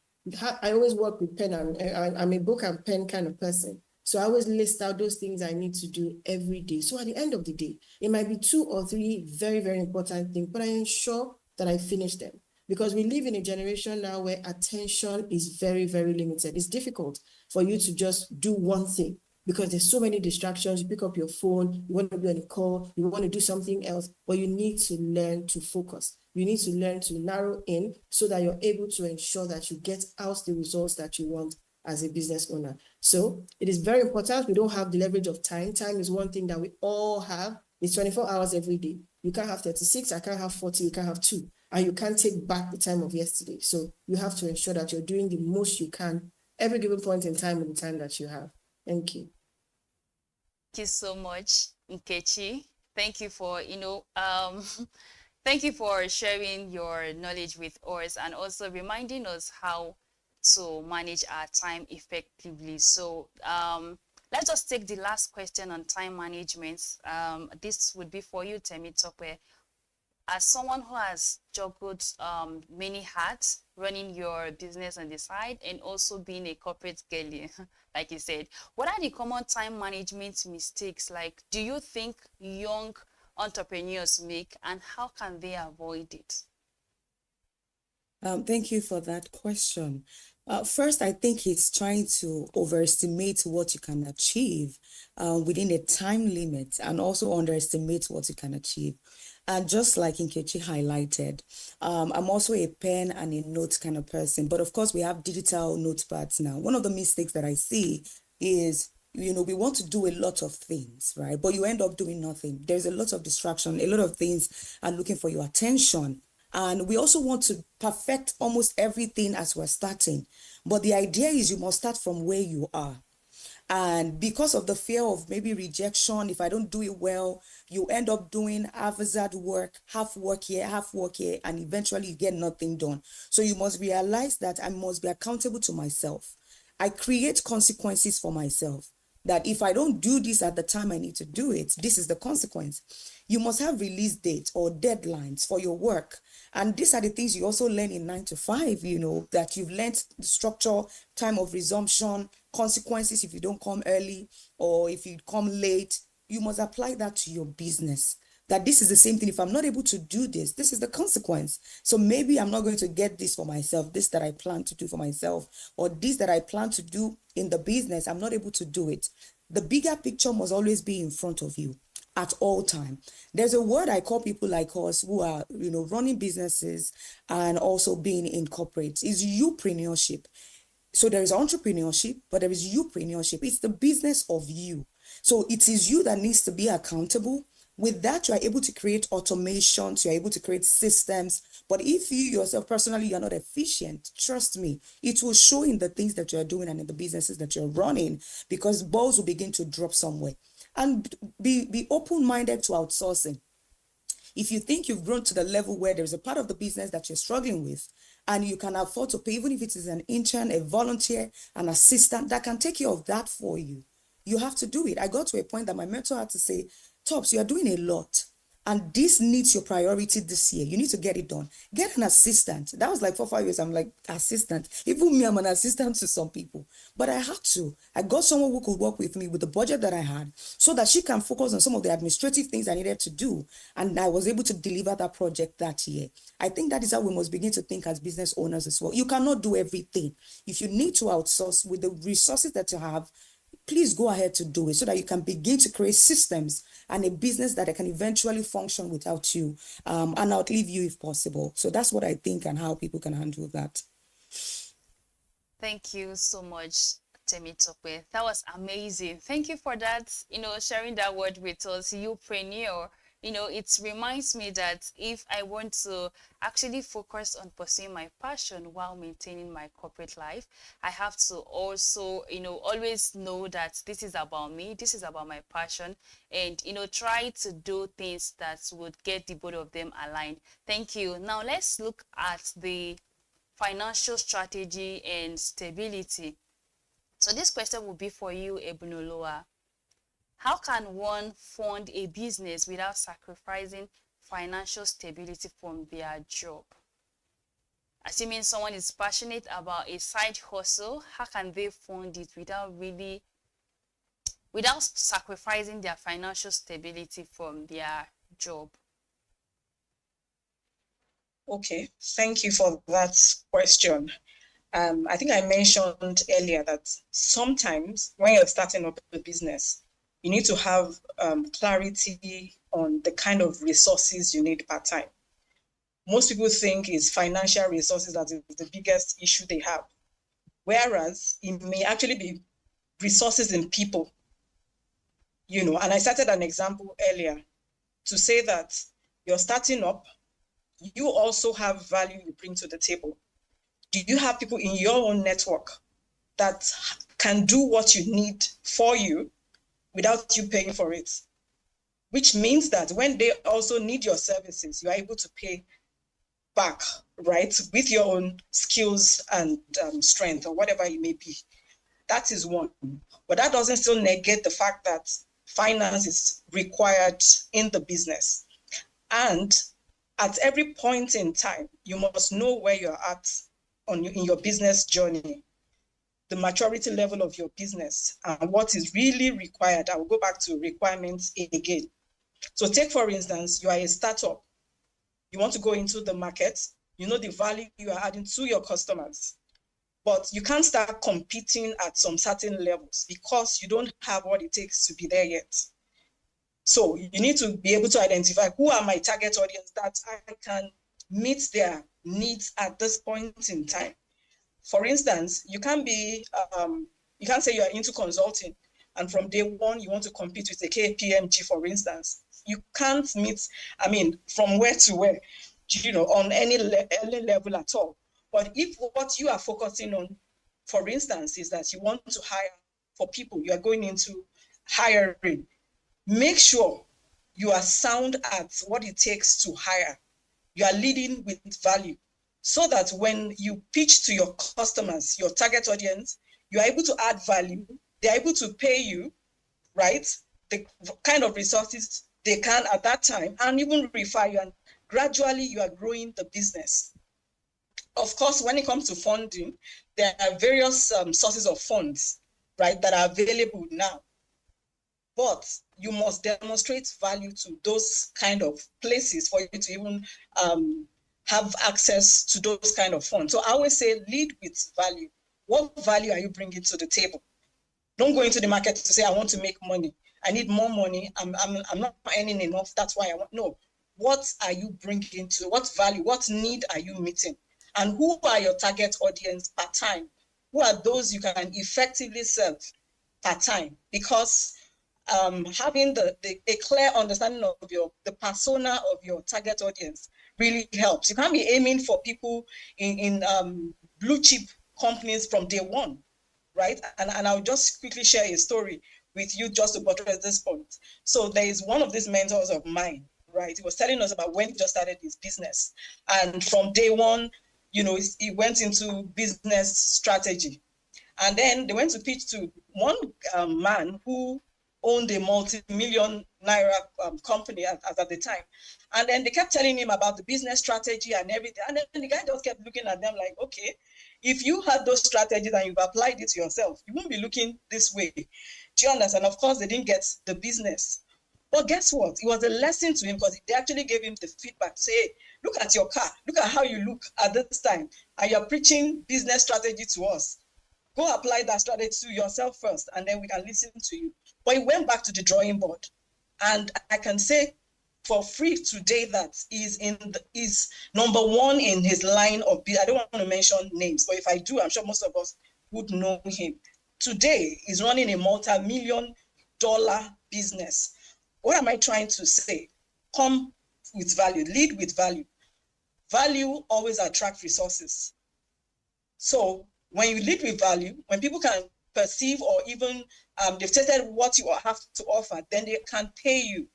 I always work with pen, and I'm a book and pen kind of person. So I always list out those things I need to do every day. So at the end of the day, it might be 2 or 3 very, very important things, but I ensure that I finish them. Because we live in a generation now where attention is very, very limited. It's difficult for you to just do one thing because there's so many distractions. You pick up your phone, you want to be on a call, you want to do something else, but you need to learn to focus. You need to learn to narrow in so that you're able to ensure that you get out the results that you want as a business owner. So it is very important. We don't have the leverage of time. Time is one thing that we all have. It's 24 hours every day. You can't have 36, I can't have 40, you can't have 2. And you can't take back the time of yesterday. So you have to ensure that you're doing the most you can every given point in time with the time that you have. Thank you. Thank you so much, Nkechi. Thank you for, thank you for sharing your knowledge with us and also reminding us how to manage our time effectively. So let's just take the last question on time management. This would be for you, Temitope. As someone who has juggled many hats, running your business on the side and also being a corporate girly, like you said, what are the common time management mistakes? Like, do you think young entrepreneurs make, and how can they avoid it? Thank you for that question. First, I think it's trying to overestimate what you can achieve within a time limit and also underestimate what you can achieve. And just like Nkechi highlighted, I'm also a pen and a note kind of person. But of course, we have digital notepads now. One of the mistakes that I see is, we want to do a lot of things, right? But you end up doing nothing. There's a lot of distraction. A lot of things are looking for your attention. And we also want to perfect almost everything as we're starting. But the idea is you must start from where you are. And because of the fear of maybe rejection, if I don't do it well, you end up doing haphazard work, half work here, and eventually you get nothing done. So you must realize that I must be accountable to myself. I create consequences for myself. That if I don't do this at the time I need to do it, this is the consequence. You must have release dates or deadlines for your work. And these are the things you also learn in 9 to 5, that you've learned the structure, time of resumption, consequences if you don't come early or if you come late. You must apply that to your business. That this is the same thing. If I'm not able to do this, this is the consequence. So maybe I'm not going to get this for myself, this that I plan to do for myself, or this that I plan to do in the business, I'm not able to do it. The bigger picture must always be in front of you at all time. There's a word I call people like us who are, running businesses and also being in corporate is youpreneurship. So there is entrepreneurship, but there is youpreneurship. It's the business of you. So it is you that needs to be accountable. With that, you are able to create automations, you're able to create systems. But if you yourself personally, you're not efficient, trust me, it will show in the things that you're doing and in the businesses that you're running, because balls will begin to drop somewhere. And be open-minded to outsourcing. If you think you've grown to the level where there's a part of the business that you're struggling with and you can afford to pay, even if it is an intern, a volunteer, an assistant that can take care of that for you, you have to do it. I got to a point that my mentor had to say, Tops, you are doing a lot. And this needs your priority this year. You need to get it done. Get an assistant. That was like 4 or 5 years. I'm like, assistant. Even me, I'm an assistant to some people. But I had to. I got someone who could work with me with the budget that I had so that she can focus on some of the administrative things I needed to do. And I was able to deliver that project that year. I think that is how we must begin to think as business owners as well. You cannot do everything. If you need to outsource with the resources that you have, please go ahead to do it so that you can begin to create systems and a business that can eventually function without you and outlive you if possible. So that's what I think and how people can handle that. Thank you so much, Temitope. That was amazing. Thank you for that, sharing that word with us, youpreneur. It reminds me that if I want to actually focus on pursuing my passion while maintaining my corporate life, I have to also, always know that this is about me, this is about my passion, and, try to do things that would get the both of them aligned. Thank you. Now let's look at the financial strategy and stability. So this question will be for you, Ebunoloa. How can one fund a business without sacrificing financial stability from their job? Assuming someone is passionate about a side hustle, how can they fund it without sacrificing their financial stability from their job? Okay, thank you for that question. I think I mentioned earlier that sometimes when you're starting up a business, you need to have clarity on the kind of resources you need per time. Most people think it's financial resources that is the biggest issue they have, whereas it may actually be resources in people. And I cited an example earlier to say that you're starting up, you also have value you bring to the table. Do you have people in your own network that can do what you need for you without you paying for it? Which means that when they also need your services, you are able to pay back, right? With your own skills and strength or whatever it may be. That is one. But that doesn't still negate the fact that finance is required in the business. And at every point in time, you must know where you're at in your business journey, the maturity level of your business, and what is really required. I will go back to requirements again. So take, for instance, you are a startup. You want to go into the market. You know the value you are adding to your customers. But you can't start competing at some certain levels because you don't have what it takes to be there yet. So you need to be able to identify who are my target audience that I can meet their needs at this point in time. For instance, you can't say you are into consulting and from day one you want to compete with a KPMG, for instance. You can't meet, from where to where, on any level at all. But if what you are focusing on, for instance, is that you want to hire for people, you are going into hiring, make sure you are sound at what it takes to hire. You are leading with value so that when you pitch to your customers, your target audience, you are able to add value. They're able to pay you, right? The kind of resources they can at that time and even refer you. And gradually you are growing the business. Of course, when it comes to funding, there are various sources of funds, right, that are available now. But you must demonstrate value to those kind of places for you to even have access to those kind of funds. So I always say lead with value. What value are you bringing to the table? Don't go into the market to say, I want to make money. I need more money. I'm not earning enough. That's why I want. No. What are you bringing to? What value? What need are you meeting? And who are your target audience per time? Who are those you can effectively serve per time? Because having a clear understanding of the persona of your target audience really helps. You can't be aiming for people in blue chip companies from day one, right? And I'll just quickly share a story with you just to buttress this point. So there is one of these mentors of mine, right? He was telling us about when he just started his business. And from day one, he went into business strategy. And then they went to pitch to one man who owned a multi-million naira company at the time. And then they kept telling him about the business strategy and everything. And then the guy just kept looking at them like, okay, if you had those strategies and you've applied it to yourself, you won't be looking this way. Do you understand? Of course, they didn't get the business. But guess what? It was a lesson to him because they actually gave him the feedback to say, hey, look at your car. Look at how you look at this time. And you're preaching business strategy to us. Go apply that strategy to yourself first, and then we can listen to you. But he went back to the drawing board. And I can say for free today that is number one in his line of business. I don't want to mention names, but if I do, I'm sure most of us would know him. Today, he's running a multi-million-dollar business. What am I trying to say? Come with value, lead with value. Value always attracts resources. So when you lead with value, when people can perceive or even they've tested what you have to offer, then they can pay you.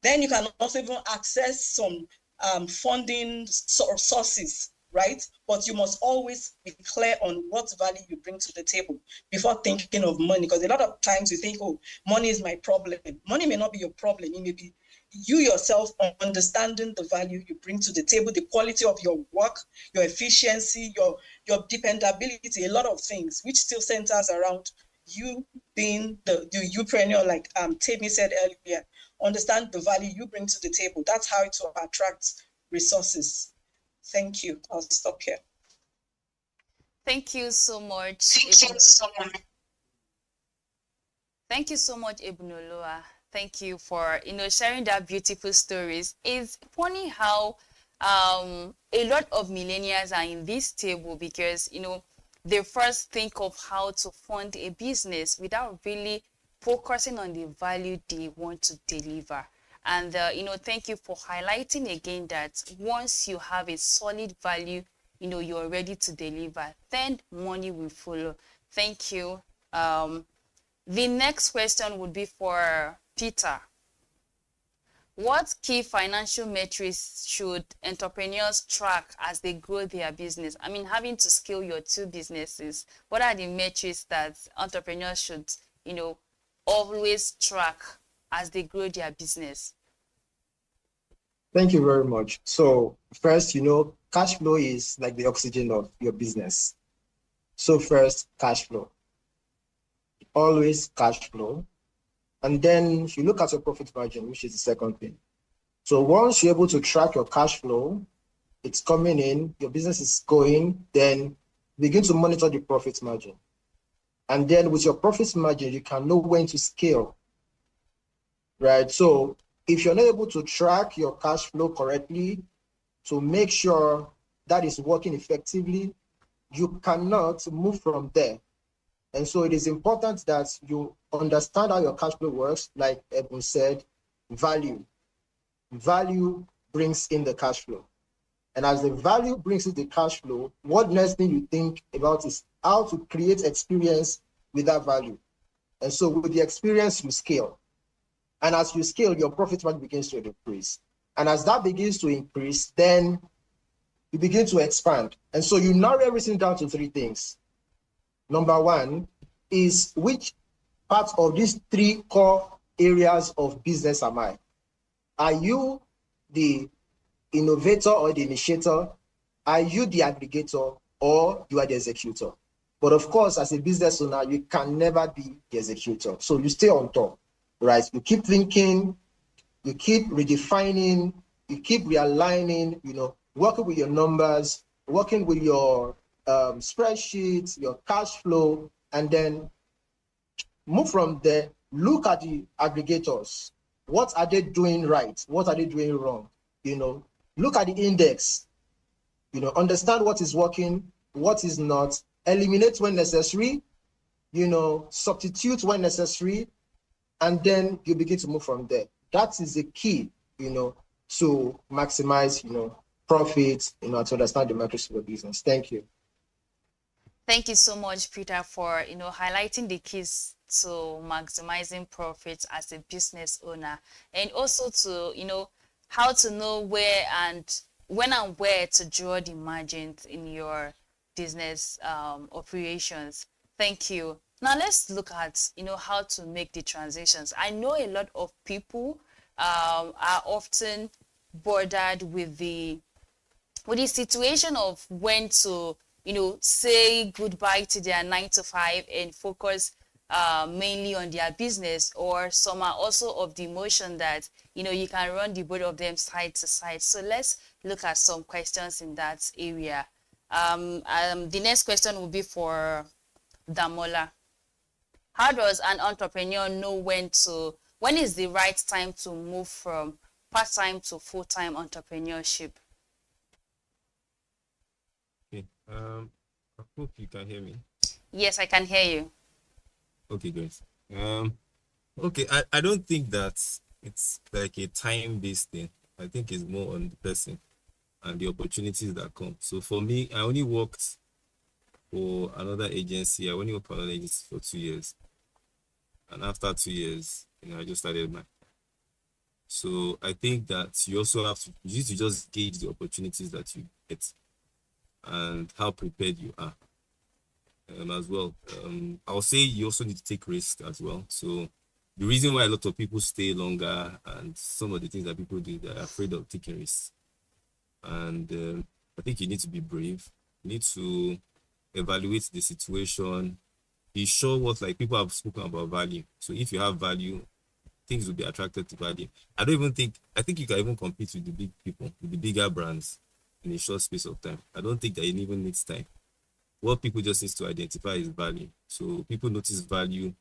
Then you can also even access some funding sources, right? But you must always be clear on what value you bring to the table before thinking of money. Because a lot of times you think, oh, money is my problem. Money may not be your problem. It may be you yourself understanding the value you bring to the table, the quality of your work, your efficiency, your dependability, a lot of things, which still centers around you being the youpreneur, like Temi said earlier. Understand the value you bring to the table. That's how it will attract resources. Thank you. I'll stop here. Thank you so much. Thank you so much, Ebunoloa. Thank you for sharing that beautiful stories. It's funny how a lot of millennials are in this table because they first think of how to fund a business without really focusing on the value they want to deliver. And thank you for highlighting again that once you have a solid value, you're ready to deliver, then money will follow. Thank you. The next question would be for Peter. What key financial metrics should entrepreneurs track as they grow their business? I mean, having to scale your two businesses, what are the metrics that entrepreneurs should, always track as they grow their business? Thank you very much. So first, cash flow is like the oxygen of your business. So first, cash flow. Always cash flow. And then you look at your profit margin, which is the second thing. So once you're able to track your cash flow, it's coming in, your business is going, then begin to monitor the profit margin. And then with your profit margin, you can know when to scale, right? So if you're not able to track your cash flow correctly to make sure that is working effectively, you cannot move from there. And so it is important that you understand how your cash flow works. Like Ebun said, value. Value brings in the cash flow. And as the value brings in the cash flow, what next thing you think about is how to create experience with that value. And so with the experience, you scale. And as you scale, your profit margin begins to increase. And as that begins to increase, then you begin to expand. And so you narrow everything down to three things. Number one is which part of these three core areas of business am I? Are you the innovator or the initiator? Are you the aggregator or you are the executor? But of course, as a business owner, you can never be the executor. So you stay on top, right? You keep thinking, you keep redefining, you keep realigning, working with your numbers, working with your spreadsheets, your cash flow, and then move from there. Look at the aggregators. What are they doing right? What are they doing wrong? Look at the index. Understand what is working, what is not. Eliminate when necessary. Substitute when necessary, and then you begin to move from there. That is the key, to maximize, profits, to understand the metrics of the business. Thank you. Thank you so much, Peter, for highlighting the keys to maximizing profits as a business owner, and also to how to know where and when and where to draw the margins in your business operations. Thank you. Now let's look at how to make the transitions. I know a lot of people are often bothered with the situation of when to say goodbye to their 9 to 5 and focus mainly on their business, or some are also of the emotion that you can run the both of them side to side. So let's look at some questions in that area. The next question will be for Damola. How does an entrepreneur know when is the right time to move from part-time to full-time entrepreneurship? Okay. I hope you can hear me. Yes, I can hear you. Okay, great. Okay, I don't think that it's like a time-based thing. I think it's more on the person and the opportunities that come. So for me, I only worked for another agency. I only worked for another agency for 2 years. And after 2 years, I just started my. So I think that you also have to, you need to just gauge the opportunities that you get and how prepared you are as well. I'll say you also need to take risks as well. So the reason why a lot of people stay longer and some of the things that people do, they're afraid of taking risks. And I think you need to be brave. You need to evaluate the situation. Be sure what, like, people have spoken about value. So if you have value, things will be attracted to value. I think you can even compete with the big people, with the bigger brands in a short space of time. I don't think that it even needs time. What people just need to identify is value. So people notice value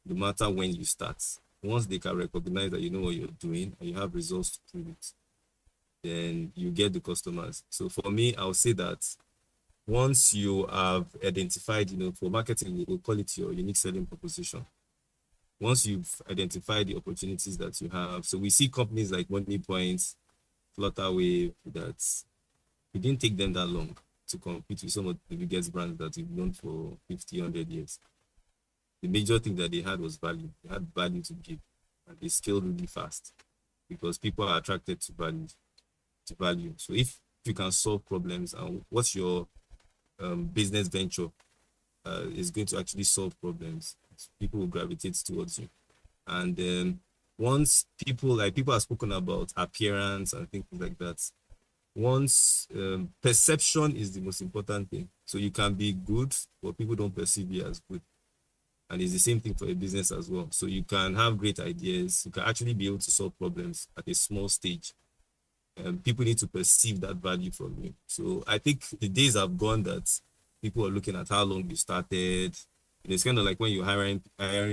no matter when you start. Once they can recognize that you know what you're doing and you have results to prove it, then you get the customers. So for me, I'll say that once you have identified, for marketing, we'll call it your unique selling proposition. Once you've identified the opportunities that you have, so we see companies like Money Points, Flutterwave, that it didn't take them that long to compete with some of the biggest brands that we've known for 50, 100 years. The major thing that they had was value. They had value to give, and they scaled really fast because people are attracted to value. So if you can solve problems, and what's your business venture is going to actually solve problems, people will gravitate towards you. And once people have spoken about appearance and things like that, once perception is the most important thing. So you can be good, but people don't perceive you as good. And it's the same thing for a business as well. So you can have great ideas. You can actually be able to solve problems at a small stage. People need to perceive that value from you. So I think the days have gone that people are looking at how long you started. It's kind of like when you're hiring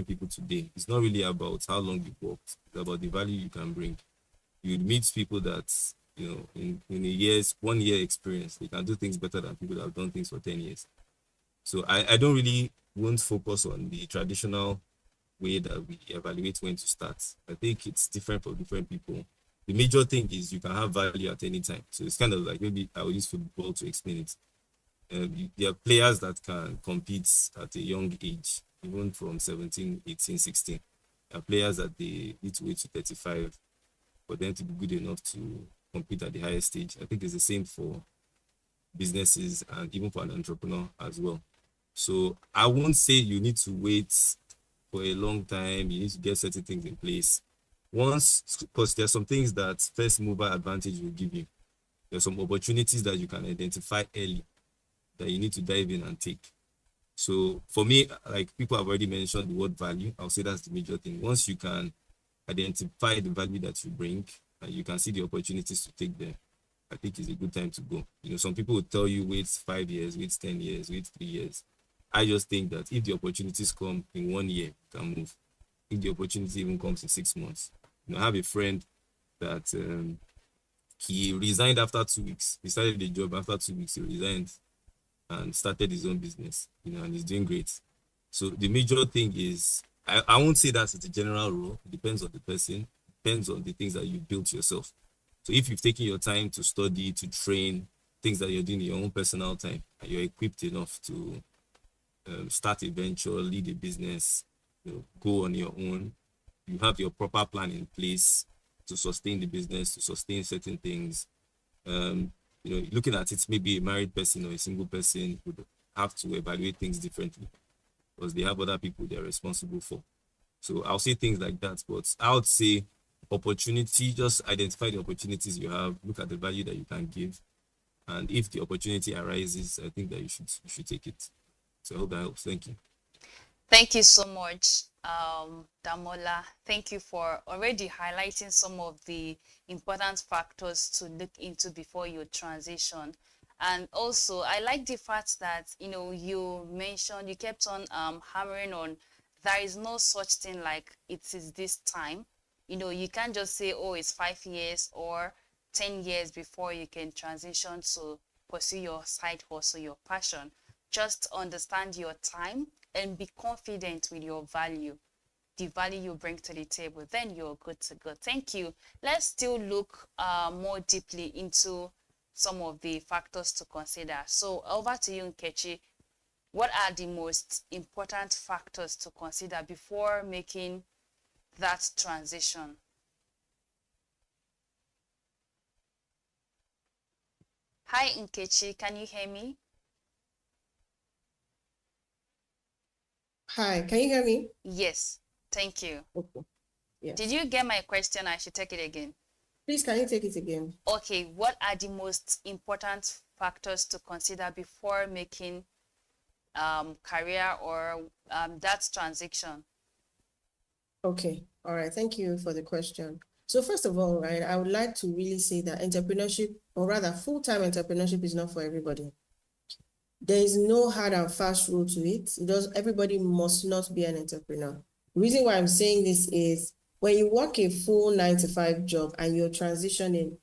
people today. It's not really about how long you worked. It's about the value you can bring. You meet people that, in a 1 year experience, they can do things better than people that have done things for 10 years. So I don't really want to focus on the traditional way that we evaluate when to start. I think it's different for different people. The major thing is you can have value at any time. So it's kind of like, maybe I will use football to explain it. There are players that can compete at a young age, even from 17, 18, 16. There are players that they need to wait to 35 for them to be good enough to compete at the highest stage. I think it's the same for businesses and even for an entrepreneur as well. So I won't say you need to wait for a long time. You need to get certain things in place. Because there's some things that first mover advantage will give you. There's some opportunities that you can identify early that you need to dive in and take. So for me, like people have already mentioned the word value, I'll say that's the major thing. Once you can identify the value that you bring and you can see the opportunities to take them, I think it's a good time to go. Some people will tell you wait 5 years, wait 10 years, wait 3 years. I just think that if the opportunities come in 1 year, you can move. If the opportunity even comes in 6 months. I have a friend that he resigned after 2 weeks. He started the job after 2 weeks. He resigned and started his own business, and he's doing great. So the major thing is, I won't say that's the general rule. It depends on the person. It depends on the things that you built yourself. So if you've taken your time to study, to train, things that you're doing in your own personal time, and you're equipped enough to start a venture, lead a business, go on your own, you have your proper plan in place to sustain the business, to sustain certain things. Looking at it, maybe a married person or a single person would have to evaluate things differently because they have other people they're responsible for. So I'll say things like that, but I would say opportunity, just identify the opportunities you have, look at the value that you can give, and if the opportunity arises, I think that you should take it. So I hope that helps. Thank you. Thank you so much, Damola. Thank you for already highlighting some of the important factors to look into before you transition. And also, I like the fact that, you mentioned, you kept on hammering on, there is no such thing like it is this time. You can't just say, oh, it's 5 years or 10 years before you can transition to pursue your side hustle, your passion. Just understand your time and be confident with your value, the value you bring to the table. Then you're good to go. Thank you. Let's still look more deeply into some of the factors to consider. So over to you, Nkechi. What are the most important factors to consider before making that transition? Hi, Nkechi, can you hear me? Hi, can you hear me? Yes, thank you. Okay. Yes. Did you get my question? I should take it again. Please, can you take it again? Okay, what are the most important factors to consider before making career or that transition? Okay, all right, thank you for the question. So first of all, right, I would like to really say that entrepreneurship, or rather full-time entrepreneurship, is not for everybody. There is no hard and fast rule to it. Everybody must not be an entrepreneur. The reason why I'm saying this is when you work a full 9-to-5 job and you're transitioning,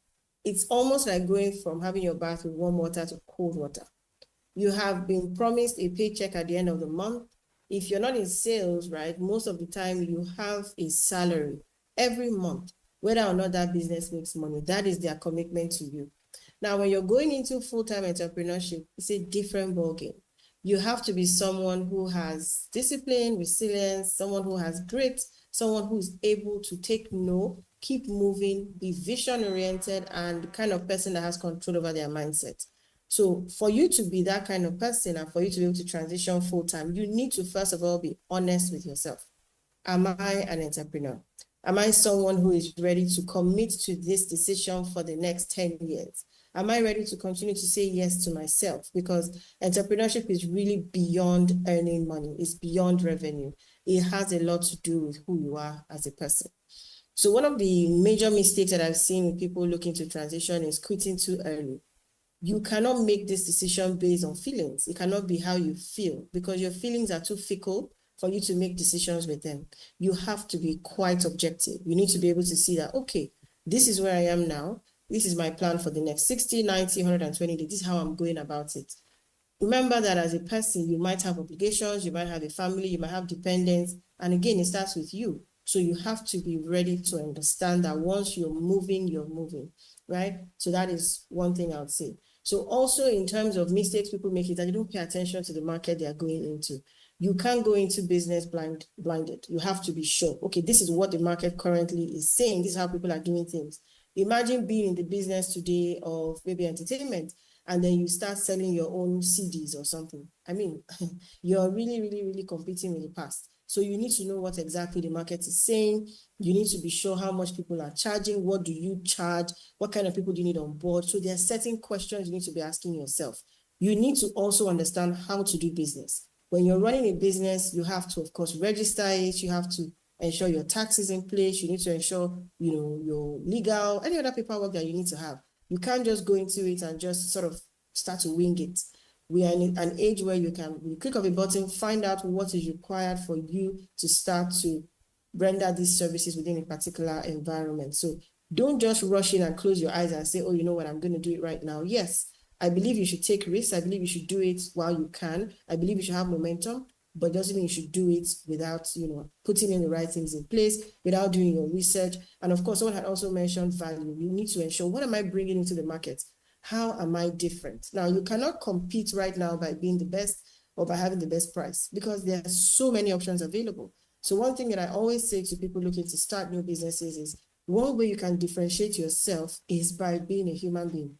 it's almost like going from having your bath with warm water to cold water. You have been promised a paycheck at the end of the month. If you're not in sales, right, most of the time you have a salary every month, whether or not that business makes money. That is their commitment to you. Now, when you're going into full-time entrepreneurship, it's a different ballgame. You have to be someone who has discipline, resilience, someone who has grit, someone who's able to take no, keep moving, be vision-oriented, and the kind of person that has control over their mindset. So for you to be that kind of person and for you to be able to transition full-time, you need to first of all be honest with yourself. Am I an entrepreneur? Am I someone who is ready to commit to this decision for the next 10 years? Am I ready to continue to say yes to myself? Because entrepreneurship is really beyond earning money. It's beyond revenue. It has a lot to do with who you are as a person. So one of the major mistakes that I've seen with people looking to transition is quitting too early. You cannot make this decision based on feelings. It cannot be how you feel because your feelings are too fickle for you to make decisions with them. You have to be quite objective. You need to be able to see that, okay, this is where I am now. This is my plan for the next 60, 90, 120 days. This is how I'm going about it. Remember that as a person, you might have obligations, you might have a family, you might have dependents. And again, it starts with you. So you have to be ready to understand that once you're moving, right? So that is one thing I would say. So also in terms of mistakes people make is that they don't pay attention to the market they are going into. You can't go into business blinded. You have to be sure, okay, this is what the market currently is saying. This is how people are doing things. Imagine being in the business today of maybe entertainment, and then you start selling your own CDs or something. I mean, you're really competing with the past. So you need to know what exactly the market is saying. You need to be sure how much people are charging. What do you charge? What kind of people do you need on board? So there are certain questions you need to be asking yourself. You need to also understand how to do business. When you're running a business, you have to, of course, register it. You have to ensure your tax is in place. You need to ensure, your legal, any other paperwork that you need to have. You can't just go into it and just sort of start to wing it. We are in an age where you click of a button, find out what is required for you to start to render these services within a particular environment. So don't just rush in and close your eyes and say, oh, you know what, I'm going to do it right now. Yes, I believe you should take risks. I believe you should do it while you can. I believe you should have momentum, but it doesn't mean you should do it without, putting in the right things in place, without doing your research. And of course, someone had also mentioned value. You need to ensure, what am I bringing into the market? How am I different? Now, you cannot compete right now by being the best or by having the best price because there are so many options available. So one thing that I always say to people looking to start new businesses is one way you can differentiate yourself is by being a human being.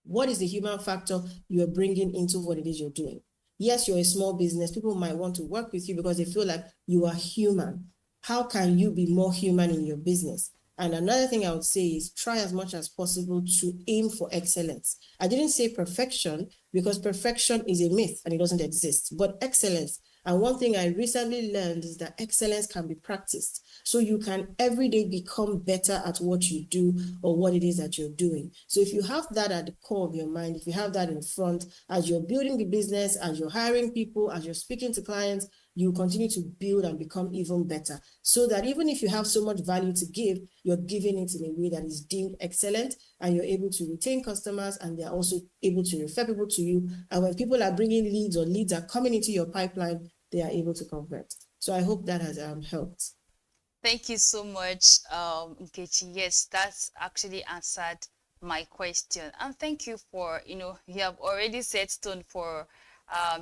What is the human factor you're bringing into what it is you're doing? Yes, you're a small business. People might want to work with you because they feel like you are human. How can you be more human in your business? And another thing I would say is try as much as possible to aim for excellence. I didn't say perfection because perfection is a myth and it doesn't exist, but excellence. And one thing I recently learned is that excellence can be practiced. So you can every day become better at what you do or what it is that you're doing. So if you have that at the core of your mind, if you have that in front, as you're building the business, as you're hiring people, as you're speaking to clients, you continue to build and become even better. So that even if you have so much value to give, you're giving it in a way that is deemed excellent, and you're able to retain customers, and they're also able to refer people to you. And when people are bringing leads or leads are coming into your pipeline, they are able to convert. So I hope that has helped. Thank you so much, Nkechi. Yes, that's actually answered my question. And thank you for, you have already set stone for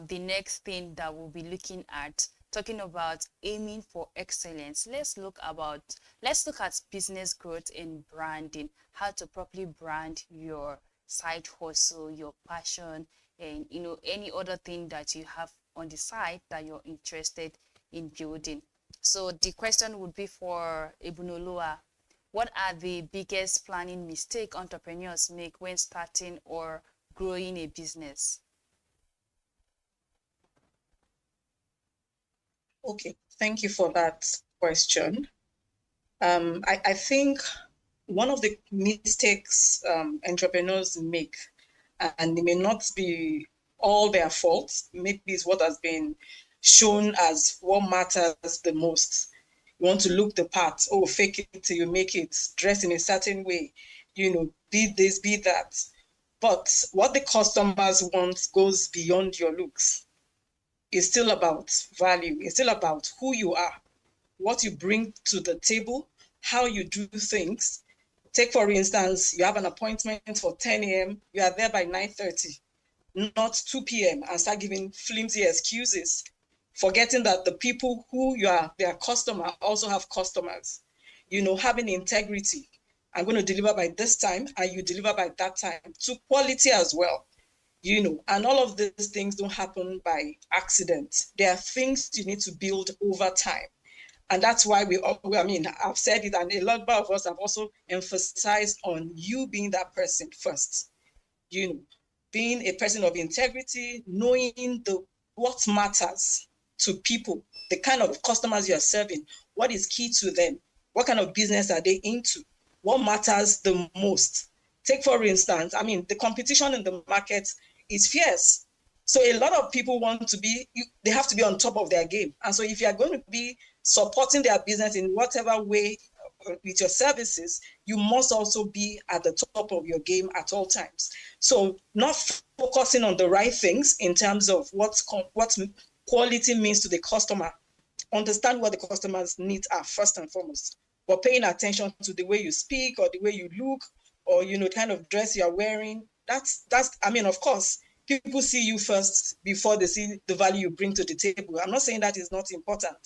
the next thing that we'll be looking at, talking about aiming for excellence. Let's look at business growth and branding, how to properly brand your side hustle, your passion, and any other thing that you have on the side that you're interested in building. So the question would be for Ebunoluwa. What are the biggest planning mistake entrepreneurs make when starting or growing a business? Okay, thank you for that question. I think one of the mistakes entrepreneurs make, and it may not be all their faults, maybe it's what has been shown as what matters the most. You want to look the part, fake it till you make it, dress in a certain way, be this, be that. But what the customers want goes beyond your looks. It's still about value. It's still about who you are, what you bring to the table, how you do things. Take, for instance, you have an appointment for 10 a.m., you are there by 9:30, not 2 p.m., and start giving flimsy excuses, forgetting that the people who you are their customer also have customers. Having integrity. I'm going to deliver by this time, and you deliver by that time, to quality as well. And all of these things don't happen by accident. There are things you need to build over time. And that's why I've said it, and a lot of us have also emphasized on you being that person first. Being a person of integrity, knowing what matters to people, the kind of customers you're serving, what is key to them, what kind of business are they into, what matters the most. Take, for instance, the competition in the market is fierce. So a lot of people they have to be on top of their game. And so if you are going to be supporting their business in whatever way with your services, you must also be at the top of your game at all times. So not focusing on the right things in terms of what quality means to the customer. Understand what the customer's needs are first and foremost, but paying attention to the way you speak or the way you look or, kind of dress you're wearing. That's, of course, people see you first before they see the value you bring to the table. I'm not saying that is not important,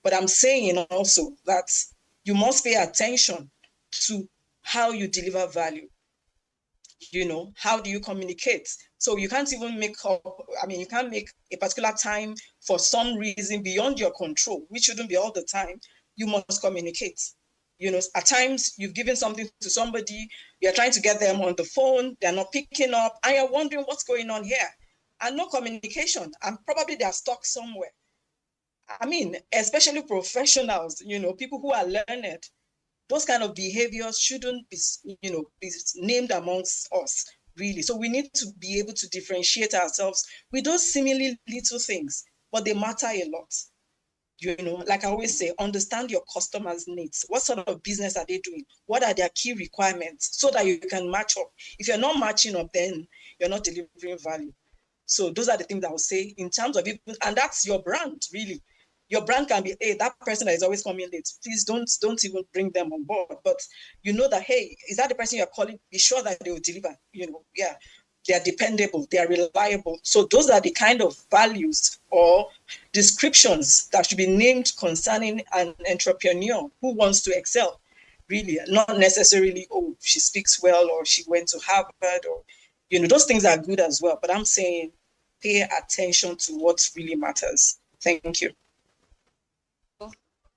but I'm saying also that you must pay attention to how you deliver value. How do you communicate? So you can't even you can't make a particular time for some reason beyond your control, which shouldn't be all the time. You must communicate. At times you've given something to somebody, you're trying to get them on the phone, they're not picking up, and you're wondering what's going on here. And no communication, and probably they're stuck somewhere. Especially professionals, people who are learned, those kind of behaviors shouldn't be, be named amongst us, really. So we need to be able to differentiate ourselves with those seemingly little things, but they matter a lot. Like I always say, understand your customers' needs. What sort of business are they doing? What are their key requirements so that you can match up? If you're not matching up, then you're not delivering value. So those are the things I would say in terms of it, and that's your brand, really. Your brand can be, hey, that person that is always coming late, please don't even bring them on board. But you know that, hey, is that the person you're calling? Be sure that they will deliver. They are dependable, they are reliable. So those are the kind of values or descriptions that should be named concerning an entrepreneur who wants to excel. Really, not necessarily, she speaks well or she went to Harvard or, those things are good as well. But I'm saying pay attention to what really matters. Thank you.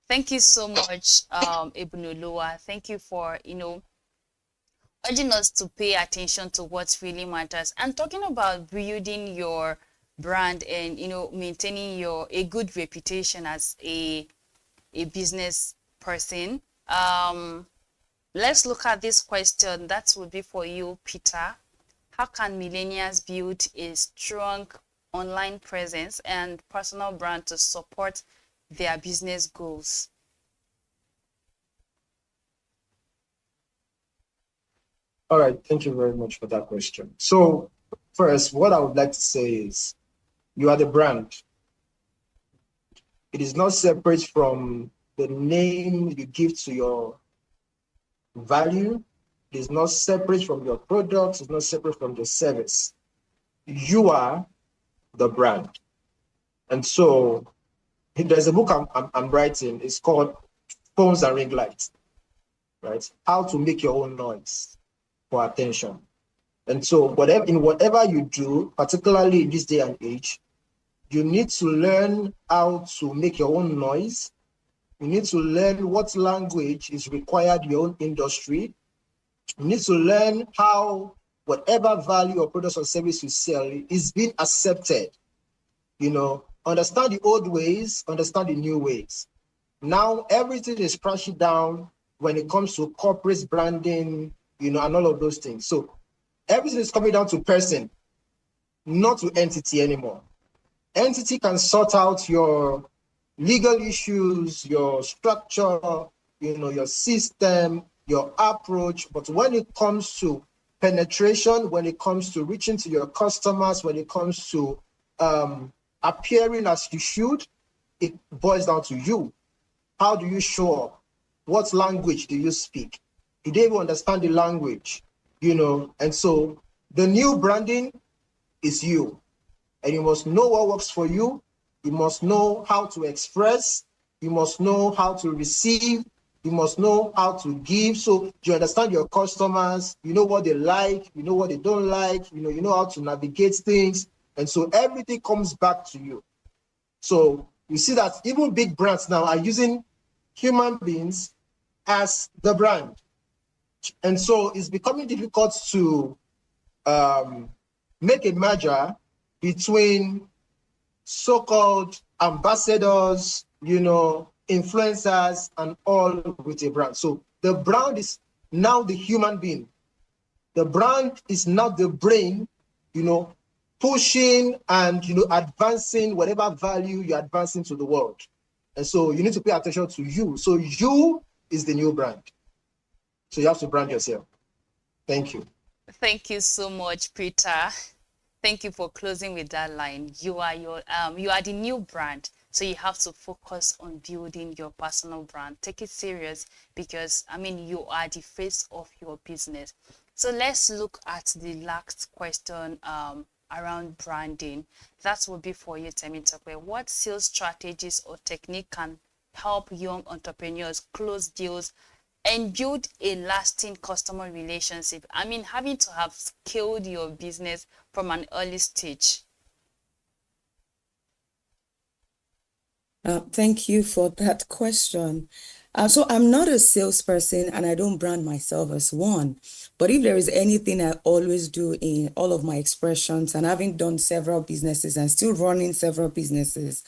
Thank you so much, Ebunoluwa. Thank you for, urging us to pay attention to what really matters. And talking about building your brand and, maintaining a good reputation as a business person. Let's look at this question. That would be for you, Peter. How can millennials build a strong online presence and personal brand to support their business goals? All right, thank you very much for that question. So first, what I would like to say is you are the brand. It is not separate from the name you give to your value. It is not separate from your product. It's not separate from the service. You are the brand. And so there's a book I'm writing. It's called Phones and Ring Lights, right? How to make your own noise for attention. And so whatever you do, particularly in this day and age, you need to learn how to make your own noise. You need to learn what language is required in your own industry. You need to learn how whatever value or product or service you sell is being accepted. Understand the old ways, understand the new ways. Now everything is crashing down when it comes to corporate branding, and all of those things. So everything is coming down to person, not to entity anymore. Entity can sort out your legal issues, your structure, your system, your approach. But when it comes to penetration, when it comes to reaching to your customers, when it comes to appearing as you should, it boils down to you. How do you show up? What language do you speak? Do they even understand the language? And so the new branding is you. And you must know what works for you. You must know how to express. You must know how to receive. You must know how to give. So you understand your customers. You know what they like. You know what they don't like. You know how to navigate things. And so everything comes back to you. So you see that even big brands now are using human beings as the brand. And so it's becoming difficult to make a merger between so-called ambassadors, influencers, and all with a brand. So the brand is now the human being. The brand is now the brain, pushing and, advancing whatever value you're advancing to the world. And so you need to pay attention to you. So you is the new brand. So you have to brand yourself. Thank you. Thank you so much, Peter. Thank you for closing with that line. You are the new brand. So you have to focus on building your personal brand. Take it serious because, you are the face of your business. So let's look at the last question around branding. That will be for you, Temitope. What sales strategies or technique can help young entrepreneurs close deals and build a lasting customer relationship? Having to have scaled your business from an early stage. Thank you for that question. So I'm not a salesperson and I don't brand myself as one. But if there is anything I always do in all of my expressions, and having done several businesses and still running several businesses,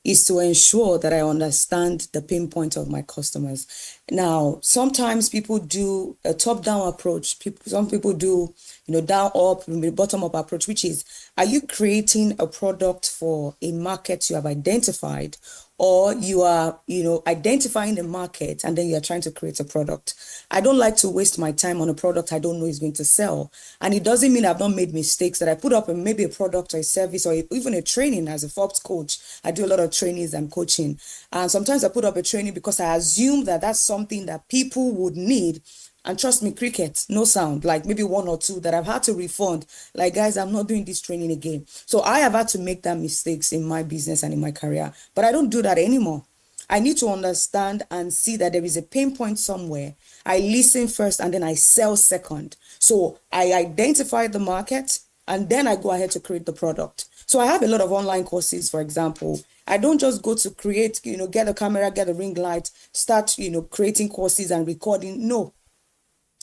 is to ensure that I understand the pain point of my customers. Now, sometimes people do a top-down approach. Some people do, down-up, bottom-up approach, which is, are you creating a product for a market you have identified, or you are, identifying the market and then you're trying to create a product? I don't like to waste my time on a product I don't know is going to sell. And it doesn't mean I've not made mistakes, that I put up maybe a product or a service or even a training. As a Forbes coach, I do a lot of trainings and coaching. And sometimes I put up a training because I assume that that's something that people would need. And trust me, cricket, no sound, like maybe one or two that I've had to refund. Like, guys, I'm not doing this training again. So I have had to make that mistakes in my business and in my career, but I don't do that anymore. I need to understand and see that there is a pain point somewhere. I listen first and then I sell second. So I identify the market and then I go ahead to create the product. So I have a lot of online courses, for example. I don't just go to create, get a camera, get a ring light, start, creating courses and recording. No.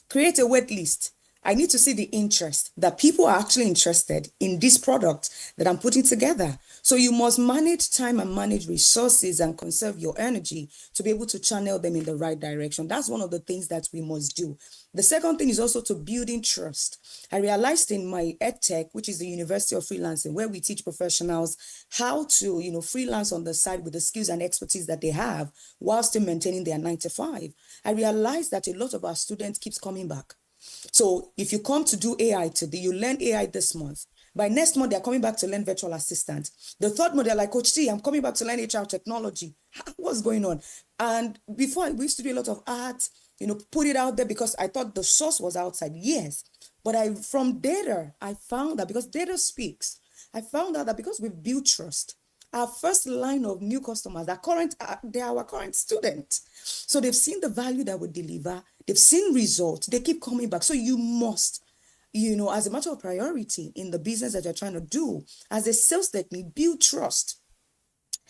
Create a wait list. I need to see the interest, that people are actually interested in this product that I'm putting together. So you must manage time and manage resources and conserve your energy to be able to channel them in the right direction. That's one of the things that we must do. The second thing is also to building trust. I realized in my EdTech, which is the University of Freelancing, where we teach professionals how to, freelance on the side with the skills and expertise that they have while still maintaining their 9 to 5. I realized that a lot of our students keeps coming back. So if you come to do AI today, you learn AI this month. By next month, they're coming back to learn virtual assistant. The third month, they're like, Coach T, I'm coming back to learn HR technology. What's going on? And before, we used to do a lot of art, put it out there because I thought the source was outside. Yes. But from data, I found that because data speaks, I found out that because we've built trust, our first line of new customers they're our current students. So they've seen the value that we deliver. They've seen results. They keep coming back. So you must, as a matter of priority in the business that you're trying to do, as a sales technique, build trust.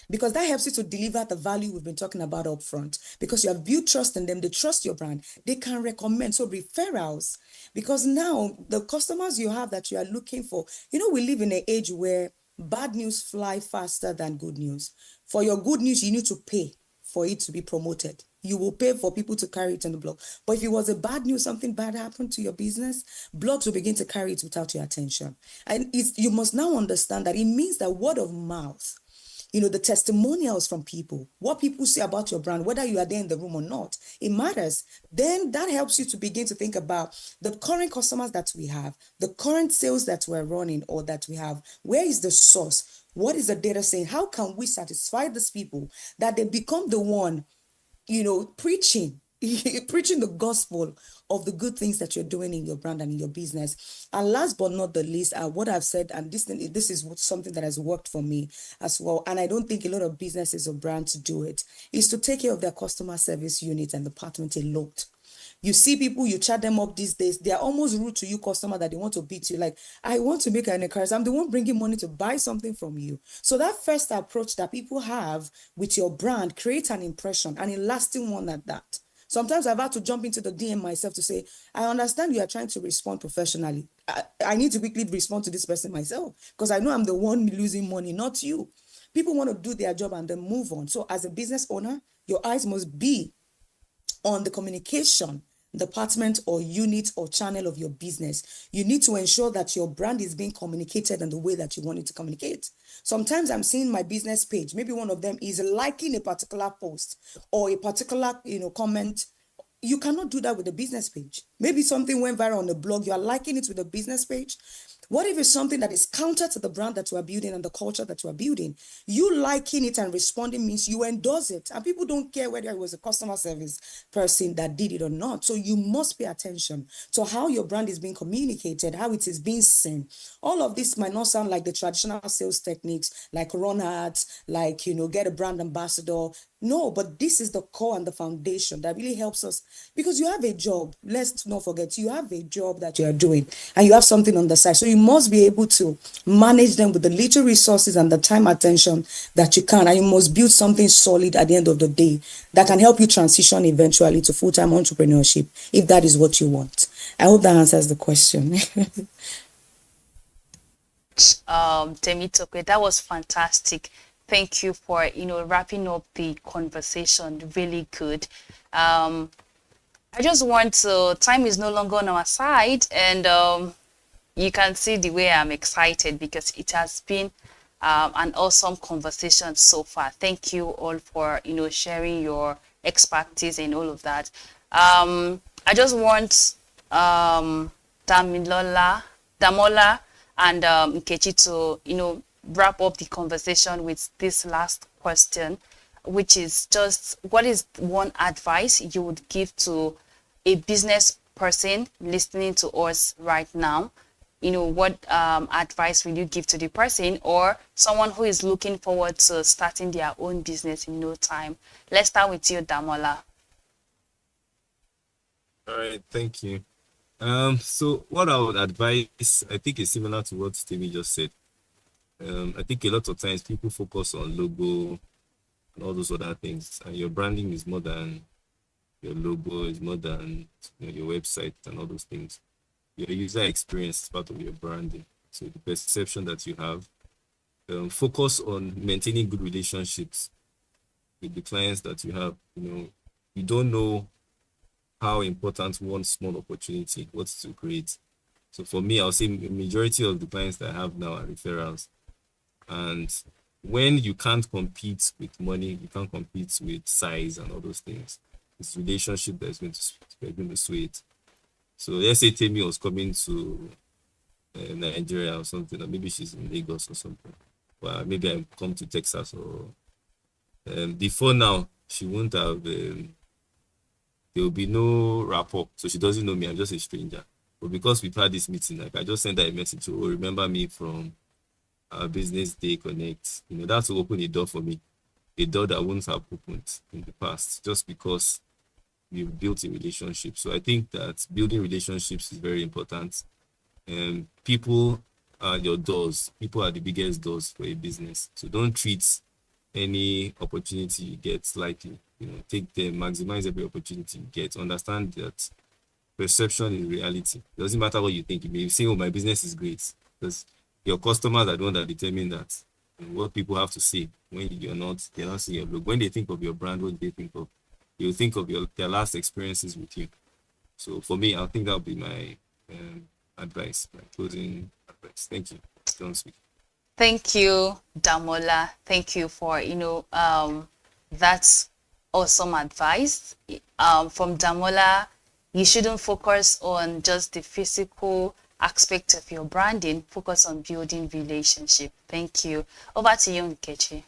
Because that helps you to deliver the value we've been talking about up front. Because you have built trust in them, they trust your brand, they can recommend. So referrals, because now the customers you have that you are looking for, we live in an age where bad news fly faster than good news. For your good news, you need to pay for it to be promoted. You will pay for people to carry it on the blog. But if it was a bad news, something bad happened to your business, blogs will begin to carry it without your attention. And you must now understand that it means that word of mouth, the testimonials from people, what people say about your brand, whether you are there in the room or not, it matters. Then that helps you to begin to think about the current customers that we have, the current sales that we're running or that we have. Where is the source? What is the data saying? How can we satisfy these people that they become the one, preaching the gospel of the good things that you're doing in your brand and in your business. And last but not the least, what I've said, and this is something that has worked for me as well, and I don't think a lot of businesses or brands do it, is to take care of their customer service unit and department a lot. You see people, you chat them up these days, they are almost rude to you, customer, that they want to beat you. Like, I want to make an encouragement. I'm the one bringing money to buy something from you. So that first approach that people have with your brand creates an impression, and a lasting one at that. Sometimes I've had to jump into the DM myself to say, I understand you are trying to respond professionally. I need to quickly respond to this person myself because I know I'm the one losing money, not you. People want to do their job and then move on. So as a business owner, your eyes must be on the communication department or unit or channel of your business. You need to ensure that your brand is being communicated in the way that you want it to communicate. Sometimes I'm seeing my business page, maybe one of them is liking a particular post or a particular comment. You cannot do that with a business page. Maybe something went viral on the blog, you are liking it with a business page. What if it's something that is counter to the brand that you are building and the culture that you are building? You liking it and responding means you endorse it. And people don't care whether it was a customer service person that did it or not. So you must pay attention to how your brand is being communicated, how it is being seen. All of this might not sound like the traditional sales techniques, like run ads, like, get a brand ambassador. No, but this is the core and the foundation that really helps us, because you have a job. Let's not forget, you have a job that you are doing and you have something on the side. So you must be able to manage them with the little resources and the time attention that you can. And you must build something solid at the end of the day that can help you transition eventually to full-time entrepreneurship, if that is what you want. I hope that answers the question. Temitope, that was fantastic. Thank you for wrapping up the conversation. Really good. I just want to, time is no longer on our side, and you can see the way I'm excited because it has been an awesome conversation so far. Thank you all for sharing your expertise and all of that. I just want Damola and Nkechi to wrap up the conversation with this last question, which is just, what is one advice you would give to a business person listening to us right now? What advice will you give to the person or someone who is looking forward to starting their own business in no time? Let's start with you, Damola. All right, thank you. So what I would advise, I think, is similar to what Timmy just said. I think a lot of times people focus on logo and all those other things, and your branding is more than your logo, is more than your website and all those things. Your user experience is part of your branding. So the perception that you have focus on maintaining good relationships with the clients that you have. You don't know how important one small opportunity was to create. So for me, I'll say the majority of the clients that I have now are referrals. And when you can't compete with money, you can't compete with size and all those things. It's relationship that's going to sway it. So let's say Temi was coming to Nigeria or something, or maybe she's in Lagos or something. Well, maybe I come to Texas or before now, she won't have. There will be no rapport, so she doesn't know me. I'm just a stranger. But because we've had this meeting, like I just sent her a message. Oh, remember me from our Business Day Connect. That will open a door for me, a door that wouldn't have opened in the past, just because we've built a relationship. So I think that building relationships is very important. And people are your doors. People are the biggest doors for a business. So don't treat any opportunity you get lightly. Take them, maximize every opportunity you get. Understand that perception is reality. It doesn't matter what you think. You may say, oh, my business is great, because your customers are the ones that determine that. What people have to say when they're not seeing your logo. When they think of your brand, what do they think of? You'll think of their last experiences with you. So for me, I think that'll be my advice, my closing advice. Thank you. Don't speak. Thank you, Damola. Thank you for that's awesome advice. From Damola, you shouldn't focus on just the physical aspect of your branding. Focus on building relationship. Thank you. Over to you, Nkechi.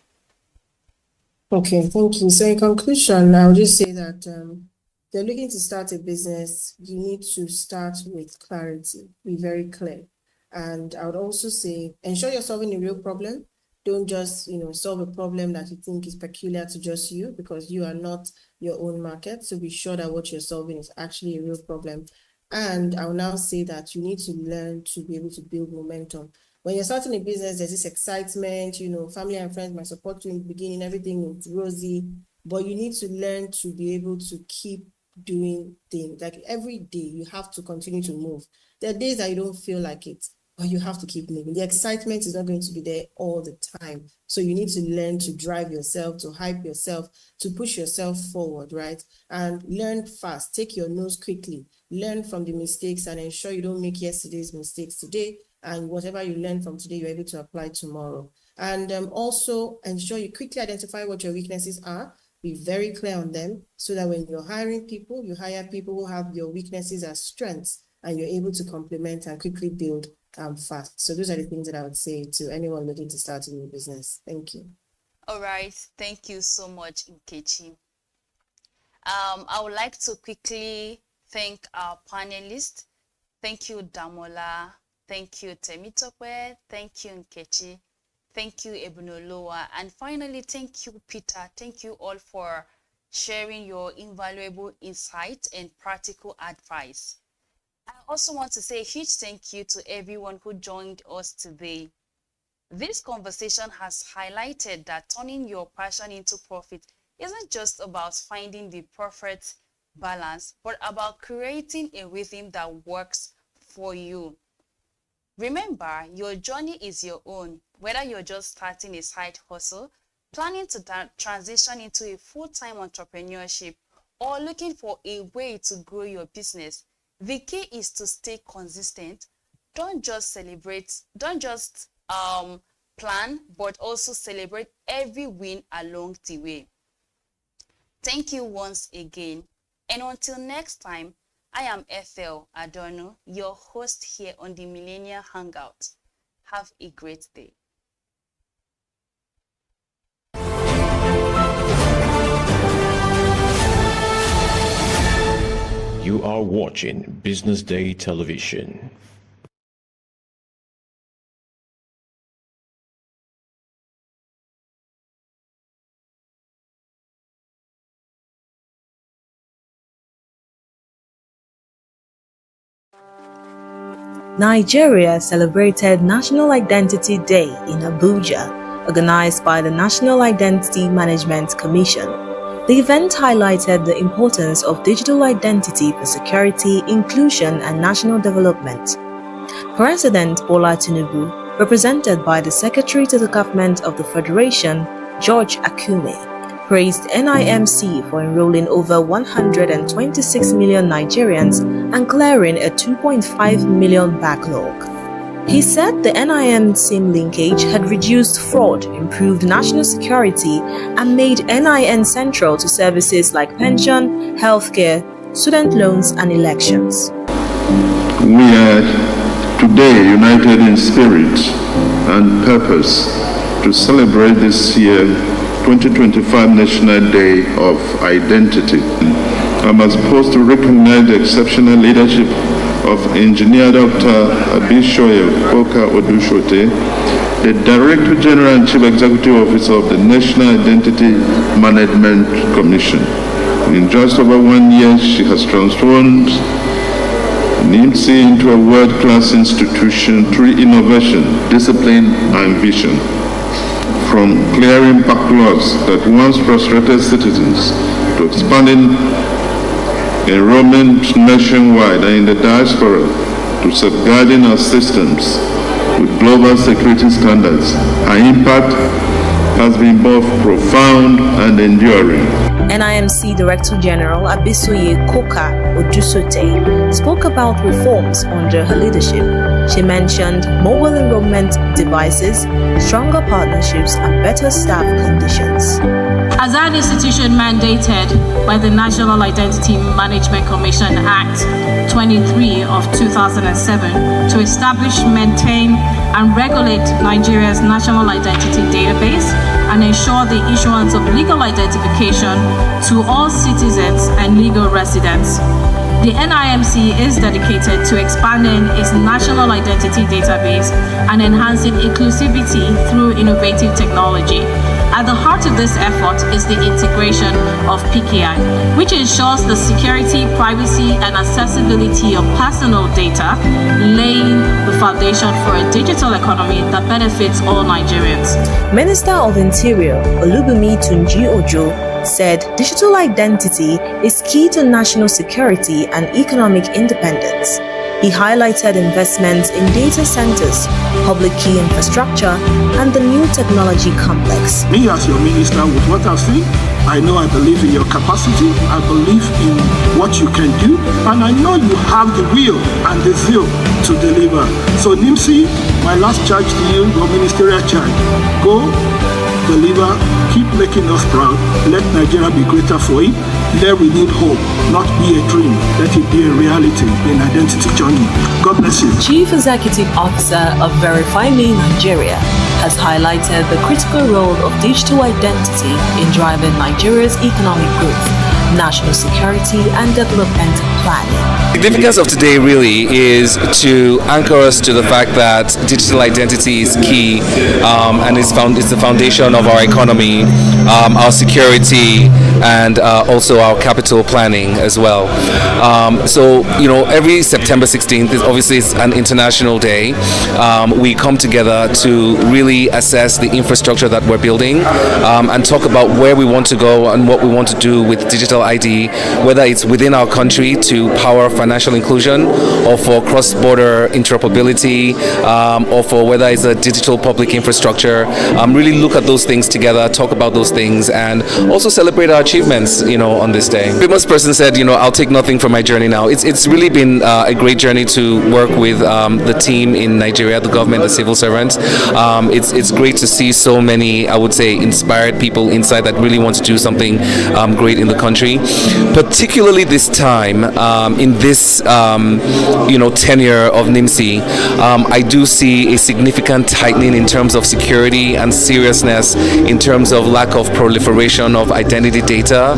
Okay, thank you. So in conclusion, I'll just say that if you're looking to start a business, you need to start with clarity. Be very clear. And I would also say, ensure you're solving a real problem. Don't just, solve a problem that you think is peculiar to just you, because you are not your own market. So be sure that what you're solving is actually a real problem. And I will now say that you need to learn to be able to build momentum. When you're starting a business, there's this excitement, family and friends might support you in the beginning, everything is rosy, but you need to learn to be able to keep doing things. Like every day, you have to continue to move. There are days that you don't feel like it, but you have to keep moving. The excitement is not going to be there all the time. So you need to learn to drive yourself, to hype yourself, to push yourself forward, right? And learn fast, take your notes quickly, learn from the mistakes and ensure you don't make yesterday's mistakes today. And whatever you learn from today, you're able to apply tomorrow. And also ensure you quickly identify what your weaknesses are. Be very clear on them so that when you're hiring people, you hire people who have your weaknesses as strengths and you're able to complement and quickly build fast. So those are the things that I would say to anyone looking to start a new business. Thank you. All right. Thank you so much, Nkechi. I would like to quickly thank our panelists. Thank you, Damola. Thank you, Temitope. Thank you, Nkechi. Thank you, Ebunolowa. And finally, thank you, Peter. Thank you all for sharing your invaluable insight and practical advice. I also want to say a huge thank you to everyone who joined us today. This conversation has highlighted that turning your passion into profit isn't just about finding the perfect balance, but about creating a rhythm that works for you. Remember, your journey is your own, whether you're just starting a side hustle, planning to transition into a full-time entrepreneurship, or looking for a way to grow your business. The key is to stay consistent. Don't just plan, but also celebrate every win along the way. Thank you once again. And until next time, I am Ethel Adorno, your host here on the Millennial Hangout. Have a great day. You are watching Business Day Television. Nigeria celebrated National Identity Day in Abuja, organized by the National Identity Management Commission. The event highlighted the importance of digital identity for security, inclusion, and national development. President Bola Tinubu represented by the Secretary to the Government of the Federation, George Akume, praised NIMC for enrolling over 126 million Nigerians and clearing a 2.5 million backlog. He said the NIN-SIM linkage had reduced fraud, improved national security, and made NIN central to services like pension, healthcare, student loans, and elections. We are today united in spirit and purpose to celebrate this year 2025 National Day of Identity. I'm supposed to recognize the exceptional leadership of Engineer Dr. Abishoye Koka Odushote, the Director General and Chief Executive Officer of the National Identity Management Commission. In just over 1 year, she has transformed NIMC into a world-class institution through innovation, discipline, and vision. From clearing backlogs that once frustrated citizens to expanding enrollment nationwide and in the diaspora to safeguarding our systems with global security standards, our impact has been both profound and enduring. NIMC Director General Abisoye Koka Odusote spoke about reforms under her leadership. She mentioned mobile enrollment devices, stronger partnerships, and better staff conditions. As an institution mandated by the National Identity Management Commission Act 23 of 2007 to establish, maintain, and regulate Nigeria's national identity database and ensure the issuance of legal identification to all citizens and legal residents. The NIMC is dedicated to expanding its national identity database and enhancing inclusivity through innovative technology. At the heart of this effort is the integration of PKI, which ensures the security, privacy, and accessibility of personal data, laying the foundation for a digital economy that benefits all Nigerians. Minister of Interior Olubunmi Tunji Ojo said digital identity is key to national security and economic independence. He highlighted investments in data centers, public key infrastructure, and the new technology complex. Me as your minister, with what I've seen, I know I believe in your capacity, I believe in what you can do, and I know you have the will and the zeal to deliver. So NIMC, my last charge to you, your ministerial charge, go, deliver, keep making us proud, let Nigeria be greater for it, let renewed hope not be a dream, let it be a reality in identity journey. God bless you. Chief Executive Officer of Verify Me Nigeria has highlighted the critical role of digital identity in driving Nigeria's economic growth, national security, and development planning. The significance of today really is to anchor us to the fact that digital identity is key and it's the foundation of our economy, our security, and also our capital planning as well. So, you know, every September 16th is obviously an international day. We come together to really assess the infrastructure that we're building and talk about where we want to go and what we want to do with digital ID, whether it's within our country to power financial inclusion or for cross-border interoperability or for whether it's a digital public infrastructure. Really look at those things together, talk about those things, and also celebrate our achievements, you know, on this day. The famous person said, you know, I'll take nothing from my journey now. It's really been a great journey to work with the team in Nigeria, the government, the civil servants. It's great to see so many, I would say, inspired people inside that really want to do something great in the country. Particularly this time, in this, you know, tenure of NIMC, I do see a significant tightening in terms of security and seriousness in terms of lack of proliferation of identity data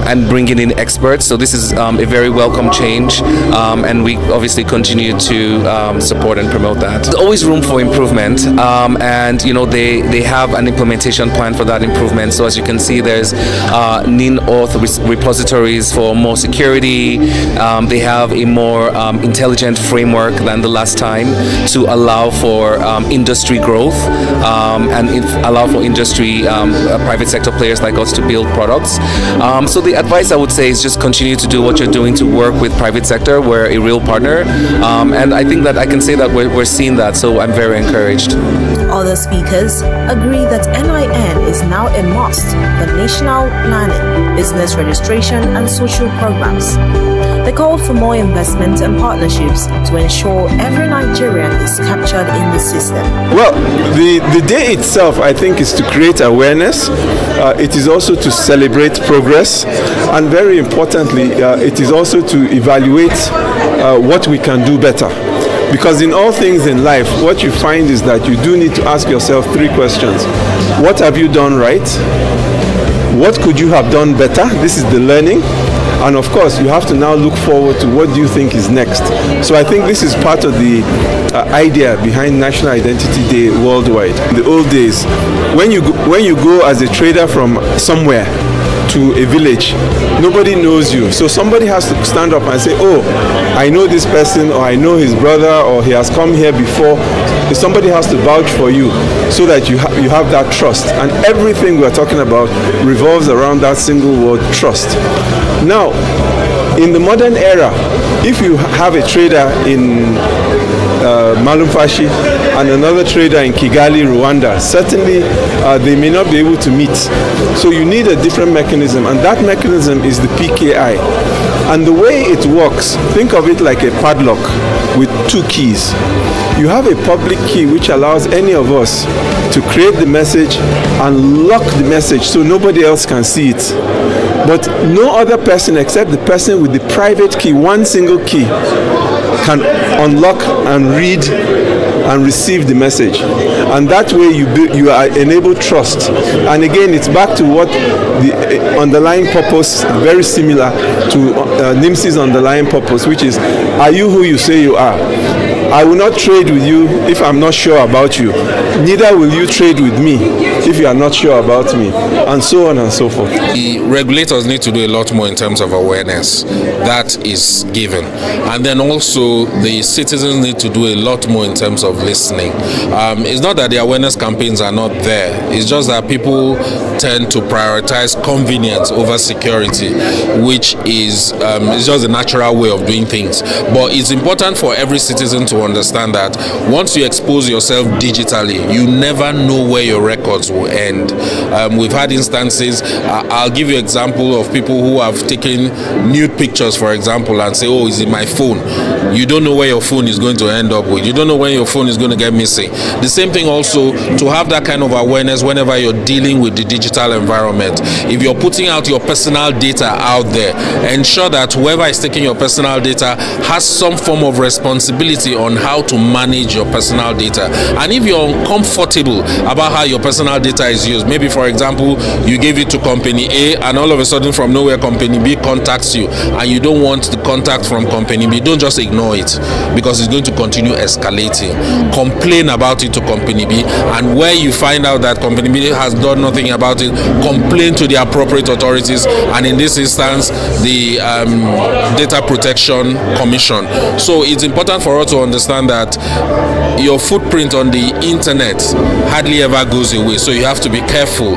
and bringing in experts. So this is a very welcome change, and we obviously continue to support and promote that. There's always room for improvement, and you know they have an implementation plan for that improvement. So as you can see, there's NIN auth repositories for more security. they have a more intelligent framework than the last time to allow for industry growth and allow for industry, private sector players like us to build products. So the advice I would say is just continue to do what you're doing to work with private sector. We're a real partner, and I think that I can say that we're seeing that, so I'm very encouraged. Other speakers agree that NIN is now a must for national planning, business registration, and social programs. They called for more investment and partnerships to ensure every Nigerian is captured in the system. Well, the day itself, I think, is to create awareness. It is also to celebrate progress, and very importantly, it is also to evaluate what we can do better. Because in all things in life, what you find is that you do need to ask yourself 3 questions. What have you done right? What could you have done better? This is the learning. And of course, you have to now look forward to what do you think is next. So I think this is part of the idea behind National Identity Day worldwide. In the old days, when you go as a trader from somewhere to a village, nobody knows you. So somebody has to stand up and say, oh, I know this person, or I know his brother, or he has come here before. Somebody has to vouch for you so that you have that trust. And everything we're talking about revolves around that single word, trust. Now, in the modern era, if you have a trader in Malumfashi and another trader in Kigali, Rwanda, certainly they may not be able to meet. So you need a different mechanism, and that mechanism is the PKI. And the way it works, think of it like a padlock with 2 keys. You have a public key which allows any of us to create the message and lock the message so nobody else can see it. But no other person except the person with the private key, one single key, can unlock and read and receive the message. And that way you enable trust. And again, it's back to what the underlying purpose, very similar to NIMSI's underlying purpose, which is, are you who you say you are? I will not trade with you if I'm not sure about you. Neither will you trade with me if you are not sure about me, and so on and so forth. The regulators need to do a lot more in terms of awareness. That is given. And then also the citizens need to do a lot more in terms of listening. It's not that the awareness campaigns are not there. It's just that people tend to prioritize convenience over security, which is it's just a natural way of doing things. But it's important for every citizen to understand that once you expose yourself digitally, you never know where your records will end. We've had instances, I'll give you an example of people who have taken nude pictures, for example, and say, oh, it's in my phone. You don't know where your phone is going to end up with. You don't know when your phone is going to get missing. The same thing also, to have that kind of awareness whenever you're dealing with the digital environment. If you're putting out your personal data out there, ensure that whoever is taking your personal data has some form of responsibility on how to manage your personal data. And if you're uncomfortable about how your personal data is used, maybe for example you gave it to company A and all of a sudden from nowhere company B contacts you and you don't want the contact from company B, don't just ignore it, because it's going to continue escalating. Complain about it to company B, and where you find out that company B has done nothing about it, complain to the appropriate authorities, and in this instance the Data Protection Commission. So it's important for us to understand that your footprint on the internet hardly ever goes away, so you have to be careful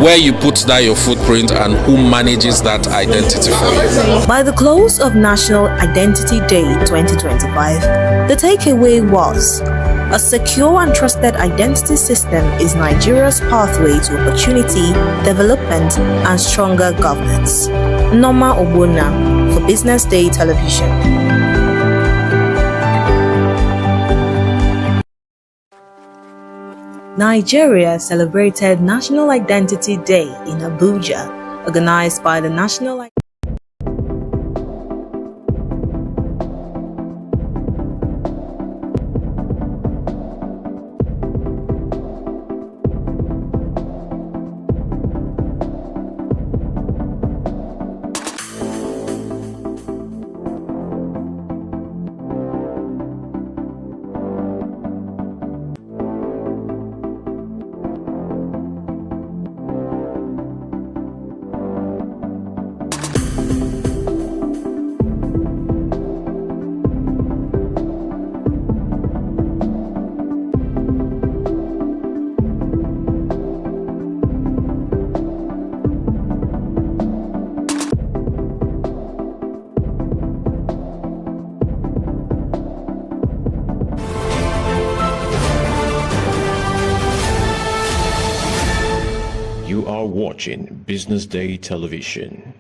where you put that your footprint and who manages that identity for you. By the close of National Identity Day 2025, the takeaway was: a secure and trusted identity system is Nigeria's pathway to opportunity, development, and stronger governance. Norma Obuna for Business Day Television. Nigeria celebrated National Identity Day in Abuja, organized by the National You are watching Business Day Television.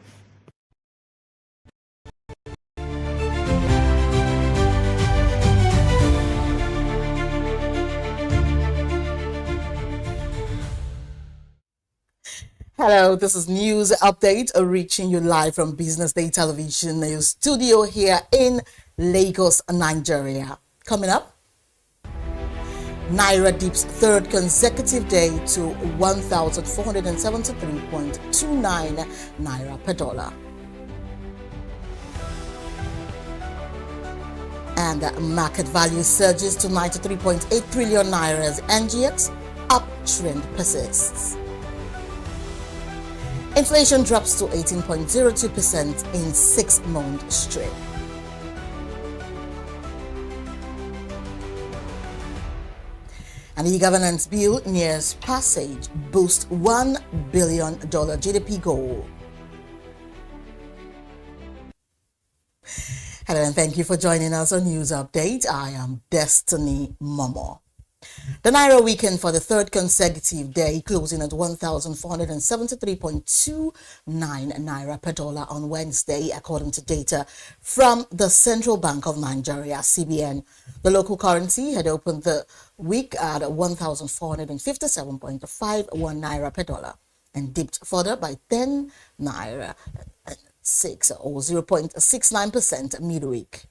Hello, this is News Update reaching you live from Business Day Television News Studio here in Lagos, Nigeria. Coming up, Naira dips third consecutive day to 1,473.29 Naira per dollar. And market value surges to 93.8 trillion Naira as NGX uptrend persists. Inflation drops to 18.02% in 6 months straight. An e-governance bill nears passage, boosts $1 billion GDP goal. Hello and thank you for joining us on News Update. I am Destiny Momo. The Naira weakened for the third consecutive day, closing at 1,473.29 Naira per dollar on Wednesday, according to data from the Central Bank of Nigeria, CBN. The local currency had opened the week at 1,457.51 Naira per dollar and dipped further by 10 Naira 6 or 0.69% midweek.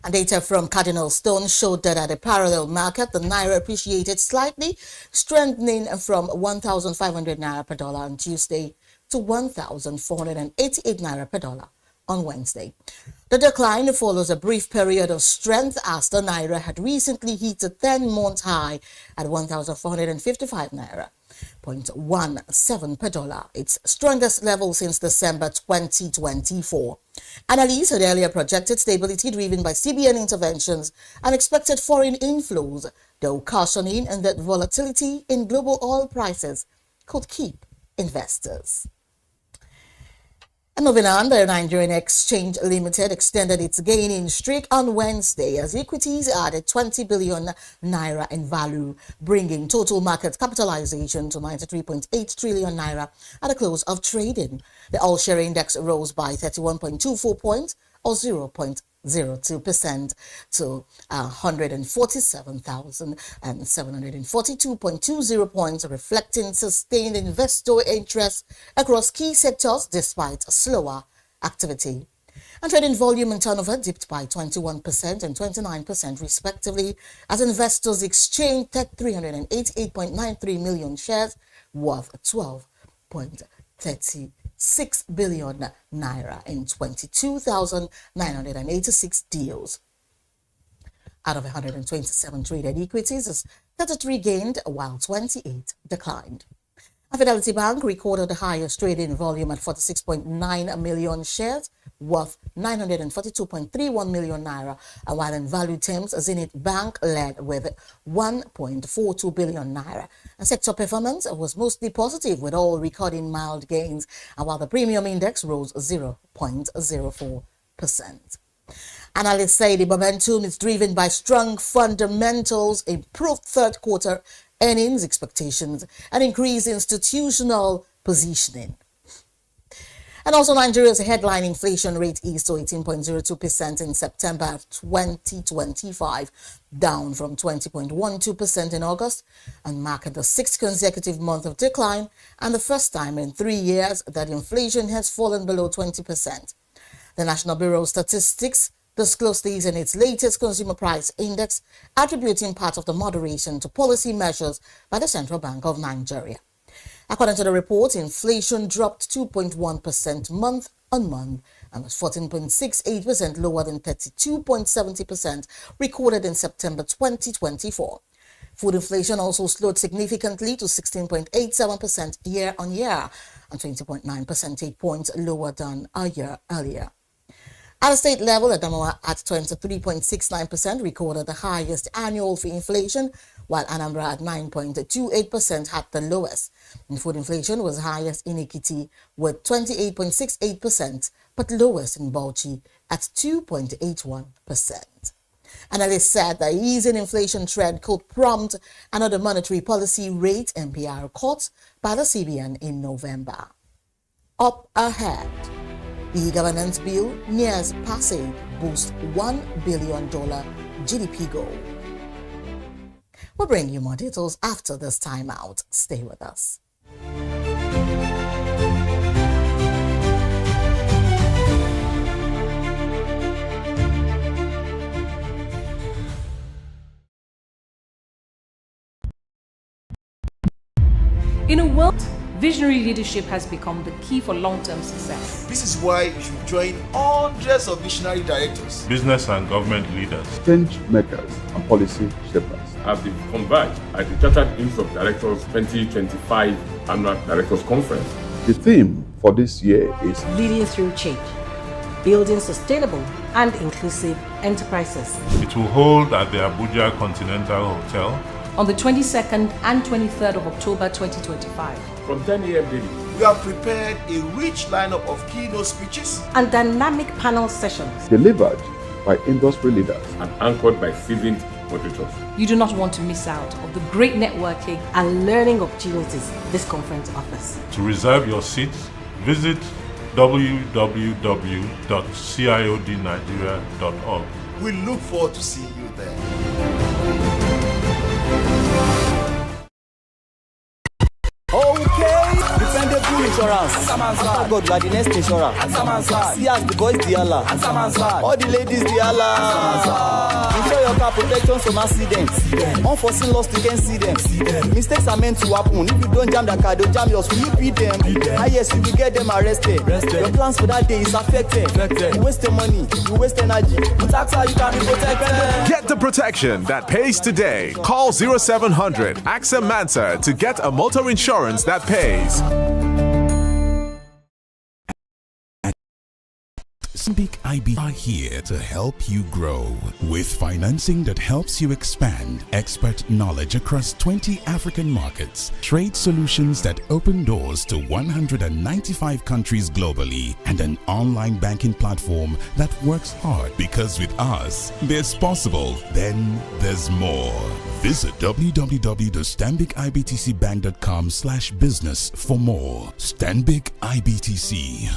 And data from Cardinal Stone showed that at a parallel market, the Naira appreciated slightly, strengthening from 1,500 Naira per dollar on Tuesday to 1,488 Naira per dollar on Wednesday. The decline follows a brief period of strength as the Naira had recently hit a 10-month high at 1,455 Naira. 0.17 per dollar, its strongest level since December 2024. Analysts had earlier projected stability driven by CBN interventions and expected foreign inflows, though cautioning and that volatility in global oil prices could keep investors. And moving on, the Nigerian Exchange Limited extended its gaining streak on Wednesday as equities added 20 billion naira in value, bringing total market capitalization to 93.8 trillion naira at the close of trading. The all-share index rose by 31.24 points or 0.02% to 147,742.20 points, reflecting sustained investor interest across key sectors despite slower activity. And trading volume and turnover dipped by 21% and 29% respectively as investors exchanged 388.93 million shares worth 12.36 billion naira in 22,986 deals. Out of 127 traded equities, 33 gained while 28 declined. Fidelity Bank recorded the highest trading volume at 46.9 million shares worth 942.31 million naira, and while in value terms, Zenith Bank led with 1.42 billion naira. And sector performance was mostly positive, with all recording mild gains, and while the premium index rose 0.04%. Analysts say the momentum is driven by strong fundamentals, improved third quarter earnings expectations, and increased institutional positioning. And also, Nigeria's headline inflation rate eased to 18.02% in September 2025, down from 20.12% in August, and marked the 6th consecutive month of decline and the first time in 3 years that inflation has fallen below 20%. The National Bureau of Statistics disclosed these in its latest consumer price index, attributing part of the moderation to policy measures by the Central Bank of Nigeria. According to the report, inflation dropped 2.1% month on month and was 14.68% lower than 32.70% recorded in September 2024. Food inflation also slowed significantly to 16.87% year on year and 20.9 percentage points lower than a year earlier. At the state level, Adamawa at 23.69% recorded the highest annual inflation, while Anambra at 9.28% had the lowest. And food inflation was highest in Ekiti with 28.68%, but lowest in Bauchi at 2.81%. Analysts said the easing inflation trend could prompt another monetary policy rate MPR cut by the CBN in November. Up ahead, the governance bill nears passage boosts $1 billion GDP goal. We'll bring you more details after this time out. Stay with us. In a world, visionary leadership has become the key for long-term success. This is why you should join hundreds of visionary directors, business and government leaders, change makers, and policy shapers have been converged at the Chartered Institute of Directors 2025 Annual Directors Conference. The theme for this year is Leading Through Change, Building Sustainable and Inclusive Enterprises. It will hold at the Abuja Continental Hotel on the 22nd and 23rd of October 2025. From 10 a.m. daily. We have prepared a rich lineup of keynote speeches and dynamic panel sessions delivered by industry leaders and anchored by seasoned moderators. You do not want to miss out on the great networking and learning opportunities this conference offers. To reserve your seats, visit www.ciodnigeria.org. We look forward to seeing you there. Okay, dependable insurance. After God, you are the next insurer. See as the boys the Allah. All the ladies the Allah. Ensure your car protection from accidents. Unforeseen loss, you can see them. Mistakes are meant to happen. If you don't jam the car, they'll jam yours. Will you beat them? Yes, you will get them arrested. Your plans for that day is affected. You waste your money, you waste energy. With AXA, you can be protected. Get the protection that pays today. Call 0700 AXA Mansa to get a motor insurance that pays. Stanbic IB are here to help you grow with financing that helps you expand, expert knowledge across 20 African markets, trade solutions that open doors to 195 countries globally, and an online banking platform that works hard because with us, there's possible, then there's more. Visit www.stanbicibtcbank.com/business for more. Stanbic IBTC.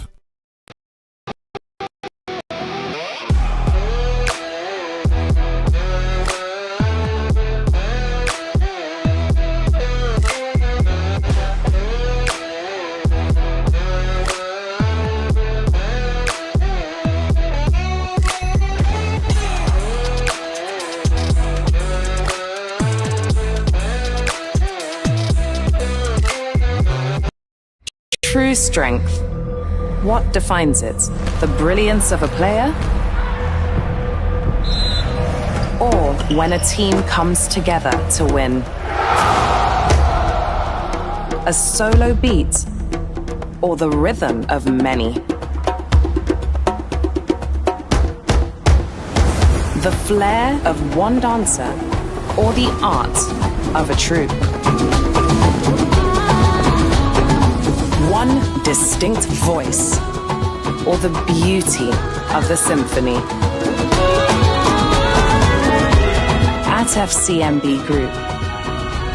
True strength. What defines it? The brilliance of a player? Or when a team comes together to win? A solo beat? Or the rhythm of many? The flair of one dancer? Or the art of a troupe? One distinct voice, or the beauty of the symphony. At FCMB Group,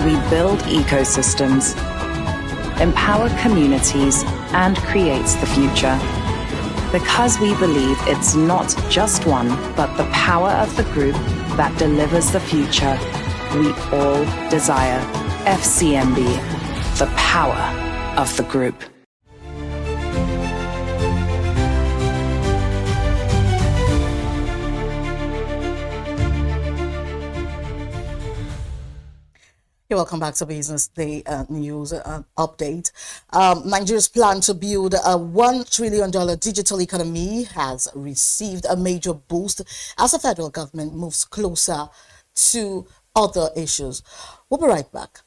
we build ecosystems, empower communities, and create the future. Because we believe it's not just one, but the power of the group that delivers the future we all desire. FCMB, the power of the group. You're welcome back to Business Day news update. Nigeria's plan to build a $1 trillion digital economy has received a major boost as the federal government moves closer to other issues. We'll be right back.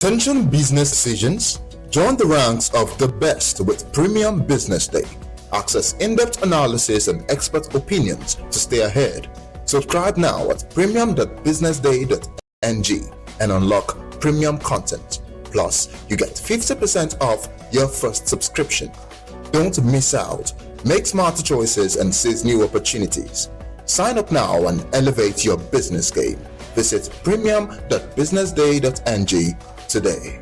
Attention business decisions. Join the ranks of the best with Premium Business Day. Access in-depth analysis and expert opinions to stay ahead. Subscribe now at premium.businessday.ng and unlock premium content. Plus, you get 50% off your first subscription. Don't miss out. Make smarter choices and seize new opportunities. Sign up now and elevate your business game. Visit premium.businessday.ng today.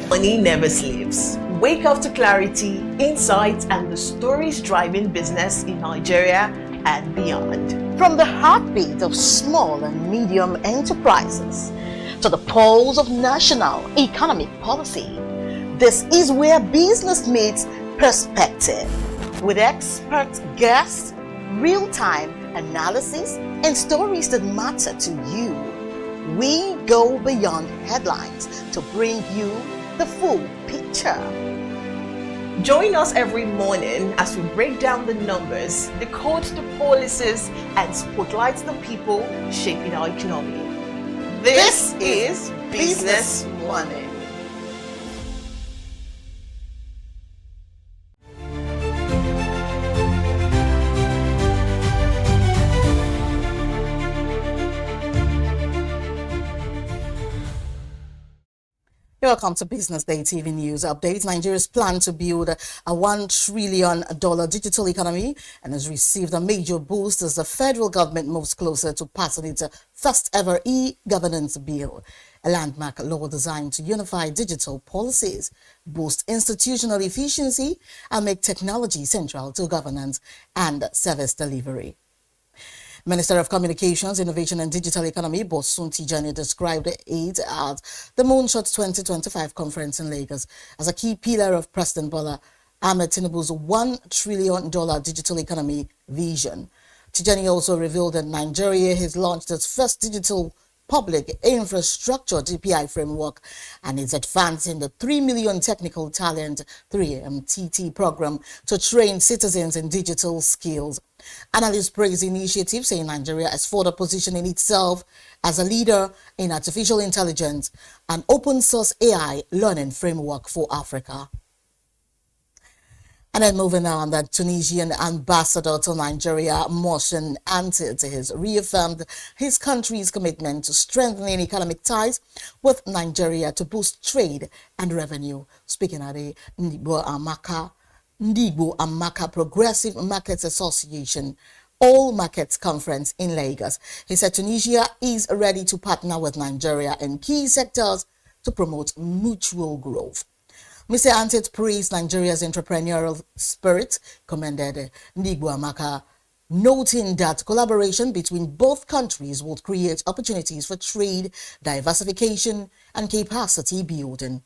Money never sleeps. Wake up to clarity, insights, and the stories driving business in Nigeria and beyond. From the heartbeat of small and medium enterprises to the pulse of national economic policy, this is where business meets perspective. With expert guests, real-time analysis, and stories that matter to you, we go beyond headlines to bring you the full picture. Join us every morning as we break down the numbers, decode the policies, and spotlight the people shaping our economy. This is Business Money. Welcome to Business Day TV News Updates. Nigeria's plan to build a $1 trillion digital economy and has received a major boost as the federal government moves closer to passing its first ever e-governance bill, a landmark law designed to unify digital policies, boost institutional efficiency, and make technology central to governance and service delivery. Minister of Communications, Innovation and Digital Economy, Bosun Tijani, described it at the Moonshot 2025 conference in Lagos as a key pillar of President Bola Ahmed Tinubu's $1 trillion digital economy vision. Tijani also revealed that Nigeria has launched its first digital public infrastructure DPI framework and is advancing the 3 Million Technical Talent 3MTT program to train citizens in digital skills. Analysts praise the initiative, saying Nigeria is further positioning itself as a leader in artificial intelligence and open source AI learning framework for Africa. And then moving on, the Tunisian ambassador to Nigeria, Mohsen Antid, has reaffirmed his country's commitment to strengthening economic ties with Nigeria to boost trade and revenue. Speaking at the Ndigbo Amaka Progressive Markets Association All Markets Conference in Lagos, he said Tunisia is ready to partner with Nigeria in key sectors to promote mutual growth. Mr. Antid praised Nigeria's entrepreneurial spirit, commended Ndigbo Amaka, noting that collaboration between both countries would create opportunities for trade, diversification, and capacity building.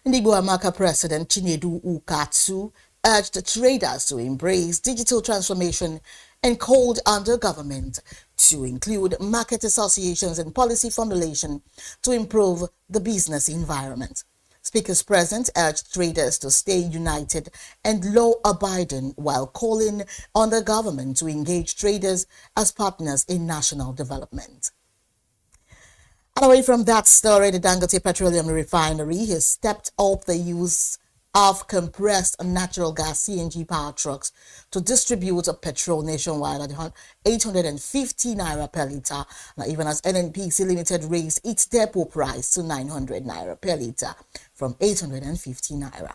Ndigbo Amaka President Chinedu Ukatsu urged traders to embrace digital transformation and called on the government to include market associations and policy formulation to improve the business environment. Speakers present urged traders to stay united and law-abiding while calling on the government to engage traders as partners in national development. And away from that story, the Dangote Petroleum Refinery has stepped up the use of compressed natural gas CNG power trucks to distribute petrol nationwide at 850 naira per litre. Now, even as NNPC Limited raised its depot price to 900 naira per litre from 850 naira.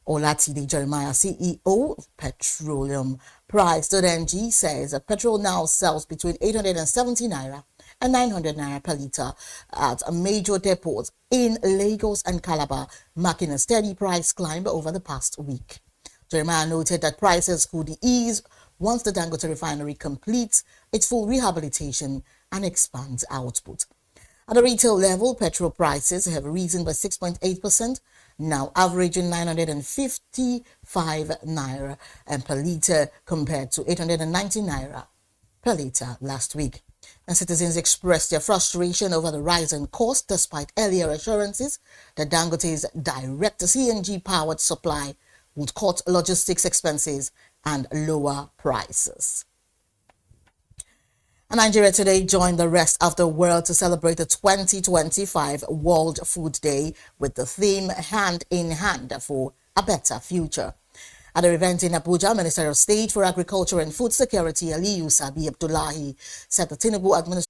Olatide Jeremiah, CEO of Petroleum Price.ng, says that petrol now sells between 870 naira and 900 naira per litre at major depots in Lagos and Calabar, marking a steady price climb over the past week. Jeremiah noted that prices could ease once the Dangote refinery completes its full rehabilitation and expands output. At the retail level, petrol prices have risen by 6.8%, now averaging 955 naira per litre compared to 890 naira per litre last week. And citizens expressed their frustration over the rise in cost despite earlier assurances that Dangote's direct CNG-powered supply would cut logistics expenses and lower prices. And Nigeria today joined the rest of the world to celebrate the 2025 World Food Day with the theme Hand in Hand for a Better Future. At the event in Abuja, Minister of State for Agriculture and Food Security Aliyu Sabi Abdullahi said the Tinubu administration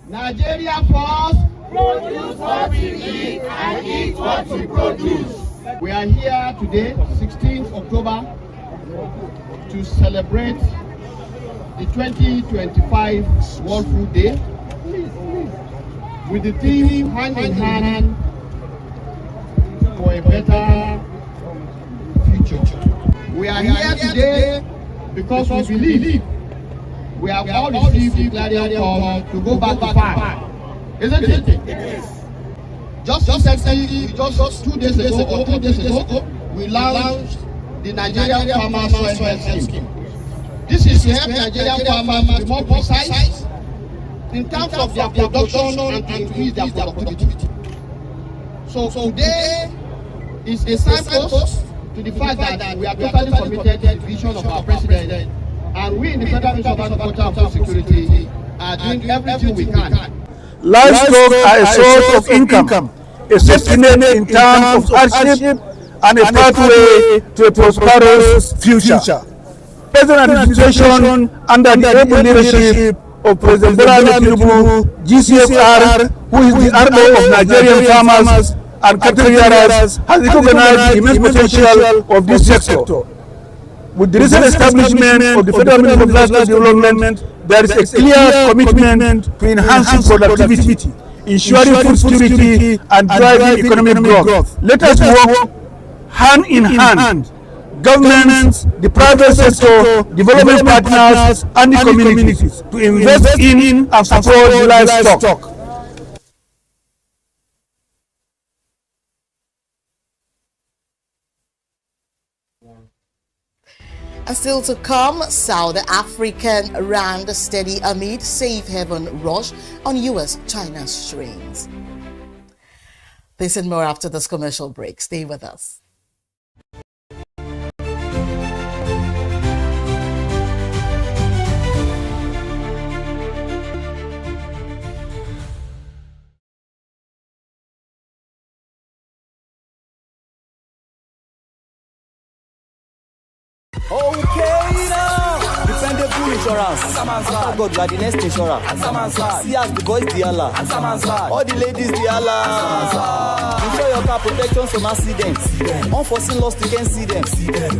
Nigeria first, produce what we eat and eat what we produce. We are here today, 16th October, to celebrate the 2025 World Food Day with the theme Hand in Hand for a Better Future. We are here today because we believe we have all received the clarion call to go back to farm. Isn't it? It is. Just 2 days ago or 3 days ago, we launched the Nigerian Farmers Soil Health Scheme. This is to help Nigerian farmers be more precise in terms of their production and to increase their productivity. So today is a signpost to the fact that we are totally committed to the vision of our president, and we in the Federal Ministry of Agriculture and Food Security are doing everything we can. Livestock are a source of income, a safety net in times of hardship, and a pathway to a prosperous future. Present administration under the able leadership of President Bola Tinubu, GCFR, who is the RO of Nigerian farmers and caterpillars, has recognized the immense potential of this sector. With the recent establishment of the Federal Ministry of Livestock Development, there is a clear commitment to enhancing productivity, ensuring food security, and driving economic growth. Let us work hand in hand, governments, the private sector, development partners, and the communities to invest in and support livestock. And still to come, South African rand steady amid safe haven rush on US-China strains. This and more after this commercial break. Stay with us. Okay now, dependable insurance. After God, you are the next insurer. See as the boys the Allah, all the ladies the Allah. Insure your car protection from accidents. Unforeseen loss, you can see them.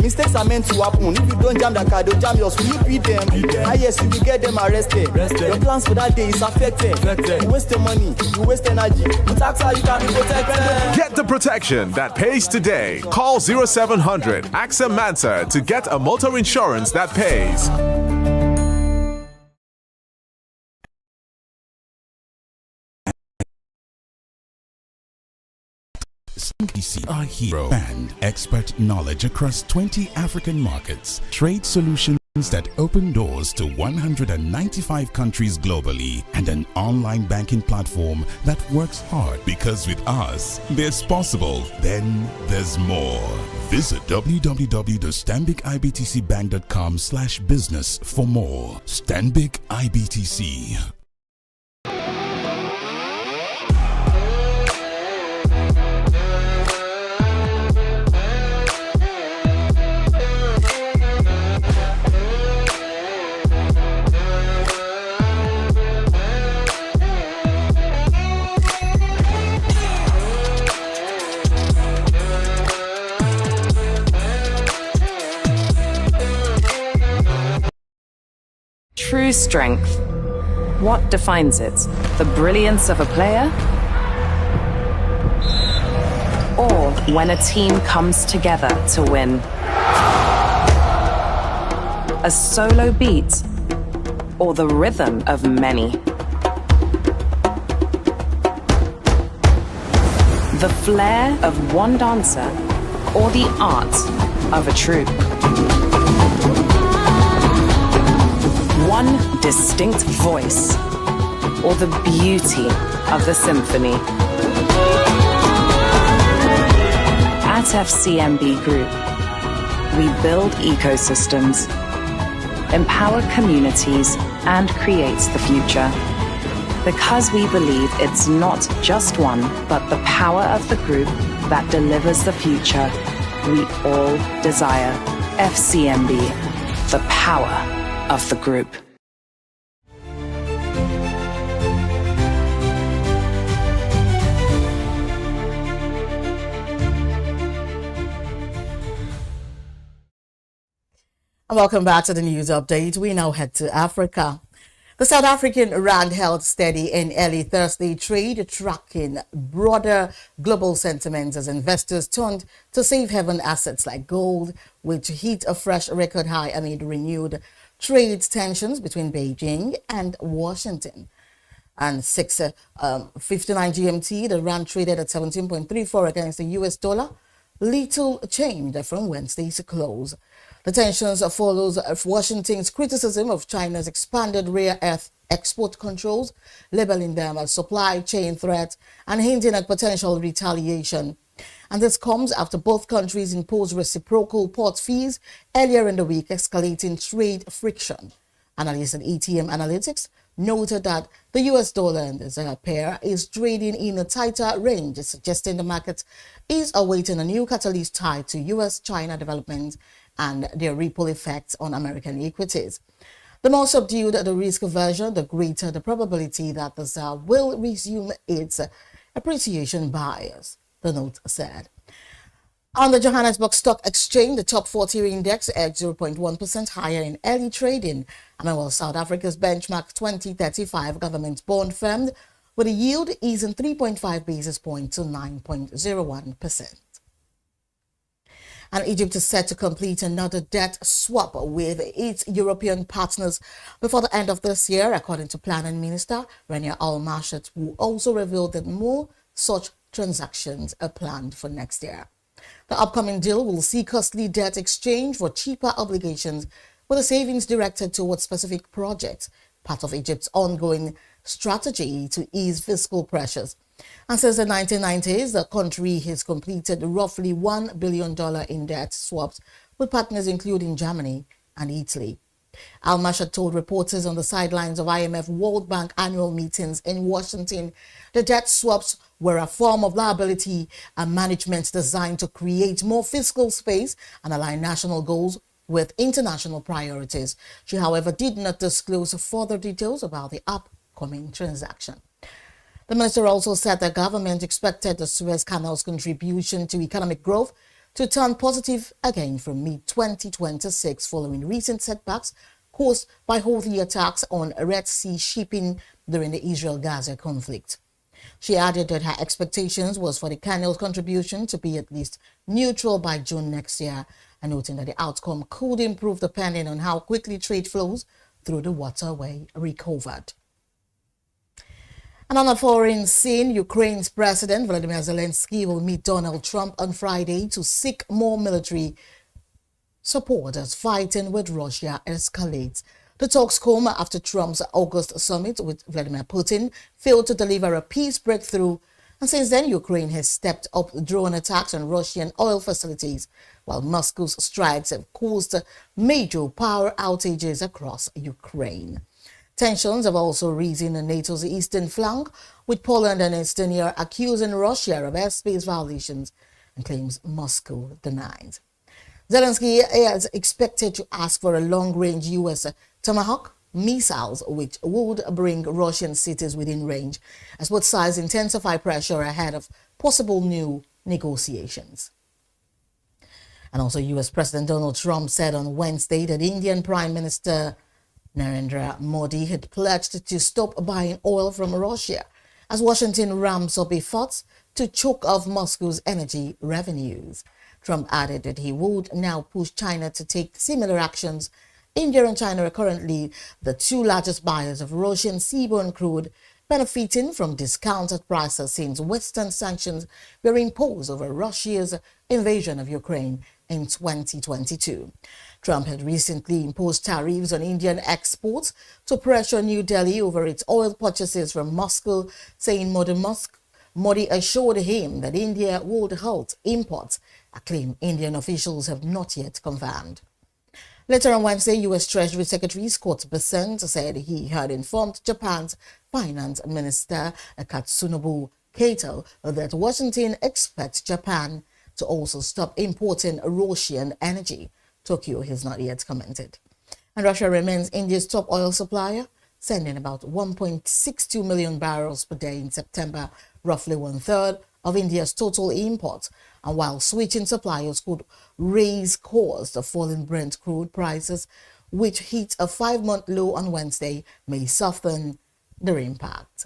Mistakes are meant to happen. If you don't jam the car, they'll jam yours. Will you beat them? Ah yes, you will get them arrested. Your plans for that day is affected. You waste your money, you waste energy. With AXA, you can be protected. Get the protection that pays today. Call 0700 AXA Mansa to get a motor insurance that pays. SBC are hero and expert knowledge across 20 African markets, trade solutions that open doors to 195 countries globally, and an online banking platform that works hard, because with us, there's possible, then there's more. Visit www.stanbicibtcbank.com/business for more. Stanbic IBTC. True strength. What defines it? The brilliance of a player? Or when a team comes together to win? A solo beat? or the rhythm of many. The flair of one dancer or the art of a troupe. One distinct voice or the beauty of the symphony. At FCMB Group, we build ecosystems, empower communities, and create the future. Because we believe it's not just one, but the power of the group that delivers the future we all desire. FCMB, the power of the group. Welcome back to the news update. We now head to Africa. The South African rand held steady in early Thursday trade, tracking broader global sentiments as investors turned to safe haven assets like gold, which hit a fresh record high amid renewed trade tensions between Beijing and Washington. And 6:59 GMT, the rand traded at 17.34 against the US dollar, little changed from Wednesday's close. The tensions follows Washington's criticism of China's expanded rare earth export controls, labeling them as supply chain threats and hinting at potential retaliation. And this comes after both countries imposed reciprocal port fees earlier in the week, escalating trade friction. Analysts at ATM Analytics noted that the US dollar and the pair is trading in a tighter range, suggesting the market is awaiting a new catalyst tied to US-China development and their ripple effects on American equities. The more subdued the risk aversion, the greater the probability that the ZAR will resume its appreciation bias, the note said. On the Johannesburg Stock Exchange, the top 40 index edged 0.1% higher in early trading, and while South Africa's benchmark 2035 government bond firmed, with a yield easing 3.5 basis points to 9.01%. And Egypt is set to complete another debt swap with its European partners before the end of this year, according to Planning Minister Rania Al-Mashat, who also revealed that more such transactions are planned for next year. The upcoming deal will see costly debt exchange for cheaper obligations, with the savings directed towards specific projects, part of Egypt's ongoing strategy to ease fiscal pressures. And since the 1990s, the country has completed roughly $1 billion in debt swaps with partners including Germany and Italy. Al-Mashat told reporters on the sidelines of IMF World Bank annual meetings in Washington the debt swaps were a form of liability and management designed to create more fiscal space and align national goals with international priorities. She, however, did not disclose further details about the upcoming transaction. The minister also said the government expected the Suez Canal's contribution to economic growth to turn positive again from mid-2026 following recent setbacks caused by Houthi attacks on Red Sea shipping during the Israel-Gaza conflict. She added that her expectations was for the canal's contribution to be at least neutral by June next year, and noting that the outcome could improve depending on how quickly trade flows through the waterway recovered. And on a foreign scene, Ukraine's President Volodymyr Zelensky will meet Donald Trump on Friday to seek more military support as fighting with Russia escalates. The talks come after Trump's August summit with Vladimir Putin failed to deliver a peace breakthrough, and since then Ukraine has stepped up drone attacks on Russian oil facilities, while Moscow's strikes have caused major power outages across Ukraine. Tensions have also risen on NATO's eastern flank, with Poland and Estonia accusing Russia of airspace violations and claims Moscow denies. Zelensky is expected to ask for a long-range U.S. Tomahawk missiles, which would bring Russian cities within range, as both sides intensify pressure ahead of possible new negotiations. And also, U.S. President Donald Trump said on Wednesday that Indian Prime Minister Narendra Modi had pledged to stop buying oil from Russia as Washington ramps up efforts to choke off Moscow's energy revenues. Trump added that he would now push China to take similar actions India and China are currently the two largest buyers of Russian seaborne crude, benefiting from discounted prices since Western sanctions were imposed over Russia's invasion of Ukraine in 2022. Trump had recently imposed tariffs on Indian exports to pressure New Delhi over its oil purchases from Moscow, saying Modi assured him that India would halt imports, a claim Indian officials have not yet confirmed. Later on Wednesday, U.S. Treasury Secretary Scott Bessent said he had informed Japan's Finance Minister Katsunobu Kato that Washington expects Japan to also stop importing Russian energy. Tokyo has not yet commented. And Russia remains India's top oil supplier, sending about 1.62 million barrels per day in September, roughly one-third of India's total imports. And while switching suppliers could raise costs, the falling Brent crude prices, which hit a 5-month low on Wednesday, may soften their impact.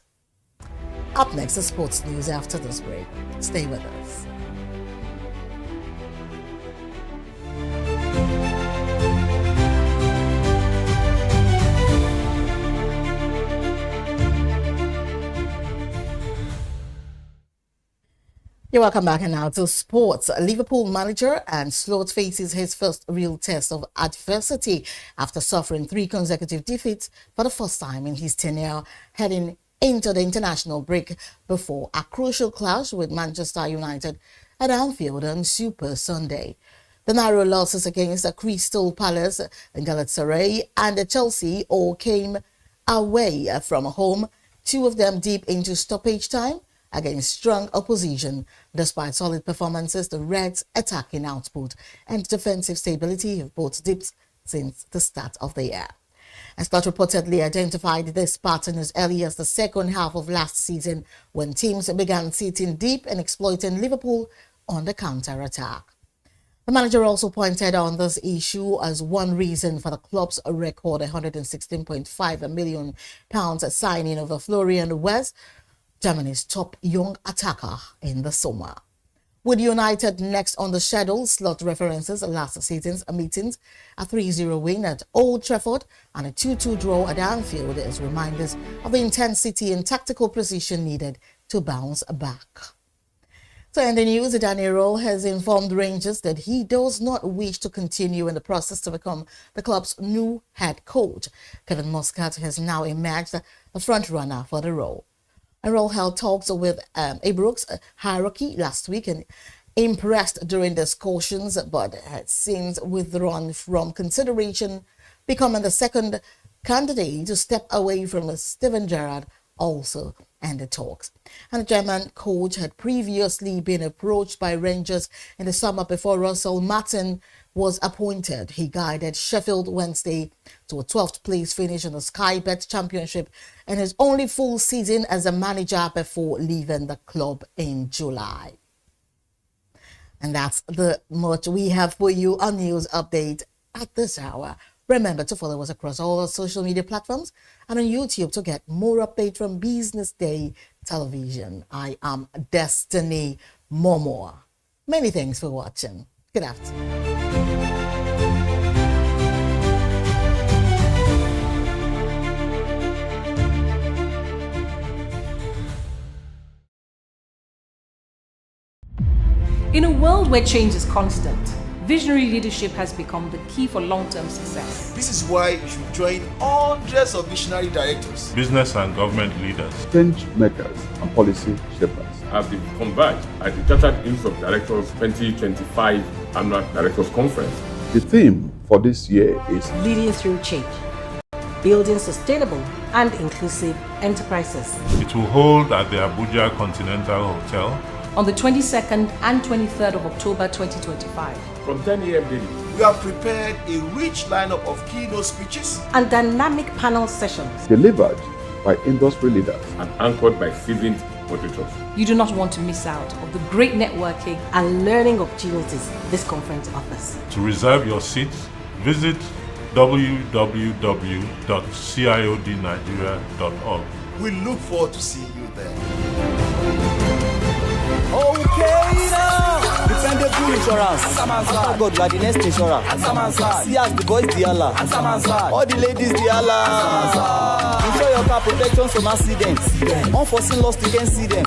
Up next is sports news after this break. Stay with us. You're welcome back, and now to sports. Liverpool manager Arne Slot faces his first real test of adversity after suffering 3 consecutive defeats for the first time in his tenure, heading into the international break before a crucial clash with Manchester United at Anfield on Super Sunday. The narrow losses against Crystal Palace, Galatasaray and Chelsea all came away from home, 2 of them deep into stoppage time against strong opposition. Despite solid performances, the Reds' attacking output and defensive stability have both dipped since the start of the year. And Slot reportedly identified this pattern as early as the second half of last season, when teams began sitting deep and exploiting Liverpool on the counter-attack. The manager also pointed on this issue as one reason for the club's record £116.5 million signing of Florian Wirtz, Germany's top young attacker, in the summer. With United next on the schedule, Slot references last season's meetings, a 3-0 win at Old Trafford and a 2-2 draw at Anfield as reminders of the intensity and tactical precision needed to bounce back. So in the news, Danny Rowe has informed Rangers that he does not wish to continue in the process to become the club's new head coach. Kevin Muscat has now emerged the front runner for the role. Rowe held talks with Ibrox hierarchy last week and impressed during discussions, but has since withdrawn from consideration, becoming the second candidate to step away from Steven Gerrard, also in the talks. And the German coach had previously been approached by Rangers in the summer before Russell Martin was appointed. He guided Sheffield Wednesday to a 12th place finish in the Sky Bet Championship in his only full season as a manager before leaving the club in July. And that's the much we have for you on News Update at this hour. Remember to follow us across all our social media platforms and on YouTube to get more updates from Business Day Television. I am Destiny Momoa. Many thanks for watching. Good afternoon. In a world where change is constant, visionary leadership has become the key for long-term success. This is why you should join hundreds of visionary directors, business and government leaders, change makers, and policy shapers as they converge at the Chartered Institute of Directors 2025 Annual Directors Conference. The theme for this year is Leading Through Change, Building Sustainable and Inclusive Enterprises. It will hold at the Abuja Continental Hotel on the 22nd and 23rd of October 2025. From 10 a.m. daily, we have prepared a rich lineup of keynote speeches and dynamic panel sessions delivered by industry leaders and anchored by seasoned moderators. You do not want to miss out of the great networking and learning opportunities this conference offers. To reserve your seats, visit www.ciodnigeria.org. We look forward to seeing you there. Okay now, defend the Full insurance. After God, you are the next insurer. See as the boys, the Allah. All the ladies, the Allah. Ensure your car protection from accidents. Unforeseen loss, you can see them.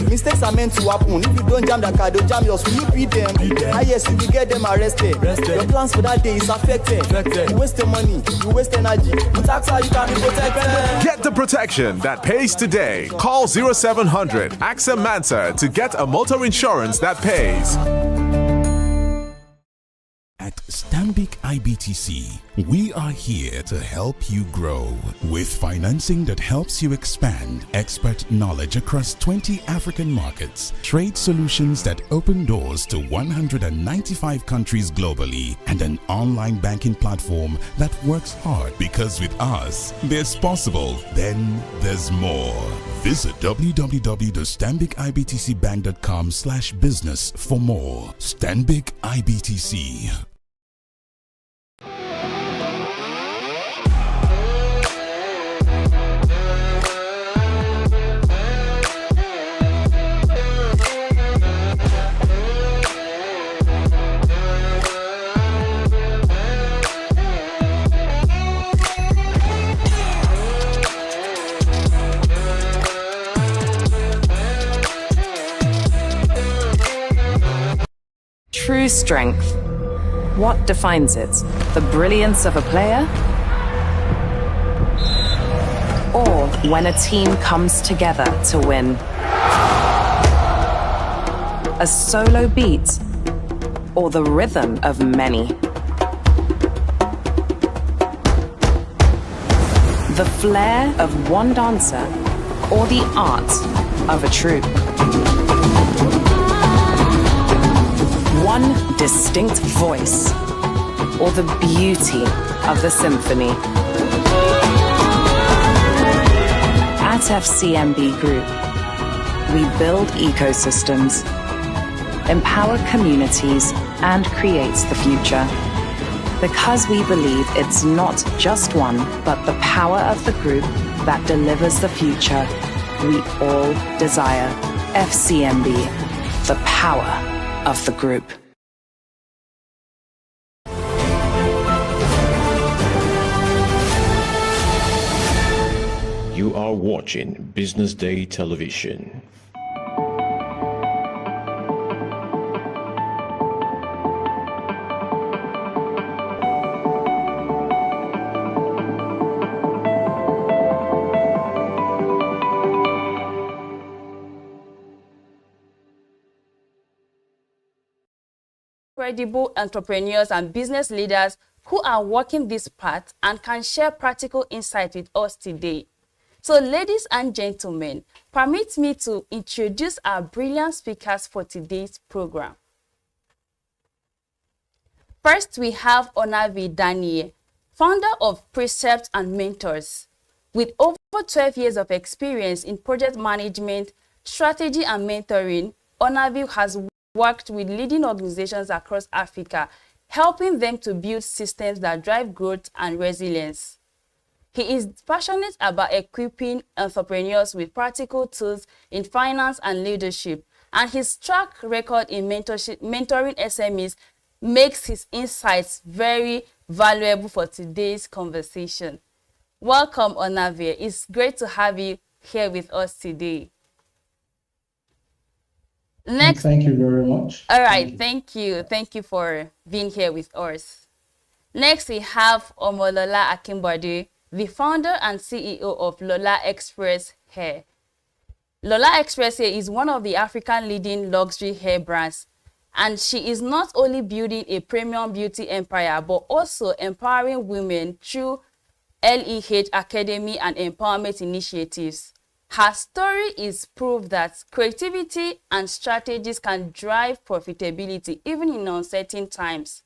Mistakes are meant to happen. If you don't jam the car, they'll jam yours. Will you beat them? Ah yes, you will get them arrested. Your plans for that day is affected. You waste your money, you waste energy. With AXA, you can be protected. Get the protection that pays today. Call 0700 AXA Mansa to get a motor insurance that pays. At Stanbic IBTC, we are here to help you grow with financing that helps you expand, expert knowledge across 20 African markets, trade solutions that open doors to 195 countries globally, and an online banking platform that works hard, because with us, there's possible, then there's more. Visit www.stanbicibtcbank.com/business for more. Stanbic IBTC. True strength. What defines it? The brilliance of a player? Or when a team comes together to win? A solo beat? Or the rhythm of many? The flair of one dancer? Or the art of a troupe? One distinct voice, or the beauty of the symphony. At FCMB Group, we build ecosystems, empower communities, and create the future. Because we believe it's not just one, but the power of the group that delivers the future we all desire. FCMB, the power of the group. You are watching Business Day Television. Credible entrepreneurs and business leaders who are walking this path and can share practical insight with us today. So, ladies and gentlemen, permit me to introduce our brilliant speakers for today's program. First, we have Onavi Daniel, founder of Precept and Mentors. With over 12 years of experience in project management, strategy, and mentoring, Onavi has worked with leading organizations across Africa, helping them to build systems that drive growth and resilience. He is passionate about equipping entrepreneurs with practical tools in finance and leadership, and his track record in mentoring SMEs makes his insights very valuable for today's conversation. Welcome, Onavi. It's great to have you here with us today. Next, thank you very much. All right, thank you. Thank you for being here with us. Next, we have Omolola Akimbode, the founder and CEO of Lola Express Hair. Lola Express Hair is one of the African leading luxury hair brands, and she is not only building a premium beauty empire, but also empowering women through LEH Academy and empowerment initiatives. Her story is proof that creativity and strategies can drive profitability even in uncertain times.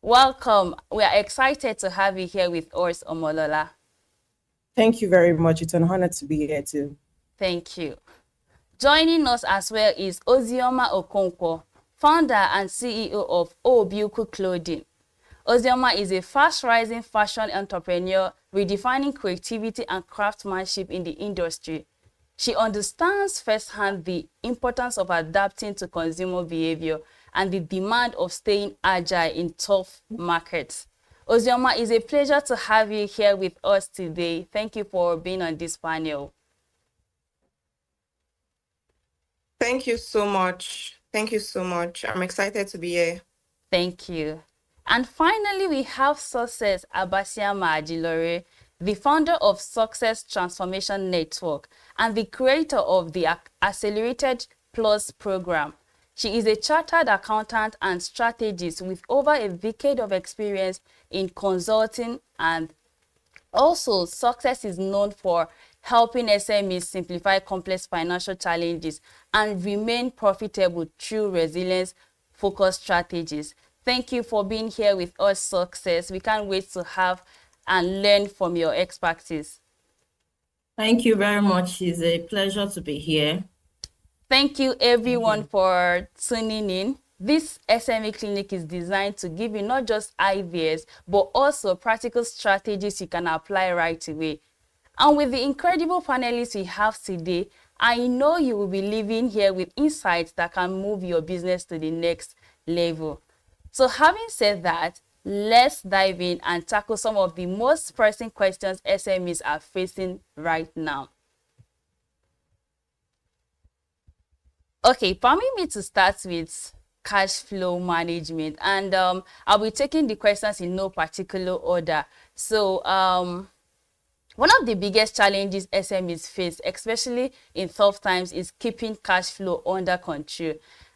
Welcome. We are excited to have you here with us, Omolola. Thank you very much. It's an honor to be here too. Thank you. Joining us as well is Ozioma Okonkwo, founder and CEO of Obiuku Clothing. Ozioma is a fast-rising fashion entrepreneur redefining creativity and craftsmanship in the industry. She understands firsthand the importance of adapting to consumer behavior and the demand of staying agile in tough markets. Ozioma, it's a pleasure to have you here with us today. Thank you for being on this panel. Thank you so much. Thank you so much. I'm excited to be here. Thank you. And finally, we have Success Abasiama Ajilore, the founder of Success Transformation Network and the creator of the Accelerated Plus program. She is a chartered accountant and strategist with over a decade of experience in consulting, and also Success is known for helping SMEs simplify complex financial challenges and remain profitable through resilience-focused strategies. Thank you for being here with us, Success. We can't wait to have and learn from your expertise. Thank you very much. It's a pleasure to be here. Thank you everyone for tuning in. This SME clinic is designed to give you not just ideas, but also practical strategies you can apply right away. And with the incredible panelists we have today, I know you will be leaving here with insights that can move your business to the next level. So having said that, let's dive in and tackle some of the most pressing questions SMEs are facing right now. Okay, permit me to start with cash flow management, and I'll be taking the questions in no particular order. So one of the biggest challenges SMEs face, especially in tough times, is keeping cash flow under control.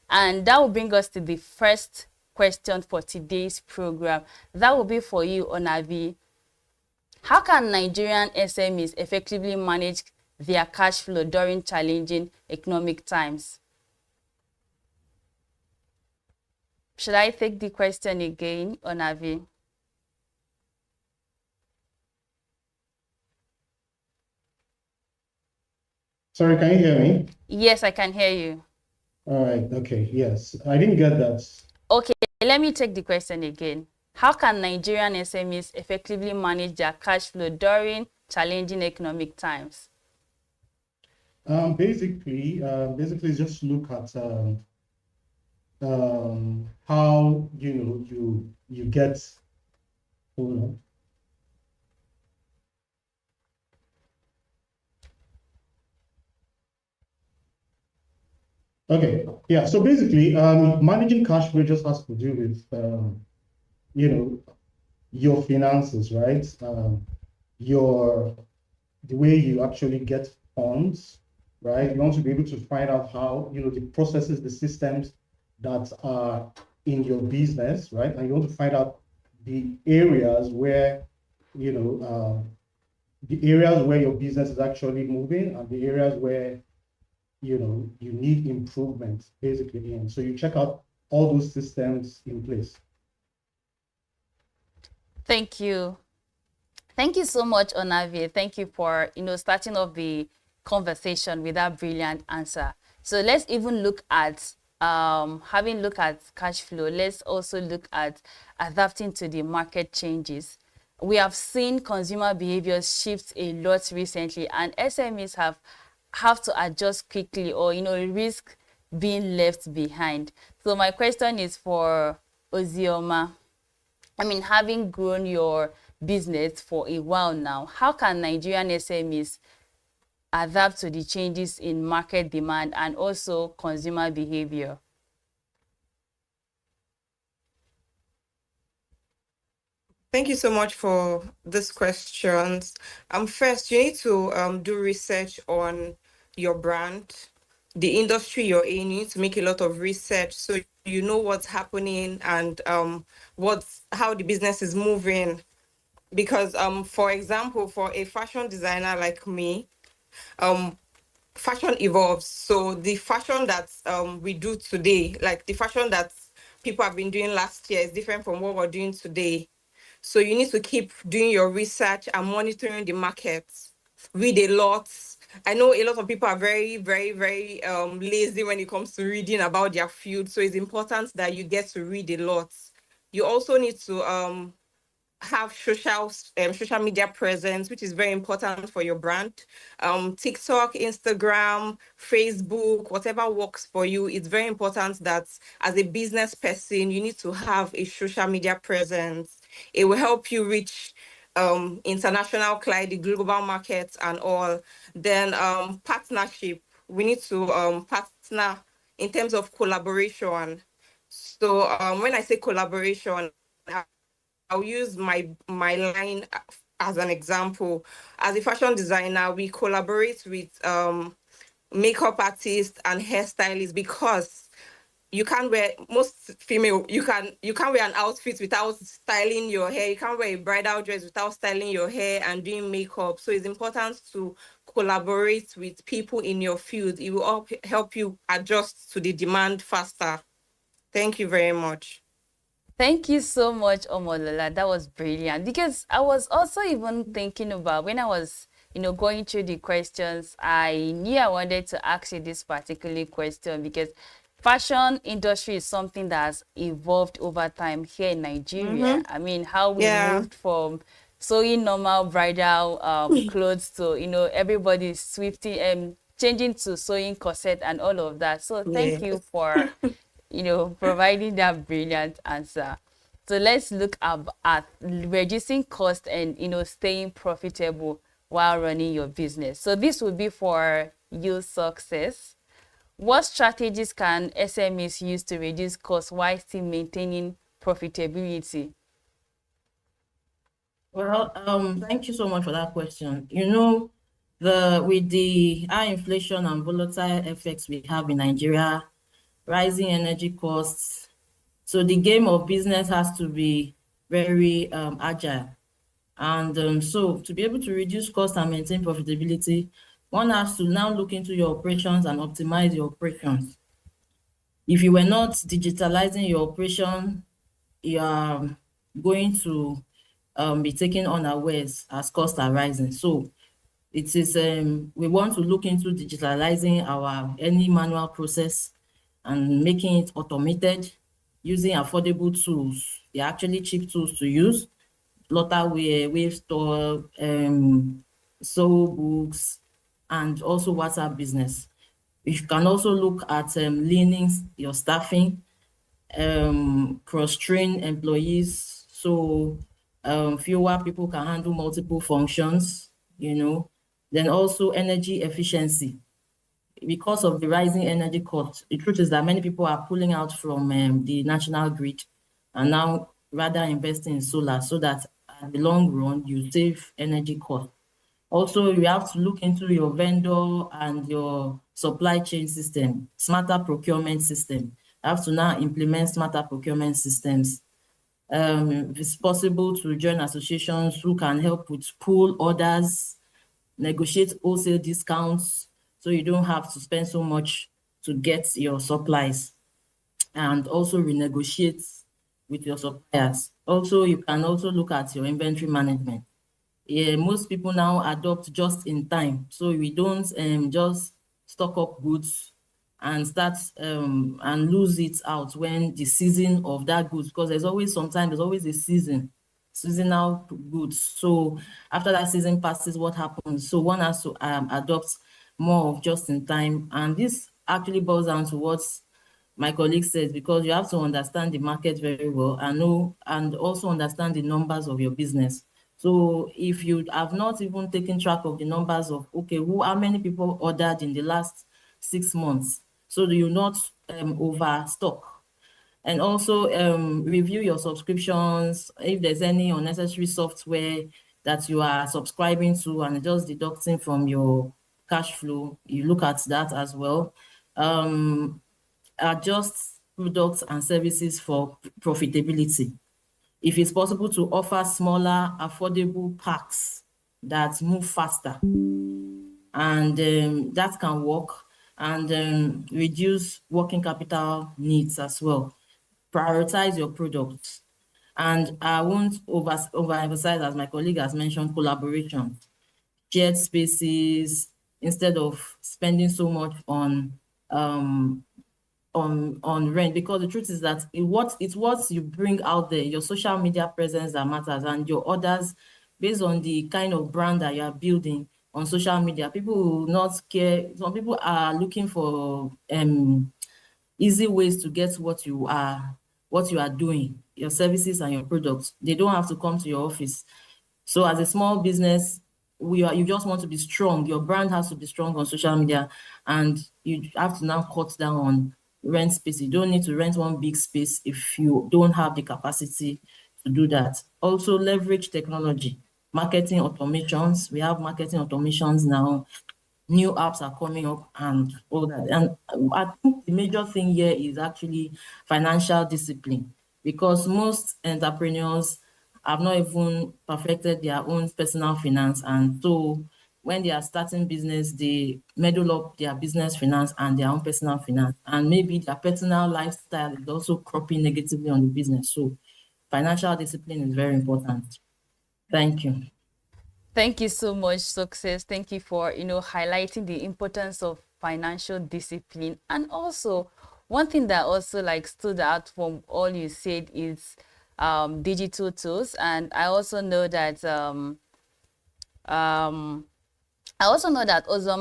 And that will bring us to the first question for today's program. That will be for you, Onavi. How can Nigerian SMEs effectively manage their cash flow during challenging economic times? Should I take the question again, Onavi? Sorry, can you hear me? Yes, I can hear you. All right, okay, yes. I didn't get that. Okay, let me take the question again. How can Nigerian SMEs effectively manage their cash flow during challenging economic times? Basically, just look at how you get, hold on. Okay, yeah. So basically, managing cash flow just has to do with your finances, right? The way you actually get funds, right? You want to be able to find out how the processes, the systems that are in your business, right? And you want to find out the areas where your business is actually moving, and the areas where you need improvement basically in. So you check out all those systems in place. Thank you. Thank you so much, Onavi. Thank you for starting off the conversation with that brilliant answer. So let's even look at having looked at cash flow, let's also look at adapting to the market changes. We have seen consumer behaviors shift a lot recently, and SMEs have to adjust quickly, or risk being left behind. So my question is for Ozioma. I mean, having grown your business for a while now, how can Nigerian SMEs adapt to the changes in market demand and also consumer behavior? Thank you so much for these questions. First, you need to do research on your brand, the industry you're in. You need to make a lot of research so you know what's happening and how the business is moving. Because for example, for a fashion designer like me, fashion evolves. So the fashion that we do today, like the fashion that people have been doing last year, is different from what we're doing today. So you need to keep doing your research and monitoring the markets. Read a lot. I know a lot of people are very, very, very lazy when it comes to reading about their field. So it's important that you get to read a lot. You also need to have social media presence, which is very important for your brand. TikTok, Instagram, Facebook, whatever works for you. It's very important that as a business person, you need to have a social media presence. It will help you reach international client, the global markets and all. Then partnership. We need to partner in terms of collaboration. So when I say collaboration, I'll use my line as an example. As a fashion designer, we collaborate with makeup artists and hairstylists because you can't wear most female you can't wear an outfit without styling your hair. You can't wear a bridal dress without styling your hair and doing makeup. So it's important to collaborate with people in your field. It will help you adjust to the demand faster. Thank you very much. Thank you so much, Omolola. That was brilliant. Because I was also even thinking about when I was, going through the questions, I knew I wanted to ask you this particular question because fashion industry is something that has evolved over time here in Nigeria. I mean, how we moved from sewing normal bridal clothes to, everybody's swifting changing to sewing corset and all of that. So thank you for providing that brilliant answer. So let's look at reducing cost and, staying profitable while running your business. So this would be for your success. What strategies can SMEs use to reduce costs while still maintaining profitability? Well, thank you so much for that question. With the high inflation and volatile effects we have in Nigeria, rising energy costs. So the game of business has to be very agile. And so to be able to reduce cost and maintain profitability, one has to now look into your operations and optimize your operations. If you were not digitalizing your operation, you are going to be taken unawares as costs are rising. So it is we want to look into digitalizing any manual process and making it automated using affordable tools. They're actually cheap tools to use. Flutterware, Wavestore, Soul Books, and also WhatsApp Business. You can also look at leaning your staffing, cross-train employees, so fewer people can handle multiple functions, Then also energy efficiency. Because of the rising energy costs, the truth is that many people are pulling out from the national grid and now rather investing in solar so that at the long run, you save energy costs. Also, you have to look into your vendor and your supply chain system, smarter procurement system. You have to now implement smarter procurement systems. If it's possible to join associations who can help with pool orders, negotiate wholesale discounts, so you don't have to spend so much to get your supplies, and also renegotiate with your suppliers. Also, you can also look at your inventory management. Most people now adopt just in time, so we don't just stock up goods and start and lose it out when the season of that goods, because there's always a seasonal goods. So after that season passes, what happens? So one has to adopt more of just in time, and this actually boils down to what my colleague says, because you have to understand the market very well and also understand the numbers of your business. So if you have not even taken track of the numbers of, how many people ordered in the last 6 months, so do you not overstock? And also review your subscriptions. If there's any unnecessary software that you are subscribing to and just deducting from your cash flow, you look at that as well. Adjust products and services for profitability. If it's possible to offer smaller, affordable packs that move faster, and that can work, and reduce working capital needs as well. Prioritize your products. And I won't overemphasize, as my colleague has mentioned, collaboration, shared spaces, instead of spending so much on on rent, because the truth is that it's what you bring out there, your social media presence that matters, and your orders based on the kind of brand that you are building on social media. People will not care. Some people are looking for easy ways to get what you are doing, your services and your products. They don't have to come to your office. So as a small business, you just want to be strong. Your brand has to be strong on social media, and you have to now cut down on rent space. You don't need to rent one big space if you don't have the capacity to do that. Also, leverage technology, marketing automations. We have marketing automations now. New apps are coming up and all that. And I think the major thing here is actually financial discipline, because most entrepreneurs have not even perfected their own personal finance. And so when they are starting business, they meddle up their business finance and their own personal finance. And maybe their personal lifestyle is also cropping negatively on the business. So financial discipline is very important. Thank you. Thank you so much, Success. Thank you for, highlighting the importance of financial discipline. And also, one thing that also like stood out from all you said is digital tools. And I also know that Ozoma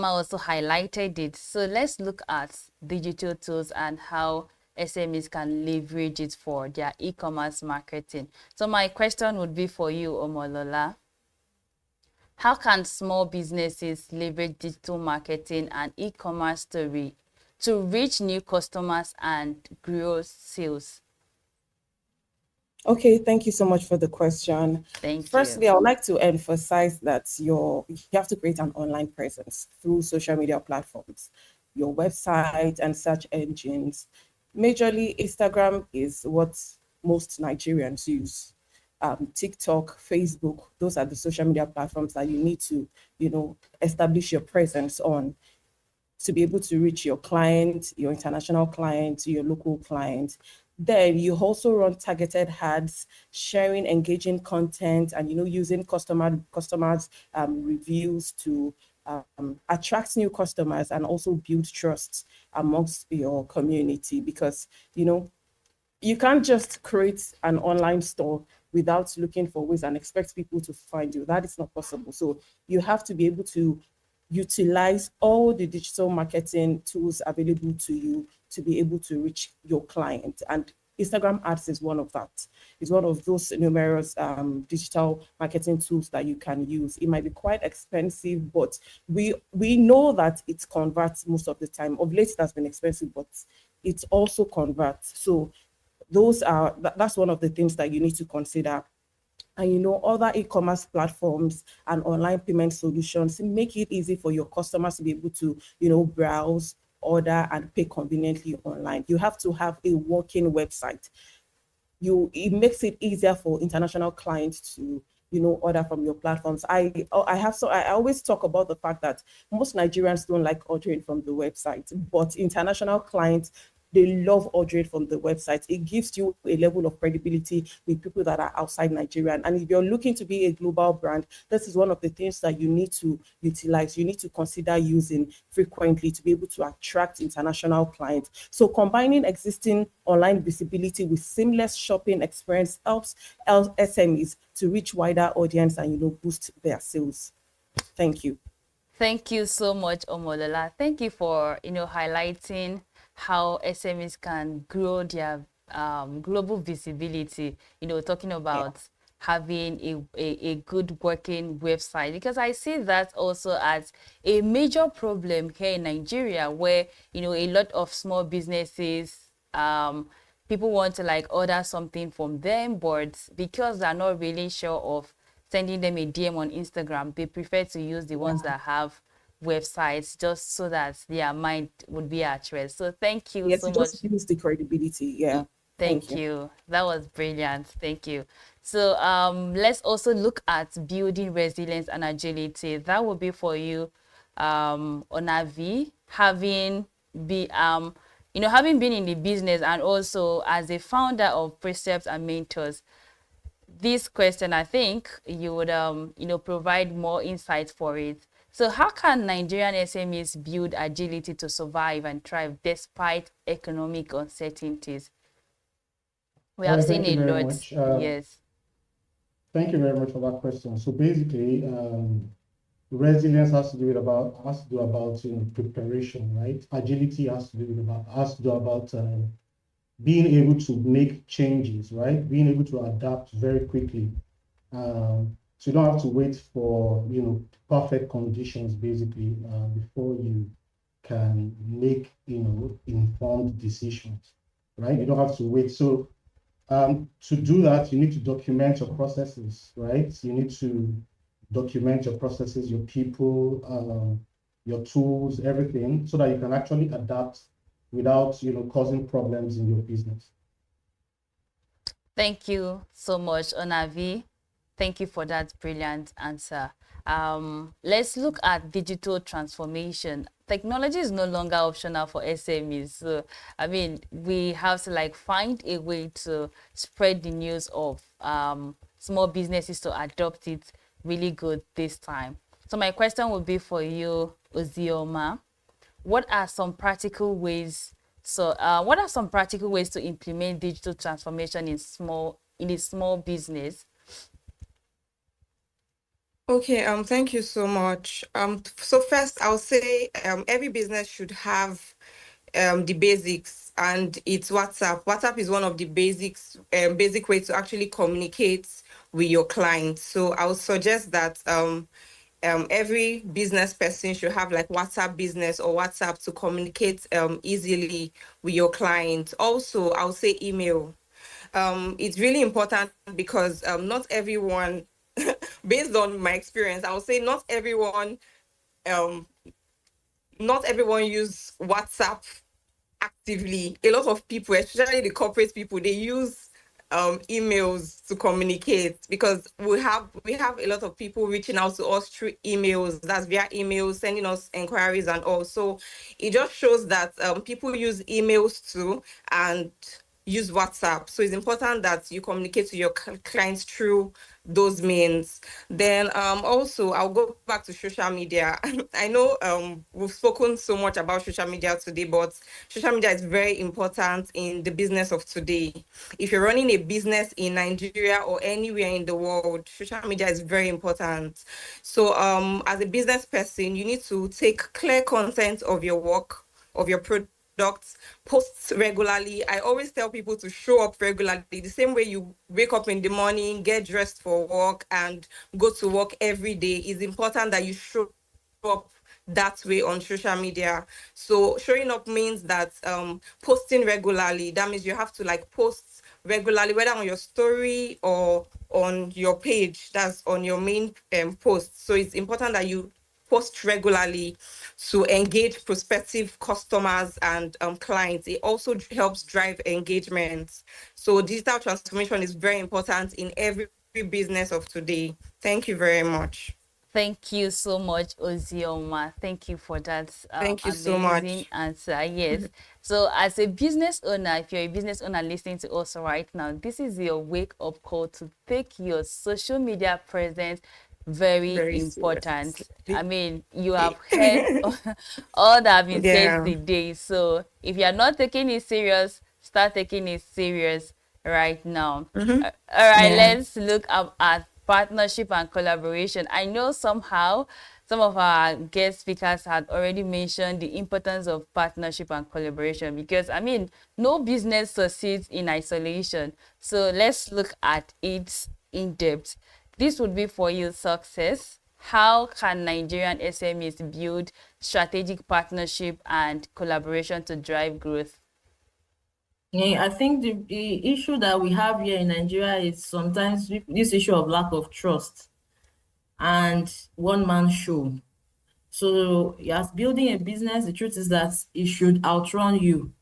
also highlighted it. So let's look at digital tools and how SMEs can leverage it for their e-commerce marketing. So my question would be for you, Omolola. How can small businesses leverage digital marketing and e-commerce to reach new customers and grow sales? Okay, thank you so much for the question. Firstly, I would like to emphasize that you have to create an online presence through social media platforms, your website and search engines. Majorly, Instagram is what most Nigerians use. TikTok, Facebook, those are the social media platforms that you need to, establish your presence on to be able to reach your client, your international clients, your local clients. Then you also run targeted ads, sharing engaging content, and using customers reviews to attract new customers and also build trust amongst your community. Because you can't just create an online store without looking for ways and expect people to find you. That is not possible. So you have to be able to utilize all the digital marketing tools available to you to be able to reach your client. And Instagram ads is one of that. It's one of those numerous digital marketing tools that you can use. It might be quite expensive, but we know that it converts most of the time. Of late, it has been expensive, but it also converts. So that's one of the things that you need to consider. And other e-commerce platforms and online payment solutions make it easy for your customers to be able to browse, order, and pay conveniently online. You have to have a working website. It makes it easier for international clients to order from your platforms. I always talk about the fact that most Nigerians don't like ordering from the website, but international clients, they love ordering from the website. It gives you a level of credibility with people that are outside Nigeria. And if you're looking to be a global brand, this is one of the things that you need to utilize. You need to consider using frequently to be able to attract international clients. So combining existing online visibility with seamless shopping experience helps SMEs to reach wider audience and boost their sales. Thank you. Thank you so much, Omolola. Thank you for highlighting how SMEs can grow their global visibility, talking about having a good working website, because I see that also as a major problem here in Nigeria, where a lot of small businesses, people want to order something from them, but because they're not really sure of sending them a DM on Instagram, they prefer to use the ones that have websites, just so that their mind would be at rest. So thank you so much. Just use the credibility. Yeah. Thank you. That was brilliant. Thank you. So let's also look at building resilience and agility. That will be for you, Onavi, having been in the business and also as a founder of Precepts and Mentors. This question, I think you would provide more insight for it. So how can Nigerian SMEs build agility to survive and thrive despite economic uncertainties? We have seen a lot. Yes. Thank you very much for that question. So basically, resilience has to do about preparation, right? Agility has to do about being able to make changes, right? Being able to adapt very quickly. So you don't have to wait for perfect conditions basically before you can make informed decisions, right? You don't have to wait. So to do that, you need to document your processes, right? You need to document your processes, your people, your tools, everything, so that you can actually adapt without causing problems in your business. Thank you so much, Onavi. Thank you for that brilliant answer. Let's look at digital transformation. Technology is no longer optional for SMEs. So, I mean, we have to find a way to spread the news of small businesses to adopt it really good this time. So my question would be for you, Ozioma. What are some practical ways to implement digital transformation in a small business? Okay, thank you so much. So first I'll say every business should have the basics, and it's WhatsApp. WhatsApp is one of the basic ways to actually communicate with your clients. So I would suggest that every business person should have WhatsApp business or WhatsApp to communicate easily with your clients. Also, I would say email. It's really important because not everyone, based on my experience, I would say not everyone use WhatsApp actively. A lot of people, especially the corporate people, they use emails to communicate, because we have a lot of people reaching out to us through emails. That's via emails, sending us inquiries and all. So it just shows that people use emails too and use WhatsApp. So it's important that you communicate to your clients through those means. Then also I'll go back to social media. I know we've spoken so much about social media today, but social media is very important in the business of today. If you're running a business in Nigeria or anywhere in the world, social media is very important. So as a business person, you need to take clear content of your work, of your products, posts regularly. I always tell people to show up regularly. The same way you wake up in the morning, get dressed for work, and go to work every day, is important that you show up that way on social media. So showing up means that posting regularly. That means you have to post regularly, whether on your story or on your page. That's on your main post. So it's important that you post regularly to engage prospective customers and clients. It also helps drive engagement. So digital transformation is very important in every business of today. Thank you very much. Thank you so much, Ozioma. Thank you for that Thank you amazing so much. answer. Yes. So as a business owner, if you're a business owner listening to us right now, this is your wake-up call to take your social media presence very important. Seriously. I mean, you have heard all that have been said today. So if you're not taking it serious, start taking it serious right now. All right, let's look at partnership and collaboration. I know somehow some of our guest speakers had already mentioned the importance of partnership and collaboration, because I mean, no business succeeds in isolation. So let's look at it in depth. This would be for you, Success. How can Nigerian SMEs build strategic partnership and collaboration to drive growth? I think the issue that we have here in Nigeria is sometimes this issue of lack of trust and one-man show. So as building a business, the truth is that it should outrun you.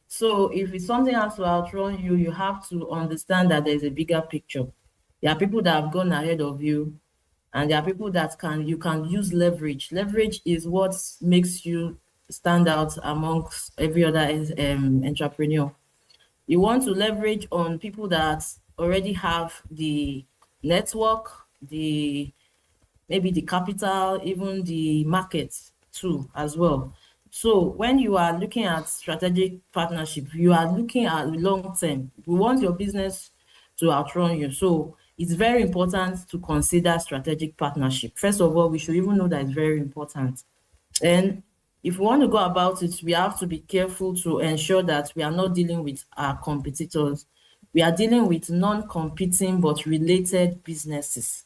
So if it's something has to outrun you, you have to understand that there's a bigger picture. There are people that have gone ahead of you, and there are people that you can use leverage. Leverage is what makes you stand out amongst every other entrepreneur. You want to leverage on people that already have the network, the maybe the capital, even the market too as well. So when you are looking at strategic partnership, you are looking at long term. We want your business to outrun you. So it's very important to consider strategic partnership. First of all, we should even know that it's very important. And if we want to go about it, we have to be careful to ensure that we are not dealing with our competitors. We are dealing with non-competing but related businesses.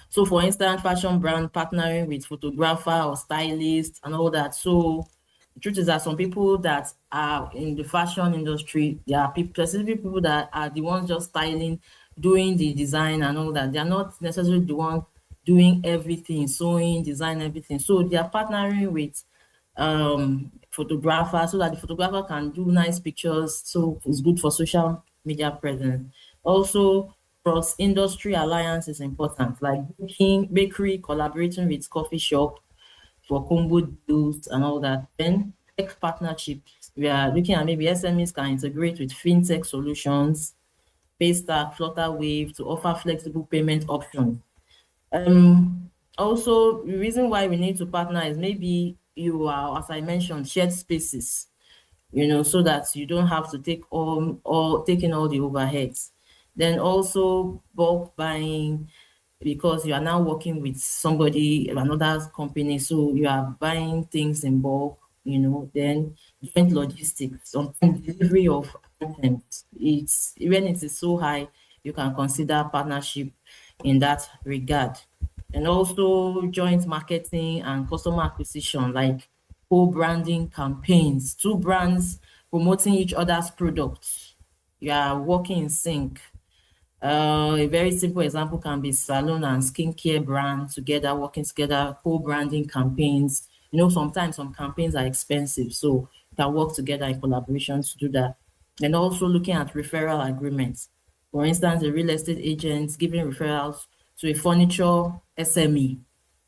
So for instance, fashion brand partnering with photographer or stylist and all that. So the truth is that some people that are in the fashion industry, there are specific people that are the ones just styling, doing the design and all that. They are not necessarily the one doing everything, sewing, design, everything. So they are partnering with photographer so that the photographer can do nice pictures. So it's good for social media presence. Also, cross industry alliance is important, like bakery collaborating with coffee shop for combo deals and all that. Then tech partnerships, we are looking at maybe SMEs can integrate with fintech solutions, Paystack, Flutterwave to offer flexible payment options. Also, the reason why we need to partner is maybe you are, as I mentioned, shared spaces, so that you don't have to take taking all the overheads. Then also bulk buying, because you are now working with somebody, another company, so you are buying things in bulk, then joint logistics, sometimes delivery of items. It's when it is so high, you can consider partnership in that regard. And also joint marketing and customer acquisition, like co-branding campaigns, two brands promoting each other's products. You are working in sync. A very simple example can be salon and skincare brands together, working together, co-branding campaigns. Sometimes some campaigns are expensive, so you can work together in collaboration to do that. And also looking at referral agreements. For instance, a real estate agent giving referrals to a furniture SME,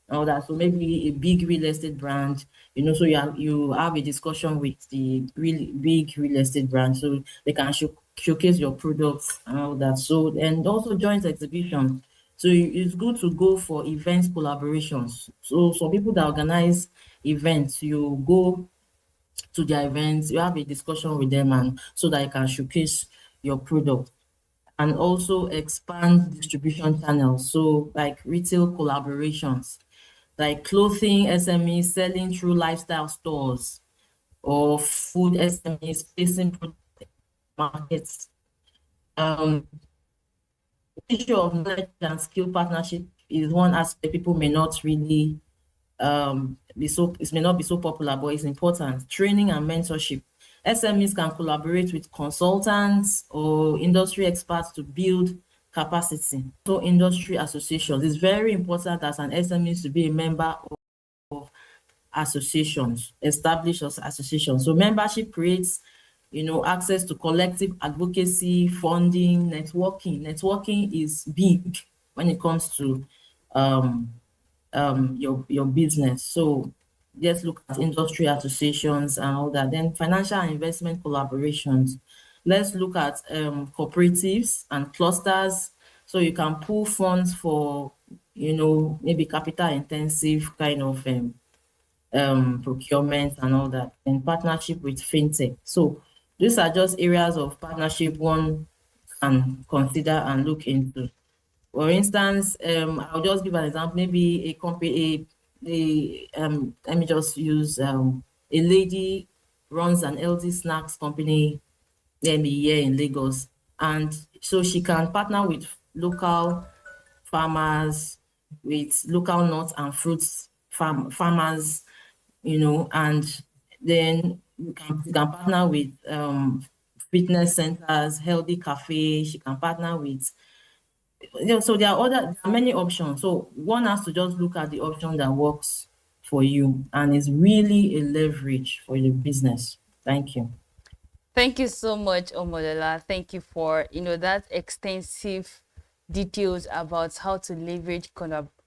all that. So maybe a big real estate brand, so you have a discussion with the really big real estate brand, so they can showcase your products and all that. So, and also joint exhibition. So it's good to go for events collaborations. So some people that organize events, you go to their events, you have a discussion with them, and so that you can showcase your product. And also expand distribution channels, so like retail collaborations, like clothing SMEs selling through lifestyle stores, or food SMEs facing markets. Issue of knowledge and skill partnership is one aspect people may not really it may not be so popular, but it's important. Training and mentorship. SMEs can collaborate with consultants or industry experts to build capacity. So industry associations, it's very important as an SME to be a member of associations, established associations. So membership creates, access to collective advocacy, funding, networking. Networking is big when it comes to your business. So let's look at industry associations and all that. Then financial and investment collaborations. Let's look at cooperatives and clusters. So you can pool funds for, maybe capital intensive kind of procurement and all that, and partnership with fintech. So these are just areas of partnership one can consider and look into. For instance, I'll just give an example. Maybe a company, let me just use a lady runs an healthy snacks company, maybe here in Lagos, and so she can partner with local farmers, with local nuts and fruits farmers, and then you can partner with fitness centers, healthy cafe. She can partner with. So there are many options. So one has to just look at the option that works for you and is really a leverage for your business. Thank you. Thank you so much, Omodola. Thank you for that extensive details about how to leverage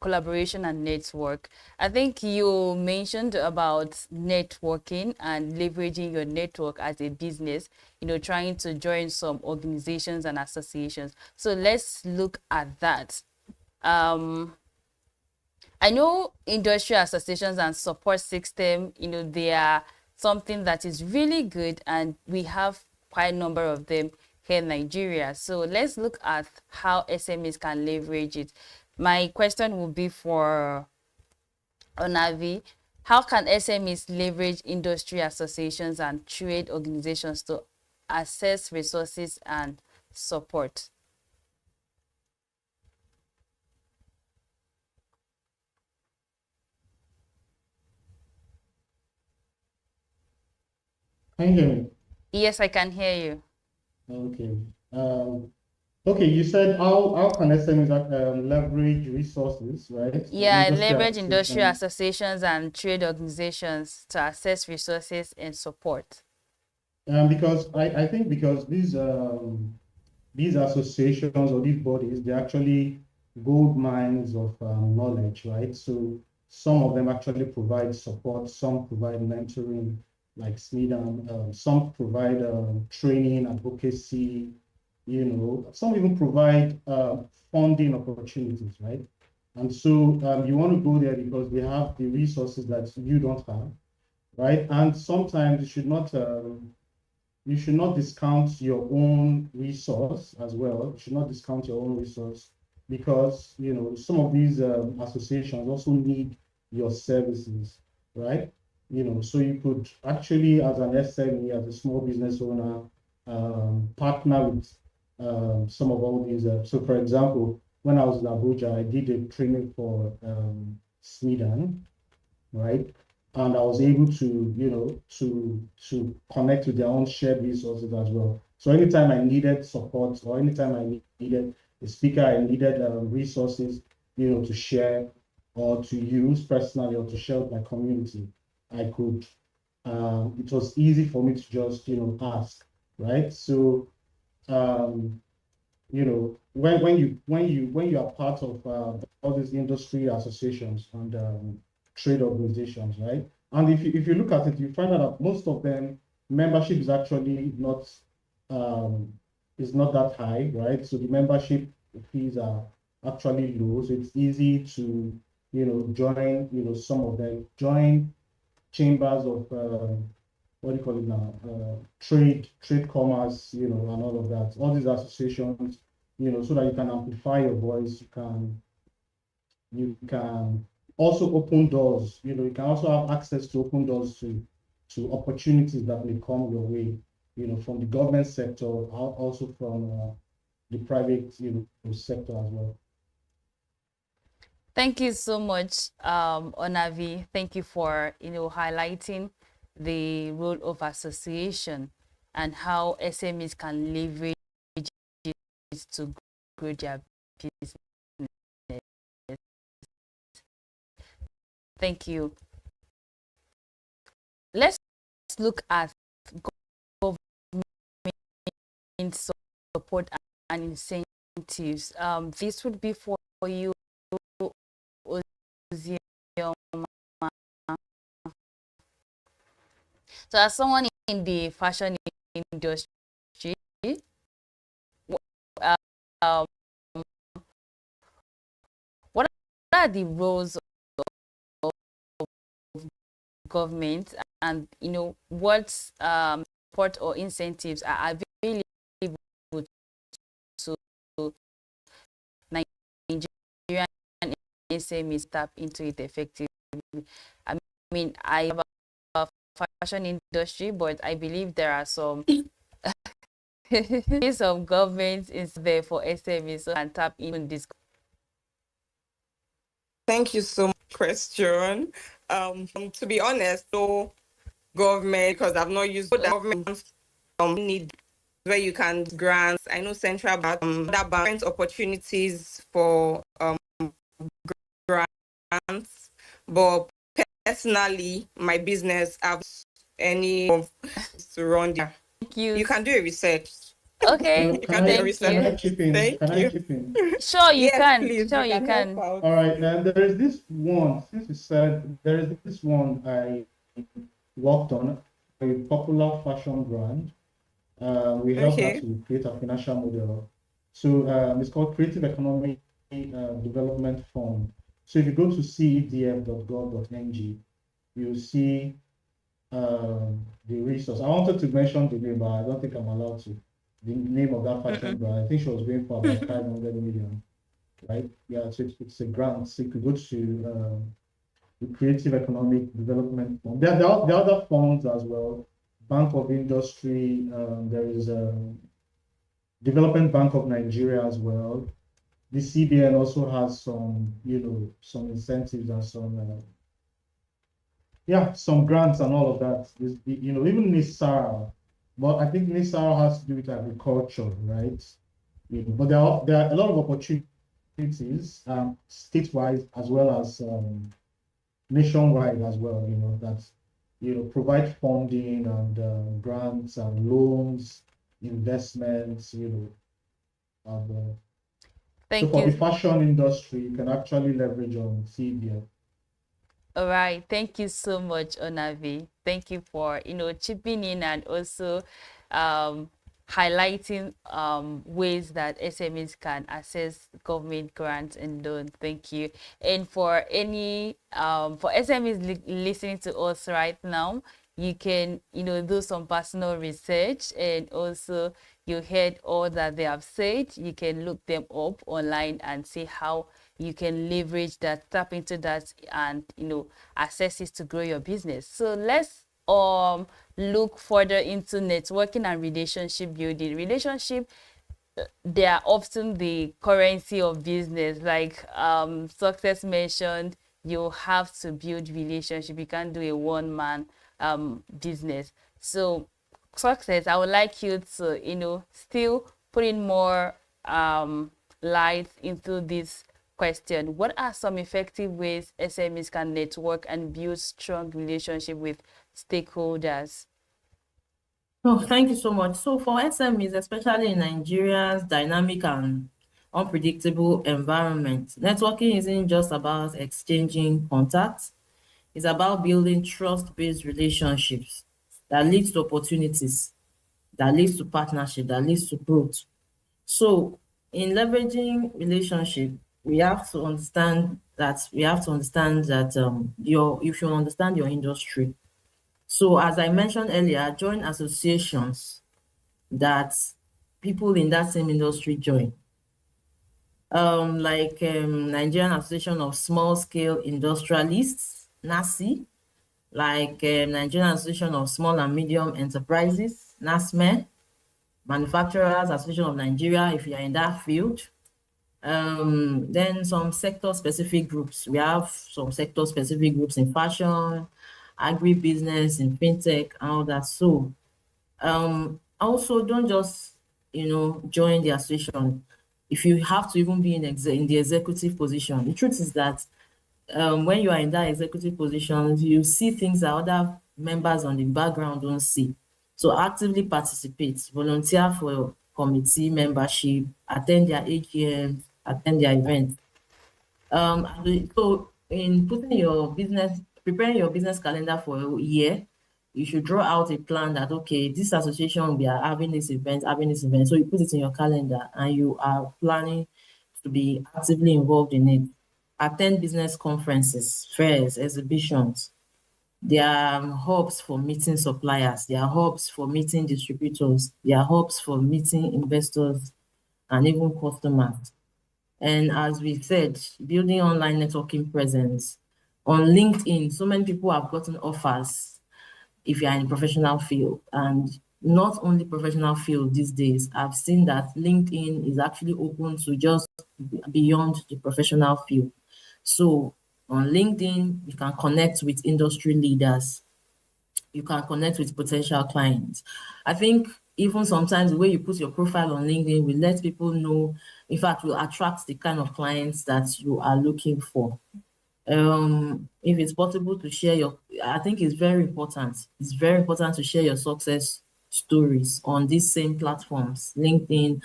collaboration and network. I think you mentioned about networking and leveraging your network as a business, trying to join some organizations and associations. So let's look at that. I know industry associations and support system, they are something that is really good, and we have quite a number of them here in Nigeria. So let's look at how SMEs can leverage it. My question will be for Onavi. How can SMEs leverage industry associations and trade organizations to access resources and support? Can you hear me? Yes, I can hear you. Okay. Okay, you said how can SMEs leverage resources, right? Yeah, leverage industry associations and trade organizations to access resources and support. Because I think because these associations or these bodies, they're actually gold mines of knowledge, right? So some of them actually provide support, some provide mentoring, like SMEDAM, some provide training, advocacy, some even provide funding opportunities, right? And so you want to go there because they have the resources that you don't have, right? And sometimes you should not discount your own resource as well. You should not discount your own resource because, some of these associations also need your services, right? So you could actually, as an SME, as a small business owner, partner with some of all these. So for example, when I was in Abuja, I did a training for Sweden, right? And I was able to, to connect with their own shared resources as well. So anytime I needed support or anytime I needed a speaker, I needed resources, to share or to use personally or to share with my community, I could, it was easy for me to just, ask, right? So, when you are part of all these industry associations and trade organizations, right? And if you look at it, you find out that most of them membership is actually not that high, right? So the membership fees are actually low, so it's easy to join some of them join chambers of what do you call it now? Trade commerce, and all of that. All these associations, so that you can amplify your voice. You can also open doors. You can also have access to open doors to opportunities that may come your way. From the government sector, also from the private, sector as well. Thank you so much, Onavi. Thank you for highlighting the role of association and how SMEs can leverage it to grow their business. Thank you. Let's look at government support and incentives. This would be for you, so as someone in the fashion industry, what are the roles of government, and what support or incentives are available to Nigerian SMEs tap into it effectively? I mean, I have a fashion industry, but I believe there are some some government is there for SMEs so and tap into this. Thank you so much for the question. To be honest, no government, because I've not used the government need where you can grants. I know central bank that bank opportunities for grants, but personally, my business have any to run there. Thank you. You can do a research. Okay. Can I chip in? Sure, you can. Please, sure, you can. All right, and there is this one, since you said, there is this one I worked on, a popular fashion brand. We helped her to create a financial model. So it's called Creative Economic Development Fund. So if you go to cedf.gov.ng, you'll see the resource. I wanted to mention the name, but I don't think I'm allowed to. The name of that fashion brand, I think she was going for about 500 million, right? Yeah, so it's a grant. So you could go to the Creative Economic Development Fund. There are other funds as well. Bank of Industry, there is Development Bank of Nigeria as well. The CBN also has some, some incentives and some grants and all of that. Even NISARA, but I think NISARA has to do with agriculture, right? But there are a lot of opportunities, statewide as well as nationwide as well. That provide funding and grants and loans, investments. Thank for you. the fashion industry, you can actually leverage on CBN. All right, thank you so much, Onavi. Thank you for chipping in and also highlighting ways that SMEs can access government grants and loans. Thank you. And for any for SMEs listening to us right now, you can do some personal research, and also you heard all that they have said. You can look them up online and see how you can leverage that, tap into that, and access it to grow your business. So let's look further into networking and relationship building. Relationship, they are often the currency of business. Like Success mentioned, you have to build relationship. You can't do a one-man business. So Success, I would like you to still put in more light into this question. What are some effective ways SMEs can network and build strong relationship with stakeholders? Oh, thank you so much. So for SMEs, especially in Nigeria's dynamic and unpredictable environment, networking isn't just about exchanging contacts. It's about building trust-based relationships that leads to opportunities, that leads to partnership, that leads to growth. So in leveraging relationship, we have to understand that you should understand your industry. So as I mentioned earlier, join associations that people in that same industry join. Like Nigerian Association of Small Scale Industrialists, NASI, like Nigerian Association of Small and Medium Enterprises, NASME, Manufacturers Association of Nigeria, if you are in that field. Then some sector-specific groups. We have some sector-specific groups in fashion, agribusiness, in fintech, and all that. So also don't just join the association if you have to even be in the executive position. The truth is that when you are in that executive position, you see things that other members on the background don't see. So actively participate, volunteer for committee membership, attend their AGM, attend their events. So in preparing your business calendar for a year, you should draw out a plan that, okay, this association will be having this event. So you put it in your calendar and you are planning to be actively involved in it. Attend business conferences, fairs, exhibitions. There are hubs for meeting suppliers. There are hubs for meeting distributors. There are hubs for meeting investors and even customers. And as we said, building online networking presence. On LinkedIn, so many people have gotten offers if you are in the professional field. And not only professional field these days, I've seen that LinkedIn is actually open to just beyond the professional field. So on LinkedIn, you can connect with industry leaders. You can connect with potential clients. I think even sometimes the way you put your profile on LinkedIn will let people know, in fact, will attract the kind of clients that you are looking for. If it's possible to share I think it's very important. It's very important to share your success stories on these same platforms, LinkedIn,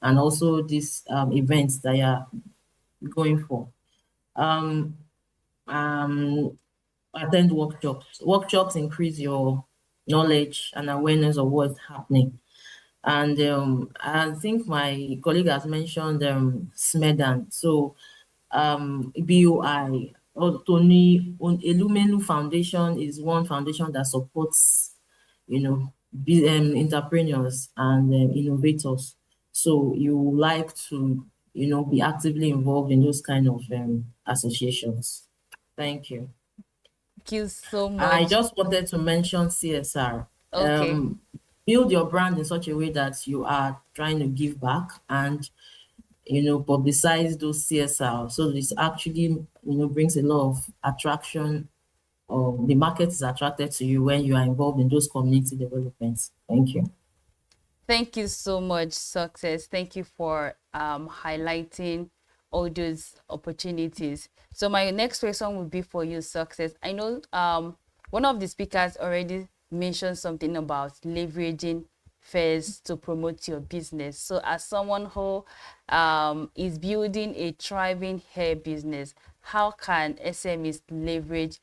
and also these events that you're going for. Attend workshops. Workshops increase your knowledge and awareness of what's happening. And I think my colleague has mentioned SMEDAN. So BOI. Or Tony Elumelu Foundation is one foundation that supports, entrepreneurs and innovators. So you like to, be actively involved in those kind of associations. Thank you. Thank you so much. I just wanted to mention CSR. Okay. Build your brand in such a way that you are trying to give back and, publicize those CSR. So this actually, brings a lot of attraction. The market is attracted to you when you are involved in those community developments. Thank you. Thank you so much, Success. Thank you for highlighting all those opportunities. So my next question would be for you, Success. I know one of the speakers already mentioned something about leveraging fairs to promote your business. So as someone who is building a thriving hair business, how can SMEs leverage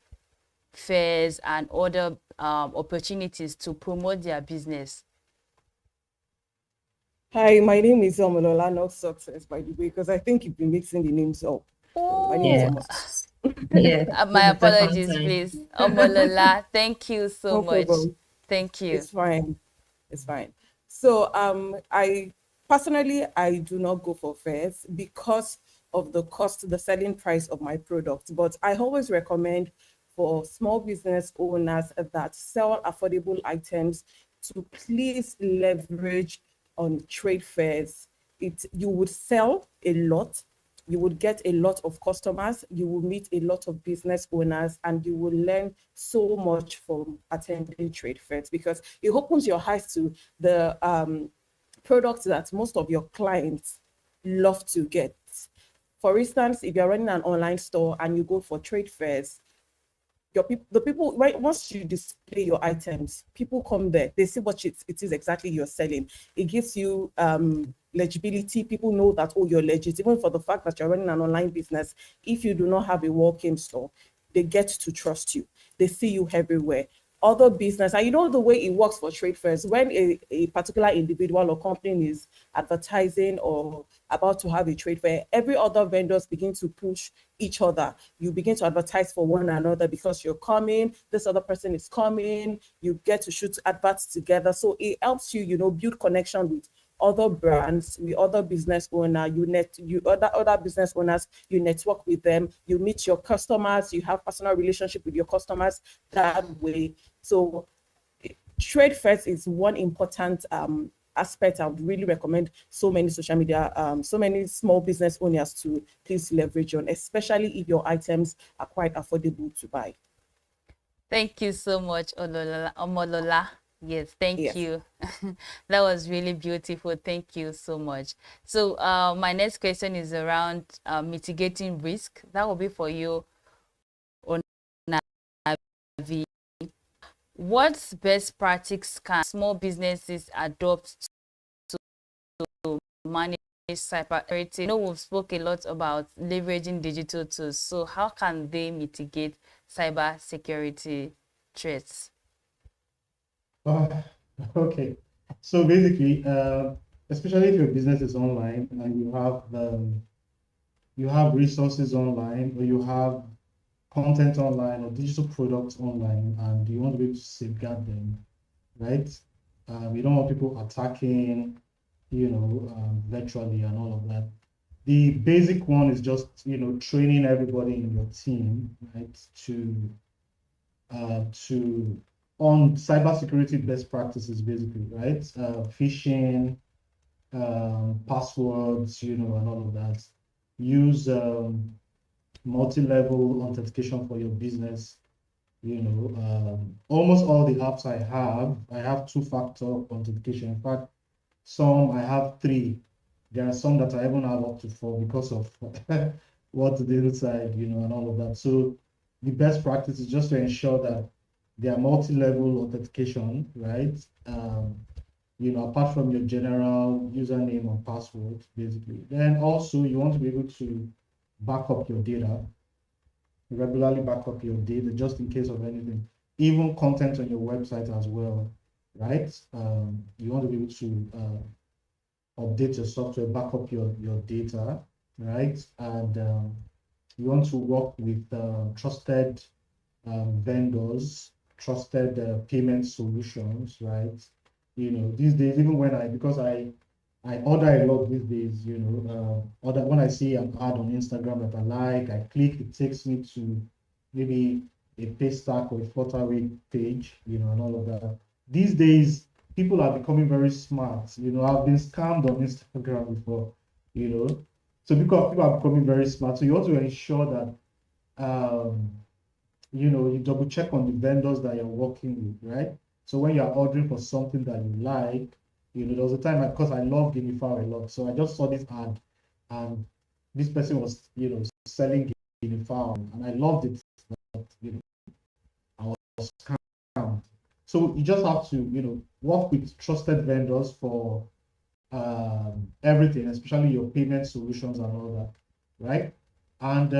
fairs and other opportunities to promote their business? Hi, my name is Omolola, not Success, by the way, because I think you've been mixing the names up. My name is My apologies, please. Omolola, thank you so much. Problem. Thank you. It's fine. It's fine. So I personally do not go for fairs because of the cost, the selling price of my product. But I always recommend for small business owners that sell affordable items to please leverage on trade fairs. You would sell a lot, you would get a lot of customers, you will meet a lot of business owners, and you will learn so much from attending trade fairs because it opens your eyes to the products that most of your clients love to get. For instance, if you're running an online store and you go for trade fairs, the people, right, once you display your items, people come there, they see what it is exactly you're selling. It gives you legibility. People know that, oh, you're legit. Even for the fact that you're running an online business, if you do not have a walk-in store, they get to trust you. They see you everywhere. Other business, and you know the way it works for trade fairs, when a particular individual or company is advertising or about to have a trade fair, every other vendors begin to push each other. You begin to advertise for one another because you're coming, this other person is coming, you get to shoot adverts together. So it helps you, build connection with other brands, with other business owners, other business owners, you network with them, you meet your customers, you have personal relationship with your customers that way. So trade fairs is one important aspect I would really recommend so many social media, so many small business owners to please leverage on, especially if your items are quite affordable to buy. Thank you so much, Omolola. Yes, thank you. That was really beautiful. Thank you so much. So my next question is around mitigating risk. That will be for you, Onavi. What best practices can small businesses adopt to manage cybersecurity? I know we've spoke a lot about leveraging digital tools. So how can they mitigate cybersecurity threats? Okay, so basically, especially if your business is online and you have resources online, or you have content online or digital products online, and you want to be able to safeguard them, right? You don't want people attacking, virtually and all of that. The basic one is just, training everybody in your team, right, on cybersecurity best practices, basically, right? Phishing, passwords, and all of that. Use multi-level authentication for your business. Almost all the apps I have two-factor authentication. In fact, some I have 3. There are some that I even have up to 4 because of what the inside, and all of that. So the best practice is just to ensure that there are multi-level authentication, right? Apart from your general username or password, basically. Then also you want to be able to back up your data, regularly back up your data just in case of anything, even content on your website as well, right? You want to be able to update your software, back up your data, right? And You want to work with trusted vendors, trusted payment solutions, right? These days, even because I order a lot these days, order when I see an ad on Instagram that I like, I click, it takes me to maybe a Paystack or a Flutterwave page, and all of that. These days, people are becoming very smart. I've been scammed on Instagram before, so because people are becoming very smart, so you want to ensure that you double check on the vendors that you're working with, right? So when you're ordering for something that you like, there was a time because I love Guinea fowl a lot. So I just saw this ad and this person was, selling Guinea fowl and I loved it. But, I was scammed. So you just have to, work with trusted vendors for everything, especially your payment solutions and all that, right? And,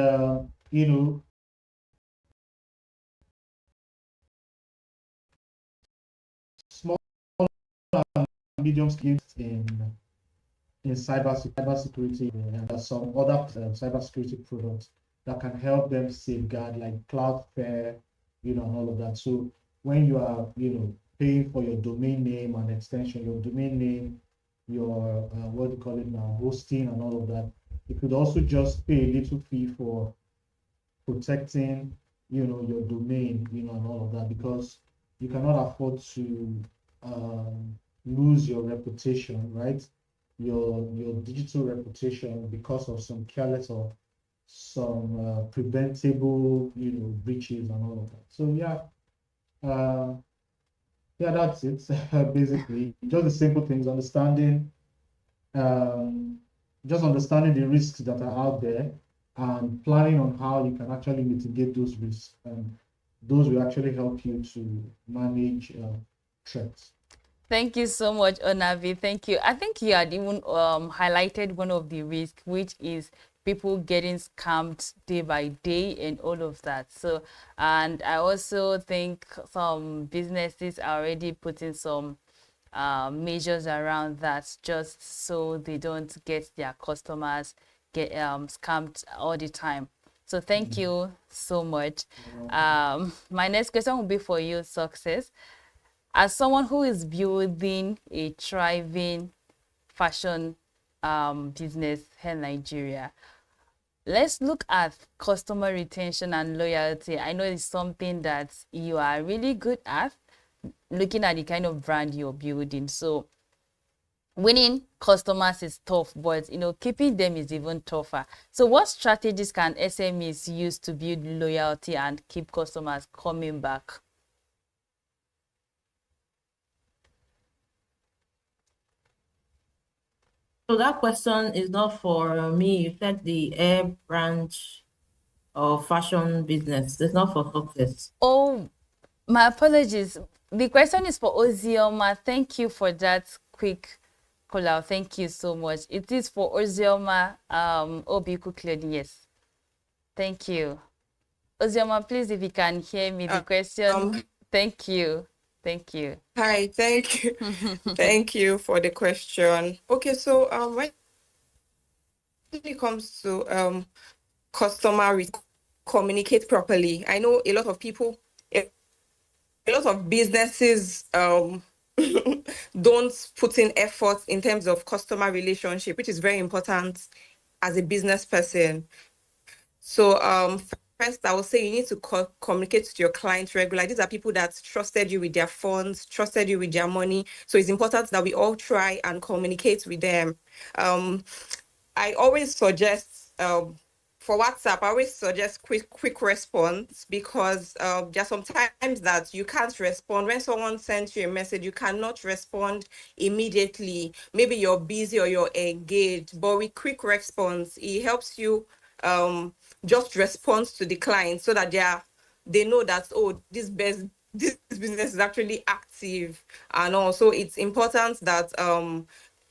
small and medium skills in cybersecurity, and there's some other cybersecurity products that can help them safeguard, like Cloudflare, and all of that. So when you are, paying for your domain name and extension, your domain name, your what do you call it now, hosting and all of that, you could also just pay a little fee for protecting, your domain, and all of that, because you cannot afford to lose your reputation, right? Your digital reputation because of some careless or some preventable, breaches and all of that. So yeah, that's it. Basically, just the simple things, just understanding the risks that are out there and planning on how you can actually mitigate those risks. And those will actually help you to manage threats. Thank you so much, Onavi. Thank you. I think you had even highlighted one of the risks, which is people getting scammed day by day and all of that. So, and I also think some businesses are already putting some measures around that, just so they don't get their customers get scammed all the time. So thank you so much. My next question will be for you, Success. As someone who is building a thriving fashion business here in Nigeria, let's look at customer retention and loyalty. I know it's something that you are really good at, looking at the kind of brand you're building. So winning customers is tough, but keeping them is even tougher. So what strategies can SMEs use to build loyalty and keep customers coming back? So that question is not for me. You said the air branch of fashion business. It's not for Success. Oh, my apologies. The question is for Ozioma. Thank you for that quick call out. Thank you so much. It is for Ozioma Obiku Clothing. Yes. Thank you. Ozioma, please, if you can hear me, the question. Thank you. Thank you. Hi, thank you. Thank you for the question. Okay, so when it comes to customer communicate properly, I know a lot of people, a lot of businesses don't put in effort in terms of customer relationship, which is very important as a business person. So first, I would say you need to communicate to your clients regularly. These are people that trusted you with their funds, trusted you with their money. So it's important that we all try and communicate with them. I always suggest for WhatsApp, I always suggest quick response, because there are some times that you can't respond. When someone sends you a message, you cannot respond immediately. Maybe you're busy or you're engaged, but with quick response, it helps you just respond to the client, so that they know that, oh, this business is actually active. And also it's important that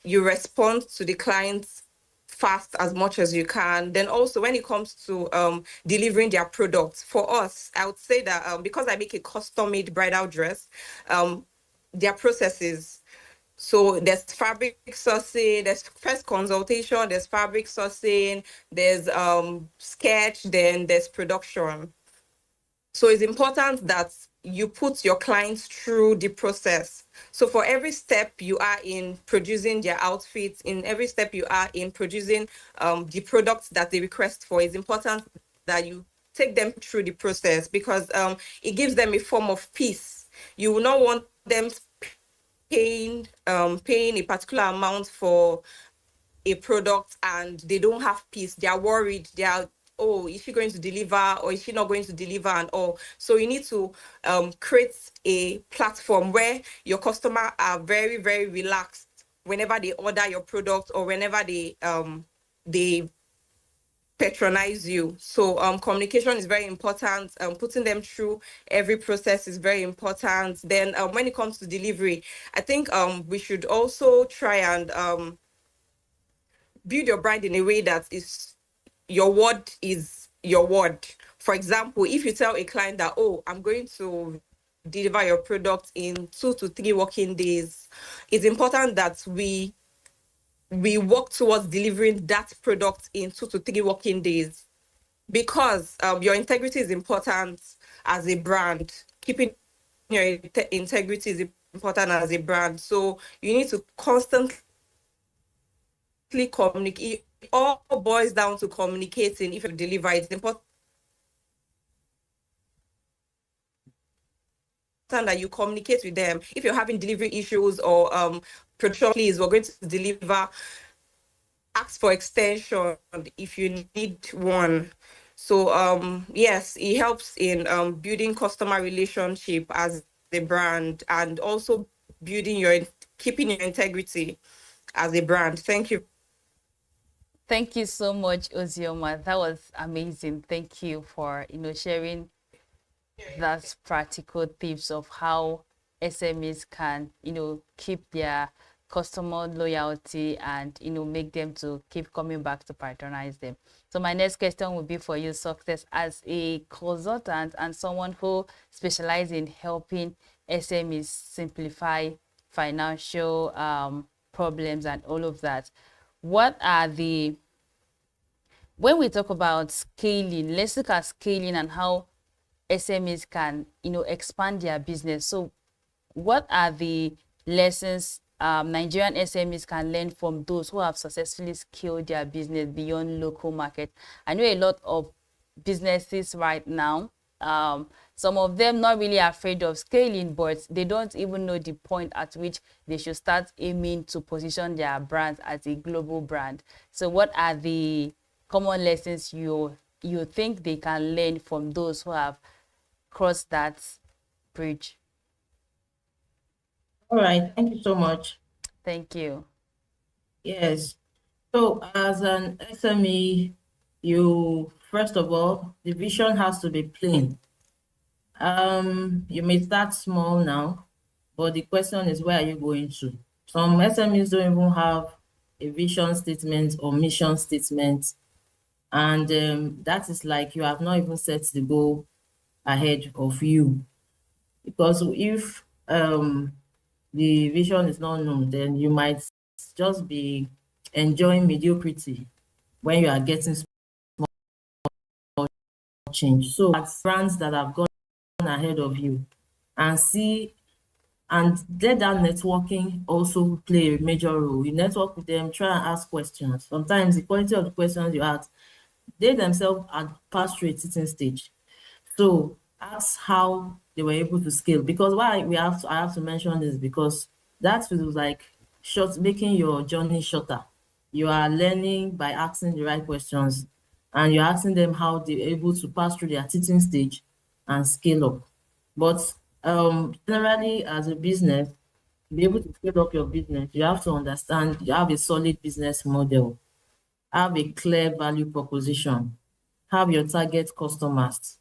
you respond to the clients fast as much as you can. Then also when it comes to delivering their products, for us, I would say that because I make a custom-made bridal dress, their processes. So there's fabric sourcing, there's first consultation, there's fabric sourcing, there's sketch, then there's production. So it's important that you put your clients through the process. So for every step you are in producing their outfits, in every step you are in producing the products that they request for, it's important that you take them through the process, because it gives them a form of peace. You will not want them paying a particular amount for a product and they don't have peace. They are worried. They are, oh, is she going to deliver or is she not going to deliver and all. So you need to create a platform where your customer are very, very relaxed whenever they order your product or whenever they patronize you. So communication is very important. Putting them through every process is very important. Then when it comes to delivery, I think we should also try and build your brand in a way that is your word is your word. For example, if you tell a client that, oh, I'm going to deliver your product in 2 to 3 working days, it's important that we work towards delivering that product in 2 to 3 working days, because your integrity is important as a brand. Keeping your integrity is important as a brand. So you need to constantly communicate. It all boils down to communicating. If you deliver, it's important that you communicate with them. If you're having delivery issues or production, please, we're going to deliver, ask for extension if you need one. So yes, it helps in building customer relationship as a brand, and also keeping your integrity as a brand. Thank you. Thank you so much, Ozioma. That was amazing. Thank you for sharing that practical tips of how SMEs can keep their customer loyalty and make them to keep coming back to patronize them. So my next question would be for you, Success, as a consultant and someone who specializes in helping SMEs simplify financial problems and all of that. What are when we talk about scaling, let's look at scaling and how SMEs can, expand their business. So what are the lessons Nigerian SMEs can learn from those who have successfully scaled their business beyond local market? I know a lot of businesses right now, some of them not really afraid of scaling, but they don't even know the point at which they should start aiming to position their brand as a global brand. So what are the common lessons you think they can learn from those who have crossed that bridge? All right, thank you so much. Thank you. Yes. So as an SME, first of all, the vision has to be plain. You may start small now, but the question is, where are you going to? Some SMEs don't even have a vision statement or mission statement. And that is like you have not even set the goal ahead of you. Because if the vision is not known, then you might just be enjoying mediocrity when you are getting small change. So as brands that have gone ahead of you and let that networking also play a major role. You network with them, try and ask questions. Sometimes the quality of the questions you ask, they themselves are past through a teaching stage. So ask how they were able to scale. Because why I have to mention this, because that feels like making your journey shorter. You are learning by asking the right questions, and you're asking them how they're able to pass through their teaching stage and scale up. But generally, as a business, to be able to scale up your business, you have to understand you have a solid business model, have a clear value proposition, have your target customers,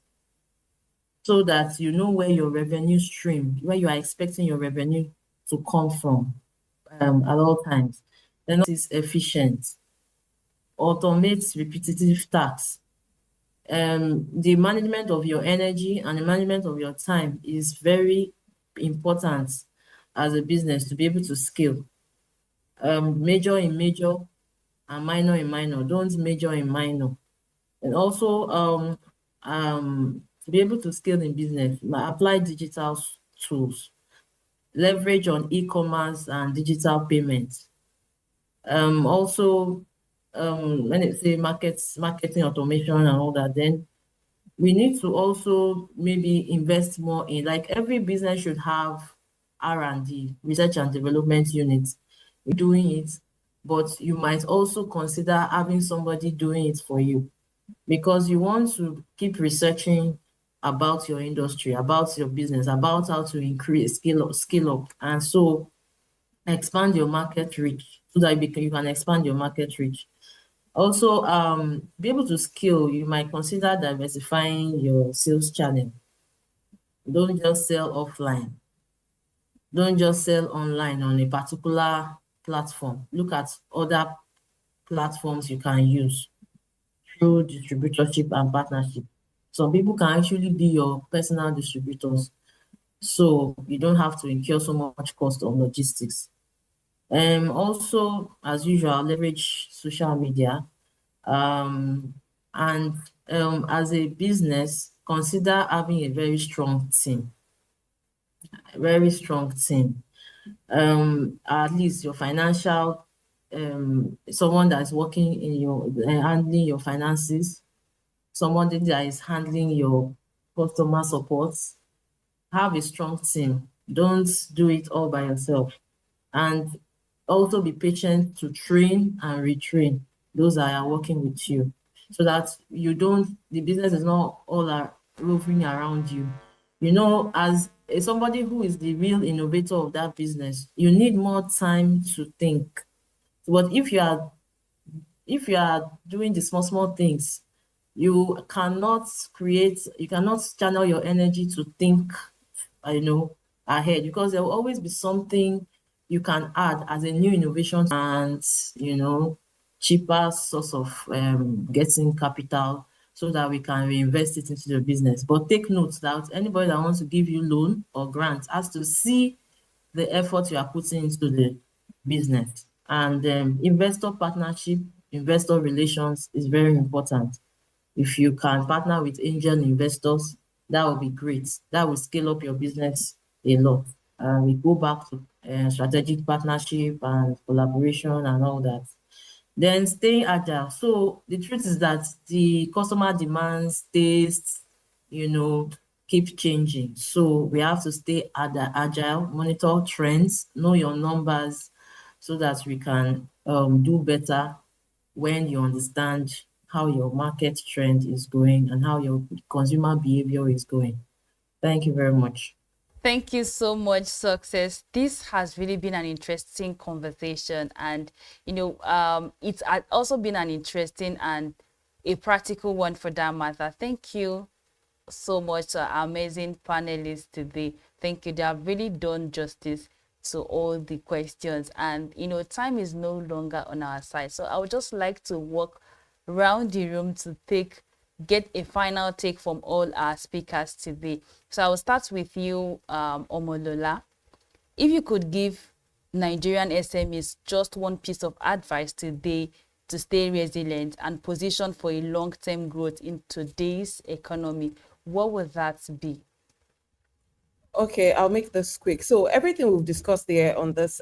so that you know where your revenue stream, where you are expecting your revenue to come from at all times. Then it is efficient, automates repetitive tasks. The management of your energy and the management of your time is very important as a business to be able to scale. Major in major and minor in minor. Don't major in minor. And also, to be able to scale in business, apply digital tools, leverage on e-commerce and digital payments. Also, when it say marketing automation and all that, then we need to also maybe invest more in, like, every business should have R&D, research and development units. We're doing it, but you might also consider having somebody doing it for you, because you want to keep researching about your industry, about your business, about how to increase scale up, and so expand your market reach, so that you can expand your market reach. Also, be able to scale, you might consider diversifying your sales channel. Don't just sell offline. Don't just sell online on a particular platform. Look at other platforms you can use through distributorship and partnership. Some people can actually be your personal distributors, so you don't have to incur so much cost on logistics. Also, as usual, leverage social media. And as a business, consider having a very strong team. Very strong team. At least your financial, someone that's working in your handling your finances, someone that is handling your customer support. Have a strong team. Don't do it all by yourself. And also be patient to train and retrain those that are working with you, so that the business is not all roving around you. You know, as somebody who is the real innovator of that business, you need more time to think. But if you are doing the small things, you cannot channel your energy to think, ahead, because there will always be something you can add as a new innovation and, cheaper source of getting capital, so that we can reinvest it into the business. But take note that anybody that wants to give you loan or grant has to see the effort you are putting into the business. And investor partnership, investor relations is very important. If you can partner with angel investors, that will be great. That will scale up your business a lot. We go back to strategic partnership and collaboration and all that. Then staying agile. So the truth is that the customer demands, tastes, keep changing. So we have to stay agile, monitor trends, know your numbers, so that we can do better when you understand how your market trend is going and how your consumer behavior is going. Thank you very much. Thank you so much, Success. This has really been an interesting conversation, and it's also been an interesting and a practical one for that matter. Thank you so much to our amazing panelists today. Thank you. They have really done justice to all the questions, and time is no longer on our side. So I would just like to walk around the room to get a final take from all our speakers today. So I will start with you, Omolola. If you could give Nigerian SMEs just one piece of advice today to stay resilient and positioned for a long-term growth in today's economy, what would that be? Okay, I'll make this quick. So everything we've discussed there on this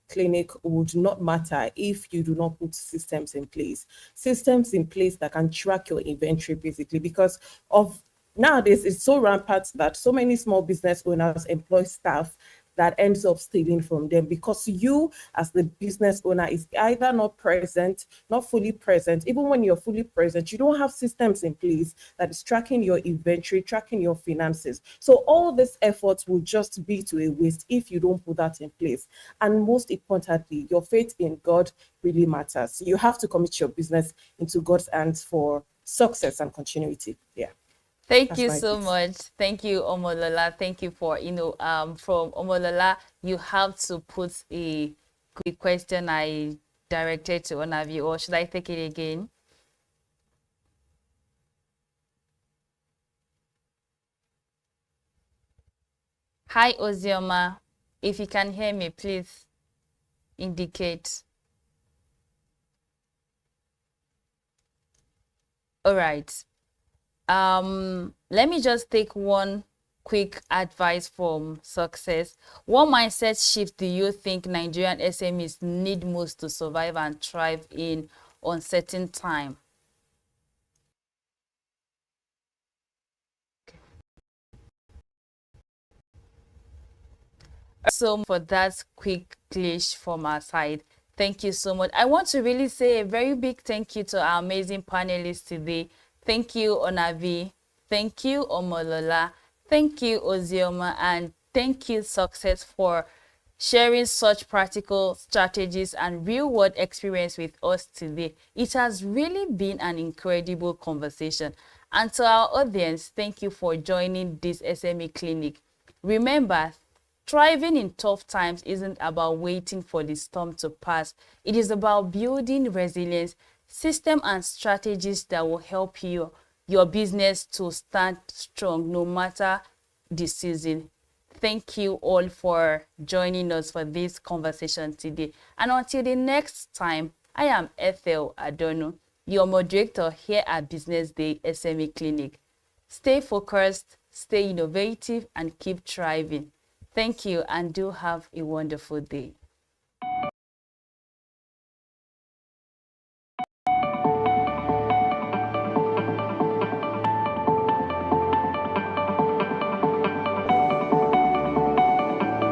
clinic would not matter if you do not put systems in place. Systems in place that can track your inventory, basically, because of nowadays it's so rampant that so many small business owners employ staff that ends up stealing from them, because you as the business owner is either not fully present. Even when you're fully present, you don't have systems in place that is tracking your inventory, tracking your finances. So all this efforts will just be to a waste if you don't put that in place. And most importantly, your faith in God really matters. You have to commit your business into God's hands for success and continuity. Yeah. Thank you so much. Thank you, Omolola. Thank you for, from Omolola, you have to put a quick question I directed to one of you, or should I take it again? Hi, Ozioma. If you can hear me, please. indicate. All right. Let me just take one quick advice from Success. What mindset shift do you think Nigerian SMEs need most to survive and thrive in uncertain time? So for that quick glitch from our side, thank you so much. I want to really say a very big thank you to our amazing panelists today. Thank you, Onavi. Thank you, Omolola. Thank you, Ozioma. And thank you, Success, for sharing such practical strategies and real-world experience with us today. It has really been an incredible conversation. And to our audience, thank you for joining this SME Clinic. Remember, thriving in tough times isn't about waiting for the storm to pass. It is about building resilience, system and strategies that will help you, your business to stand strong no matter the season. Thank you all for joining us for this conversation today. And until the next time, I am Ethel Adonu, your moderator here at Business Day SME Clinic. Stay focused, stay innovative, and keep thriving. Thank you, and do have a wonderful day.